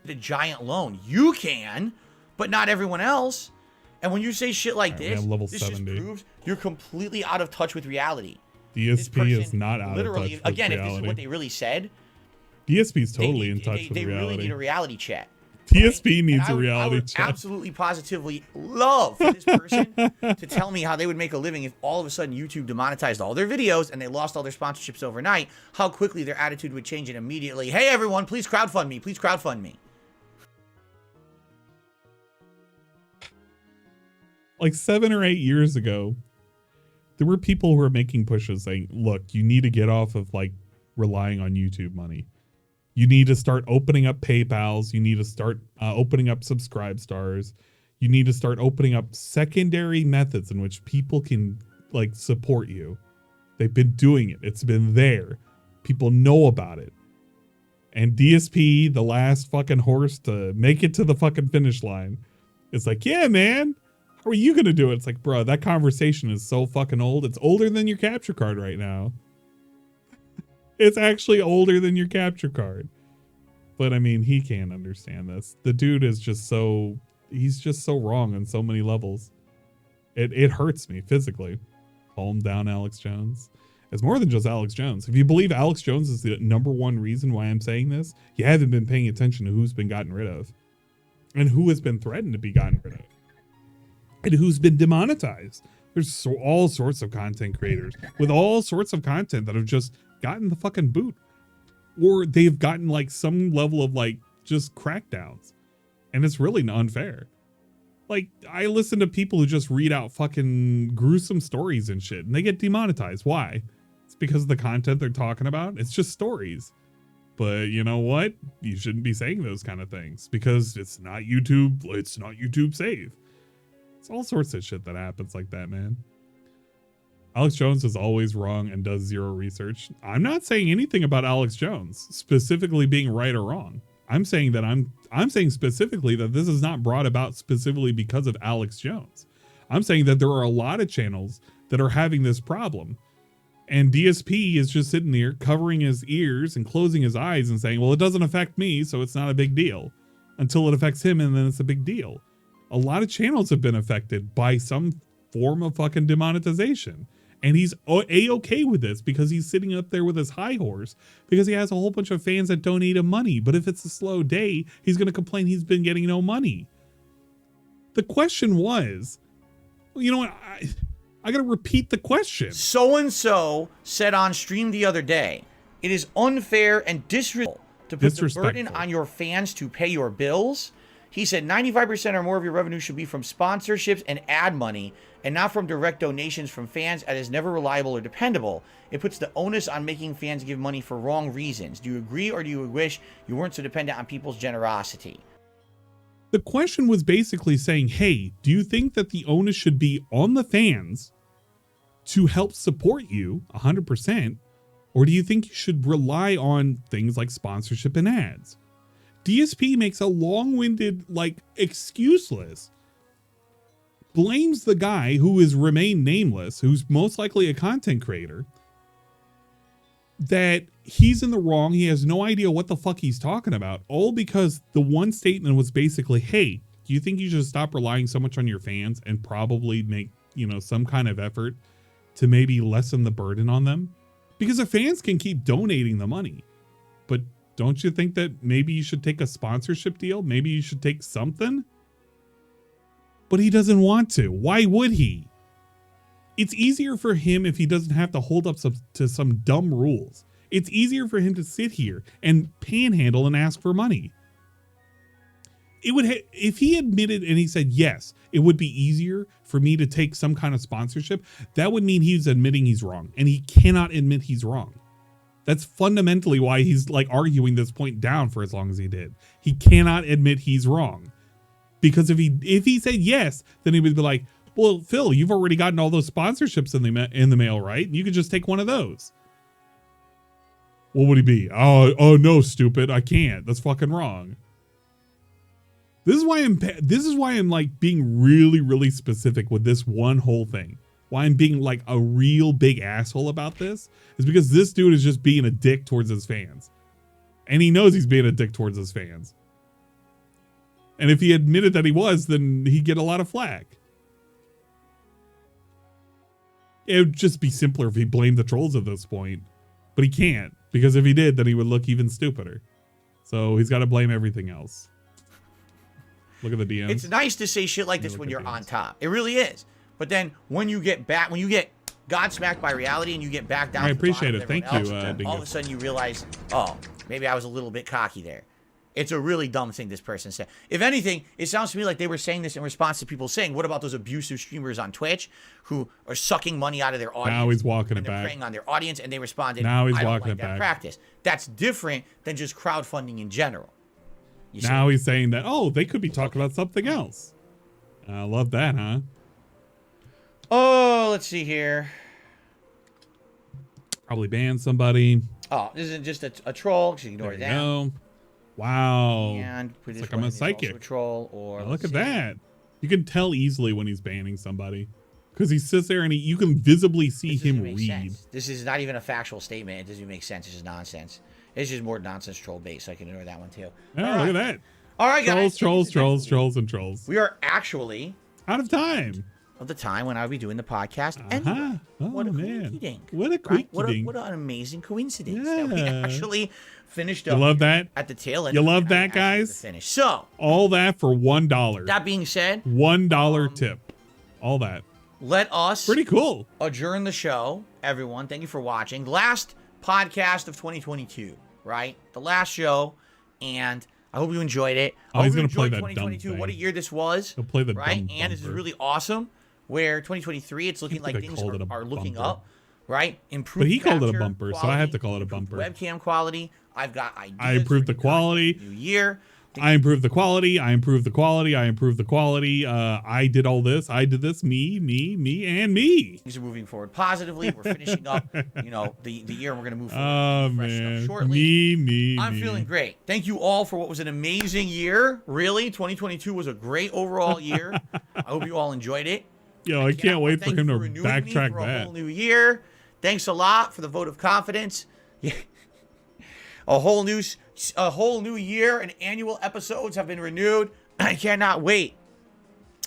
The giant loan. You can, but not everyone else. And when you say shit like this, level this 70. just proves you're completely out of touch with reality. DSP is not out of touch with again, reality. if this is what they really said, DSP's totally in touch with they reality. really need a reality check. DSP needs a reality I would check. absolutely positively love for this person to tell me how they would make a living if all of a sudden YouTube demonetized all their videos and they lost all their sponsorships overnight, how quickly their attitude would change and immediately, hey everyone, please crowdfund me. Please crowdfund me. Like 7 or 8 years ago, there were people who were making pushes saying, look, you need to get off of like relying on YouTube money. You need to start opening up PayPals. You need to start opening up subscribe stars. You need to start opening up secondary methods in which people can like support you. They've been doing it. It's been there. People know about it. And DSP, the last fucking horse to make it to the fucking finish line, it's like, yeah, man, how are you going to do it? It's like, bro, that conversation is so fucking old. It's older than your capture card right now. It's actually older than your capture card. But I mean, he can't understand this. The dude is just he's just so wrong on so many levels. It hurts me physically. Calm down, Alex Jones. It's more than just Alex Jones. If you believe Alex Jones is the #1 reason why I'm saying this, you haven't been paying attention to who's been gotten rid of. And who has been threatened to be gotten rid of. And who's been demonetized. There's all sorts of content creators with all sorts of content that have just gotten the fucking boot, or they've gotten like some level of like just crackdowns, and it's really unfair. Like, I listen to people who just read out fucking gruesome stories and shit, and they get demonetized. Why? It's because of the content they're talking about. It's just stories. But you know what? You shouldn't be saying those kind of things because it's not YouTube. It's not YouTube safe. It's all sorts of shit that happens like that, man. Alex Jones is always wrong and does zero research. I'm not saying anything about Alex Jones specifically being right or wrong. I'm saying that I'm saying specifically that this is not brought about specifically because of Alex Jones. I'm saying that there are a lot of channels that are having this problem. And DSP is just sitting there covering his ears and closing his eyes and saying, well, it doesn't affect me, so it's not a big deal. Until it affects him, and then it's a big deal. A lot of channels have been affected by some form of fucking demonetization. And he's A-okay with this because he's sitting up there with his high horse because he has a whole bunch of fans that donate him money. But if it's a slow day, he's going to complain he's been getting no money. The question was, you know what? I got to repeat the question. So-and-so said on stream the other day, it is unfair and disrespectful to put the burden on your fans to pay your bills. He said 95% or more of your revenue should be from sponsorships and ad money and not from direct donations from fans, as is never reliable or dependable. It puts the onus on making fans give money for wrong reasons. Do you agree, or do you wish you weren't so dependent on people's generosity? The question was basically saying, hey, do you think that the onus should be on the fans to help support you 100%? Or do you think you should rely on things like sponsorship and ads? DSP makes a long-winded, like, excuse list. Blames the guy who has remained nameless, who's most likely a content creator, that he's in the wrong. He has no idea what the fuck he's talking about. All because the one statement was basically, hey, do you think you should stop relying so much on your fans and probably make, you know, some kind of effort to maybe lessen the burden on them? Because the fans can keep donating the money. But don't you think that maybe you should take a sponsorship deal? Maybe you should take something? But he doesn't want to. Why would he? It's easier for him if he doesn't have to hold up to some dumb rules. It's easier for him to sit here and panhandle and ask for money. It would if he admitted and he said, yes, it would be easier for me to take some kind of sponsorship. That would mean he's admitting he's wrong, and he cannot admit he's wrong. That's fundamentally why he's like arguing this point down for as long as he did. He cannot admit he's wrong, because if he said yes, then he would be like, well, Phil, you've already gotten all those sponsorships in the mail, right? You could just take one of those. What would he be? Oh no, stupid! I can't. That's fucking wrong. This is why I'm like being really, really specific with this one whole thing. Why I'm being like a real big asshole about this is because this dude is just being a dick towards his fans, and he knows he's being a dick towards his fans. And if he admitted that he was, then he'd get a lot of flack. It would just be simpler if he blamed the trolls at this point, but he can't, because if he did, then he would look even stupider. So he's got to blame everything else. Look at the DMs. It's nice to say shit like this when you're on top. It really is. But then when you get godsmacked by reality and you get back down, I appreciate it. Thank you. All of a sudden you realize, oh, maybe I was a little bit cocky there. It's a really dumb thing this person said. If anything, it sounds to me like they were saying this in response to people saying, what about those abusive streamers on Twitch who are sucking money out of their audience? Now he's walking it they're back. preying on their audience, and they responded, now he's I don't walking like it that back. practice. That's different than just crowdfunding in general. Now he's saying that, oh, they could be talking about something else. I love that, huh? Oh, let's see here. Probably ban somebody. Oh, this isn't just a troll. So ignore that. No. Wow. And it's like I'm a psychic. A troll, or oh, look at that. You can tell easily when he's banning somebody, because he sits there and you can visibly see him read. Sense. This is not even a factual statement. It doesn't even make sense. It's just nonsense. It's just more nonsense troll based, so I can ignore that one too. Yeah, look at that. All right, guys. Trolls, and trolls. We are actually out of time. Of the time when I'll be doing the podcast. Anyway. Oh, what a man. dink. What a quick What an amazing coincidence that we actually finished up. You love that? At the tail end. You love that, guys? Finish. So all that for $1. That being said, $1 tip. All that. Let us pretty cool adjourn the show, everyone. Thank you for watching. Last podcast of 2022, right? The last show, and I hope you enjoyed it. Oh, he's gonna play that 2022. dumb what a thing. year this was. He'll play the right, dumb and this is bumper. really awesome. Where 2023, it's looking like things are looking up, right? But he called it a bumper, so I have to call it a bumper. Webcam quality. I've got ideas. I improved the quality. New year. I improved the quality. I improved the quality. I improved the quality. I did all this. I did this. Me, and me. Things are moving forward positively. We're finishing up, you know, the year. And we're gonna move forward. Oh man, shortly. I'm feeling great. Thank you all for what was an amazing year. Really, 2022 was a great overall year. I hope you all enjoyed it. Yo, I can't wait for him to backtrack that. A whole new year. Thanks a lot for the vote of confidence. A whole new year and annual episodes have been renewed. I cannot wait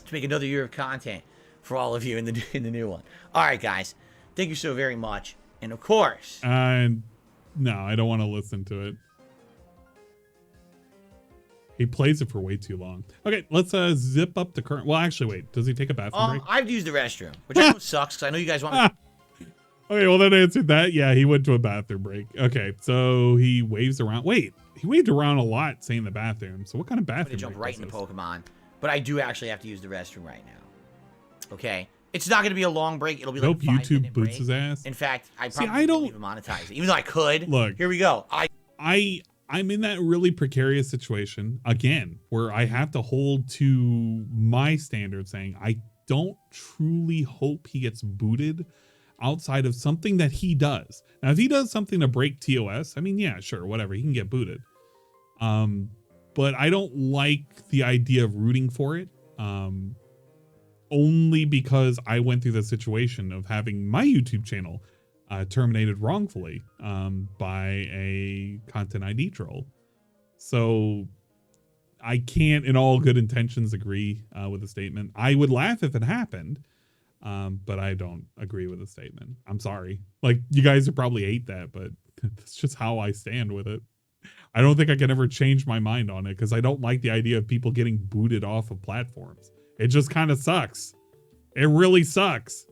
to make another year of content for all of you in the new one. All right, guys. Thank you so very much. And of course, no, I don't want to listen to it. He plays it for way too long. Okay, let's zip up the current. Well, actually, wait. Does he take a bathroom break? I've used the restroom, which I know sucks because I know you guys want me. Okay, well, that answered that. Yeah, he went to a bathroom break. Okay, so he waves around. Wait, he waved around a lot saying the bathroom. So what kind of bathroom break? I'm going to jump right into Pokemon, but I do actually have to use the restroom right now. Okay? It's not going to be a long break. It'll be like a 5-minute boots his ass. In fact, I probably won't even monetize it, even though I could. Look, here we go. I I'm in that really precarious situation again, where I have to hold to my standard saying, I don't truly hope he gets booted outside of something that he does. Now, if he does something to break TOS, I mean, yeah, sure, whatever, he can get booted. But I don't like the idea of rooting for it. Only because I went through the situation of having my YouTube channel terminated wrongfully by a content ID troll. So I can't in all good intentions agree with the statement. I would laugh if it happened, but I don't agree with the statement. I'm sorry. Like, you guys would probably hate that, but that's just how I stand with it. I don't think I can ever change my mind on it because I don't like the idea of people getting booted off of platforms. It just kind of sucks. It really sucks.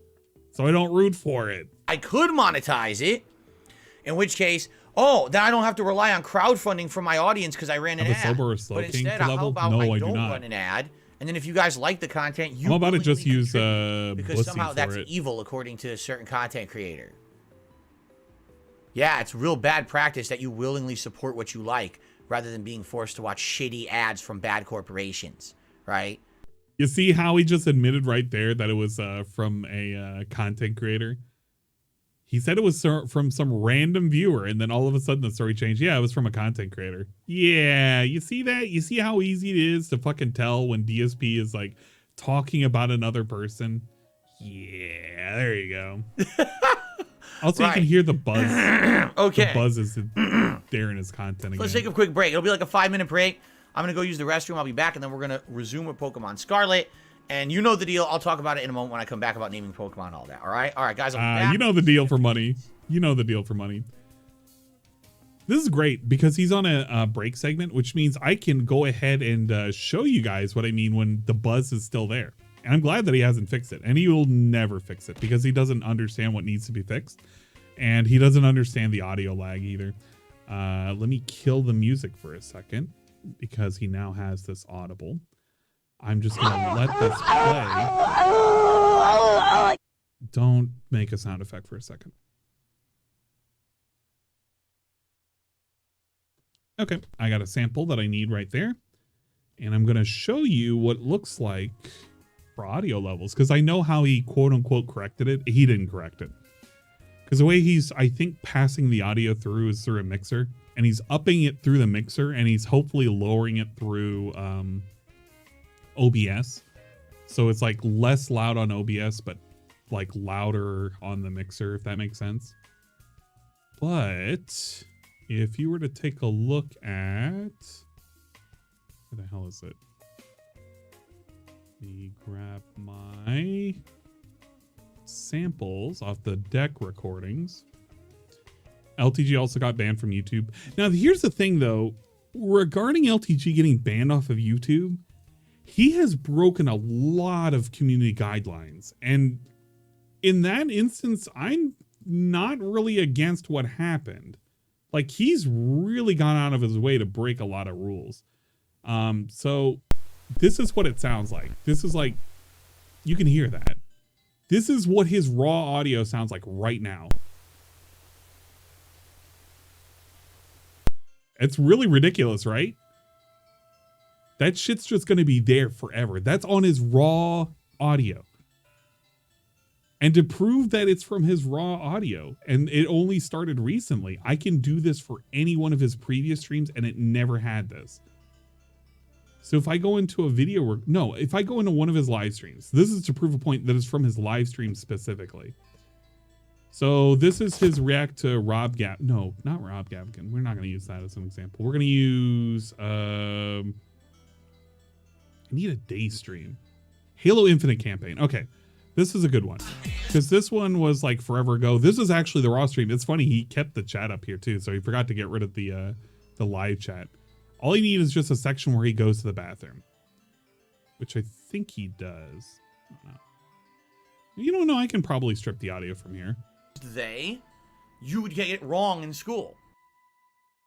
So I don't root for it. I could monetize it, in which case, oh, then I don't have to rely on crowdfunding for my audience because I ran an ad. But instead, how about I don't run an ad? And then if you guys like the content, you how about it just use because somehow that's it. evil according to a certain content creator. Yeah, it's real bad practice that you willingly support what you like rather than being forced to watch shitty ads from bad corporations, right? You see how he just admitted right there that it was from a content creator? He said it was from some random viewer, and then all of a sudden the story changed. Yeah, it was from a content creator. Yeah, you see that? You see how easy it is to fucking tell when DSP is like talking about another person? Yeah, there you go. Also, right. You can hear the buzz. Okay. The buzz is there in his content again. Let's take a quick break. It'll be like a 5-minute break. I'm going to go use the restroom. I'll be back, and then we're going to resume with Pokemon Scarlet. And you know the deal. I'll talk about it in a moment when I come back about naming Pokemon and all that. All right? All right, guys. I'll be back. You know the deal for money. You know the deal for money. This is great because he's on a break segment, which means I can go ahead and show you guys what I mean when the buzz is still there. And I'm glad that he hasn't fixed it. And he will never fix it because he doesn't understand what needs to be fixed. And he doesn't understand the audio lag either. Let me kill the music for a second because he now has this audible. I'm just going to let this play. Don't make a sound effect for a second. Okay, I got a sample that I need right there. And I'm going to show you what it looks like for audio levels because I know how he quote unquote corrected it. He didn't correct it. Because the way he's, I think, passing the audio through is through a mixer. And he's upping it through the mixer. And he's hopefully lowering it through OBS. So it's like less loud on OBS, but like louder on the mixer, if that makes sense. But if you were to take a look at... Where the hell is it? Let me grab my samples off the deck recordings. LTG also got banned from YouTube. Now, here's the thing, though. Regarding LTG getting banned off of YouTube, he has broken a lot of community guidelines. And in that instance, I'm not really against what happened. Like, he's really gone out of his way to break a lot of rules. So this is what it sounds like. This is like, you can hear that. This is what his raw audio sounds like right now. It's really ridiculous, right? That shit's just going to be there forever. That's on his raw audio. And to prove that it's from his raw audio, and it only started recently, I can do this for any one of his previous streams, and it never had this. So if I go into a video, if I go into one of his live streams, this is to prove a point that is from his live stream specifically. So this is his react to Rob Gav. No, not Rob Gavigan. We're not going to use that as an example. We're going to use, I need a day stream. Halo Infinite campaign. Okay. This is a good one because this one was like forever ago. This is actually the raw stream. It's funny. He kept the chat up here too. So he forgot to get rid of the live chat. All you need is just a section where he goes to the bathroom, which I think he does. I don't know. You don't know. I can probably strip the audio from here. You would get it wrong in school.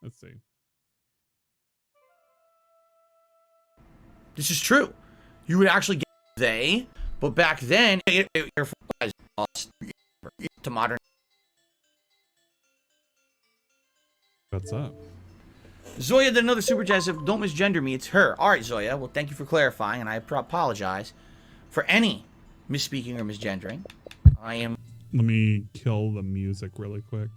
Let's see. This is true. You would actually get but back then, to modern. What's up? Zoya did another super chat. Said, don't misgender me. It's her. All right, Zoya. Well, thank you for clarifying, and I apologize for any misspeaking or misgendering. I am. Let me kill the music really quick.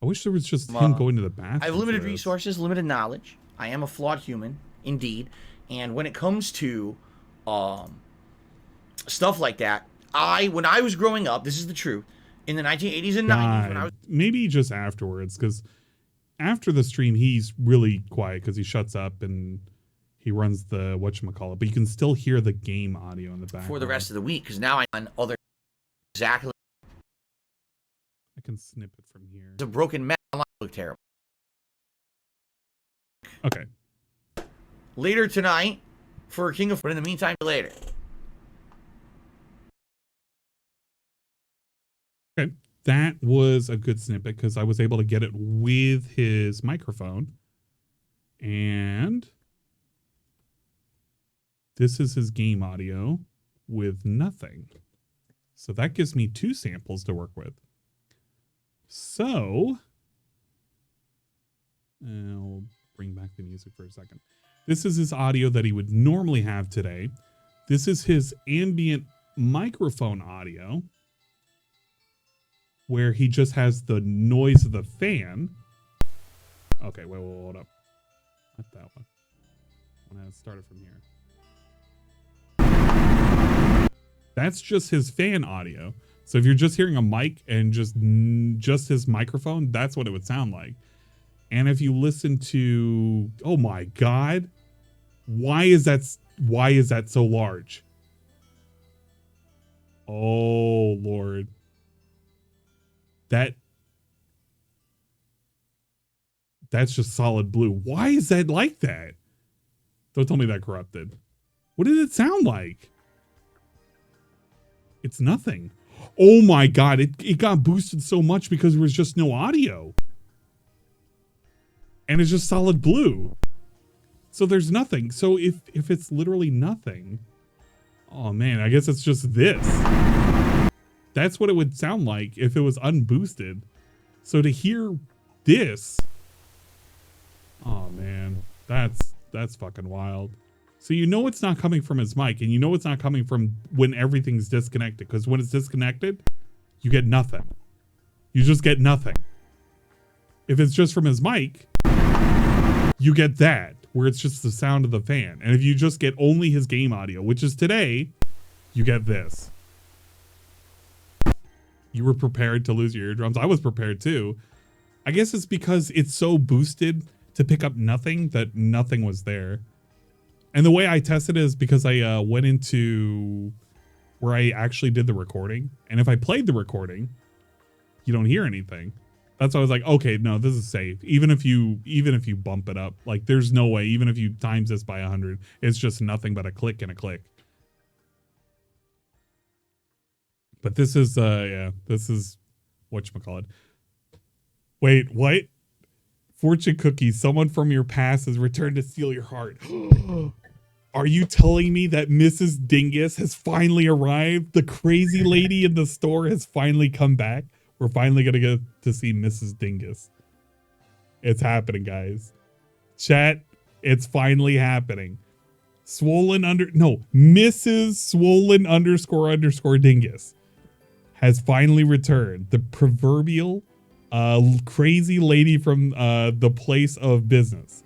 I wish there was just him going to the bathroom. I have limited resources, limited knowledge. I am a flawed human, indeed. And when it comes to stuff like that, when I was growing up, this is the truth, in the 1980s and 90s, when I was... Maybe just afterwards, because after the stream, he's really quiet because he shuts up and he runs the whatchamacallit, but you can still hear the game audio in the background. For the rest of the week, because now I'm on other... Exactly. I can snip it from here. It's a broken map. Look terrible. Okay. Later tonight for King of... But in the meantime, later. Okay. That was a good snippet because I was able to get it with his microphone. And this is his game audio with nothing. So that gives me 2 samples to work with. So I'll bring back the music for a second. This is his audio that he would normally have today. This is his ambient microphone audio, where he just has the noise of the fan. Okay, wait, hold up. Not that one. I'm gonna start it from here. That's just his fan audio. So if you're just hearing a mic and just his microphone, that's what it would sound like. And if you listen to, oh my God, why is that so large? Oh Lord. That's just solid blue. Why is that like that? Don't tell me that corrupted. What did it sound like? It's nothing. Oh my God, it got boosted so much because there was just no audio. And it's just solid blue. So there's nothing. So if it's literally nothing, oh man, I guess it's just this. That's what it would sound like if it was unboosted. So to hear this, oh man, that's fucking wild. So you know it's not coming from his mic, and you know it's not coming from when everything's disconnected, because when it's disconnected, you get nothing. You just get nothing. If it's just from his mic, you get that, where it's just the sound of the fan. And if you just get only his game audio, which is today, you get this. You were prepared to lose your eardrums. I was prepared too. I guess it's because it's so boosted to pick up nothing that nothing was there. And the way I tested it is because I went into where I actually did the recording. And if I played the recording, you don't hear anything. That's why I was like, okay, no, this is safe. Even if you bump it up, like there's no way, even if you times this by 100, it's just nothing but a click and a click. But this is, yeah, this is whatchamacallit. Wait, what? Fortune cookie, someone from your past has returned to steal your heart. Are you telling me that Mrs. Dingus has finally arrived? The crazy lady in the store has finally come back. We're finally going to get to see Mrs. Dingus. It's happening, guys. Chat, it's finally happening. Mrs. Swollen _ Dingus has finally returned. The proverbial crazy lady from the place of business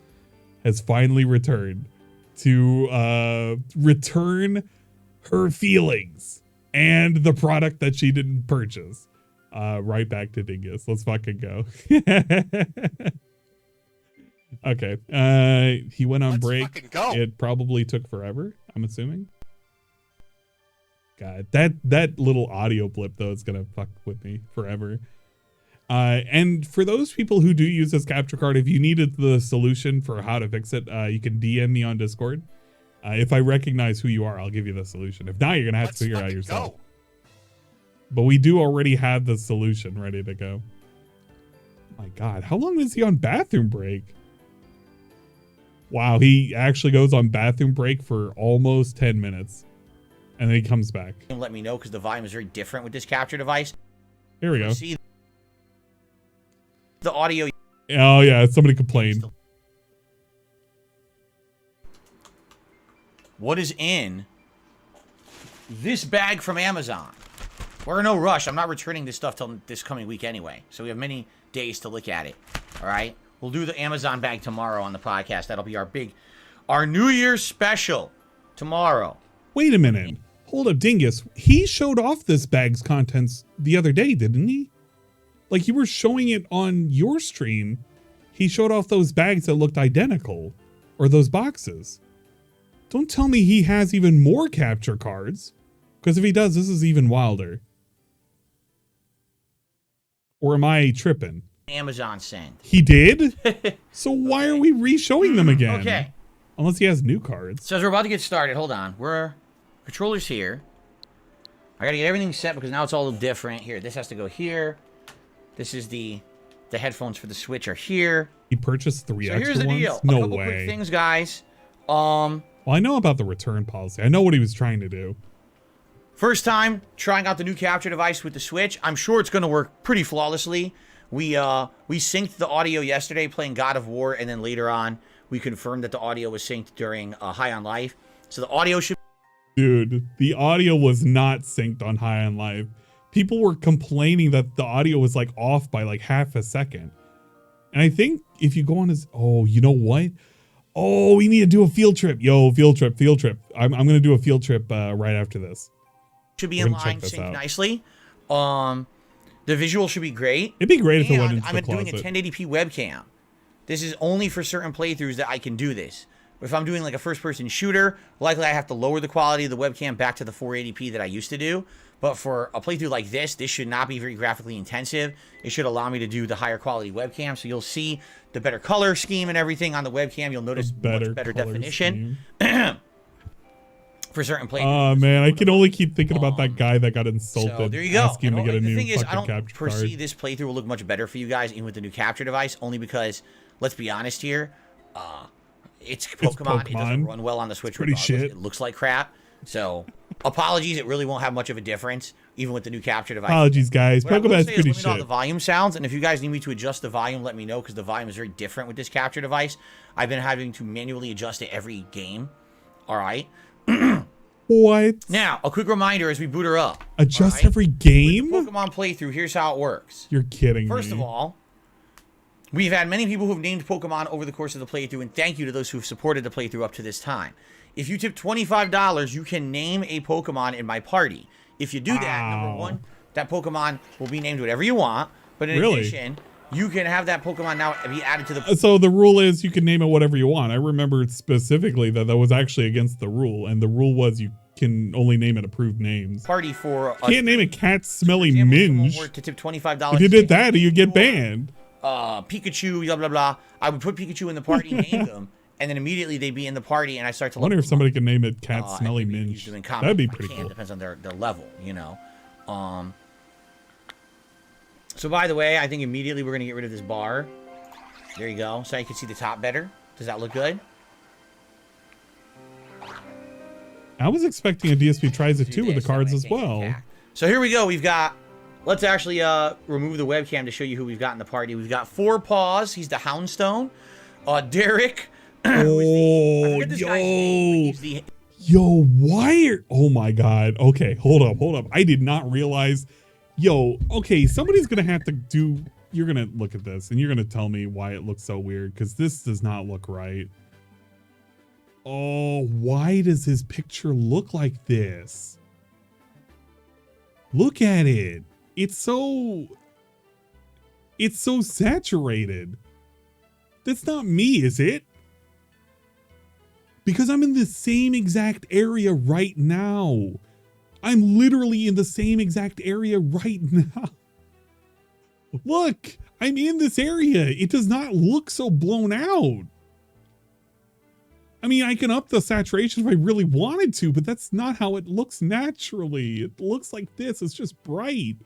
has finally returned to return her feelings and the product that she didn't purchase. Right back to Dingus. Let's fucking go. Okay. He went on break. It probably took forever, I'm assuming. God, that little audio blip though is gonna fuck with me forever. And for those people who do use this capture card, if you needed the solution for how to fix it, you can DM me on Discord. If I recognize who you are, I'll give you the solution. If not, you're gonna have to figure it out yourself. But we do already have the solution ready to go. My God, how long is he on bathroom break? Wow, he actually goes on bathroom break for almost 10 minutes. And then he comes back. Let me know because the volume is very different with this capture device. Here we go. See the audio. Oh yeah, somebody complained. what is in this bag from Amazon. We're in no rush. I'm not returning this stuff till this coming week anyway. So we have many days to look at it. All right? We'll do the Amazon bag tomorrow on the podcast. That'll be our New Year's special tomorrow. Wait a minute. Hold up, Dingus. He showed off this bag's contents the other day, didn't he? Like, you were showing it on your stream. He showed off those bags that looked identical. Or those boxes. Don't tell me he has even more capture cards. Because if he does, this is even wilder. Or am I tripping? Amazon sent. He did? So why are we re-showing them again? Okay. Unless he has new cards. So as we're about to get started, hold on. Controller's here. I gotta get everything set because now it's all different. Here, this has to go here. This is the headphones for the Switch are here. He purchased 3 extra ones? Here's the deal. No a couple way. quick things, guys. Well, I know about the return policy. I know what he was trying to do. First time trying out the new capture device with the Switch. I'm sure it's going to work pretty flawlessly. We synced the audio yesterday playing God of War, and then later on we confirmed that the audio was synced during High on Life. So the audio should... Dude, the audio was not synced on High on Life. People were complaining that the audio was like off by like half a second. And I think if you go on his... Oh, you know what? Oh, we need to do a field trip. Yo, field trip. I'm going to do a field trip right after this. Should be in line, synced nicely. The visual should be great. It'd be great if it went into I'm the closet. doing a 1080p webcam. This is only for certain playthroughs that I can do this. If I'm doing like a first-person shooter, likely I have to lower the quality of the webcam back to the 480p that I used to do. But for a playthrough like this should not be very graphically intensive. It should allow me to do the higher quality webcam. So you'll see the better color scheme and everything on the webcam. You'll notice much better definition. For certain playthroughs. Oh man, I can only keep thinking about that guy that got insulted. So there you go. Asking him to get a new thing is, I fucking don't capture foresee card. this playthrough will look much better for you guys, even with the new capture device. Only because, let's be honest here, it's Pokemon. It doesn't run well on the Switch. Pretty shit. It looks like crap. So apologies. It really won't have much of a difference, even with the new capture device. Apologies, guys. What I will Pokemon's say is pretty let me know how shit. the volume sounds, and if you guys need me to adjust the volume, let me know, because the volume is very different with this capture device. I've been having to manually adjust it every game. All right. What? Now, a quick reminder as we boot her up. Adjust every game? With the Pokemon playthrough, here's how it works. You're kidding First me. of all, we've had many people who've named Pokemon over the course of the playthrough, and thank you to those who've supported the playthrough up to this time. If you tip $25, you can name a Pokemon in my party. If you do that, number one, that Pokemon will be named whatever you want. But in addition, you can have that Pokemon now be added to the... So the rule is you can name it whatever you want. I remember specifically that was actually against the rule. And the rule was you can only name it approved names. Party for... Can't name it Cat Smelly Minge. To tip $25. If you did that, you get banned. Pikachu, blah, blah, blah. I would put Pikachu in the party, name them, and then immediately they'd be in the party, and I start to... I wonder if somebody could name it Cat Smelly Minge. That'd be pretty cool. Depends on their level, you know. So by the way, I think immediately we're going to get rid of this bar. There you go. So you can see the top better. Does that look good? I was expecting a DSP tries it too with the cards as well. So here we go. We've got... Let's actually remove the webcam to show you who we've got in the party. We've got Four Paws. He's the Houndstone. Derek. Oh, yo, why are... Oh my God. Okay, hold up. I did not realize... Yo, okay, somebody's gonna have to do... You're gonna look at this and you're gonna tell me why it looks so weird, because this does not look right. Oh, why does his picture look like this? Look at it. It's so saturated. That's not me, is it? Because I'm in the same exact area right now. I'm literally in the same exact area right now. Look, I'm in this area. It does not look so blown out. I mean, I can up the saturation if I really wanted to, but that's not how it looks naturally. It looks like this. It's just bright.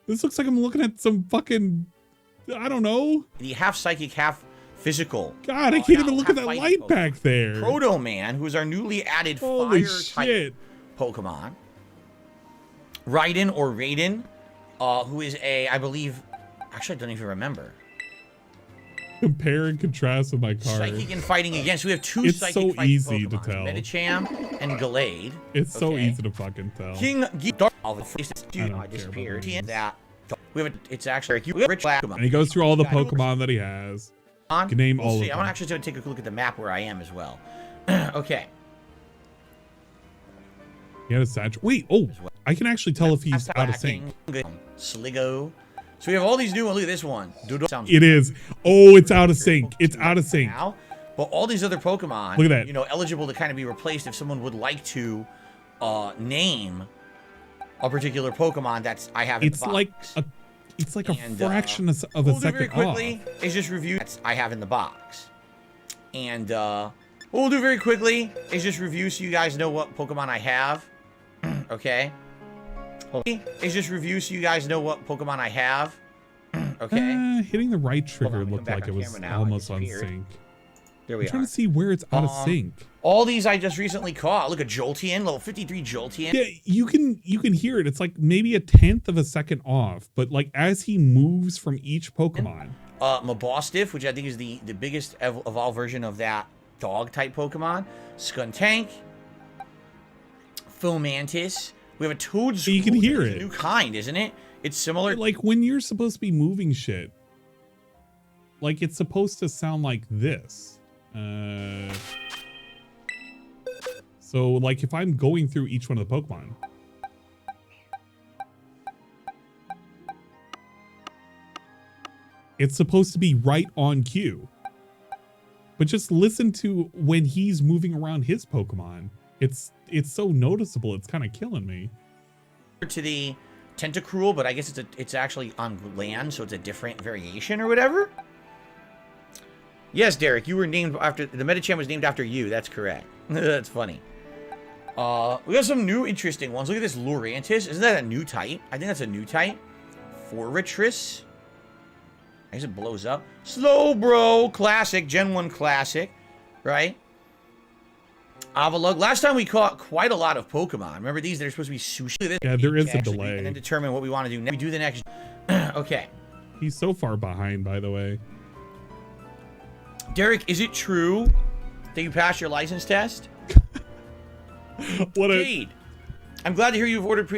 This looks like I'm looking at some fucking, I don't know. The half psychic, half physical. God, I can't even look at that light back there. Proto Man, who's our newly added Holy fire shit. type Pokemon. Raiden or Raiden, who is a, I believe, actually I don't even remember. Compare and contrast with my card. Psychic and fighting against. We have two it's psychic so fighting easy Pokemon. to tell. Medicham and Glade. It's so easy to fucking tell. King Dark. I disappeared. That. We have it's actually we have rich Pokemon. And he goes through all the Pokemon that he has. You can name all of them. I'm actually going to take a look at the map where I am as well. Okay. He had a satchel. Wait, oh, I can actually tell if he's out of sync. Sligo. So we have all these new ones. Look at this one. It is. Oh, it's out of sync. It's out of sync. Now, but all these other Pokemon, look at that. You know, eligible to kind of be replaced if someone would like to name a particular Pokemon that's I have in the box. It's like a fraction of a second very quickly is just review that's I have in the box. And what we'll do very quickly is just review so you guys know what Pokemon I have. Okay. Is just review so you guys know what Pokemon I have. Okay. Hitting the right trigger looked like it was almost on sync. There we are. I'm trying to see where it's out of sync. All these I just recently caught. Look at Jolteon, level 53 Jolteon. Yeah, you can hear it. It's like maybe a 1/10 of a second off, but like as he moves from each Pokemon. Mabostiff, which I think is the biggest evolved version of that dog type Pokemon. Skuntank. Fomantis. We have a Toad. So you can hear it. A new kind, isn't it? It's similar. But like when you're supposed to be moving shit, like it's supposed to sound like this. So like if I'm going through each one of the Pokemon. It's supposed to be right on cue. But just listen to when he's moving around his Pokemon. It's so noticeable. It's kind of killing me. To the Tentacruel, but I guess it's actually on land, so it's a different variation or whatever. Yes, Derek, you were named after the Medicham was named after you. That's correct. That's funny. We got some new interesting ones. Look at this Lurantis. Isn't that a new type? I think that's a new type. Forretress. I guess it blows up. Slowbro, classic, Gen 1 classic, right? Avalugg. Last time we caught quite a lot of Pokemon. Remember these? They're supposed to be sushi. Yeah, there is a delay. And then determine what we want to do next. We do the next. Okay. He's so far behind, by the way. Derek, is it true that you passed your license test? What a... Jade, I'm glad to hear you've ordered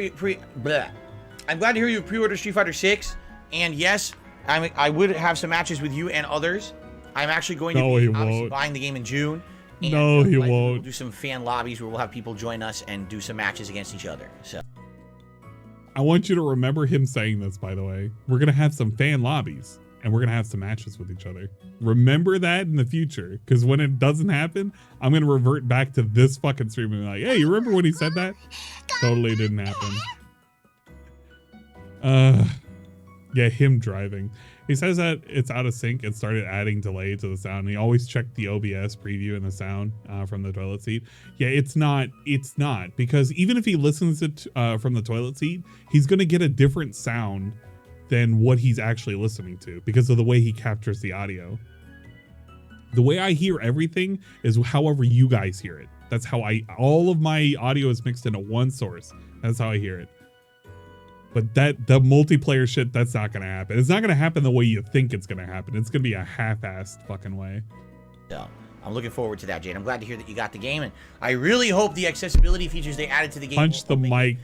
I'm glad to hear you've pre-ordered Street Fighter 6. And yes, I would have some matches with you and others. I'm actually going to be obviously buying the game in June. And no, he won't. We'll do some fan lobbies where we'll have people join us and do some matches against each other. So I want you to remember him saying this, by the way. We're going to have some fan lobbies and we're going to have some matches with each other. Remember that in the future, because when it doesn't happen, I'm going to revert back to this fucking stream and be like, hey, you remember when he said that? Totally didn't happen. Yeah, him driving. He says that it's out of sync and started adding delay to the sound. And he always checked the OBS preview and the sound from the toilet seat. Yeah, it's not, because even if he listens it from the toilet seat, he's going to get a different sound than what he's actually listening to because of the way he captures the audio. The way I hear everything is however you guys hear it. That's how all of my audio is mixed into one source. That's how I hear it. But the multiplayer shit, that's not going to happen. It's not going to happen the way you think it's going to happen. It's going to be a half-assed fucking way. So I'm looking forward to that, Jade. I'm glad to hear that you got the game. And I really hope the accessibility features they added to the game. Punch the mic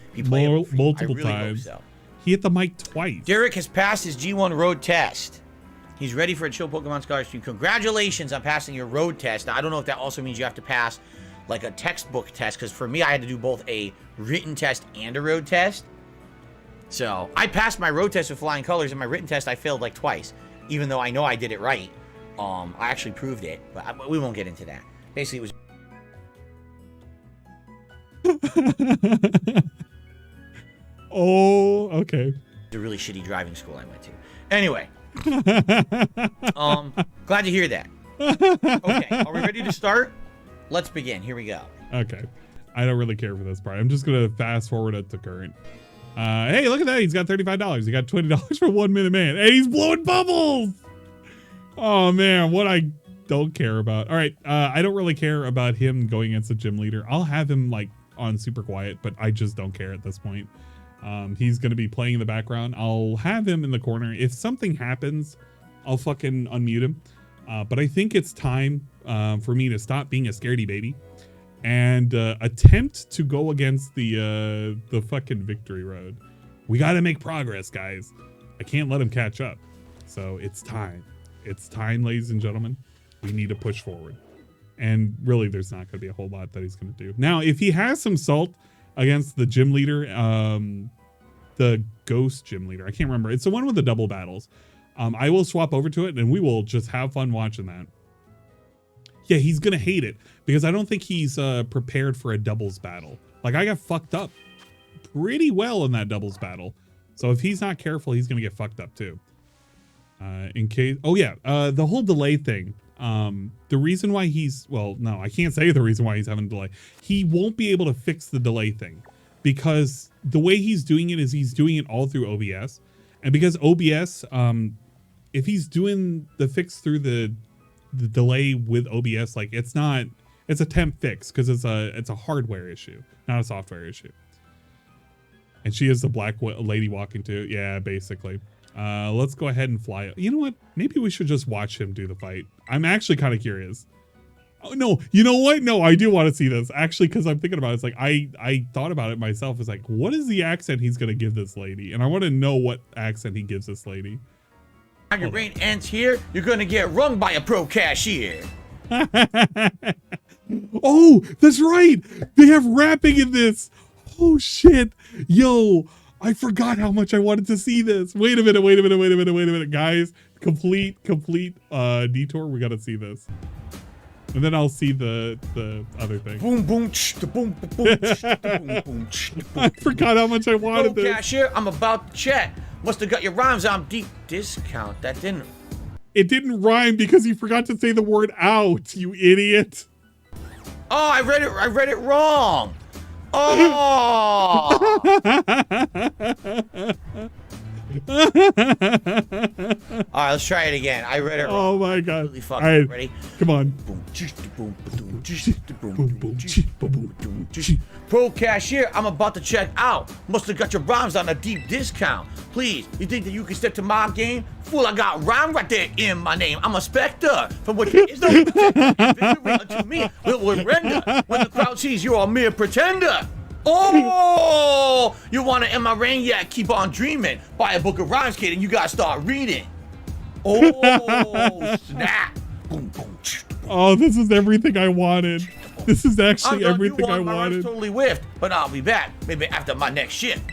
multiple times. So. He hit the mic twice. Derek has passed his G1 road test. He's ready for a Chill Pokemon Scholars stream. Congratulations on passing your road test. Now, I don't know if that also means you have to pass like a textbook test, because for me, I had to do both a written test and a road test. So I passed my road test with flying colors, and my written test I failed like twice, even though I know I did it right. I actually proved it, but we won't get into that. Basically, it was. Oh, okay. A really shitty driving school I went to. Anyway, glad to hear that. Okay, are we ready to start? Let's begin. Here we go. Okay, I don't really care for this part. I'm just gonna fast forward it to current. Hey, look at that. He's got $35. He got $20 for 1 minute man. Hey, he's blowing bubbles. Oh, man. What I don't care about. All right. I don't really care about him going against the gym leader. I'll have him like on super quiet, but I just don't care at this point. He's going to be playing in the background. I'll have him in the corner. If something happens, I'll fucking unmute him. But I think it's time for me to stop being a scaredy baby and attempt to go against the fucking victory road. We got to make progress, guys. I can't let him catch up. So it's time. It's time, ladies and gentlemen. We need to push forward. And really, there's not going to be a whole lot that he's going to do. Now, if he has some salt against the gym leader, the ghost gym leader, I can't remember. It's the one with the double battles. I will swap over to it and we will just have fun watching that. Yeah, he's going to hate it because I don't think he's prepared for a doubles battle. Like, I got fucked up pretty well in that doubles battle. So if he's not careful, he's going to get fucked up too. In case, oh yeah, the whole delay thing. The reason why he's, well, no, I can't say the reason why he's having a delay. He won't be able to fix the delay thing because the way he's doing it is he's doing it all through OBS. And because OBS, if he's doing the fix through the delay with OBS, like it's a temp fix because it's a hardware issue, not a software issue. And she is the black lady walking too. Yeah, basically. Let's go ahead and fly. You know what? Maybe we should just watch him do the fight. I'm actually kind of curious. Oh, no, you know what? No, I do want to see this actually, because I'm thinking about it. It's like, I thought about it myself. It's like, what is the accent he's going to give this lady? And I want to know what accent he gives this lady. Your brain ends here. You're going to get rung by a pro cashier. Oh, that's right. They have rapping in this. Oh, shit. Yo, I forgot how much I wanted to see this. Wait a minute, guys. Complete detour. We got to see this. And then I'll see the other thing. Boom, boom, boom, boom, boom. I forgot how much I wanted this. Cashier, I'm about to check. Must have got your rhymes on deep discount. That didn't. It didn't rhyme because you forgot to say the word out, you idiot. Oh, I read it wrong. Oh! All right, let's try it again. I read it wrong. Oh my god. All right, ready? Come on. Pro cashier, I'm about to check out. Must have got your rhymes on a deep discount. Please, you think that you can step to my game? Fool, I got rhyme right there in my name. I'm a specter. From what is no victory to me will render. When the crowd sees you're a mere pretender. Oh, you want to end my reign? Yeah, keep on dreaming. Buy a book of rhymes, kid, and you gotta start reading. Oh, snap. Boom, boom. Oh, this is everything I wanted. This is actually everything I my wanted. Totally whiffed, but I'll be back maybe after my next shift.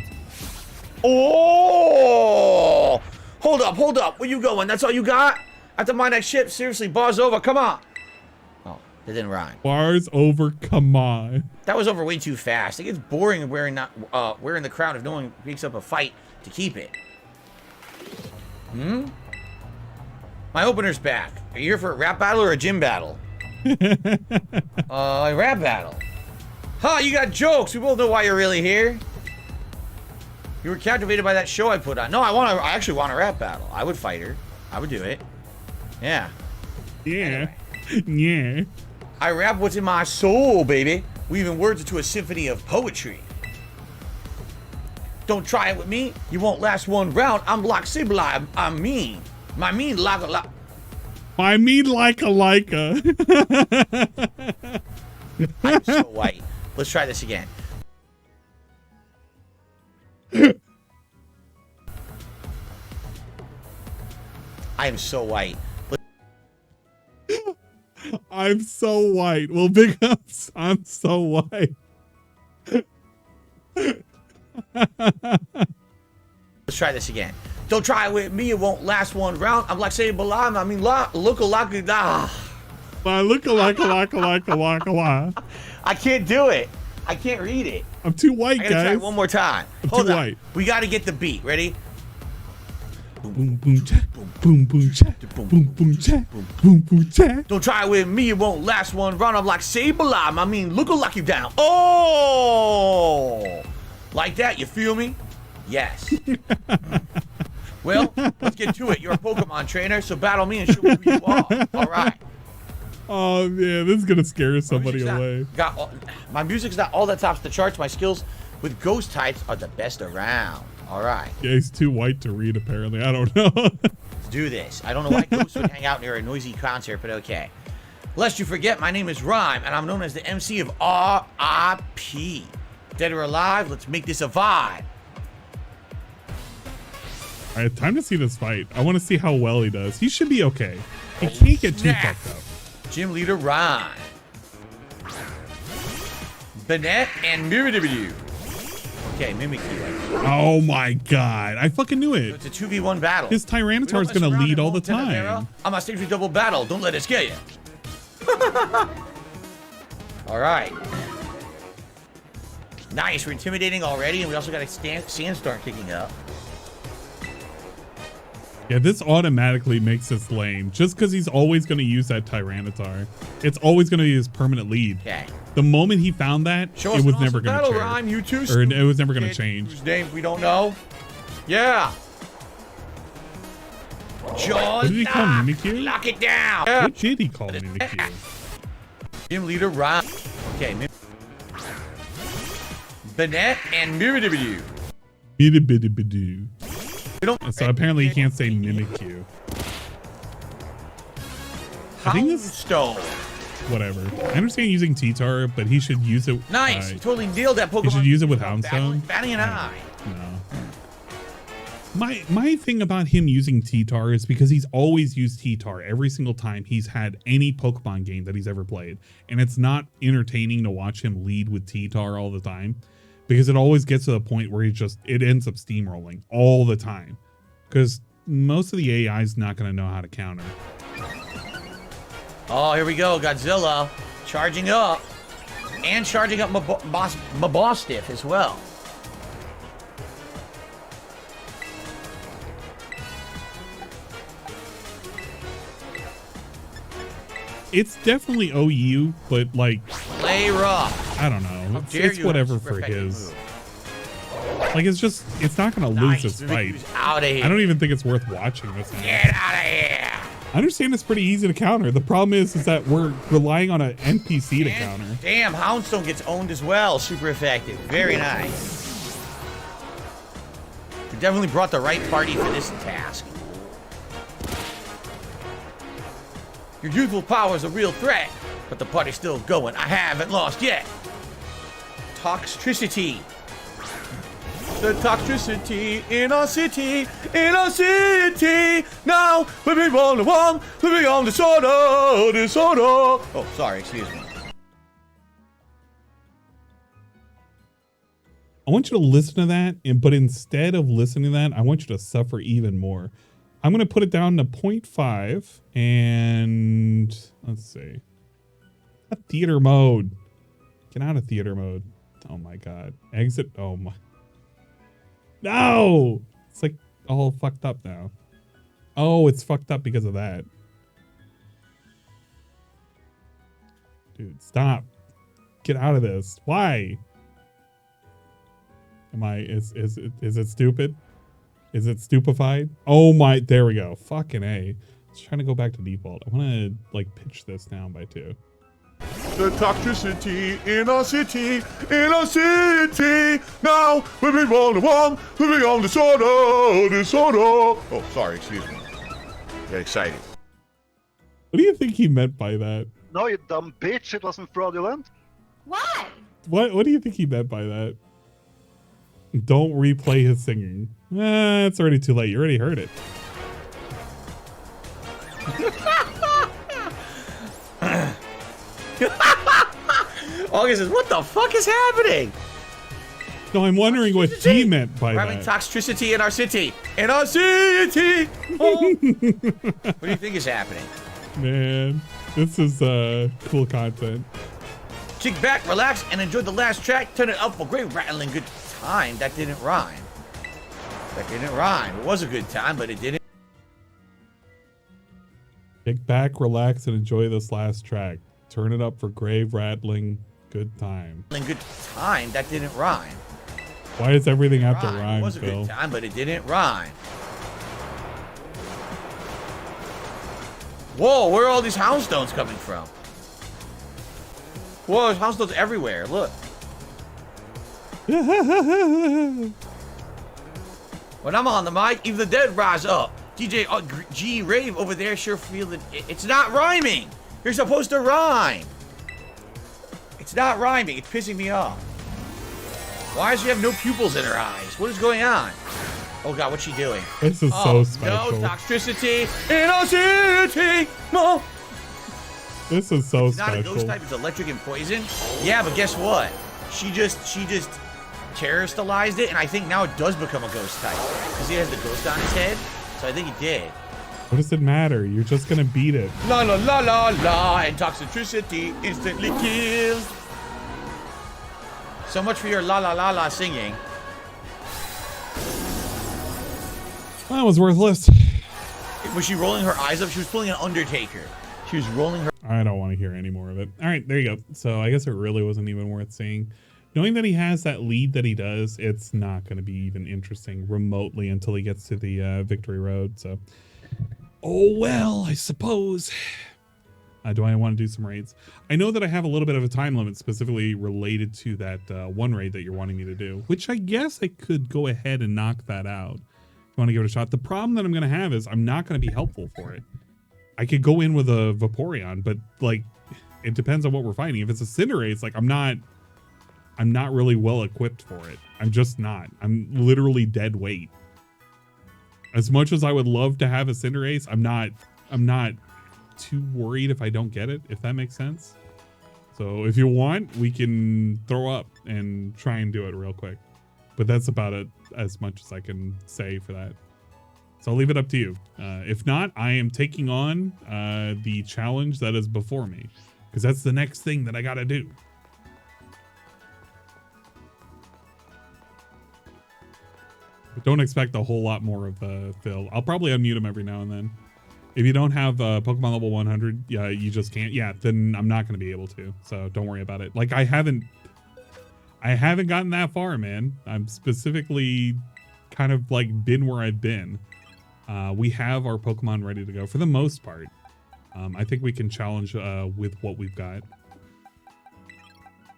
Oh, hold up. Where you going? That's all you got? After my next shift? Seriously, bar's over. Come on. Oh, it didn't rhyme. Bar's over. Come on. That was over way too fast. It gets boring wearing the crown if no one picks up a fight to keep it. My opener's back. Are you here for a rap battle or a gym battle? A rap battle. Huh, you got jokes. We both know why you're really here. You were captivated by that show I put on. No, I actually want a rap battle. I would fight her. I would do it. Yeah. Yeah. Anyway. Yeah. I rap what's in my soul, baby. Weaving words into a symphony of poetry. Don't try it with me. You won't last one round. I'm like Sibla. I'm mean. My mean like a lot. I mean like a Leica. I'm so white. Let's try this again. I am so white. I'm so white. Well, big ups. I'm so white. Let's try this again. Don't try it with me. It won't last one round. I'm like saying Balam. I mean, look like I can't do it. I can't read it. I'm too white, I gotta guys. try it one more time. Hold on. White. We gotta get the beat. Ready? Boom boom cha, boom boom cha, boom boom cha, boom boom cha. Don't try it with me. It won't last one round. I'm like Sableye. I mean, look like you down. Oh, like that. You feel me? Yes. Well, let's get to it. You're a Pokemon trainer, so battle me and show me who you are. All right. Oh man, this is gonna scare somebody away. My music's not all that tops the charts. My skills with ghost types are the best around. All right. Yeah, he's too white to read, apparently. I don't know. Let's do this. I don't know why ghosts would hang out near a noisy concert, but okay. Lest you forget, my name is Rhyme, and I'm known as the MC of R.I.P. Dead or alive, let's make this a vibe. All right, time to see this fight. I want to see how well he does. He should be okay. He can't get too fucked up. Gym leader Rhyme. Bennett and Miridibidu. Okay, Mimikyu. Oh my god. I fucking knew it. It's a 2v1 battle. His Tyranitar is going to lead all the time. I'm on stage with double battle. Don't let it scare you. All right. Nice. We're intimidating already, and we also got a sandstorm kicking up. Yeah, this automatically makes us lame. Just because he's always going to use that Tyranitar. It's always going to be his permanent lead. Okay. The moment he found that, it was never going to change. Rhyme, you two or it was never going to change. Whose name we don't know. Yeah. Jaws. What did he call Mimikyu? Lock it down. What did he call Mimikyu? Gym leader Rhyme. Okay. Bennett and Miridibidu. Miridibidu. So apparently he can't say Mimikyu. I think this Stone. Whatever. I understand using T-Tar, but he should use it. Nice. He totally nailed that Pokemon. He should use it with Houndstone. Batting an eye. No. My thing about him using T-Tar is because he's always used T-Tar every single time he's had any Pokemon game that he's ever played. And it's not entertaining to watch him lead with T-Tar all the time. Because it always gets to the point where it ends up steamrolling all the time. Because most of the AI is not going to know how to counter. Oh, here we go. Godzilla charging up. And charging up Mabostiff as well. It's definitely OU, but like... Play rough. I don't know. It's whatever for his. Like, it's not going to lose this fight. Out of here. I don't even think it's worth watching this. Get out of here. I understand it's pretty easy to counter. The problem is that we're relying on an NPC to counter. Damn, Houndstone gets owned as well. Super effective. Very nice. We definitely brought the right party for this task. Your youthful power is a real threat, but the party's still going. I haven't lost yet. Toxicity. The toxicity in our city, Now, we're being on the one, we're being on disorder. Oh, sorry, excuse me. I want you to listen to that, but instead of listening to that, I want you to suffer even more. I'm going to put it down to 0.5 and let's see. Theater mode. Get out of theater mode. Oh my God. Exit. Oh my. No! It's like all fucked up now. Oh, it's fucked up because of that. Dude, stop. Get out of this. Why? Is it stupid? Is it stupefied? Oh my, there we go. Fucking A. Let's try to go back to default. I want to like pitch this down by 2. The toxicity in our city, Now, we're being on the one, we're being on disorder. Oh, sorry, excuse me. Get excited. What do you think he meant by that? No, you dumb bitch. It wasn't fraudulent. Why? What do you think he meant by that? Don't replay his singing. It's already too late. You already heard it. August says, what the fuck is happening? No, I'm wondering what he meant by We're having that. toxicity in our city. Oh. What do you think is happening? Man, this is cool content. Kick back, relax, and enjoy the last track. Turn it up for great rattling good time. That didn't rhyme. It was a good time, but it didn't. Kick back, relax, and enjoy this last track. Turn it up for grave rattling good time. Good time. That didn't rhyme. Why does everything have to rhyme, It was a Phil? good time, but it didn't rhyme. Whoa, where are all these Houndstones coming from? Whoa, there's Houndstones everywhere. Look. When I'm on the mic, even the dead rise up. DJ G Rave over there sure feel that it's not rhyming. You're supposed to rhyme. It's not rhyming. It's pissing me off. Why does she have no pupils in her eyes? What is going on? Oh God, what's she doing? This is so special. No toxicity in a city. No. This is so It's special. not a ghost type. It's electric and poison. Yeah, but guess what? She just terroristalized it, and I think now it does become a ghost type because he has the ghost on his head. So I think he did. What does it matter? You're just gonna beat it. La la la la la, and toxicity instantly kills. So much for your la la la la singing. That was worthless. Was she rolling her eyes up? She was pulling an Undertaker. She was rolling her. I don't want to hear any more of it. All right, there you go. So I guess it really wasn't even worth seeing. Knowing that he has that lead that he does, it's not going to be even interesting remotely until he gets to the victory road. So, oh well, I suppose. Do I want to do some raids? I know that I have a little bit of a time limit specifically related to that one raid that you're wanting me to do, which I guess I could go ahead and knock that out. If you want to give it a shot. The problem that I'm going to have is I'm not going to be helpful for it. I could go in with a Vaporeon, but like, it depends on what we're fighting. If it's a Cinderace, like I'm not really well equipped for it. I'm just not. I'm literally dead weight. As much as I would love to have a Cinderace, I'm not too worried if I don't get it, if that makes sense. So if you want, we can throw up and try and do it real quick. But that's about it, as much as I can say for that. So I'll leave it up to you. If not, I am taking on the challenge that is before me, because that's the next thing that I gotta do. But don't expect a whole lot more of Phil. I'll probably unmute him every now and then. If you don't have Pokemon level 100, yeah, you just can't. Yeah, then I'm not going to be able to. So don't worry about it. Like I haven't gotten that far, man. I'm specifically kind of like been where I've been. We have our Pokemon ready to go for the most part. I think we can challenge with what we've got.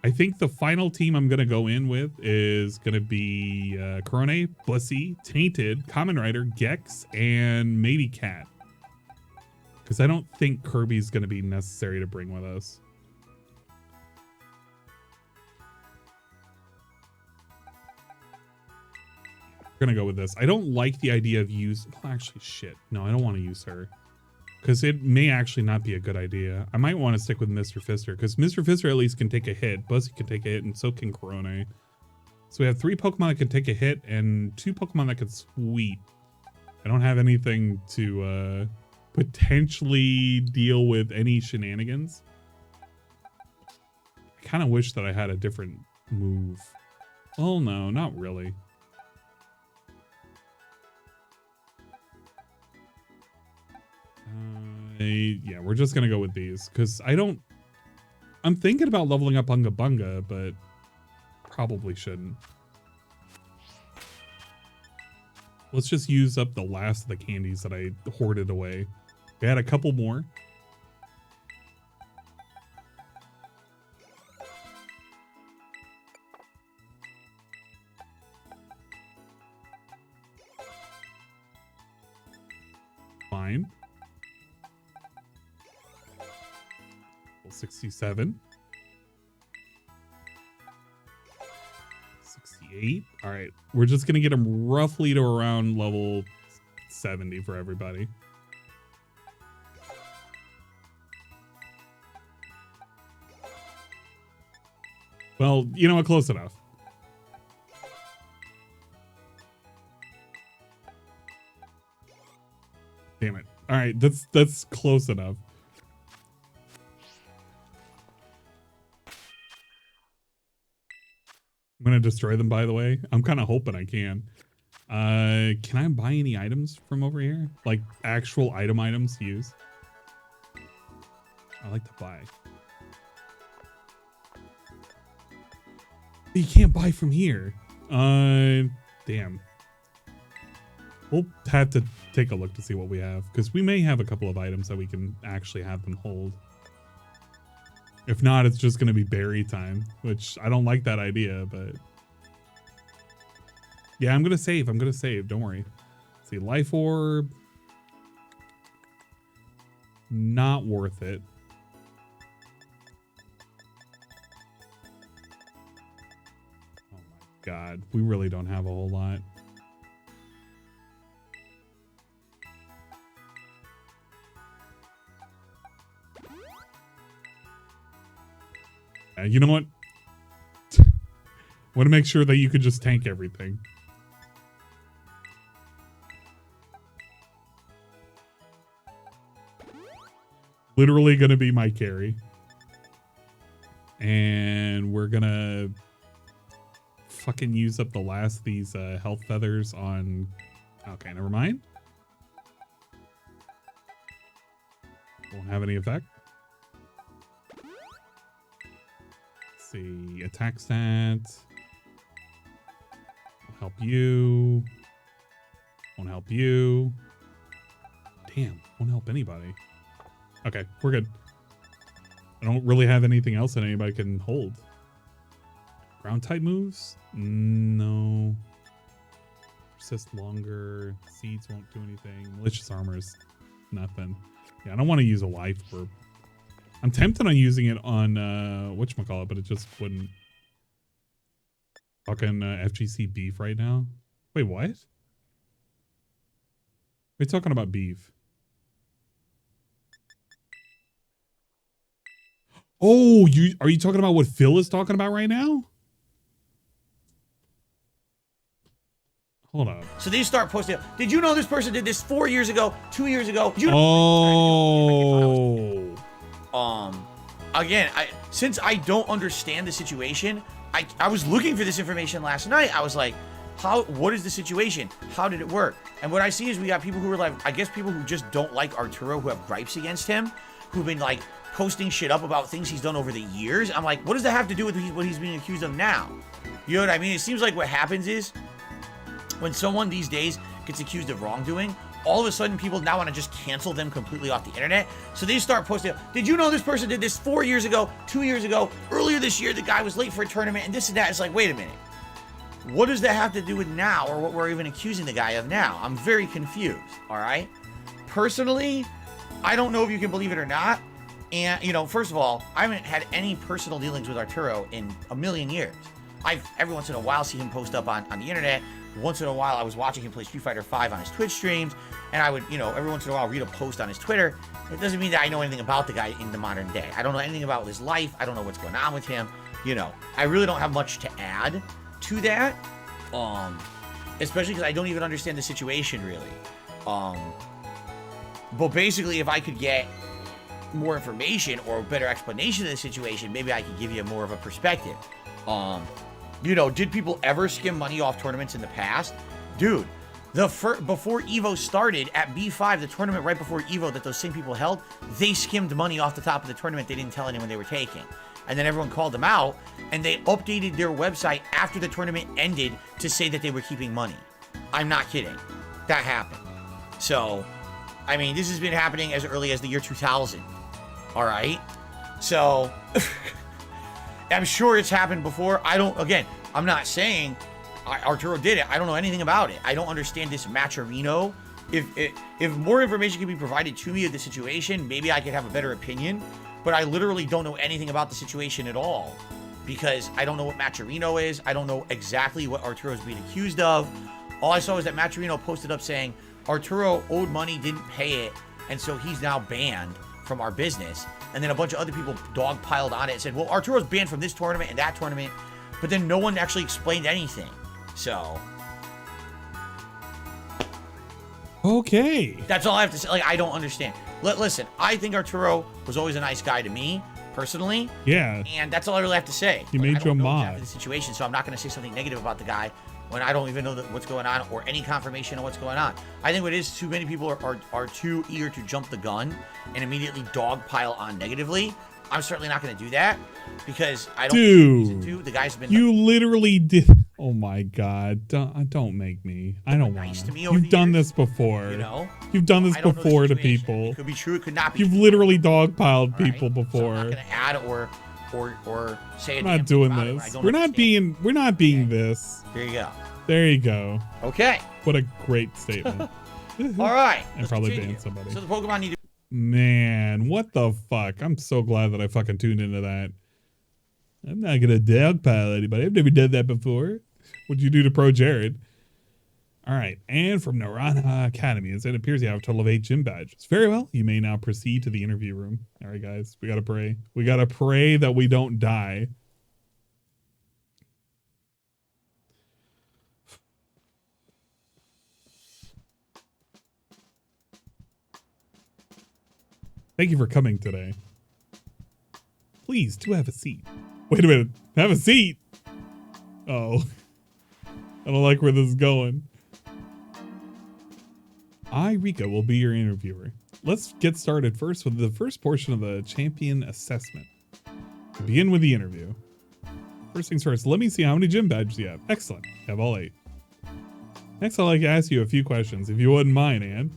I think the final team I'm going to go in with is going to be Corone, Bussy, Tainted, Kamen Rider, Gex, and maybe Cat. Because I don't think Kirby's going to be necessary to bring with us. We're going to go with this. I don't like the idea of well, actually, shit. No, I don't want to use her. Because it may actually not be a good idea. I might want to stick with Mr. Fister, because Mr. Fister at least can take a hit. Buzzzy can take a hit, and so can Corone. So we have 3 Pokemon that can take a hit, and 2 Pokemon that can sweep. I don't have anything to potentially deal with any shenanigans. I kind of wish that I had a different move. Oh no, not really. Yeah, we're just gonna go with these because I'm thinking about leveling up Unga Bunga, but probably shouldn't. Let's just use up the last of the candies that I hoarded away. We had a couple more. Fine. 67. 68. All right. We're just going to get them roughly to around level 70 for everybody. Well, you know what? Close enough. Damn it. All right. That's close enough. I'm going to destroy them, by the way. I'm kind of hoping I can. Can I buy any items from over here? Like actual items to use? I like to buy. You can't buy from here. Damn. We'll have to take a look to see what we have, because we may have a couple of items that we can actually have them hold. If not, it's just going to be berry time, which I don't like that idea, but yeah, I'm going to save. Don't worry. Let's see, Life Orb. Not worth it. Oh my god. We really don't have a whole lot. You know what? Want to make sure that you could just tank everything. Literally gonna be my carry. And we're gonna fucking use up the last of these health feathers on... Okay, never mind. Won't have any effect. Let's see, attack stat. Won't help you. Won't help you. Damn, won't help anybody. Okay, we're good. I don't really have anything else that anybody can hold. Ground type moves? No. Persist longer. Seeds won't do anything. Malicious armor is nothing. Yeah, I don't want to use a life orb. I'm tempted on using it on whatchamacallit, but it just wouldn't. Fucking FGC beef right now. Wait, what? We're talking about beef. Oh, are you talking about what Phil is talking about right now? Hold up. So they start posting, did you know this person did this 4 years ago, 2 years ago? Again, since I don't understand the situation, I was looking for this information last night. I was like, what is the situation? How did it work? And what I see is we got people who are like, I guess people who just don't like Arturo, who have gripes against him, who've been like posting shit up about things he's done over the years. I'm like, what does that have to do with what he's being accused of now? You know what I mean? It seems like what happens is when someone these days gets accused of wrongdoing, all of a sudden people now want to just cancel them completely off the internet. So they start posting, did you know this person did this 4 years ago, 2 years ago, earlier this year, the guy was late for a tournament and this and that. It's like, wait a minute. What does that have to do with now, or what we're even accusing the guy of now? I'm very confused, all right? Personally, I don't know if you can believe it or not. And, you know, first of all, I haven't had any personal dealings with Arturo in a million years. Every once in a while see him post up on the internet. Once in a while, I was watching him play Street Fighter V on his Twitch streams, and I would, you know, every once in a while read a post on his Twitter. It doesn't mean that I know anything about the guy in the modern day. I don't know anything about his life. I don't know what's going on with him. You know, I really don't have much to add to that, especially because I don't even understand the situation really. But basically, if I could get more information or a better explanation of the situation, maybe I could give you more of a perspective. You know, did people ever skim money off tournaments in the past? Dude, before Evo started at B5, the tournament right before Evo that those same people held, they skimmed money off the top of the tournament they didn't tell anyone they were taking. And then everyone called them out, and they updated their website after the tournament ended to say that they were keeping money. I'm not kidding. That happened. So, I mean, this has been happening as early as the year 2000. All right? So, I'm sure it's happened before. I'm not saying Arturo did it. I don't know anything about it. I don't understand this matcherino. If more information can be provided to me of the situation, maybe I could have a better opinion. But I literally don't know anything about the situation at all, because I don't know what matcherino is. I don't know exactly what Arturo is being accused of. All I saw was that matcherino posted up saying Arturo owed money, didn't pay it, and so he's now banned from our business. And then a bunch of other people dogpiled on it and said, well, Arturo's banned from this tournament and that tournament, but then no one actually explained anything. So, okay, that's all I have to say. Like, I don't understand. Listen, I think Arturo was always a nice guy to me, personally. Yeah. And that's all I really have to say. He made you a mod. The situation, so I'm not going to say something negative about the guy when I don't even know what's going on or any confirmation of what's going on. I think what it is, too many people are too eager to jump the gun and immediately dogpile on negatively. I'm certainly not going to do that because I don't see reason to. The guy's been literally did. Oh my God! Don't make me. I don't want to. You've done this before. You know, you've done this before to people. It could be true. It could not be. You've literally dogpiled people before. So I'm not going to add or say. I'm not doing this. We're not being this. There you go. There you go. Okay. What a great statement. All right. And probably ban somebody. So the Pokemon need to. Man, what the fuck? I'm so glad that I fucking tuned into that. I'm not gonna dogpile anybody. I've never done that before. What'd you do to Pro Jared? All right, and from Narana Academy, it appears you have a total of 8 gym badges. Very well, you may now proceed to the interview room. All right, guys, we gotta pray. We gotta pray that we don't die. Thank you for coming today. Please do have a seat. Wait a minute, have a seat? Oh, I don't like where this is going. I, Rika, will be your interviewer. Let's get started first with the first portion of the champion assessment. To begin with the interview. First things first, let me see how many gym badges you have. Excellent, you have all 8. Next, I'd like to ask you a few questions, if you wouldn't mind, Anne.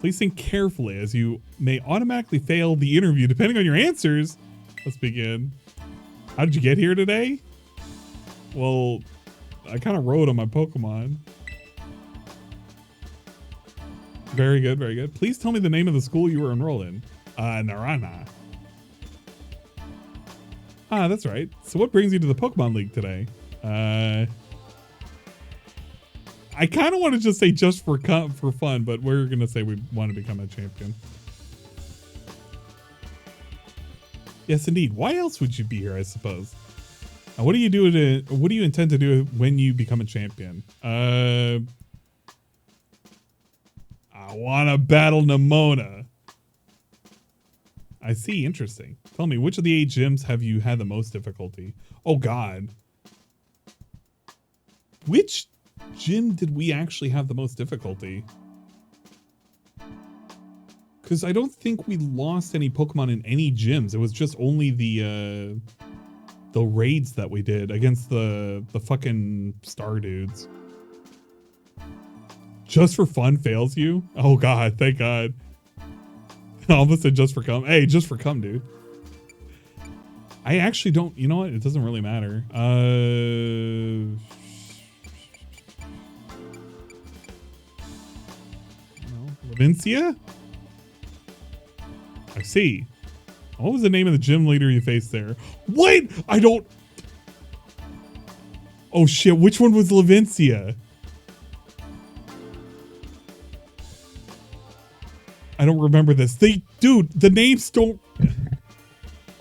Please think carefully, as you may automatically fail the interview depending on your answers. Let's begin. How did you get here today? Well, I kind of rode on my Pokemon. Very good, very good. Please tell me the name of the school you were enrolled in. Narana. Ah, that's right. So what brings you to the Pokemon League today? I kind of want to just say just for fun, but we're going to say we want to become a champion. Yes, indeed. Why else would you be here, I suppose? What do you intend to do when you become a champion? I want to battle Nemona. I see. Interesting. Tell me, which of the 8 gyms have you had the most difficulty? Oh, God. Which gym did we actually have the most difficulty? Because I don't think we lost any Pokemon in any gyms. It was just only the raids that we did against the fucking star dudes. Just for fun fails you? Oh God, thank God. I almost said just for cum. Hey, just for cum, dude. I actually don't, you know what? It doesn't really matter. Levincia? I see. What was the name of the gym leader you faced there? What? I don't. Oh shit, which one was Levincia? I don't remember this. Dude, the names don't.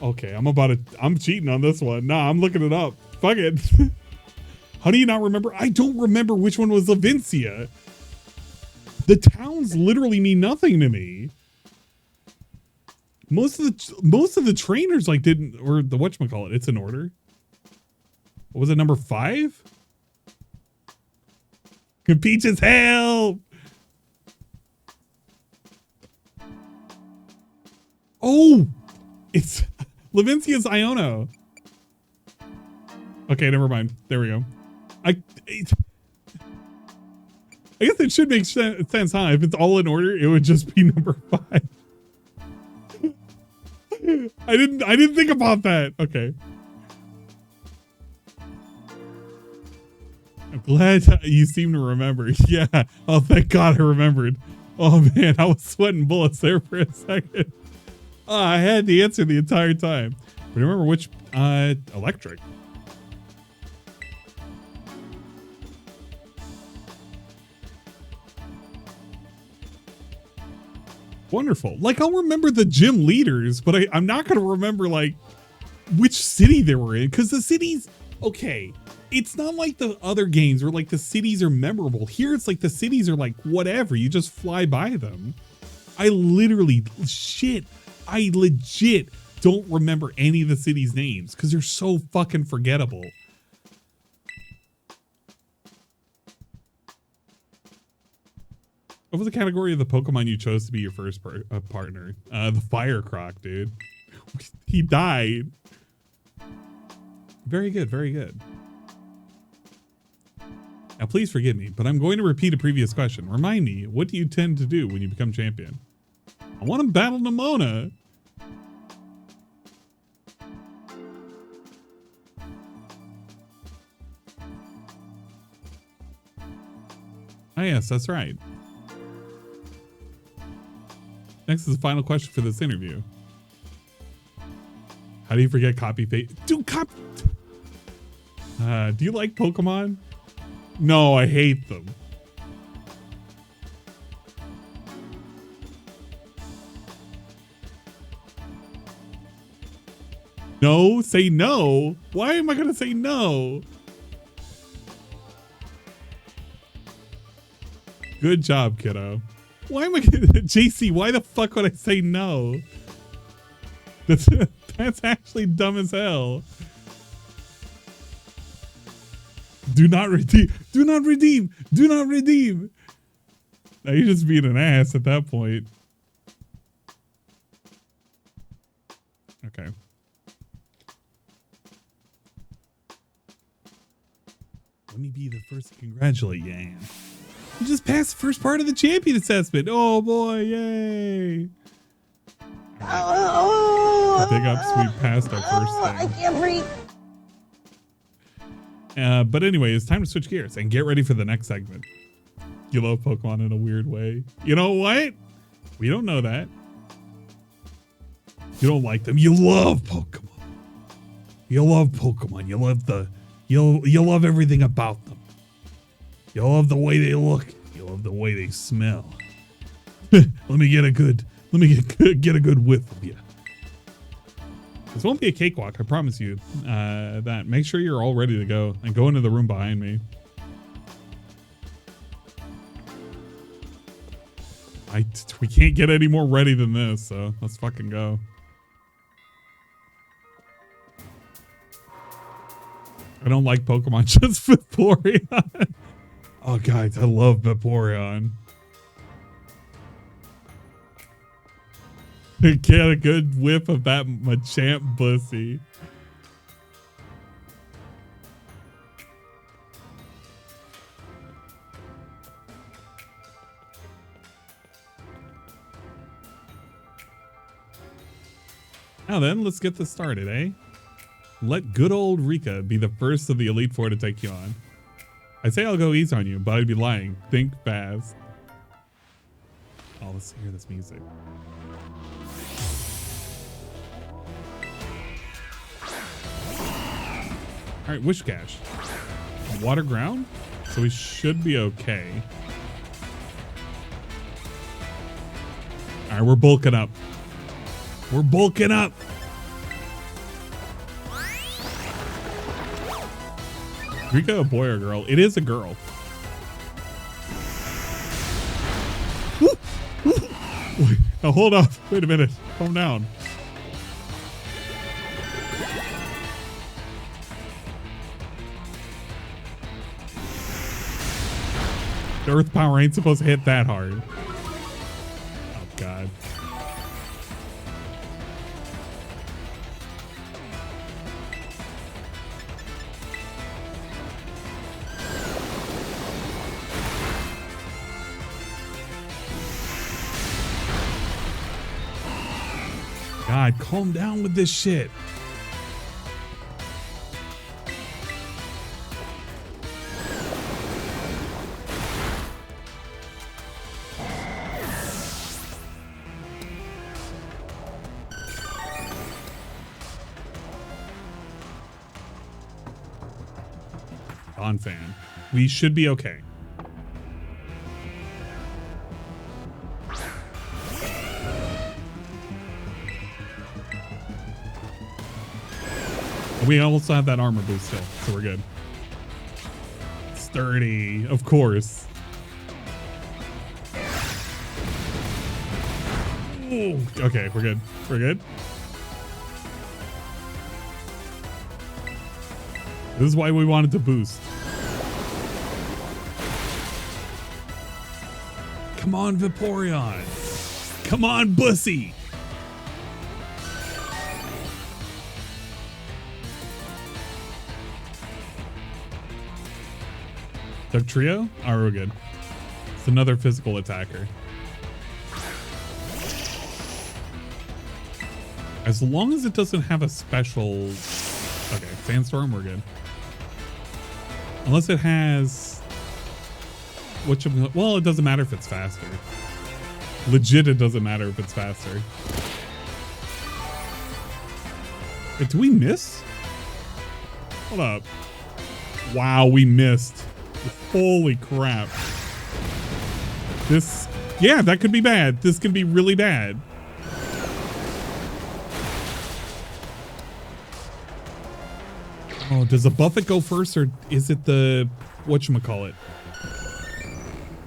Okay, I'm cheating on this one. Nah, I'm looking it up. Fuck it. How do you not remember? I don't remember which one was Levincia. The towns literally mean nothing to me. Most of the trainers like didn't, or the whatchamacallit, it's in order. What was it, number 5? Peaches, help! Oh, it's Levincia's Iono. Okay, never mind. There we go. I guess it should make sense, huh? If it's all in order, it would just be number 5. I didn't think about that. Okay. I'm glad you seem to remember. Yeah. Oh, thank God I remembered. Oh man, I was sweating bullets there for a second. Oh, I had the answer the entire time. But remember which electric. Wonderful. Like, I'll remember the gym leaders, but I'm not going to remember, like, which city they were in. Because the cities, okay, it's not like the other games where, like, the cities are memorable. Here, it's like the cities are, like, whatever. You just fly by them. I legit don't remember any of the cities' names because they're so fucking forgettable. What was the category of the Pokemon you chose to be your first partner? The Fire Croc, dude. He died. Very good, very good. Now, please forgive me, but I'm going to repeat a previous question. Remind me, what do you tend to do when you become champion? I want to battle Nemona. Oh, yes, that's right. Next is the final question for this interview. How do you forget copy paste? Dude, do you like Pokemon? No, I hate them. No, say no. Why am I going to say no? Good job, kiddo. Why am I going to... JC, why the fuck would I say no? That's actually dumb as hell. Do not redeem. Do not redeem. Do not redeem. Now you're just being an ass at that point. Okay. Let me be the first to congratulate you, Ann. You just passed the first part of the champion assessment. Oh boy, yay. Big ups, we passed our first thing. I can't breathe. But anyway, it's time to switch gears and get ready for the next segment. You love Pokemon in a weird way. You know what? We don't know that. You don't like them. You love Pokemon. You love Pokemon. You love you love everything about them. You love the way they look. You love the way they smell. Let me get a good whiff of you. This won't be a cakewalk, I promise you that. Make sure you're all ready to go and go into the room behind me. We can't get any more ready than this, so let's fucking go. I don't like Pokemon, just Vaporeon. Oh, guys, I love Vaporeon. Get a good whiff of that Machamp pussy. Now then, let's get this started, eh? Let good old Rika be the first of the Elite Four to take you on. I say I'll go easy on you, but I'd be lying. Think fast. Oh, let's hear this music. All right, Wish Cache. Water ground? So we should be okay. All right, we're bulking up. We're bulking up. Rika, a boy or girl? It is a girl. Wait, now hold up. Wait a minute. Calm down. The Earth power ain't supposed to hit that hard. Oh, God. God, calm down with this shit. Fan. We should be okay. We also have that armor boost still, so we're good. Sturdy, of course. Ooh, okay, we're good. We're good. This is why we wanted to boost. Come on, Vaporeon. Come on, Bussy. Duck Trio? Oh, we're good. It's another physical attacker. As long as it doesn't have a special... Okay, Sandstorm, we're good. Unless it has... Well, it doesn't matter if it's faster. Legit, it doesn't matter if it's faster. Wait, do we miss? Hold up. Wow, we missed. Holy crap. This, yeah, that could be bad. This could be really bad. Oh, does the Buffett go first or is it the whatchamacallit?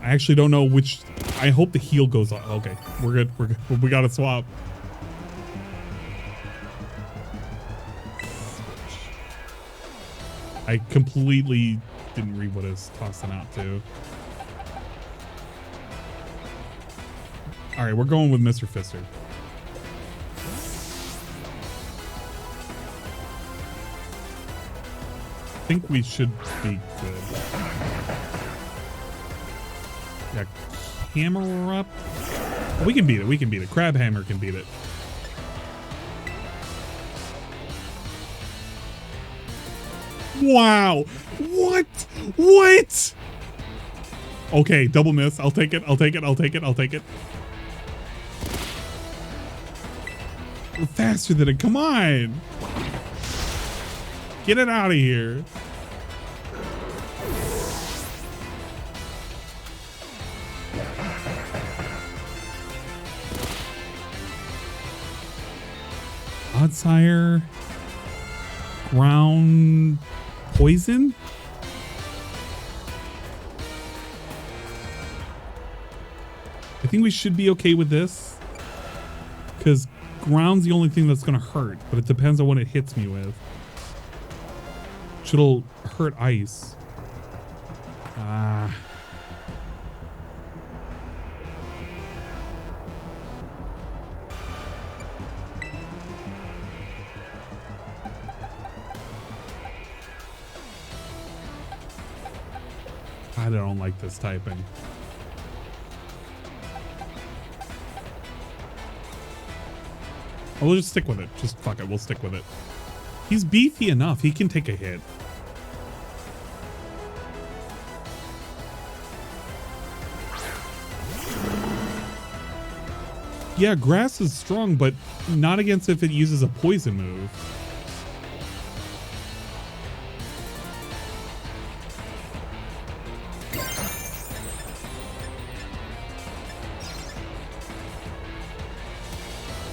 I actually don't know which. I hope the heal goes on. Okay, we're good. We're good. We gotta swap. I completely didn't read what it's tossing out to. All right, we're going with Mr. Fister. I think we should be good. Yeah, hammer up. Oh, we can beat it. We can beat it. Crab hammer can beat it. Wow. What? What? Okay, double miss. I'll take it. I'll take it. I'll take it. I'll take it. We're faster than it. Come on. Get it out of here. Oddsire. Ground poison? I think we should be okay with this. Because ground's the only thing that's going to hurt. But it depends on what it hits me with. It'll hurt ice. Ah. I don't like this typing. We'll just stick with it. Just fuck it. We'll stick with it. He's beefy enough. He can take a hit. Yeah, grass is strong, but not against if it uses a poison move.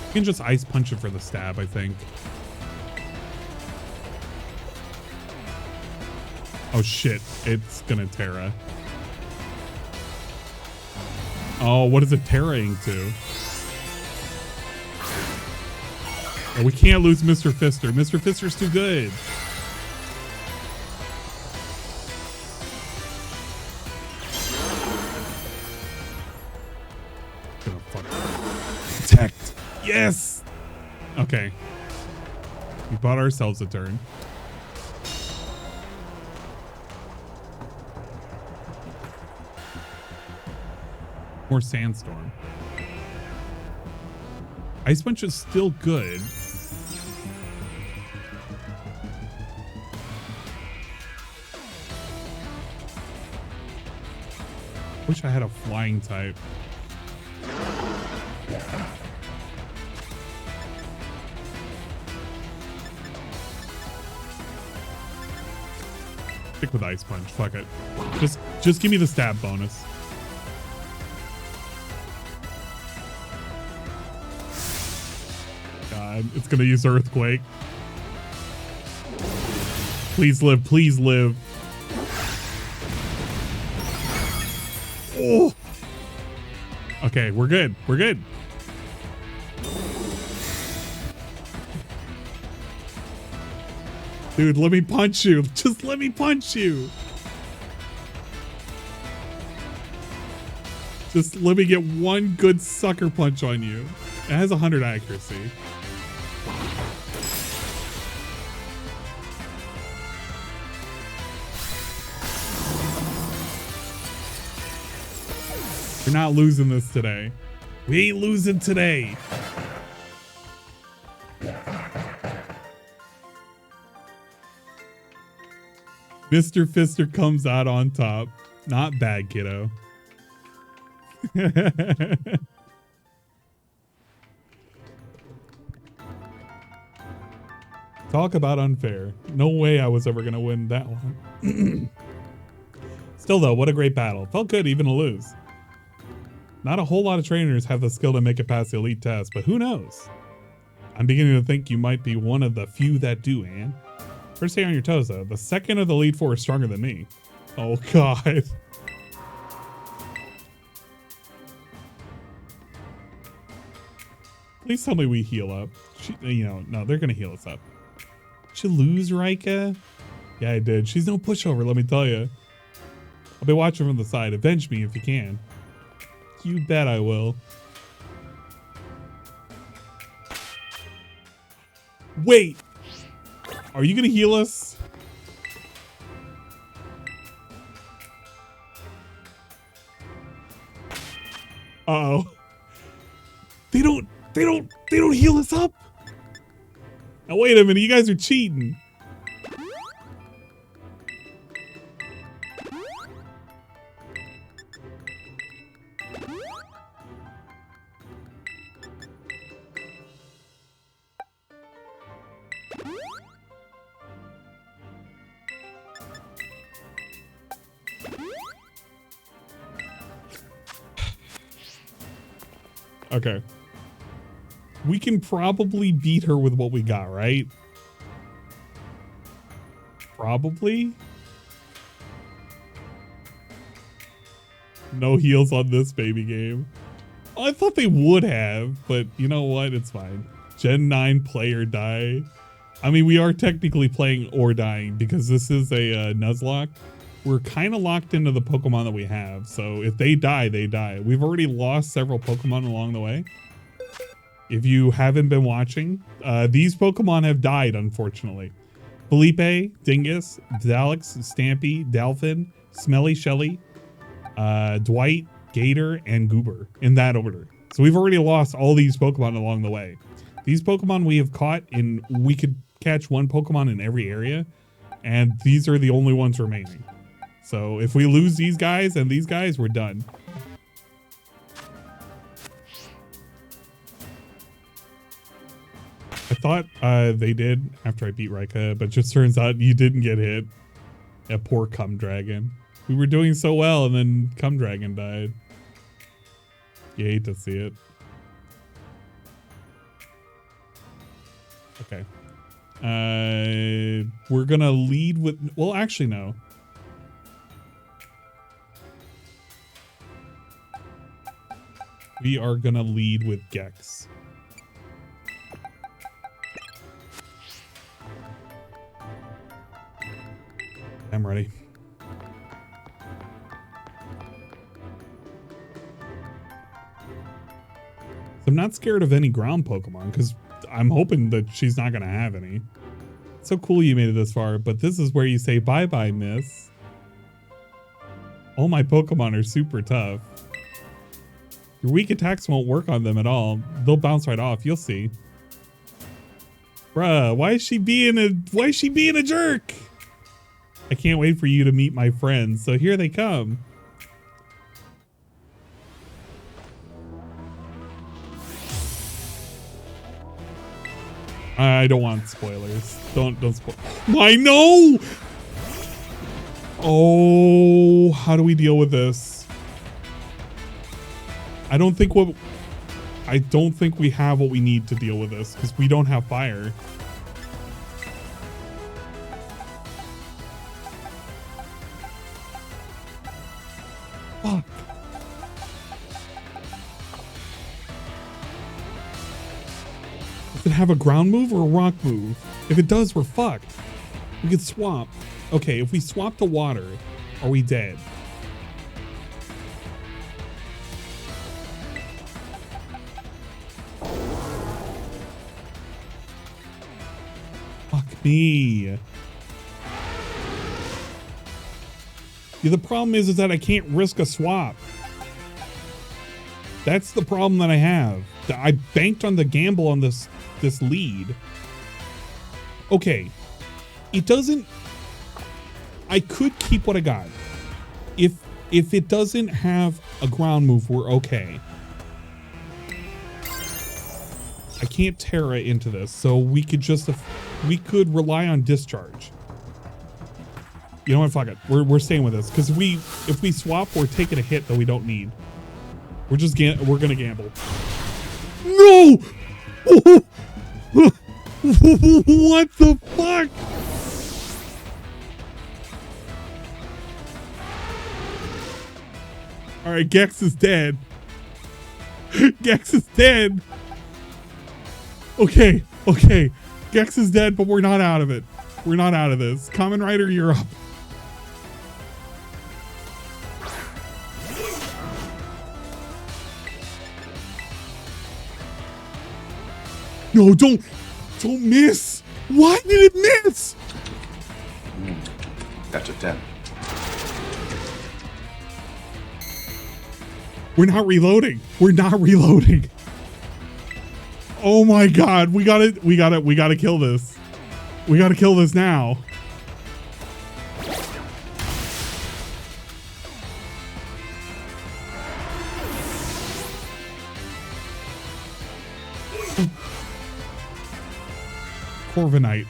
You can just ice punch it for the stab, I think. Oh shit, it's gonna Terra. Oh, what is it Terraing to? Oh, we can't lose Mr. Fister. Mr. Fister's too good. Gonna fuck. Protect. Yes. Okay. We bought ourselves a turn. More sandstorm. Ice Punch is still good. Wish I had a flying type. Stick with Ice Punch. Fuck it. Just give me the stab bonus. God, it's gonna use Earthquake. Please live. Please live. Oh. Okay, we're good. We're good. Dude, let me punch you. Just let me punch you. Just let me get one good sucker punch on you. It has 100 accuracy. We're not losing this today. We ain't losing today. Mr. Fister comes out on top. Not bad, kiddo. Talk about unfair. No way I was ever going to win that one. Still though, what a great battle. Felt good even to lose. Not a whole lot of trainers have the skill to make it past the elite test, but who knows? I'm beginning to think you might be one of the few that do, Anne. First, stay on your toes though. The second of the lead four is stronger than me. Oh God. Please tell me we heal up. No, they're gonna heal us up. Did you lose, Rika? Yeah, I did. She's no pushover, let me tell you. I'll be watching from the side. Avenge me if you can. You bet I will. Wait! Are you gonna heal us? Uh-oh. They don't heal us up. Now wait a minute, you guys are cheating. Okay. We can probably beat her with what we got, right? Probably. No heals on this baby game. Oh, I thought they would have, but you know what? It's fine. Gen 9 play or die. I mean, we are technically playing or dying because this is a Nuzlocke. We're kind of locked into the Pokemon that we have. So if they die, they die. We've already lost several Pokemon along the way. If you haven't been watching, these Pokemon have died, unfortunately. Felipe, Dingus, Dalix, Stampy, Dolphin, Smelly Shelly, Dwight, Gator, and Goober, in that order. So we've already lost all these Pokemon along the way. These Pokemon we have caught in, we could catch one Pokemon in every area, and these are the only ones remaining. So if we lose these guys and these guys, we're done. I thought they did after I beat Rika, but just turns out you didn't get hit. That poor Cum Dragon. We were doing so well and then Cum Dragon died. You hate to see it. Okay. We're gonna lead with, well, actually no. We are gonna lead with Gex. I'm ready. I'm not scared of any ground Pokemon because I'm hoping that she's not going to have any. It's so cool you made it this far, but this is where you say bye-bye, miss. All my Pokemon are super tough. Your weak attacks won't work on them at all. They'll bounce right off. You'll see. Bruh, why is she being a jerk? I can't wait for you to meet my friends. So here they come. I don't want spoilers. Don't spoil. I know. Oh, how do we deal with this? I don't think we have what we need to deal with this because we don't have fire. Fuck. Does it have a ground move or a rock move? If it does, we're fucked. We could swap. Okay, if we swap the water, are we dead? Fuck me. Yeah, the problem is that I can't risk a swap. That's the problem that I have. I banked on the gamble on this lead. Okay. It doesn't... I could keep what I got. If it doesn't have a ground move, we're okay. I can't Terra into this, so we could just we could rely on discharge. You know what? Fuck it. We're staying with this because if we swap, we're taking a hit that we don't need. We're gonna gamble. No! What the fuck? All right, Gex is dead. Gex is dead. Okay. Gex is dead, but we're not out of it. We're not out of this. Kamen Rider, you're up. No, don't miss. Why did it miss? That's a 10. We're not reloading. We're not reloading. Oh my God. We gotta kill this. We gotta kill this now. Corviknight.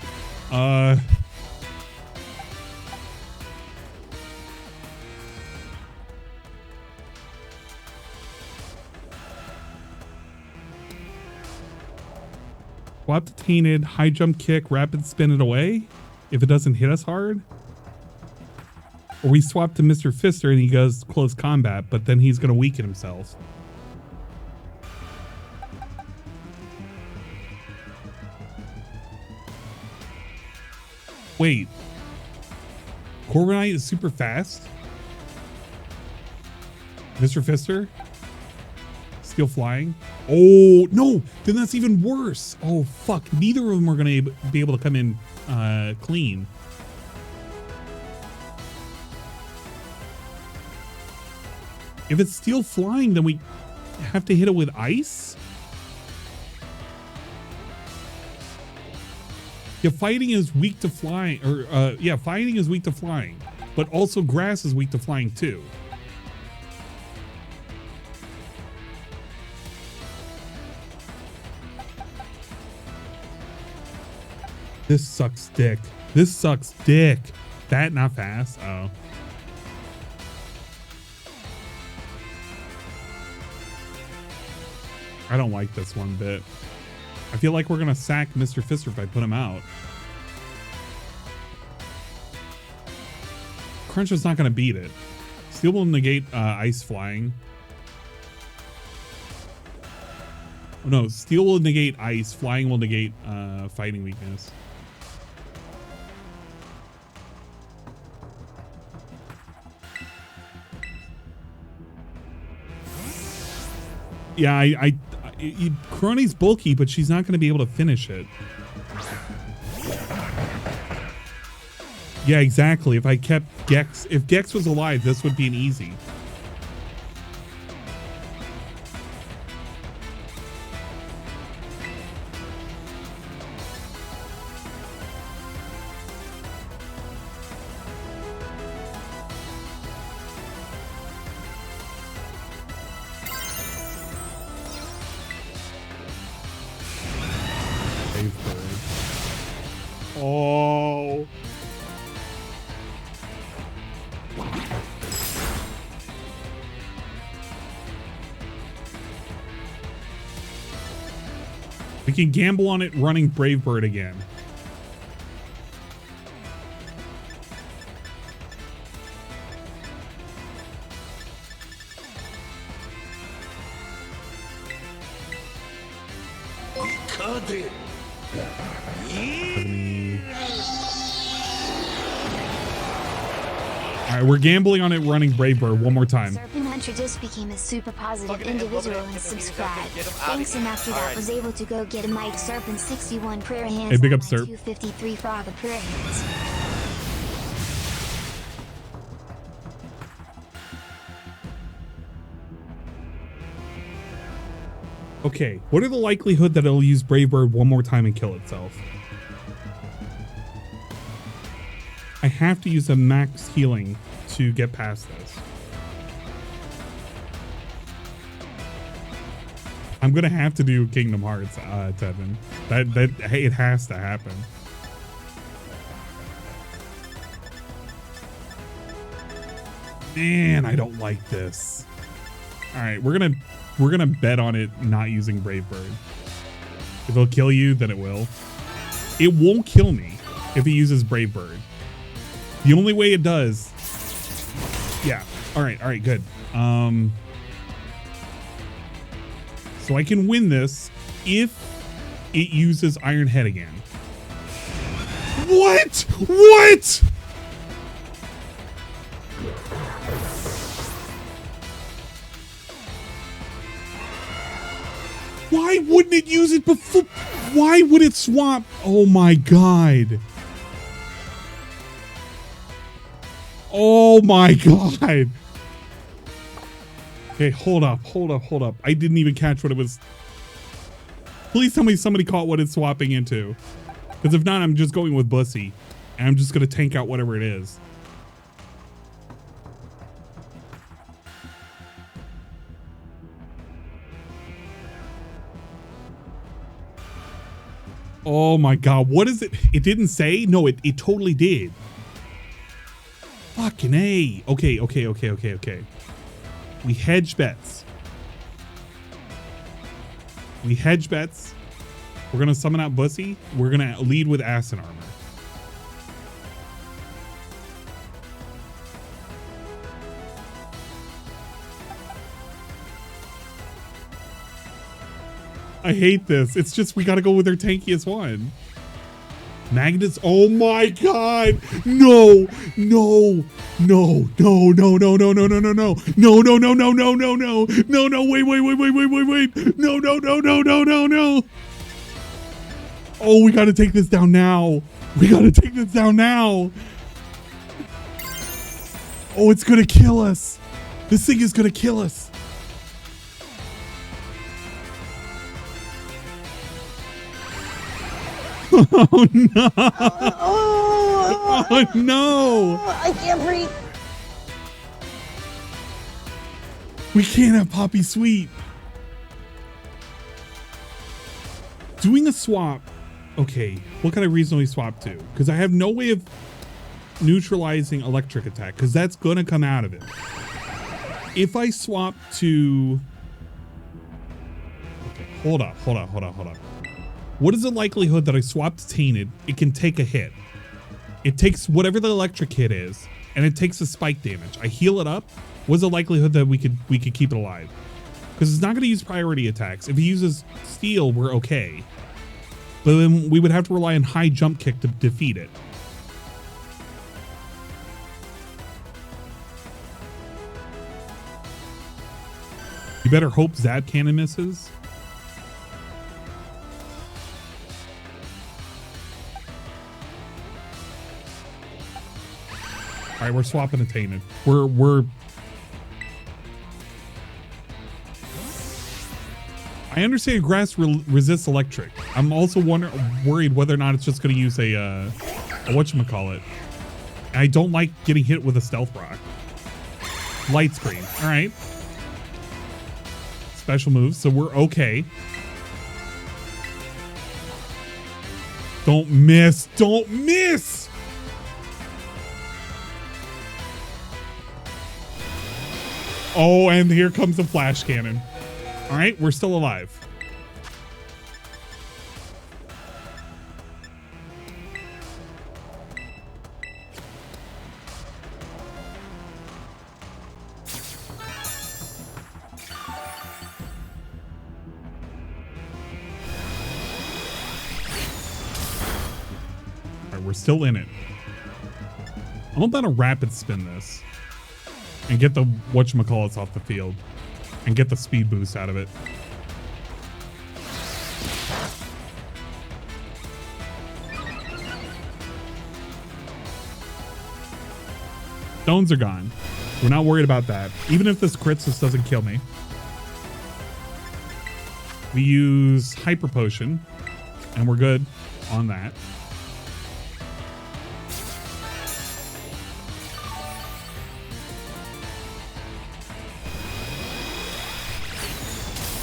Swap the tainted, high jump kick, rapid spin it away if it doesn't hit us hard. Or we swap to Mr. Fister and he goes close combat, but then he's going to weaken himself. Wait. Corviknight is super fast? Mr. Fister? Still flying? Oh, no! Then that's even worse! Oh, fuck. Neither of them are going to be able to come in clean. If it's still flying, then we have to hit it with ice? Yeah, fighting is weak to flying, or yeah, fighting is weak to flying, but also grass is weak to flying too. This sucks dick. This sucks dick. That not fast. Oh. I don't like this one bit. I feel like we're gonna sack Mr. Fister if I put him out. Crunch is not gonna beat it. Steel will negate ice flying. Oh, no, steel will negate ice. Flying will negate fighting weakness. Yeah, Crony's bulky, but she's not going to be able to finish it. Yeah, exactly. If I kept Gex, if Gex was alive, this would be an easy. Oh. We can gamble on it running Brave Bird again. Cut it. All right, we're gambling on it running Brave Bird one more time. Serpent Hunter just became a super positive individual and subscribed. Thanks, and after that was able to go get a Mike Serpent 61 prayer hands. Hey, big up, Serp. 253 for all the prayer hands. Okay, what are the likelihood that it'll use Brave Bird one more time and kill itself? I have to use a max healing to get past this. I'm gonna have to do Kingdom Hearts, Tevin. Hey, it has to happen. Man, I don't like this. All right, we're gonna bet on it not using Brave Bird. If it'll kill you, then it will. It won't kill me if it uses Brave Bird. The only way it does. Yeah. All right, good. So I can win this if it uses Iron Head again. What? What? Why wouldn't it use it before? Why would it swap? Oh my God. Oh my God. Okay, hold up. I didn't even catch what it was. Please tell me somebody caught what it's swapping into. Because if not, I'm just going with Bussy. And I'm just going to tank out whatever it is. Oh my God, what is it? It didn't say? No, it totally did. Fucking A. Okay. We hedge bets. We're gonna summon out Bussy. We're gonna lead with Acid Armor. I hate this. It's just we gotta go with our tankiest one. Magnets. Oh my God. No. Wait. No. Oh, we gotta take this down now. Oh, it's gonna kill us. This thing is gonna kill us. Oh no! Oh no! I can't breathe. We can't have Poppy Sweet. Doing a swap. Okay, what can I reasonably swap to? Because I have no way of neutralizing electric attack, because that's gonna come out of it. If I swap to... Okay, hold up. What is the likelihood that I swap to Tainted? It can take a hit. It takes whatever the electric hit is, and it takes the spike damage. I heal it up. What's the likelihood that we could keep it alive? Because it's not going to use priority attacks. If he uses Steel, we're okay. But then we would have to rely on high jump kick to defeat it. You better hope Zap Cannon misses. All right, we're swapping to Tainted. We're. I understand grass resists electric. I'm also worried whether or not it's just going to use a whatchamacallit. I don't like getting hit with a stealth rock. Light screen. All right. Special moves, so we're okay. Don't miss. Oh, and here comes the flash cannon. All right, we're still alive. All right, we're still in it. I'm about to rapid spin this. And get the whatchamacallits off the field. And get the speed boost out of it. Stones are gone. We're not worried about that. Even if this crits, this doesn't kill me. We use Hyper Potion. And we're good on that.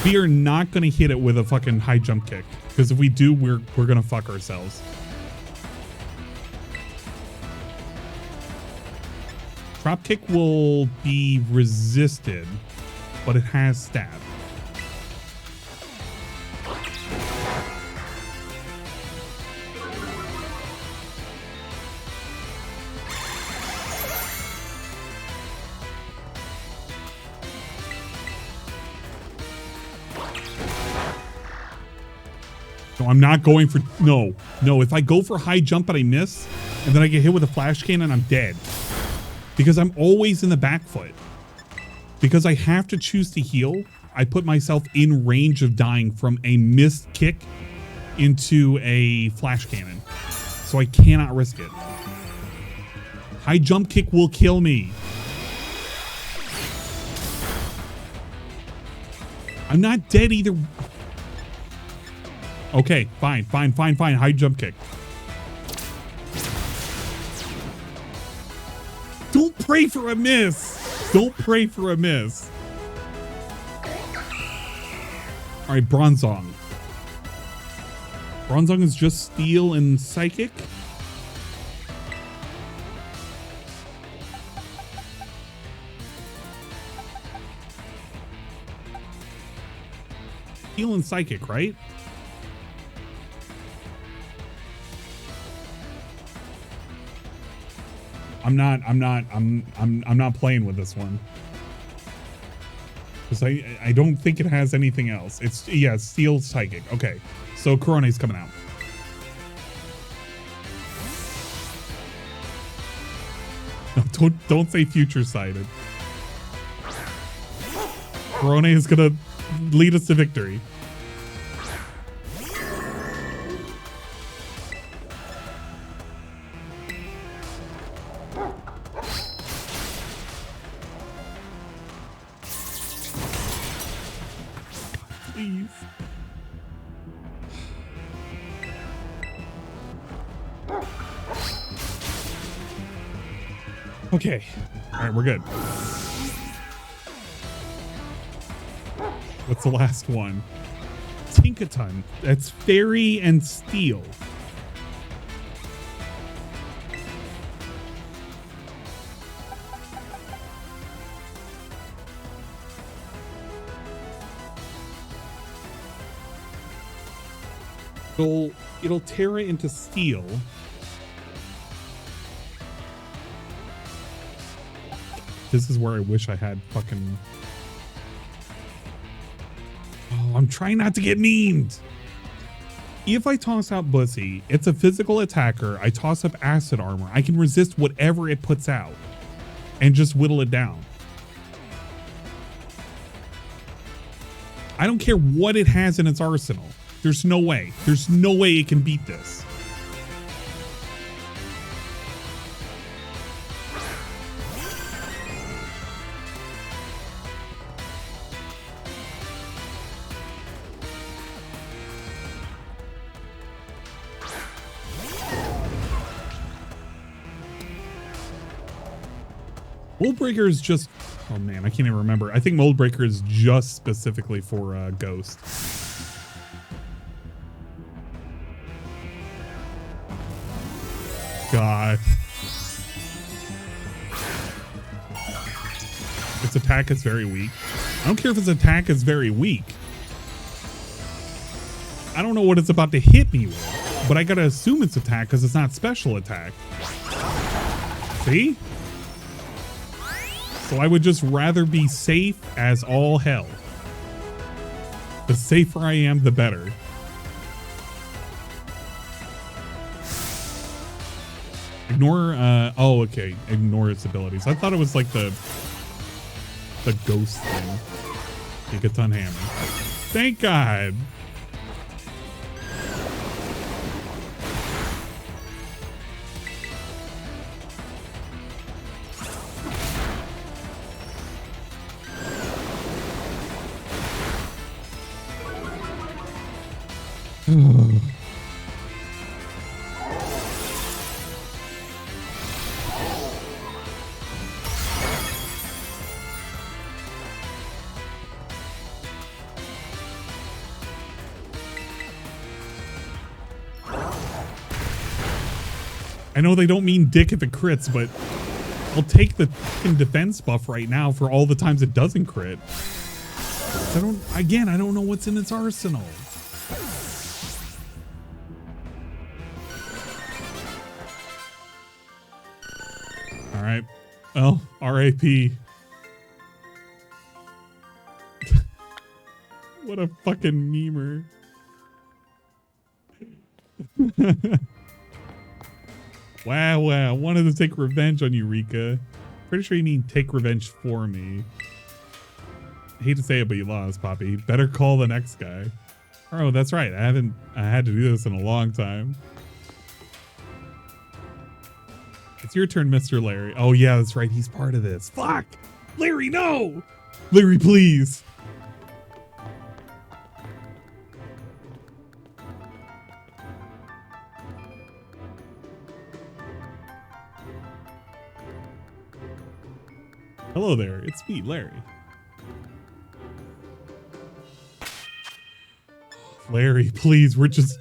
We are not going to hit it with a fucking high jump kick. Because if we do, we're going to fuck ourselves. Drop kick will be resisted, but it has stab. No, I'm not going for... No. If I go for high jump and I miss, and then I get hit with a flash cannon, I'm dead. Because I'm always in the back foot. Because I have to choose to heal, I put myself in range of dying from a missed kick into a flash cannon. So I cannot risk it. High jump kick will kill me. I'm not dead either... Okay, fine. High jump kick. Don't pray for a miss. Don't pray for a miss. All right, Bronzong. Bronzong is just steel and psychic. Steel and psychic, right? I'm not playing with this one. Because I don't think it has anything else. It's, yeah, steel psychic. Okay. So Corone's coming out. No, don't say future sighted. Corone is gonna lead us to victory. Please. Okay. All right, we're good. What's the last one? Tinkaton. That's fairy and steel. It'll tear it into steel. This is where I wish I had fucking... Oh, I'm trying not to get memed. If I toss out Bussy, it's a physical attacker. I toss up acid armor. I can resist whatever it puts out and just whittle it down. I don't care what it has in its arsenal. There's no way. There's no way it can beat this. Moldbreaker is just... Oh man, I can't even remember. I think Moldbreaker is just specifically for Ghost. God. Its attack is very weak. I don't care if its attack is very weak. I don't know what it's about to hit me with, but I gotta assume it's attack because it's not special attack. See? So I would just rather be safe as all hell. The safer I am, the better. Ignore, oh, okay. Ignore its abilities. I thought it was like the ghost thing. Gigaton Hammer. Thank God. I know they don't mean dick at the crits, but I'll take the fucking defense buff right now for all the times it doesn't crit. I don't know what's in its arsenal. All right. Well, RAP. What a fucking memer. Wow, I wanted to take revenge on you, Rika. Pretty sure you mean take revenge for me. I hate to say it, but you lost, Poppy. Better call the next guy. Oh, that's right. I had to do this in a long time. It's your turn, Mr. Larry. Oh, yeah, that's right. He's part of this. Fuck! Larry, no! Larry, please. Hello there, it's me, Larry. Larry, please,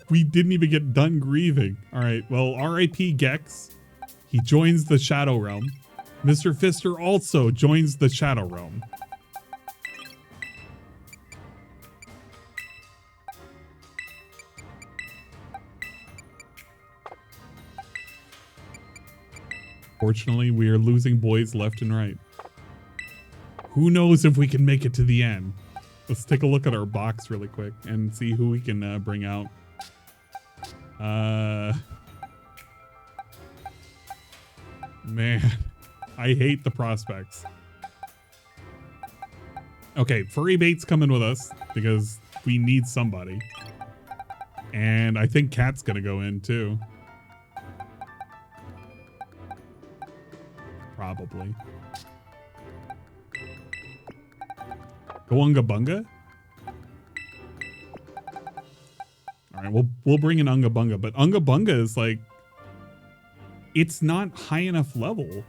we didn't even get done grieving. All right, well, R.I.P. Gex. He joins the Shadow Realm. Mr. Fister also joins the Shadow Realm. Fortunately, we are losing boys left and right. Who knows if we can make it to the end? Let's take a look at our box really quick and see who we can bring out. Man, I hate the prospects. Okay, Furry Bait's coming with us because we need somebody. And I think Cat's gonna go in too. Probably. Go Unga Bunga? All right, we'll bring in Unga Bunga, but Unga Bunga is like, it's not high enough level.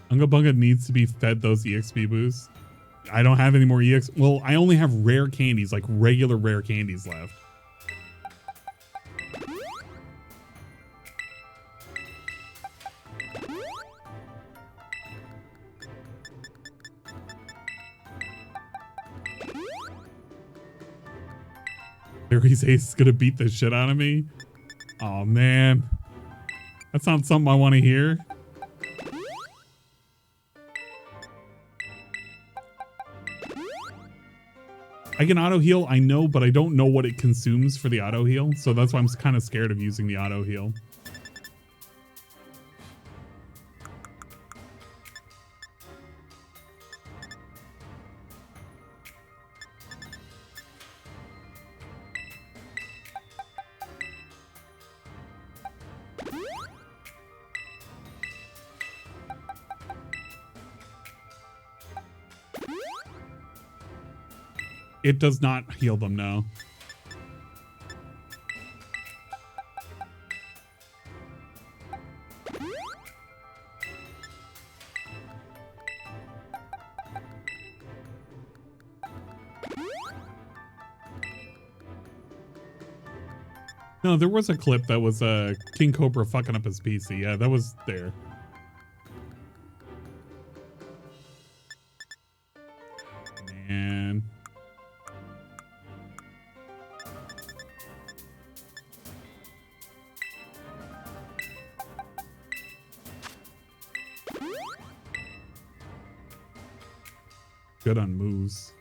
Unga Bunga needs to be fed those EXP boosts. I don't have any more EX. Well, I only have rare candies, like regular rare candies left. Larry's Ace is gonna beat the shit out of me. Oh man. That's not something I want to hear. I can auto heal, I know, but I don't know what it consumes for the auto heal. So that's why I'm kind of scared of using the auto heal. It does not heal them now. No, there was a clip that was King Cobra fucking up his PC. Yeah, that was there. Man. Good on moves.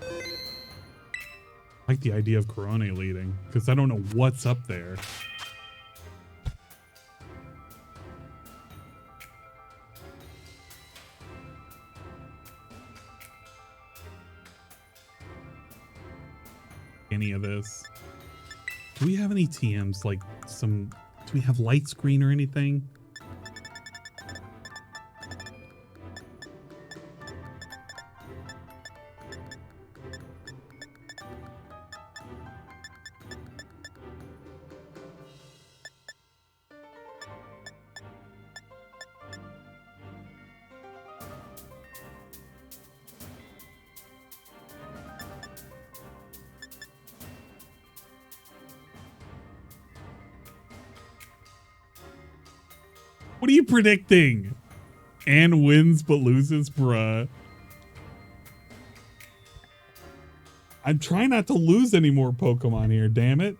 I like the idea of Corona leading, because I don't know what's up there. Any of this. Do we have any TMs? Like some... Do we have light screen or anything? What are you predicting? Anne wins but loses, bruh. I'm trying not to lose any more Pokemon here, damn it.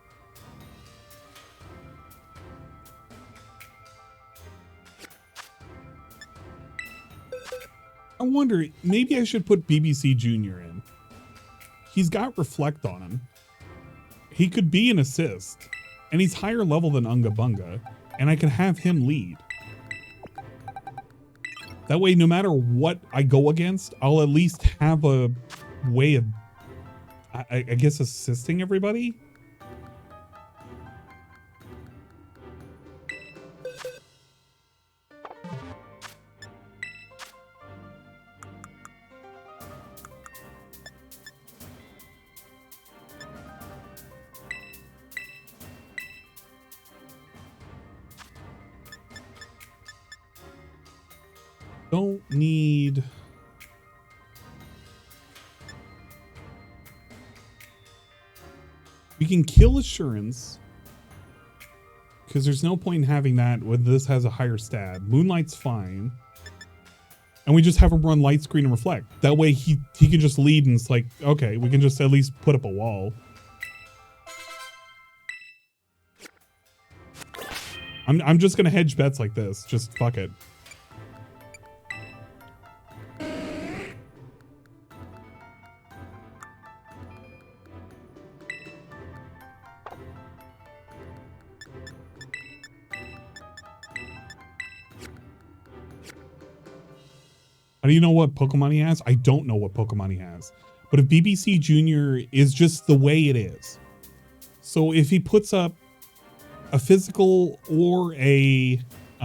I wonder, maybe I should put BBC Junior in. He's got Reflect on him. He could be an assist. And he's higher level than Unga Bunga. And I can have him lead. That way, no matter what I go against, I'll at least have a way of, I guess, assisting everybody. Don't need... We can kill Assurance, because there's no point in having that when this has a higher stat. Moonlight's fine. And we just have him run Light Screen and Reflect. That way he can just lead, and it's like, okay, we can just at least put up a wall. I'm just gonna hedge bets like this. Just fuck it. Do you know what Pokemon he has? I don't know what Pokemon he has. But if BBC Junior is just the way it is. So if he puts up a physical or a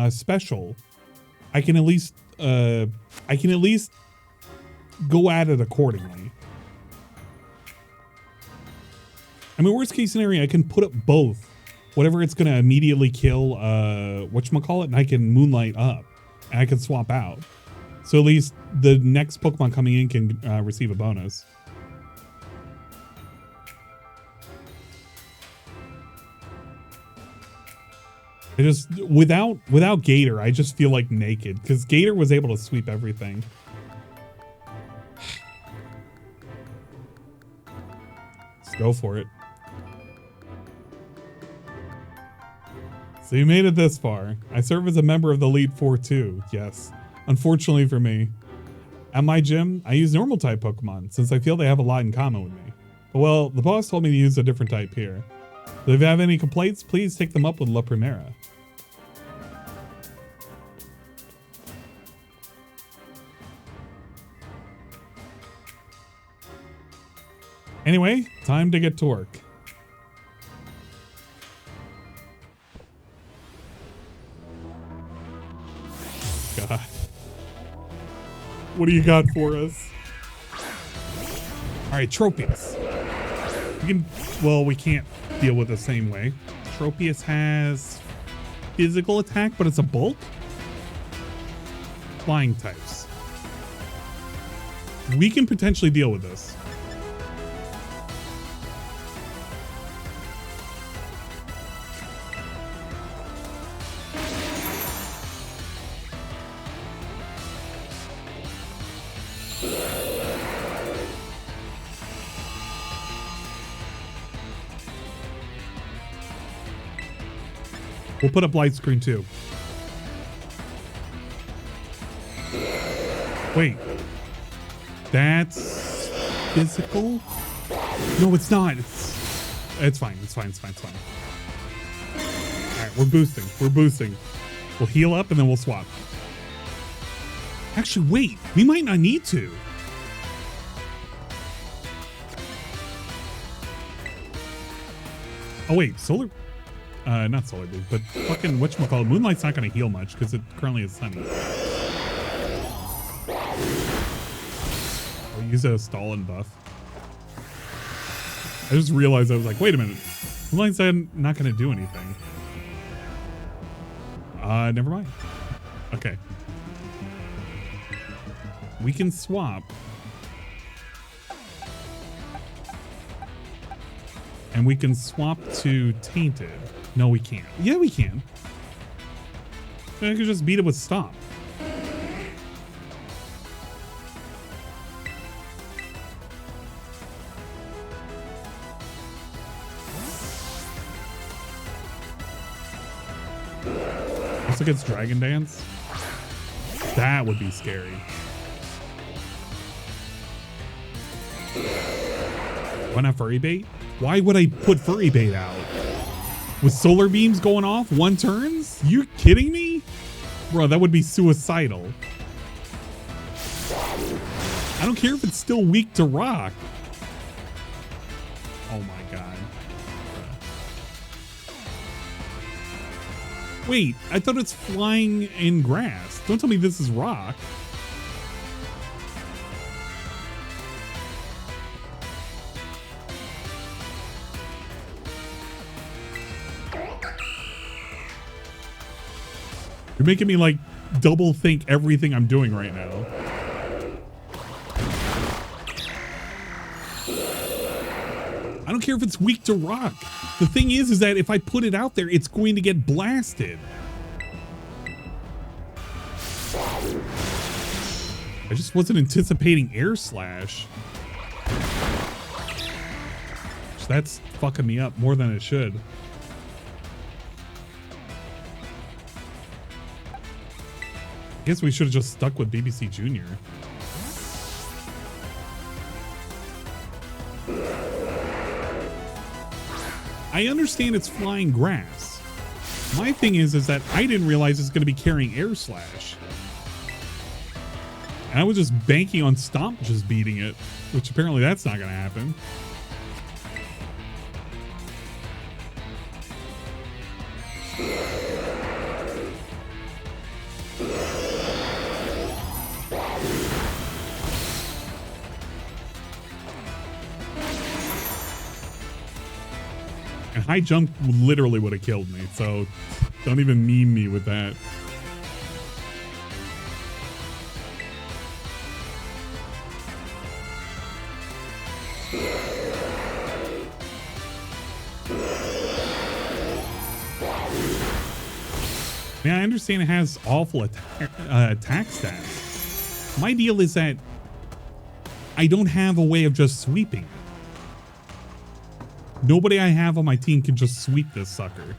special, I can at least go at it accordingly. I mean, worst case scenario, I can put up both. Whatever it's gonna immediately kill whatchamacallit, and I can Moonlight up. And I can swap out. So at least the next Pokemon coming in can receive a bonus. I just, without Gator, I just feel like naked, because Gator was able to sweep everything. Let's go for it. So you made it this far. I serve as a member of the Elite Four too, yes. Unfortunately for me. At my gym, I use normal type Pokemon since I feel they have a lot in common with me. But well, the boss told me to use a different type here. So if you have any complaints, please take them up with La Primera. Anyway, time to get to work. God. What do you got for us? All right, Tropius. We can't deal with it the same way. Tropius has physical attack, but it's a bulk. Flying types. We can potentially deal with this. We'll put up light screen too. Wait. That's physical? No, it's not. It's fine. It's fine. It's fine. It's fine. All right, we're boosting. We're boosting. We'll heal up and then we'll swap. Actually, wait. We might not need to. Oh wait, solar, not solar beam, but fucking whatchamacallit, Moonlight's not going to heal much because it currently is sunny. I'll use a stall and buff. I just realized I was like, wait a minute, Moonlight's not going to do anything. Never mind. Okay. We can swap. And we can swap to Tainted. No, we can't. Yeah, we can. I could just beat it with Stomp. This against Dragon Dance? That would be scary. Why not Furry Bait? Why would I put Furry Bait out? With solar beams going off 1 turns? You kidding me? Bro, that would be suicidal. I don't care if it's still weak to rock. Oh my god. Wait, I thought it's flying in grass. Don't tell me this is rock. You're making me like double think everything I'm doing right now. I don't care if it's weak to rock. The thing is that if I put it out there, it's going to get blasted. I just wasn't anticipating Air Slash. So that's fucking me up more than it should. I guess we should have just stuck with BBC Junior. I understand it's flying grass. My thing is that I didn't realize it's going to be carrying Air Slash. And I was just banking on Stomp just beating it, which apparently that's not going to happen. High jump literally would have killed me, so don't even meme me with that. Yeah, I understand it has awful attack stats. My deal is that I don't have a way of just sweeping. Nobody I have on my team can just sweep this sucker.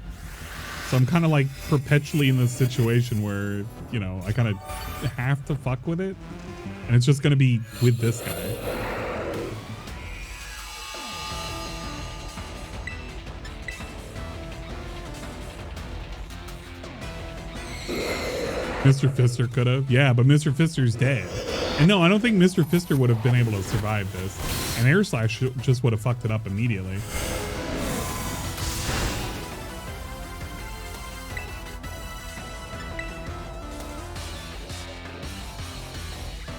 So I'm kind of like perpetually in this situation where, you know, I kind of have to fuck with it. And it's just going to be with this guy. Mr. Fister could have. Yeah, but Mr. Fister's dead. And no, I don't think Mr. Fister would have been able to survive this. And Air Slash just would have fucked it up immediately.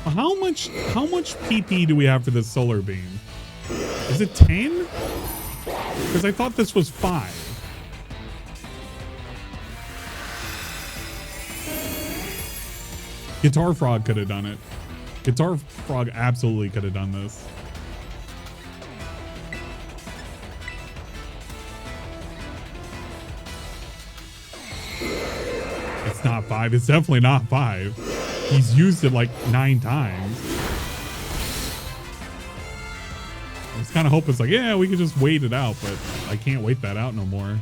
How much PP do we have for this solar beam? Is it 10? Because I thought this was 5. Guitar Frog could have done it. Guitar Frog absolutely could have done this. It's not 5. It's definitely not 5. He's used it like 9 times. I was kind of hoping it's like, yeah, we could just wait it out, but I can't wait that out no more.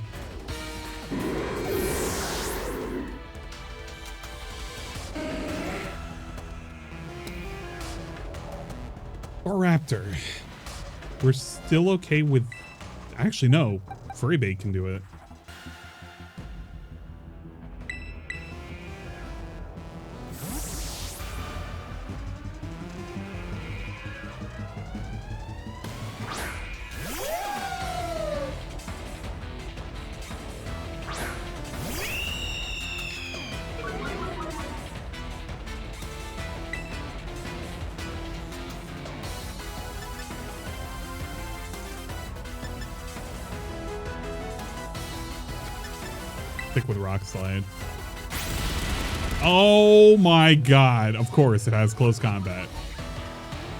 Raptor. We're still okay with... Actually, no. Furry Bait can do it. Stick with Rock Slide. Oh my god. Of course it has close combat.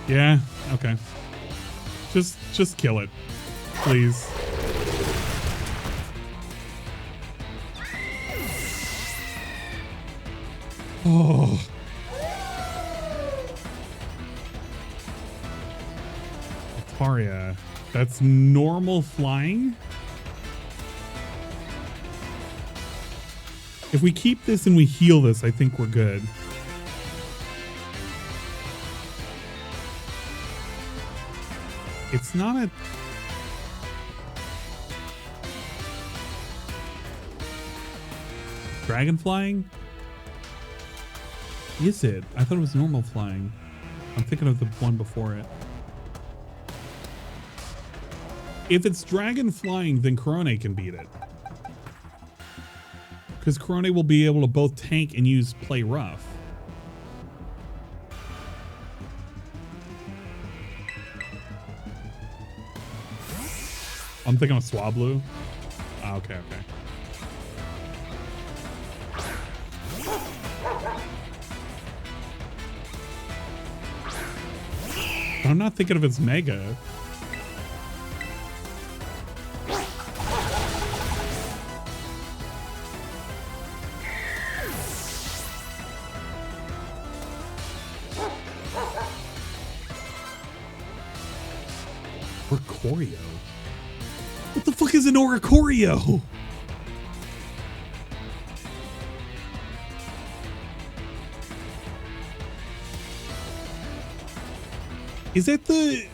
Yeah, okay. Just kill it. Please. Oh. Ataria. That's normal flying? If we keep this and we heal this, I think we're good. It's not a... Dragon flying? Is it? I thought it was normal flying. I'm thinking of the one before it. If it's dragon flying, then Corone can beat it. Because Corone will be able to both tank and use play rough. I'm thinking of Swablu. Ah, okay, okay. I'm not thinking of its mega. Oricorio? What the fuck is an Oricorio? Is that the...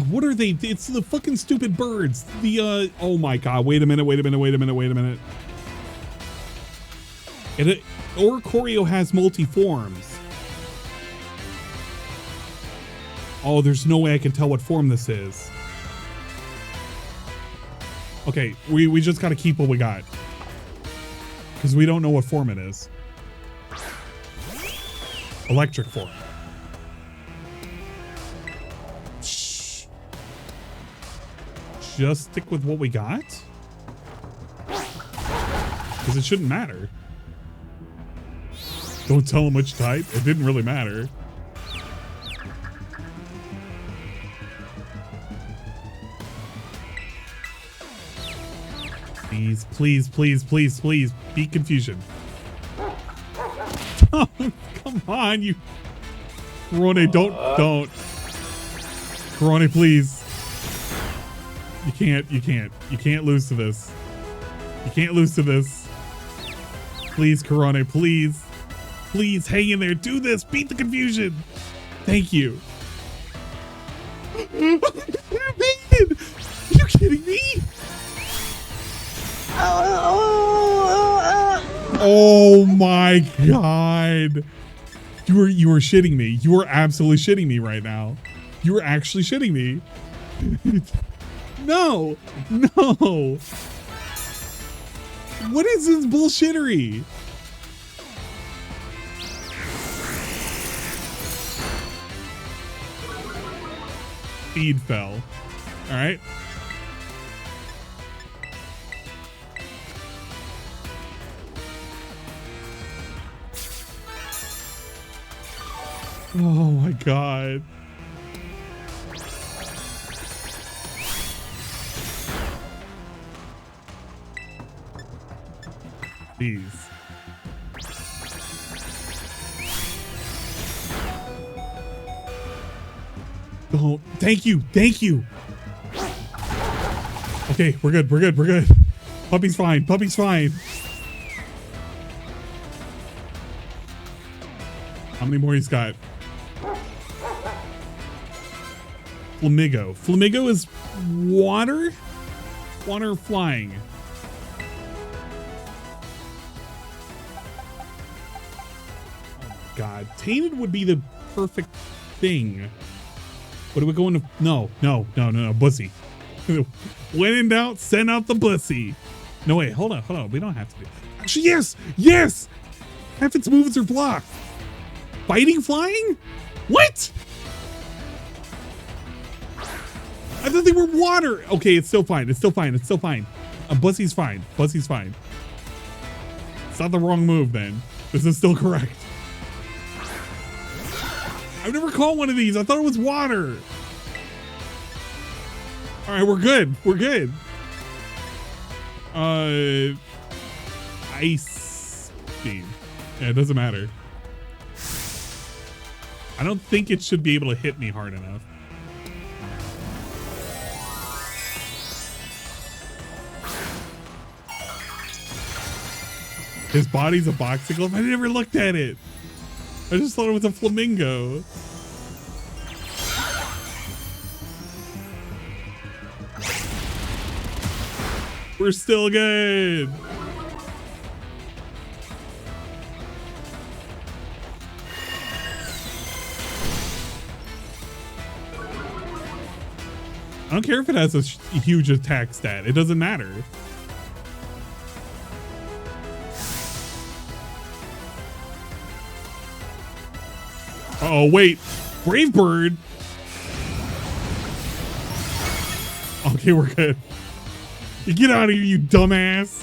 what are they? It's the fucking stupid birds. The, oh my god. Wait a minute, wait a minute, wait a minute, wait a minute. Oricorio has multi-forms. Oh, there's no way I can tell what form this is. Okay, we just gotta keep what we got. Because we don't know what form it is. Electric form. Just stick with what we got? Because it shouldn't matter. Don't tell him which type. It didn't really matter. Please, please, please, please, please. Beat confusion. Oh, come on, you. Corone, don't. Corone, please. You can't lose to this. You can't lose to this. Please, Corone, please. Please, hang in there. Do this. Beat the confusion. Thank you. Are you kidding me? Oh my god. You are shitting me. You are absolutely shitting me right now. You are actually shitting me. No. No. What is this bullshittery? Speed fell. All right. Oh my god. Please. Oh, thank you. Thank you. Okay, we're good. We're good. We're good. Puppy's fine. Puppy's fine. How many more he's got? Flamigo. Flamigo is water? Water flying. Oh my god. Tainted would be the perfect thing. What are we going to? No. Bussy. When in doubt, send out the bussy. No, wait. Hold on. We don't have to do. Actually, yes. Yes. Half its movements are blocked. Fighting flying? What? I thought they were water. Okay, it's still fine. It's still fine. It's still fine. Buzzy's fine. Buzzy's fine. It's not the wrong move then. This is still correct. I've never caught one of these. I thought it was water. All right, we're good. We're good. Ice beam. Yeah, it doesn't matter. I don't think it should be able to hit me hard enough. His body's a boxing glove. I never looked at it. I just thought it was a flamingo. We're still good. I don't care if it has a huge attack stat. It doesn't matter. Oh, wait. Brave Bird. Okay, we're good. You get out of here, you dumbass.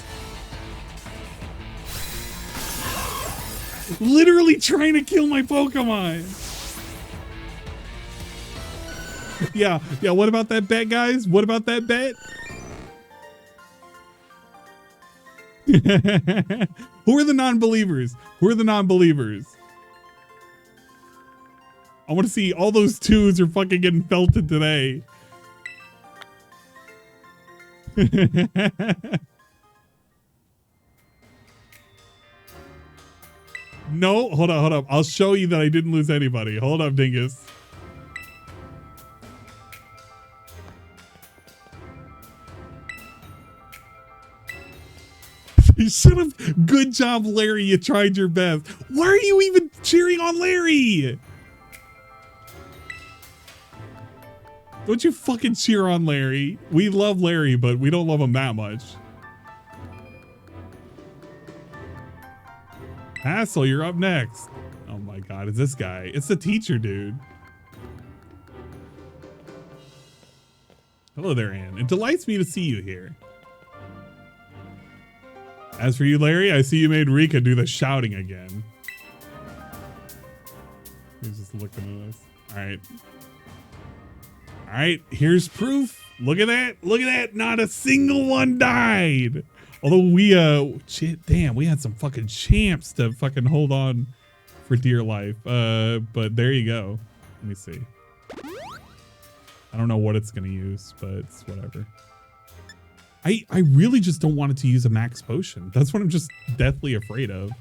Literally trying to kill my Pokemon. Yeah, what about that bet, guys? What about that bet? Who are the non-believers? Who are the non-believers? I want to see all those twos are fucking getting felted today. No, hold up. I'll show you that I didn't lose anybody. Hold up, Dingus. You should have. Good job, Larry. You tried your best. Why are you even cheering on Larry? Don't you fucking cheer on Larry. We love Larry, but we don't love him that much. Hassel, you're up next. Oh my god, it's this guy. It's the teacher, dude. Hello there, Anne. It delights me to see you here. As for you, Larry, I see you made Rika do the shouting again. He's just looking at us. All right. All right, here's proof. Look at that. Look at that. Not a single one died. Although we, shit, damn, we had some fucking champs to fucking hold on for dear life. But there you go. Let me see. I don't know what it's going to use, but it's whatever. I really just don't want it to use a max potion. That's what I'm just deathly afraid of.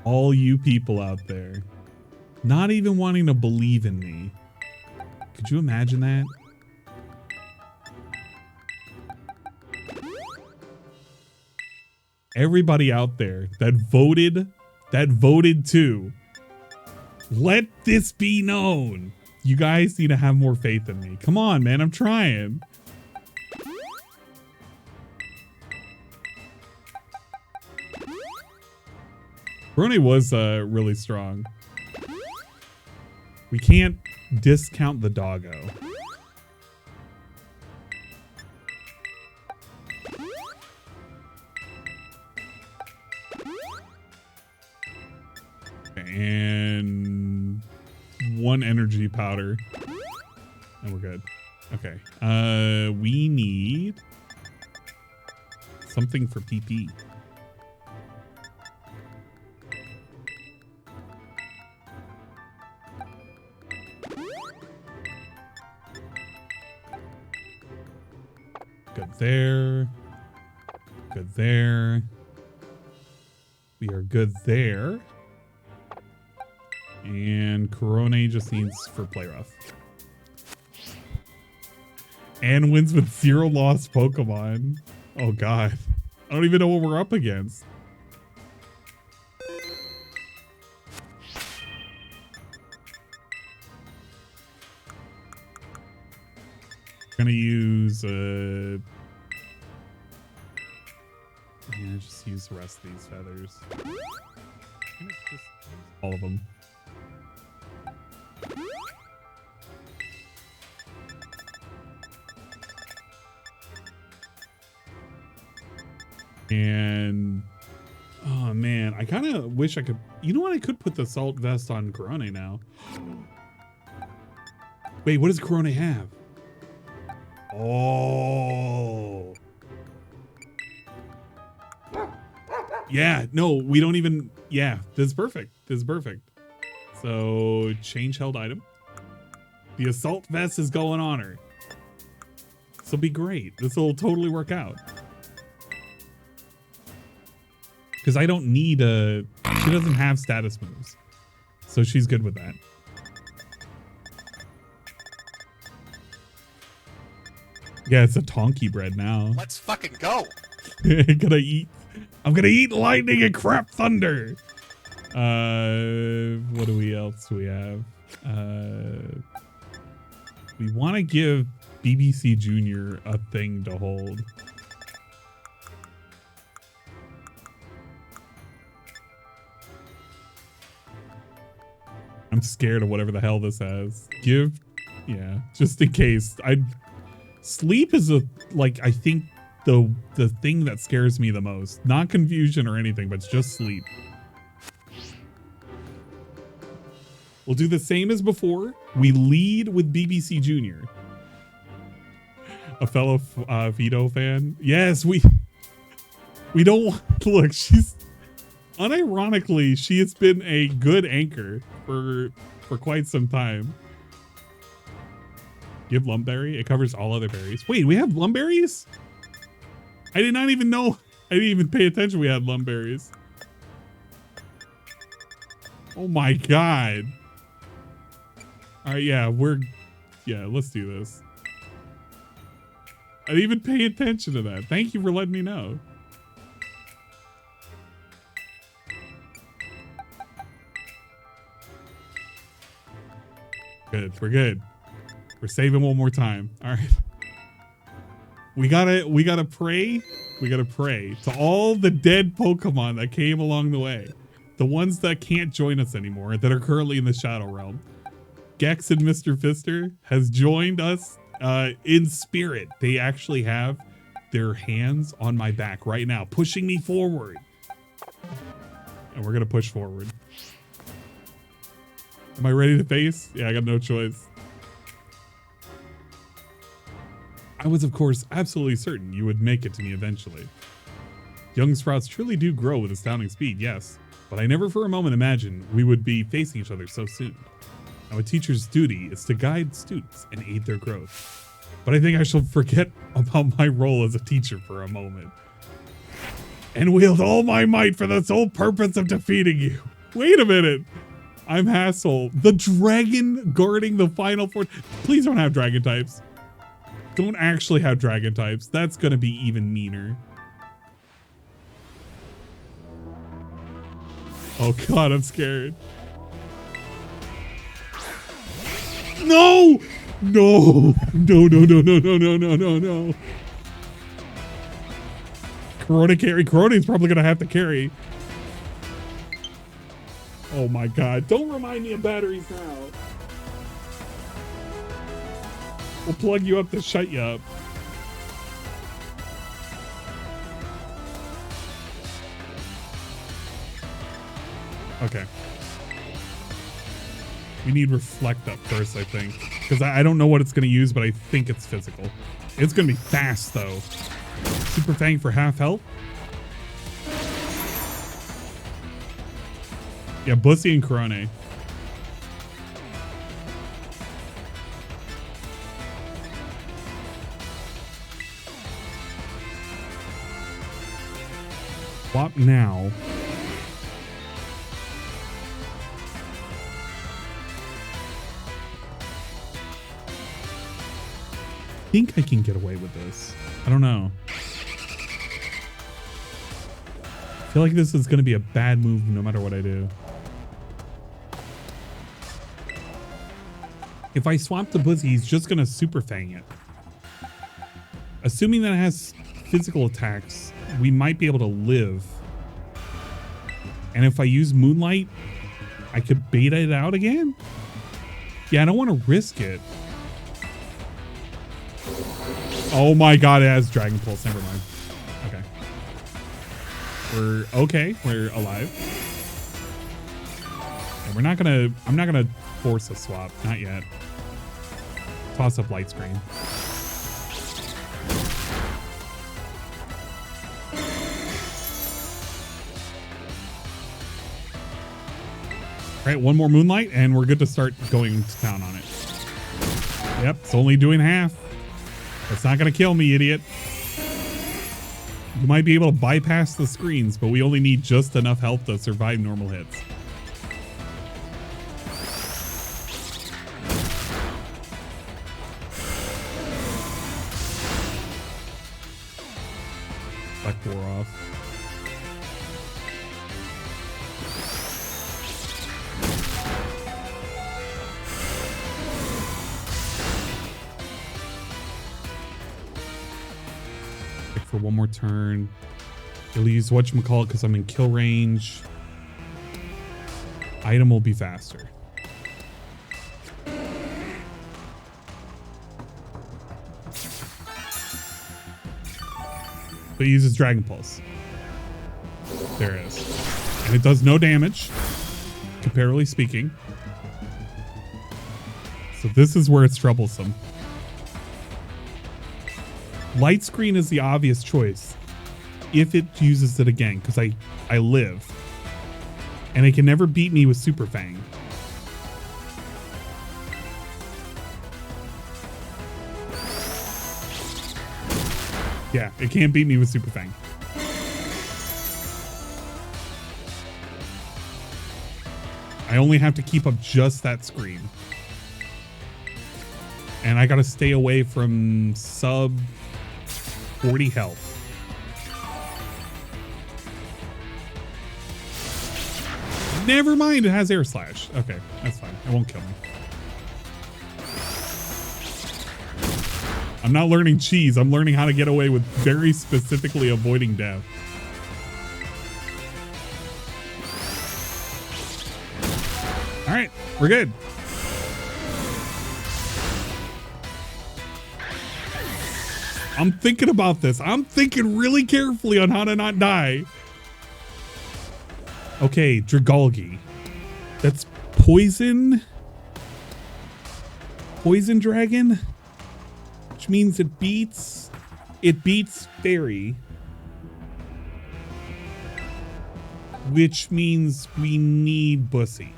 All you people out there not even wanting to believe in me. Could you imagine that? Everybody out there that voted too. Let this be known. You guys need to have more faith in me. Come on, man. I'm trying. Brony was really strong. We can't discount the doggo. And one energy powder. And we're good. Okay. We need something for PP. Good there. Good there. We are good there. And Corona just needs for play rough. And wins with 0 lost Pokemon. Oh god. I don't even know what we're up against. Gonna use yeah, just use the rest of these feathers. Just all of them. And oh man, I kind of wish I could. You know what? I could put the salt vest on Corone now. Wait, what does Corone have? Oh. Yeah, no, we don't even. Yeah, this is perfect. This is perfect. So change held item. The assault vest is going on her. This will be great. This will totally work out. Because I don't need a. She doesn't have status moves, so she's good with that. Yeah, it's a Tonky bread now. Let's fucking go. I'm gonna eat lightning and crap thunder. What do we else we have? We want to give BBC Junior a thing to hold. I'm scared of whatever the hell this has. Yeah, just in case. Sleep is I think the thing that scares me the most. Not confusion or anything, but it's just sleep. We'll do the same as before. We lead with BBC Junior. A fellow Vito fan. Yes, we don't want. Look, she's unironically, she has been a good anchor for quite some time. Give Lumberry. It covers all other berries. Wait, we have Lumberries? I did not even know. I didn't even pay attention we had Lumberries. Oh my god. All right, yeah, let's do this. I didn't even pay attention to that. Thank you for letting me know. Good, we're good. We're saving one more time. All right. We gotta pray. We gotta pray to all the dead Pokemon that came along the way. The ones that can't join us anymore, that are currently in the Shadow Realm. Gex and Mr. Fister has joined us in spirit. They actually have their hands on my back right now, pushing me forward. And we're gonna push forward. Am I ready to face? Yeah, I got no choice. I was, of course, absolutely certain you would make it to me eventually. Young sprouts truly do grow with astounding speed, yes, but I never for a moment imagined we would be facing each other so soon. Now, a teacher's duty is to guide students and aid their growth. But I think I shall forget about my role as a teacher for a moment and wield all my might for the sole purpose of defeating you. Wait a minute. I'm Hassel, the dragon guarding the final four. Please don't have dragon types. Don't actually have dragon types. That's going to be even meaner. Oh god, I'm scared. No! No! No, no, no, no, no, no, no, no, no. Corona carry. Corona's probably going to have to carry. Oh my god. Don't remind me of batteries now. We'll plug you up to shut you up. Okay. We need reflect up first, I think. Because I don't know what it's going to use, but I think it's physical. It's going to be fast, though. Super Fang for half health. Yeah, Bussy and Corone. Swap now. I think I can get away with this. I don't know. I feel like this is going to be a bad move no matter what I do. If I swap the Bussy, he's just going to Super Fang it. Assuming that it has physical attacks, we might be able to live. And if I use Moonlight, I could beta it out again? Yeah, I don't want to risk it. Oh my god, it has Dragon Pulse. Never mind. Okay. We're okay. We're alive. And we're not gonna... I'm not gonna force a swap. Not yet. Toss up light screen. All right, one more Moonlight, and we're good to start going to town on it. Yep, it's only doing half. That's not going to kill me, idiot. You might be able to bypass the screens, but we only need just enough health to survive normal hits. Select 4 off. For one more turn. He'll use whatchamacallit because I'm in kill range. Item will be faster. But he uses Dragon Pulse. There it is. And it does no damage, comparatively speaking. So this is where it's troublesome. Light screen is the obvious choice if it uses it again, because I live. And it can never beat me with Super Fang. Yeah, it can't beat me with Super Fang. I only have to keep up just that screen. And I gotta stay away from sub 40 health. Never mind, it has air slash. Okay, that's fine. It won't kill me. I'm not learning cheese. I'm learning how to get away with very specifically avoiding death. All right, we're good. I'm thinking about this. I'm thinking really carefully on how to not die. Okay, Dragalgi. That's poison. Poison dragon. Which means it beats fairy. Which means we need Bussy.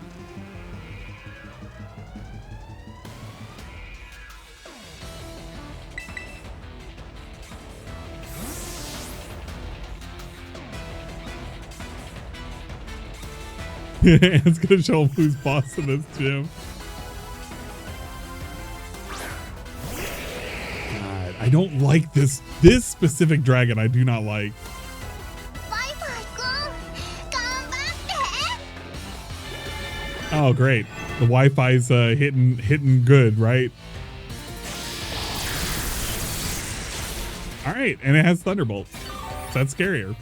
It's gonna show him who's boss in this gym. God, I don't like this specific dragon. I do not like. Oh, great. The Wi-Fi's hitting good, right? All right, and it has Thunderbolt. So that's scarier.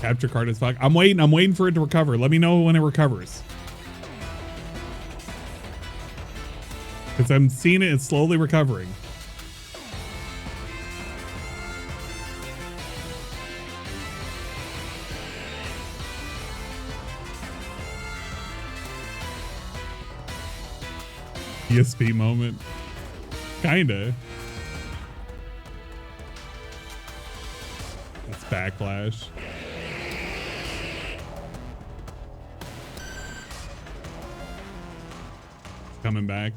Capture card is fuck. I'm waiting for it to recover. Let me know when it recovers. Because I'm seeing it's slowly recovering. ESP moment. Kinda. That's backlash. Coming back.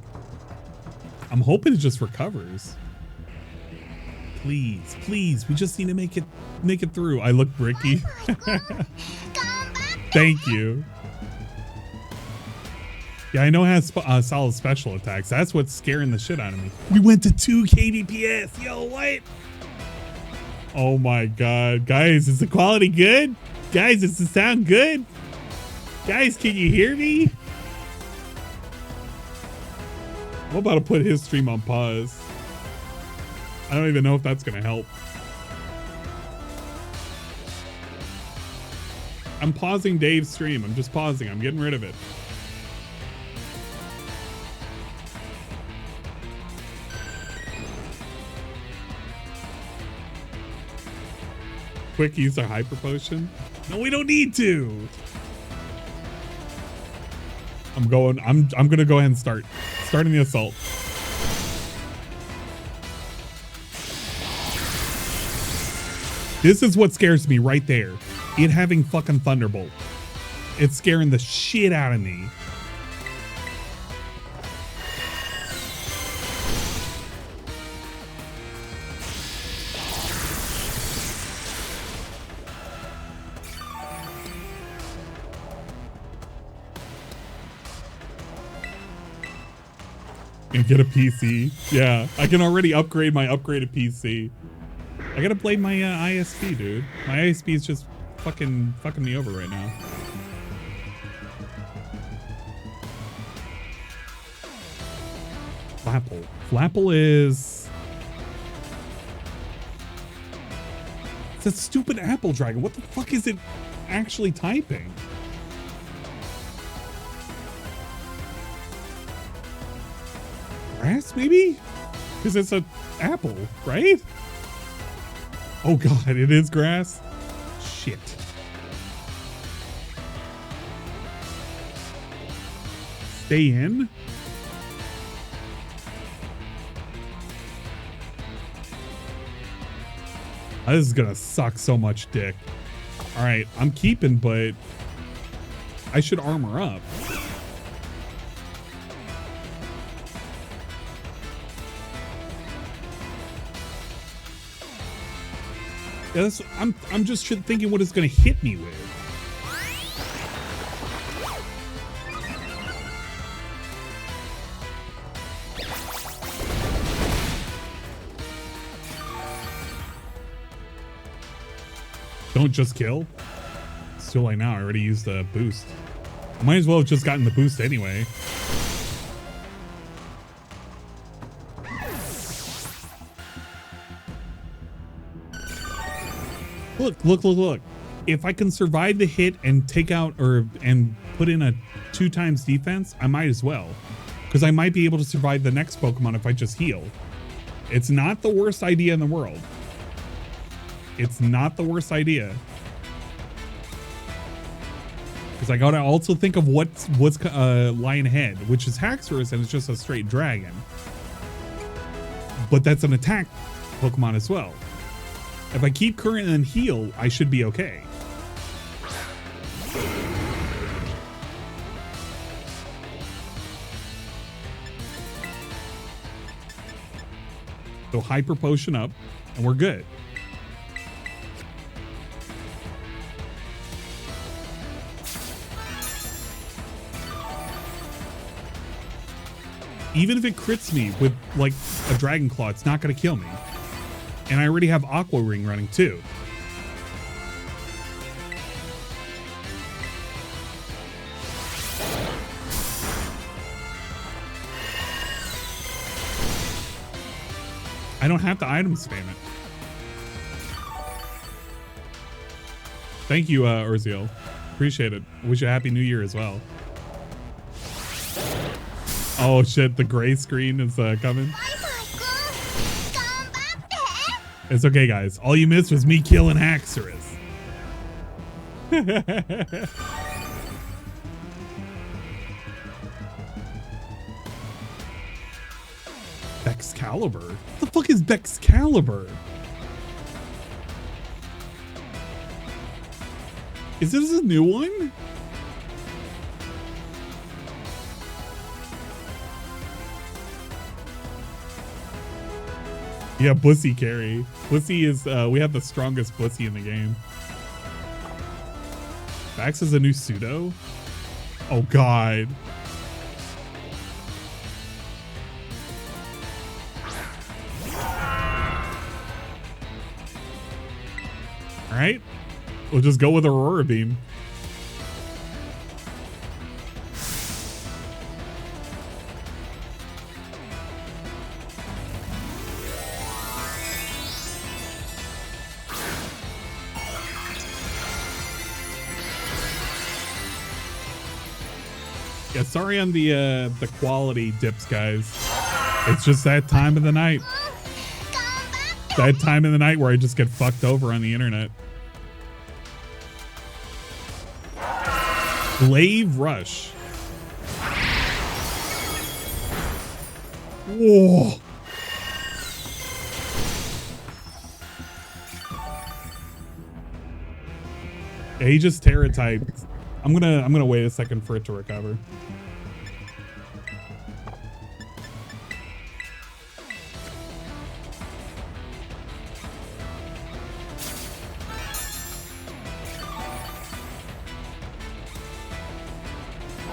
I'm hoping it just recovers. Please, please. We just need to make it through. I look bricky. Thank you. Yeah, I know it has solid special attacks. That's what's scaring the shit out of me. We went to 2 kbps. Yo, what? Oh my god. Guys, is the quality good? Guys, does the sound good? Guys, can you hear me? I'm about to put his stream on pause. I don't even know if that's going to help. I'm pausing Dave's stream. I'm just pausing. I'm getting rid of it. Quick use of hyper potion. No, we don't need to. I'm gonna go ahead and starting the assault. This is what scares me right there. It having fucking Thunderbolt. It's scaring the shit out of me. And get a PC. Yeah, I can already upgrade my upgraded PC. I gotta blame my ISP, dude. My ISP is just fucking me over right now. Flapple. Flapple is... It's a stupid apple dragon. What the fuck is it actually typing? Grass, maybe? Because it's an apple, right? Oh god, it is grass? Shit. Stay in? This is gonna suck so much dick. Alright, I'm keeping, but I should armor up. Yeah, I'm just thinking what it's gonna hit me with. Don't just kill. It's too late now. I already used the boost. I might as well have just gotten the boost anyway. Look. If I can survive the hit and take out and put in a 2x defense, I might as well. Because I might be able to survive the next Pokemon if I just heal. It's not the worst idea in the world. It's not the worst idea. Because I gotta also think of what's lying ahead, which is Haxorus, and it's just a straight dragon. But that's an attack Pokemon as well. If I keep current and heal, I should be okay. So hyper potion up, and we're good. Even if it crits me with like a Dragon Claw, it's not gonna kill me. And I already have Aqua Ring running too. I don't have to item spam it. Thank you, Urziel. Appreciate it. I wish you a happy new year as well. Oh shit, the gray screen is coming. It's okay, guys. All you missed was me killing Haxorus. Excalibur? What the fuck is Excalibur? Is this a new one? Yeah, Bussy carry. Bussy is, we have the strongest Bussy in the game. Vax is a new pseudo? Oh god. Alright. We'll just go with Aurora Beam. Yeah, sorry on the quality dips, guys. It's just that time of the night. That time of the night where I just get fucked over on the internet. Glaive Rush. Whoa. Yeah, he just Terra typed. I'm gonna wait a second for it to recover.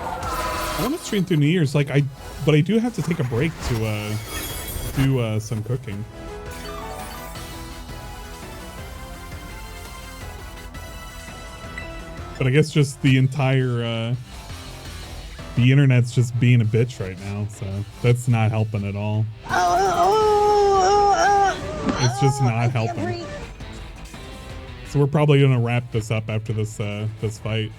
I want to stream through New Year's, but I do have to take a break to do some cooking. But I guess just the entire the internet's just being a bitch right now, so that's not helping at all. It's just not helping. So we're probably gonna wrap this up after this this fight.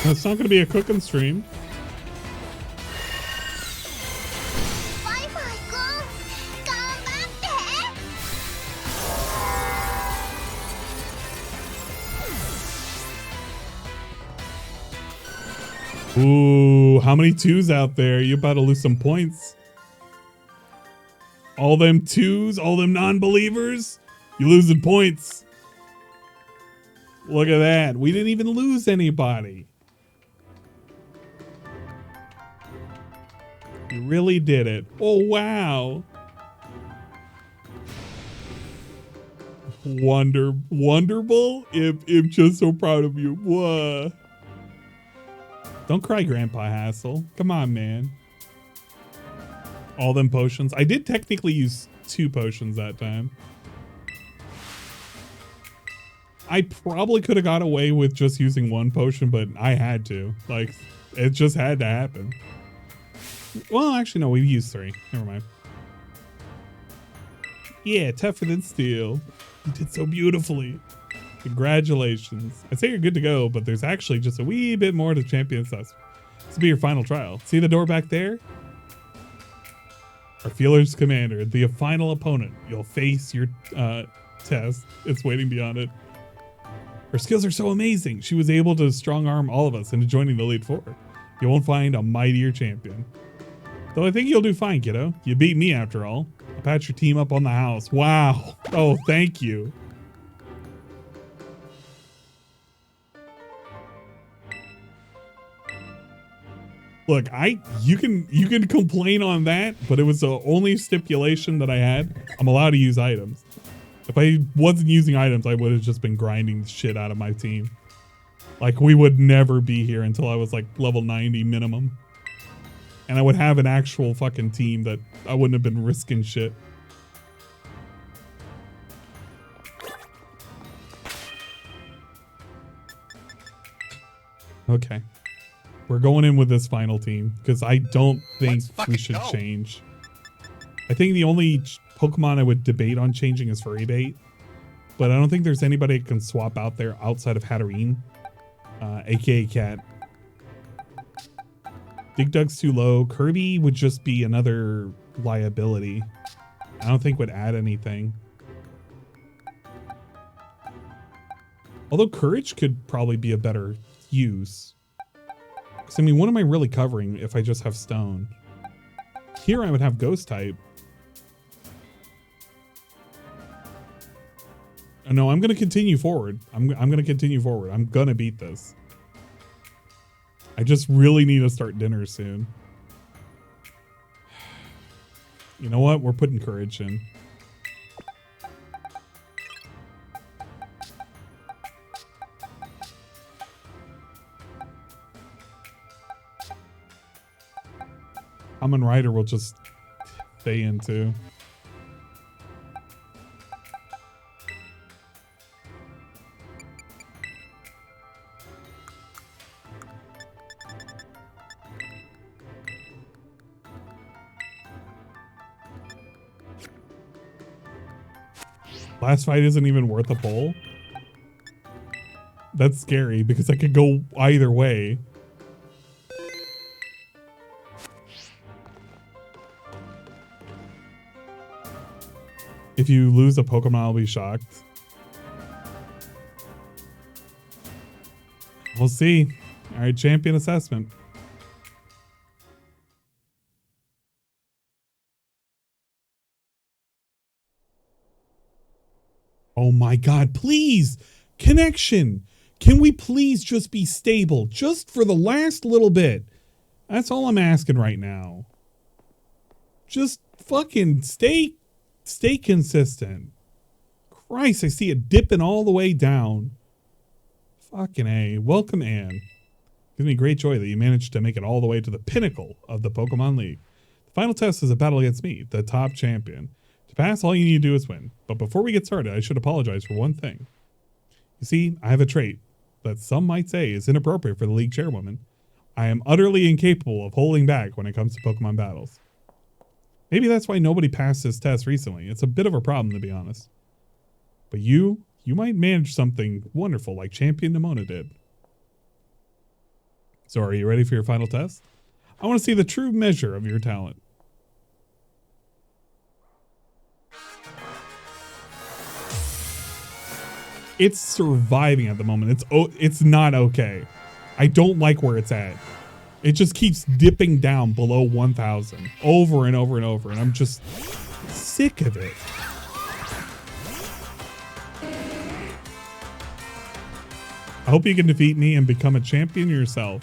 It's not gonna be a cooking stream. Ooh, how many twos out there? You about to lose some points. All them twos, all them non-believers, you losing points. Look at that. We didn't even lose anybody. You really did it. Oh, wow. Wonderful. I'm just so proud of you. Whoa. Don't cry, Grandpa Hassel. Come on, man. All them potions. I did technically use 2 potions that time. I probably could have got away with just using 1 potion, but I had to. Like, it just had to happen. Well, actually, no, we used 3. Never mind. Yeah, tougher than steel. You did so beautifully. Congratulations. I say you're good to go, but there's actually just a wee bit more to champion sus. This will be your final trial. See the door back there? Our Feeler's commander, the final opponent. You'll face your test. It's waiting beyond it. Her skills are so amazing. She was able to strong arm all of us into joining the Elite Four. You won't find a mightier champion. Though I think you'll do fine, kiddo. You beat me after all. I'll patch your team up on the house. Wow. Oh, thank you. Look, you can complain on that, but it was the only stipulation that I had. I'm allowed to use items. If I wasn't using items, I would have just been grinding the shit out of my team. Like, we would never be here until I was like level 90 minimum. And I would have an actual fucking team that I wouldn't have been risking shit. Okay. We're going in with this final team because I don't think we should change. I think the only Pokemon I would debate on changing is Furry Bait, but I don't think there's anybody I can swap out there outside of Hatterene, aka Cat. Dig Dug's too low. Kirby would just be another liability. I don't think would add anything. Although Courage could probably be a better use. Because, I mean, what am I really covering if I just have Stone? Here I would have Ghost type. No, I'm going to continue forward. I'm going to continue forward. I'm going to beat this. I just really need to start dinner soon. You know what? We're putting Courage in. Kamen Rider will just stay in too. Last fight isn't even worth a poll. That's scary because I could go either way. If you lose a Pokemon, I'll be shocked. We'll see. All right, champion assessment. Oh my God, please. Connection. Can we please just be stable just for the last little bit? That's all I'm asking right now. Just fucking stay consistent. Christ, I see it dipping all the way down. Fucking A. Welcome, Anne. Gives me great joy that you managed to make it all the way to the pinnacle of the Pokemon League. The final test is a battle against me, the top champion. To pass, all you need to do is win. But before we get started, I should apologize for one thing. You see, I have a trait that some might say is inappropriate for the league chairwoman. I am utterly incapable of holding back when it comes to Pokemon battles. Maybe that's why nobody passed this test recently. It's a bit of a problem, to be honest. But you might manage something wonderful like Champion Nimona did. So are you ready for your final test? I want to see the true measure of your talent. It's surviving at the moment. It's not okay. I don't like where it's at. It just keeps dipping down below 1,000 over and over and over, and I'm just sick of it. I hope you can defeat me and become a champion yourself.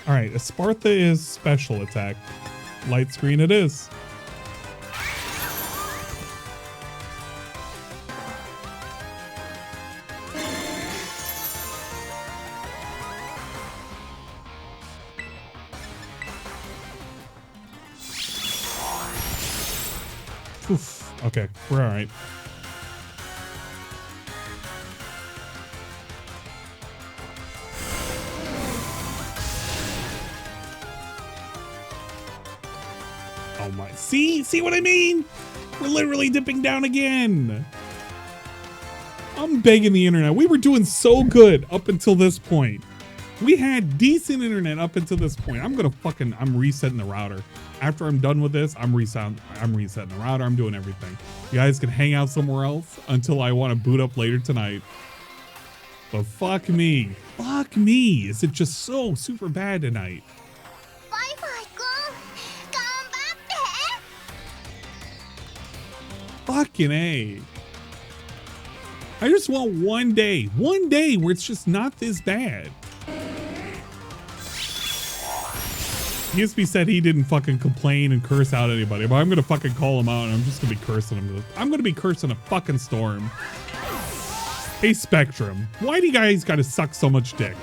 All right, Esparta is special attack. Light screen it is. Oof. Okay, we're all right. Oh my, see what I mean? We're literally dipping down again. I'm begging the internet. We were doing so good up until this point. We had decent internet up until this point. I'm resetting the router. After I'm done with this, I'm resetting the router. I'm doing everything. You guys can hang out somewhere else until I want to boot up later tonight. But fuck me. Fuck me. Is it just so super bad tonight? Fucking A. I just want one day where it's just not this bad. ESP said he didn't fucking complain and curse out anybody, but I'm gonna fucking call him out and I'm just gonna be cursing him. I'm gonna be cursing a fucking storm. Hey Spectrum, why do you guys gotta suck so much dick?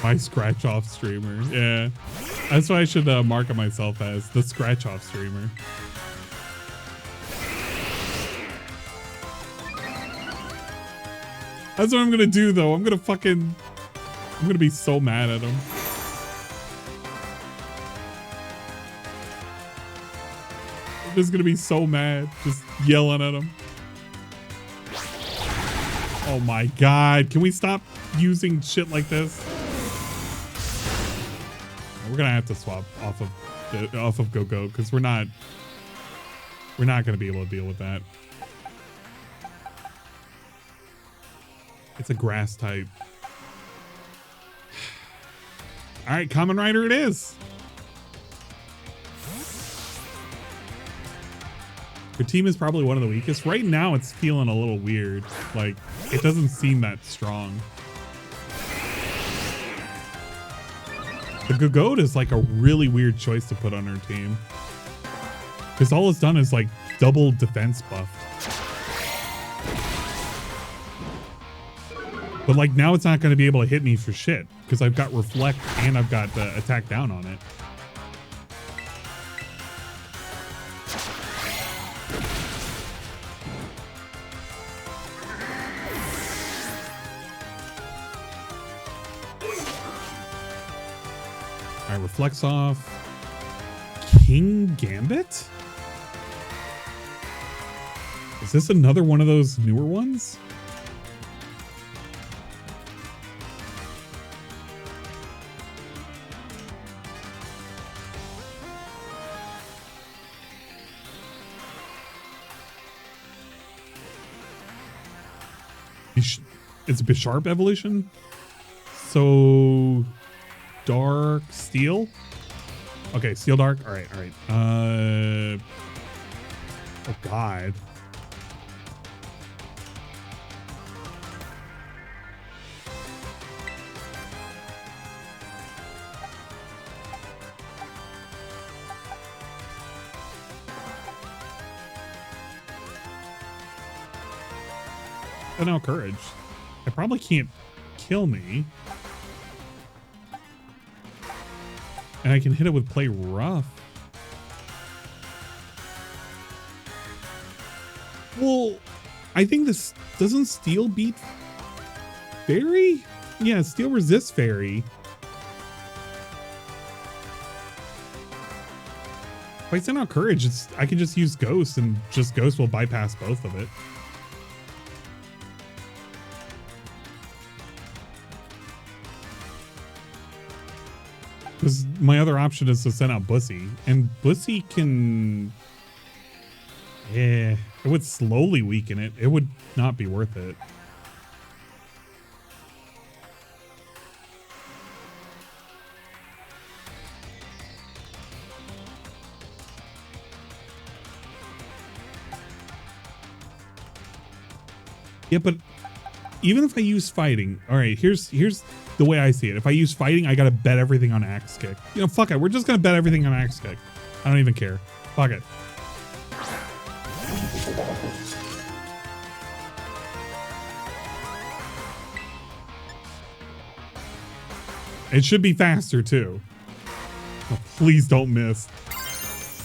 My scratch off streamer. Yeah, that's what I should market myself as, the scratch off streamer. That's what I'm gonna do though. I'm gonna be so mad at him. I'm just gonna be so mad, just yelling at him. Oh my God, can we stop using shit like this? We're gonna have to swap off of Go-Go because we're not gonna be able to deal with that. It's a grass type. All right, Common Rider it is. Your team is probably one of the weakest. Right now it's feeling a little weird. Like, it doesn't seem that strong. The Gogoat is like a really weird choice to put on our team. Because all it's done is like double defense buff. But like now it's not going to be able to hit me for shit. Because I've got Reflect and I've got Attack Down on it. All right, reflects off. King Gambit? Is this another one of those newer ones? It's a Bisharp evolution. So dark steel. Okay, steel dark. All right, all right. Oh God. And now courage. It probably can't kill me. And I can hit it with play rough. Well, I think this doesn't steel beat fairy? Yeah, steel resists fairy. If I send out courage, I can just use ghost and just ghost will bypass both of it. Because my other option is to send out Bussy. And Bussy can... Yeah, it would slowly weaken it. It would not be worth it. Yeah, but even if I use fighting... All right, here's the way I see it. If I use fighting, I gotta bet everything on axe kick. You know, fuck it. We're just gonna bet everything on axe kick. I don't even care. Fuck it. It should be faster too. Oh, please don't miss.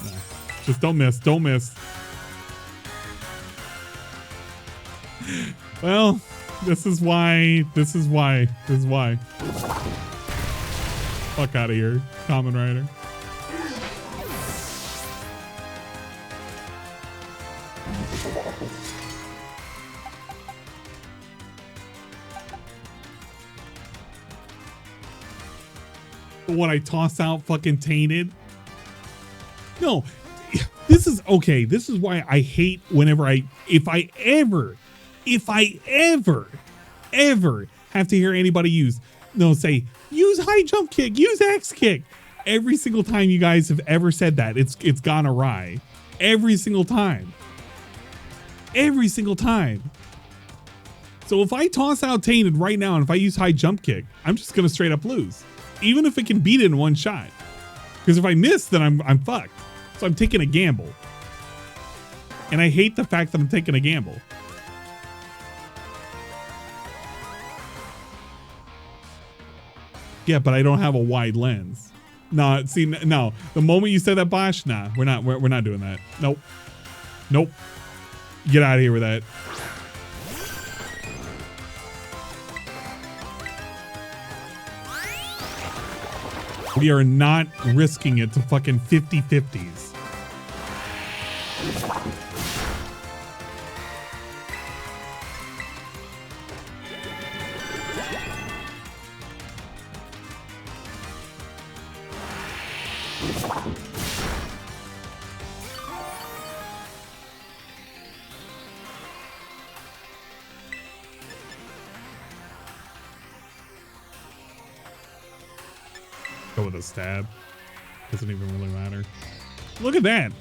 No. Just don't miss. Don't miss. Well, this is why. Fuck out of here, Kamen Rider. When I toss out fucking Tainted. No, this is okay. This is why I hate whenever if I ever have to hear anybody say use high jump kick, use axe kick. Every single time you guys have ever said that, it's gone awry. Every single time. Every single time. So if I toss out Tainted right now and if I use high jump kick, I'm just gonna straight up lose. Even if it can beat it in one shot. Because if I miss, then I'm fucked. So I'm taking a gamble. And I hate the fact that I'm taking a gamble. Yeah, but I don't have a wide lens. No, see, no. The moment you said that, Bosch, nah, we're not doing that. Nope. Nope. Get out of here with that. We are not risking it to fucking 50-50s. Go with a stab. Doesn't even really matter. Look at that.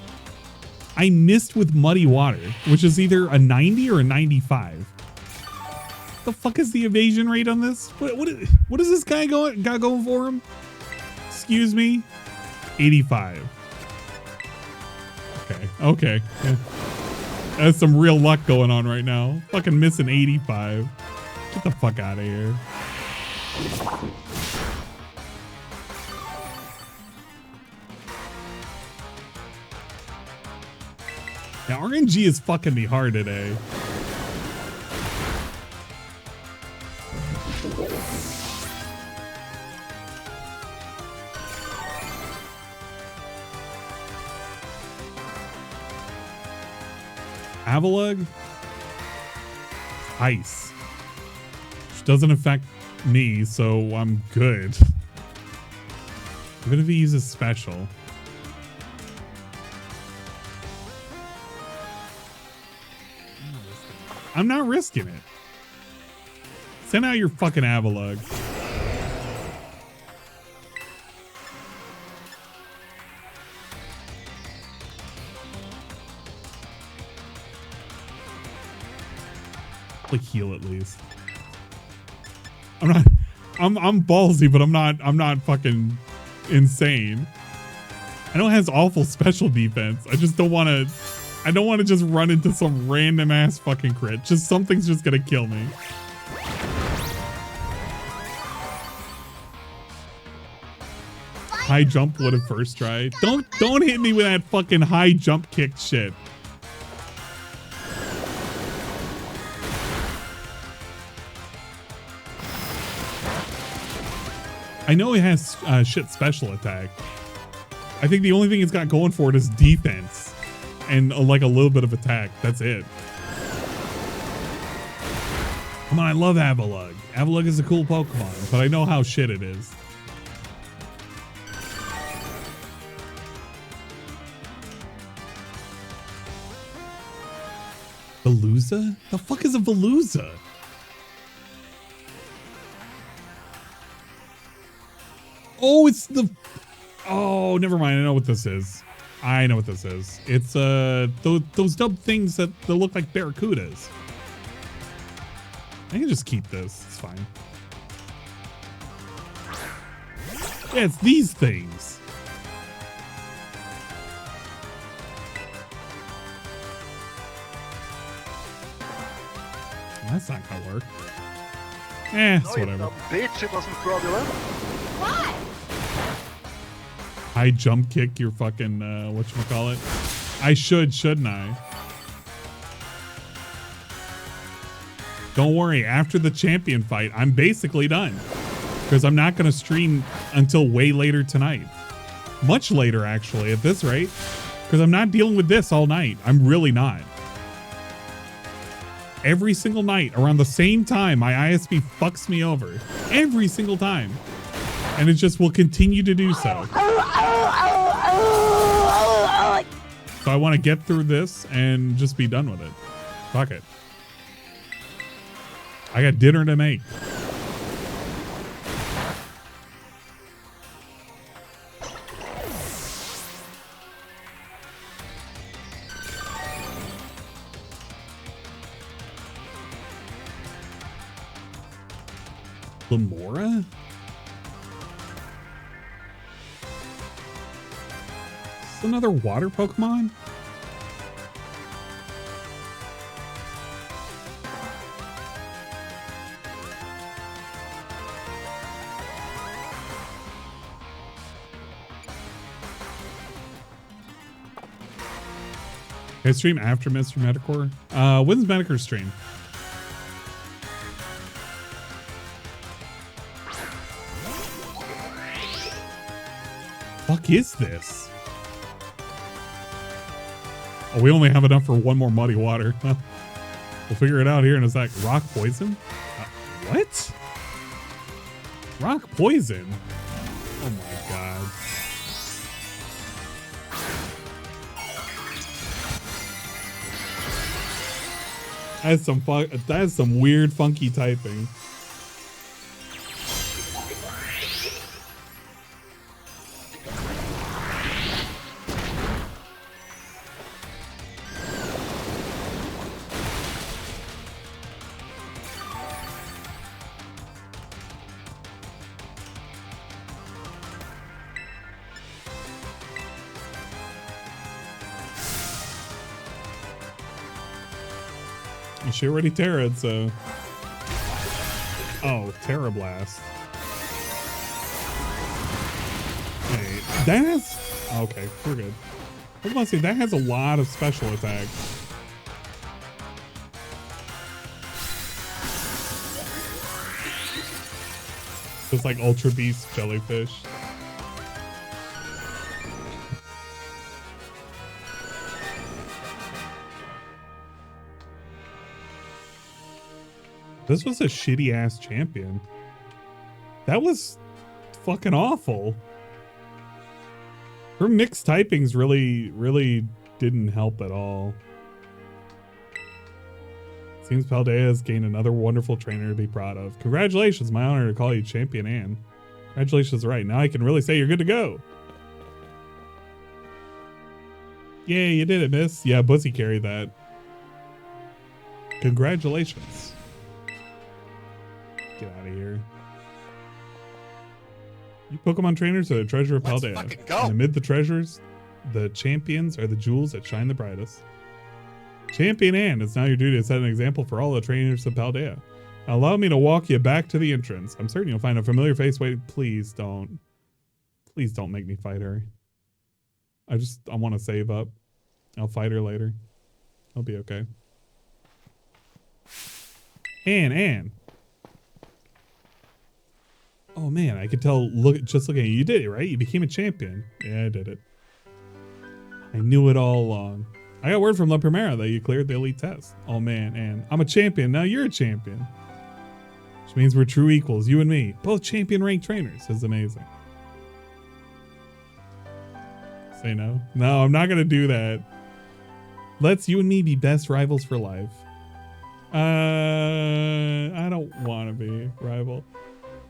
I missed with muddy water, which is either a 90 or a 95. The fuck is the evasion rate on this? What is this guy got going for him? Excuse me? 85. Okay. Yeah. That's some real luck going on right now. Fucking missing 85. Get the fuck out of here. Yeah, RNG is fucking me hard today. Avalug. Ice. Which doesn't affect me, so I'm good. Even if he uses special. I'm not risking it. Send out your fucking Avalug. Like heal at least. I'm ballsy, but I'm not fucking insane. I know it has awful special defense. I just don't want to just run into some random ass fucking crit. Just something's just gonna kill me. High jump would have first tried. Don't hit me with that fucking high jump kick shit. I know it has shit special attack. I think the only thing it's got going for it is defense and like a little bit of attack. That's it. Come on, I love Avalug. Avalug is a cool Pokemon, but I know how shit it is. Veluza? The fuck is a Veluza? Oh, it's the... Oh, never mind. I know what this is. I know what this is. It's those dumb things that look like barracudas. I can just keep this. It's fine. Yeah, it's these things. That's not gonna work. It's whatever. Bitch, it wasn't fraudulent. What? High jump kick your fucking whatchamacallit. I shouldn't I? Don't worry, after the champion fight, I'm basically done. Because I'm not gonna stream until way later tonight. Much later actually at this rate. Because I'm not dealing with this all night. I'm really not. Every single night around the same time my ISP fucks me over. Every single time. And it just will continue to do so. So I want to get through this and just be done with it. Fuck it. I got dinner to make. Lamora? Is this another water Pokemon? Can I stream after Mr. Metacore? When's Metacore stream? Fuck is this? Oh, we only have enough for one more muddy water. We'll figure it out here in a sec. Rock poison? What? Rock poison? Oh my god. That is some weird funky typing. She already terra'd, so... Oh, Terra Blast. Wait, that has... Okay, we're good. I was about to say, that has a lot of special attacks. Just like Ultra Beast Jellyfish. This was a shitty ass champion. That was fucking awful. Her mixed typings really didn't help at all. Seems Paldea has gained another wonderful trainer to be proud of. Congratulations, my honor to call you Champion Anne. Congratulations, right. Now I can really say you're good to go. Yeah, you did it, miss. Yeah, Bussy carried that. Congratulations. Get out of here. You Pokemon trainers are the treasure of Paldea. And amid the treasures, the champions are the jewels that shine the brightest. Champion Anne, it's now your duty to set an example for all the trainers of Paldea. Now allow me to walk you back to the entrance. I'm certain you'll find a familiar face waiting. Please don't. Please don't make me fight her. I want to save up. I'll fight her later. I'll be okay. Anne. Oh man, I could tell, just looking at you. You did it, right? You became a champion. Yeah, I did it. I knew it all along. I got word from La Primera that you cleared the elite test. Oh man, Anne. I'm a champion. Now you're a champion. Which means we're true equals, you and me. Both champion ranked trainers. This is amazing. Say no. No, I'm not going to do that. Let's you and me be best rivals for life. I don't want to be rival.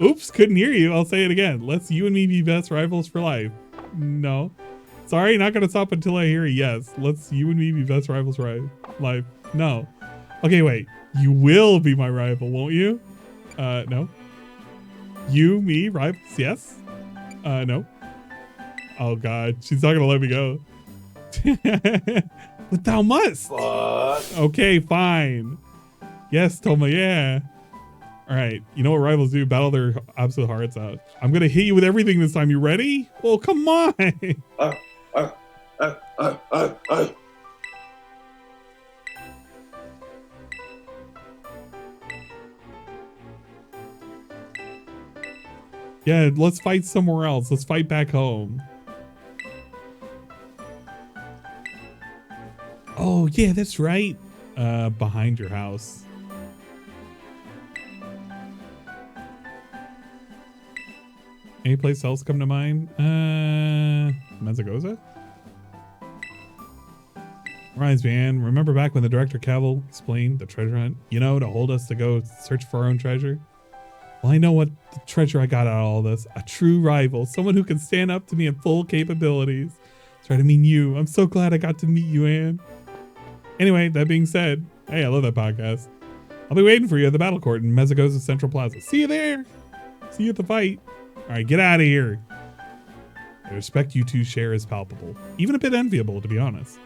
Oops, couldn't hear you. I'll say it again. Let's you and me be best rivals for life. No. Sorry, not gonna stop until I hear a yes. Let's you and me be best rivals for life. No. Okay, wait. You will be my rival, won't you? No. You, me, rivals? Yes? No. Oh god, she's not gonna let me go. But thou must. Fuck. Okay, fine. Yes, Toma, yeah. All right, you know what rivals do? Battle their absolute hearts out. I'm gonna hit you with everything this time. You ready? Well, come on. Yeah, let's fight somewhere else. Let's fight back home. Oh, yeah, that's right. Behind your house. Any place else come to mind? Mezzagoza? Reminds me, Anne, remember back when the director Cavill explained the treasure hunt? You know, to hold us to go search for our own treasure? Well, I know what the treasure I got out of all this. A true rival. Someone who can stand up to me at full capabilities. That's right, I mean you. I'm so glad I got to meet you, Anne. Anyway, that being said, hey, I love that podcast. I'll be waiting for you at the battle court in Mezzagoza Central Plaza. See you there. See you at the fight. All right, get out of here. The respect you two share is palpable. Even a bit enviable, to be honest.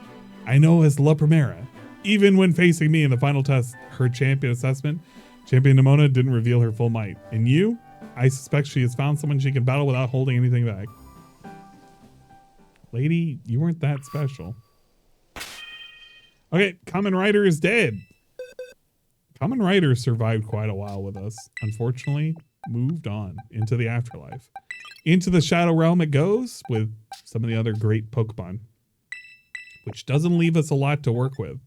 I know as La Primera, even when facing me in the final test, her champion assessment, Champion Nimona didn't reveal her full might. And you, I suspect she has found someone she can battle without holding anything back. Lady, you weren't that special. Okay, Kamen Rider is dead. Kamen Rider survived quite a while with us. Unfortunately, moved on into the afterlife. Into the Shadow Realm it goes with some of the other great Pokemon, which doesn't leave us a lot to work with.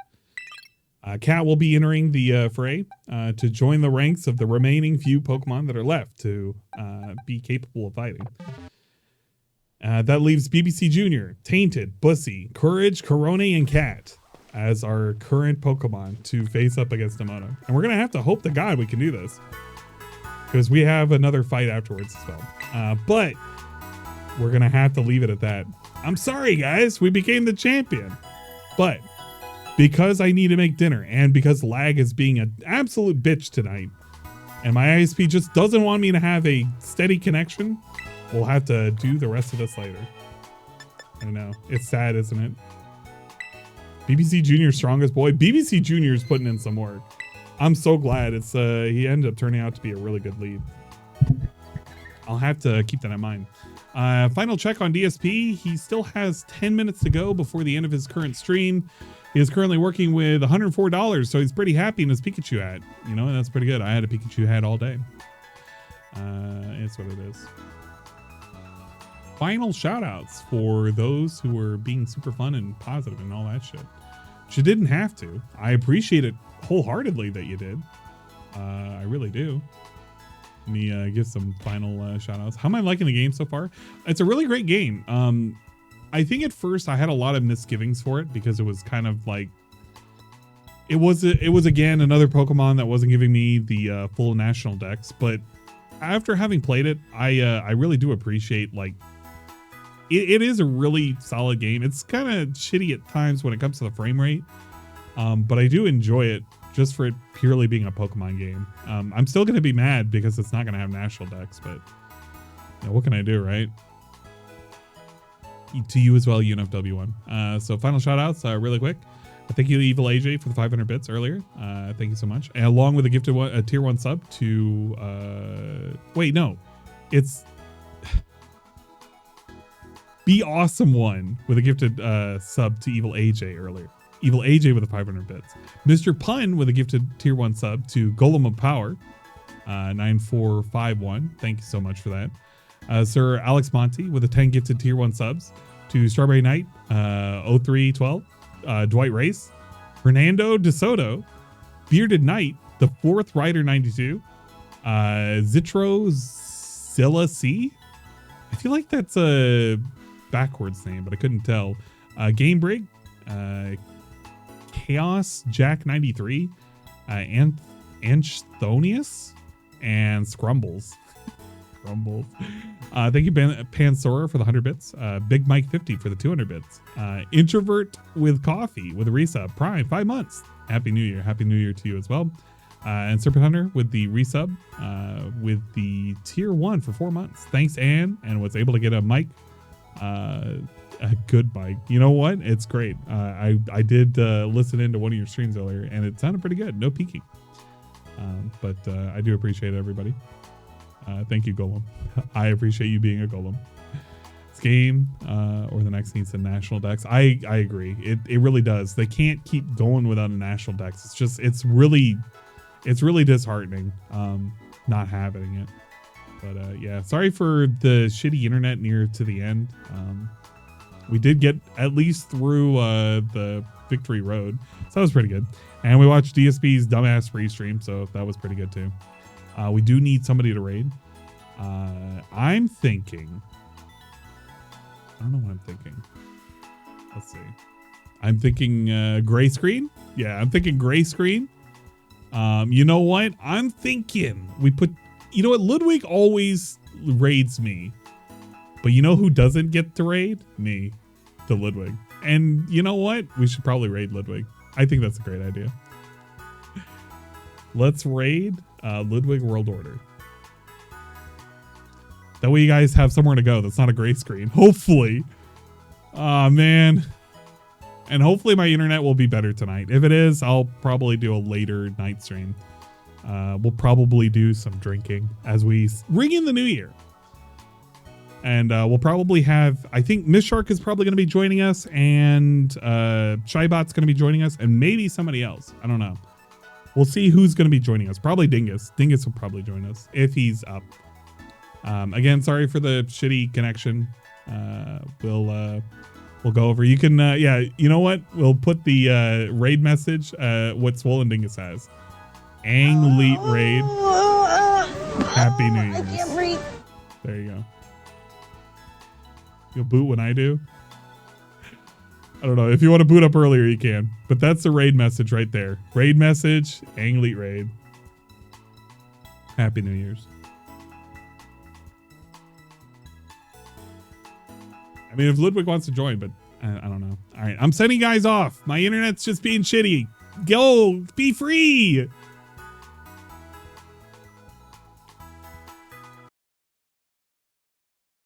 Cat will be entering the fray to join the ranks of the remaining few Pokemon that are left to be capable of fighting. That leaves BBC Jr., Tainted, Bussy, Courage, Corone, and Cat as our current Pokemon to face up against Nimona. And we're going to have to hope to God we can do this, because we have another fight afterwards as well. But we're going to have to leave it at that. I'm sorry, guys. We became the champion. But because I need to make dinner and because lag is being an absolute bitch tonight and my ISP just doesn't want me to have a steady connection, we'll have to do the rest of this later. I know. It's sad, isn't it? BBC Junior's strongest boy. BBC Junior's putting in some work. I'm so glad it's he ended up turning out to be a really good lead. I'll have to keep that in mind. Final check on DSP. He still has 10 minutes to go before the end of his current stream. He is currently working with $104, so he's pretty happy in his Pikachu hat. You know, and that's pretty good. I had a Pikachu hat all day. It's what it is. Final shoutouts for those who were being super fun and positive and all that shit. But you didn't have to. I appreciate it wholeheartedly that you did. I really do. Let me give some final shout outs. How am I liking the game so far? It's a really great game. I think at first I had a lot of misgivings for it because it was kind of like, it was again another Pokemon that wasn't giving me the full national dex, but after having played it, I really do appreciate, like, it is a really solid game. It's kind of shitty at times when it comes to the frame rate, but I do enjoy it just for it purely being a Pokemon game. I'm still going to be mad because it's not going to have national dex, but you know, what can I do, right? To you as well, UNFW1. So final shout outs really quick. Thank you to Evil AJ for the 500 bits earlier. Thank you so much. And along with a gifted a tier 1 sub to wait, no. It's Be Awesome One with a gifted sub to Evil AJ earlier. Evil AJ with the 500 bits. Mr. Pun with a gifted tier 1 sub to Golem of Power 9451. Thank you so much for that. Sir Alex Monty with a 10 gifted tier 1 subs to Strawberry Knight 0312. Dwight Race, Fernando DeSoto, Bearded Knight, the 4th Rider 92, Zitro Zilla C. I feel like that's a backwards name, but I couldn't tell. Gamebrig, Chaos Jack 93, Anthonius, and Scrumbles. Scrumbles. Thank you, Pansora, for the 100 bits. Big Mike 50 for the 200 bits. Introvert with Coffee with a resub. Prime, 5 months. Happy New Year. Happy New Year to you as well. And Serpent Hunter with the resub with the tier 1 for 4 months. Thanks, Anne, and was able to get a mic. A good mic. You know what? It's great. I did listen into one of your streams earlier, and it sounded pretty good. No peeking. But I do appreciate everybody. Thank you, Golem. I appreciate you being a Golem. This game or the next needs a national dex. I agree. It really does. They can't keep going without a national dex. It's just it's really disheartening not having it. But yeah, sorry for the shitty internet near to the end. We did get at least through the Victory Road, so that was pretty good. And we watched DSP's dumbass free stream, so that was pretty good too. We do need somebody to raid. I'm thinking. I don't know what I'm thinking. Let's see. I'm thinking gray screen. Yeah, I'm thinking gray screen. You know what? I'm thinking we put. You know what? Ludwig always raids me, but you know who doesn't get to raid? Me, to Ludwig. And you know what? We should probably raid Ludwig. I think that's a great idea. Let's raid Ludwig World Order. That way you guys have somewhere to go that's not a gray screen. Hopefully. Aw, man. And hopefully my internet will be better tonight. If it is, I'll probably do a later night stream. We'll probably do some drinking as we ring in the new year. And we'll probably have, I think Miss Shark is probably going to be joining us, and Shybot's going to be joining us, and maybe somebody else. I don't know. We'll see who's going to be joining us. Probably Dingus. Dingus will probably join us if he's up. Again, sorry for the shitty connection. We'll go over. You can, yeah, you know what? We'll put the raid message, what Swollen Dingus has. Ang-leet raid. Happy New Year's. I can't breathe. There you go. You'll boot when I do? I don't know. If you want to boot up earlier, you can. But that's the raid message right there. Raid message, Ang-leet raid. Happy New Year's. I mean, if Ludwig wants to join, but I don't know. All right, I'm sending guys off. My internet's just being shitty. Go, be free.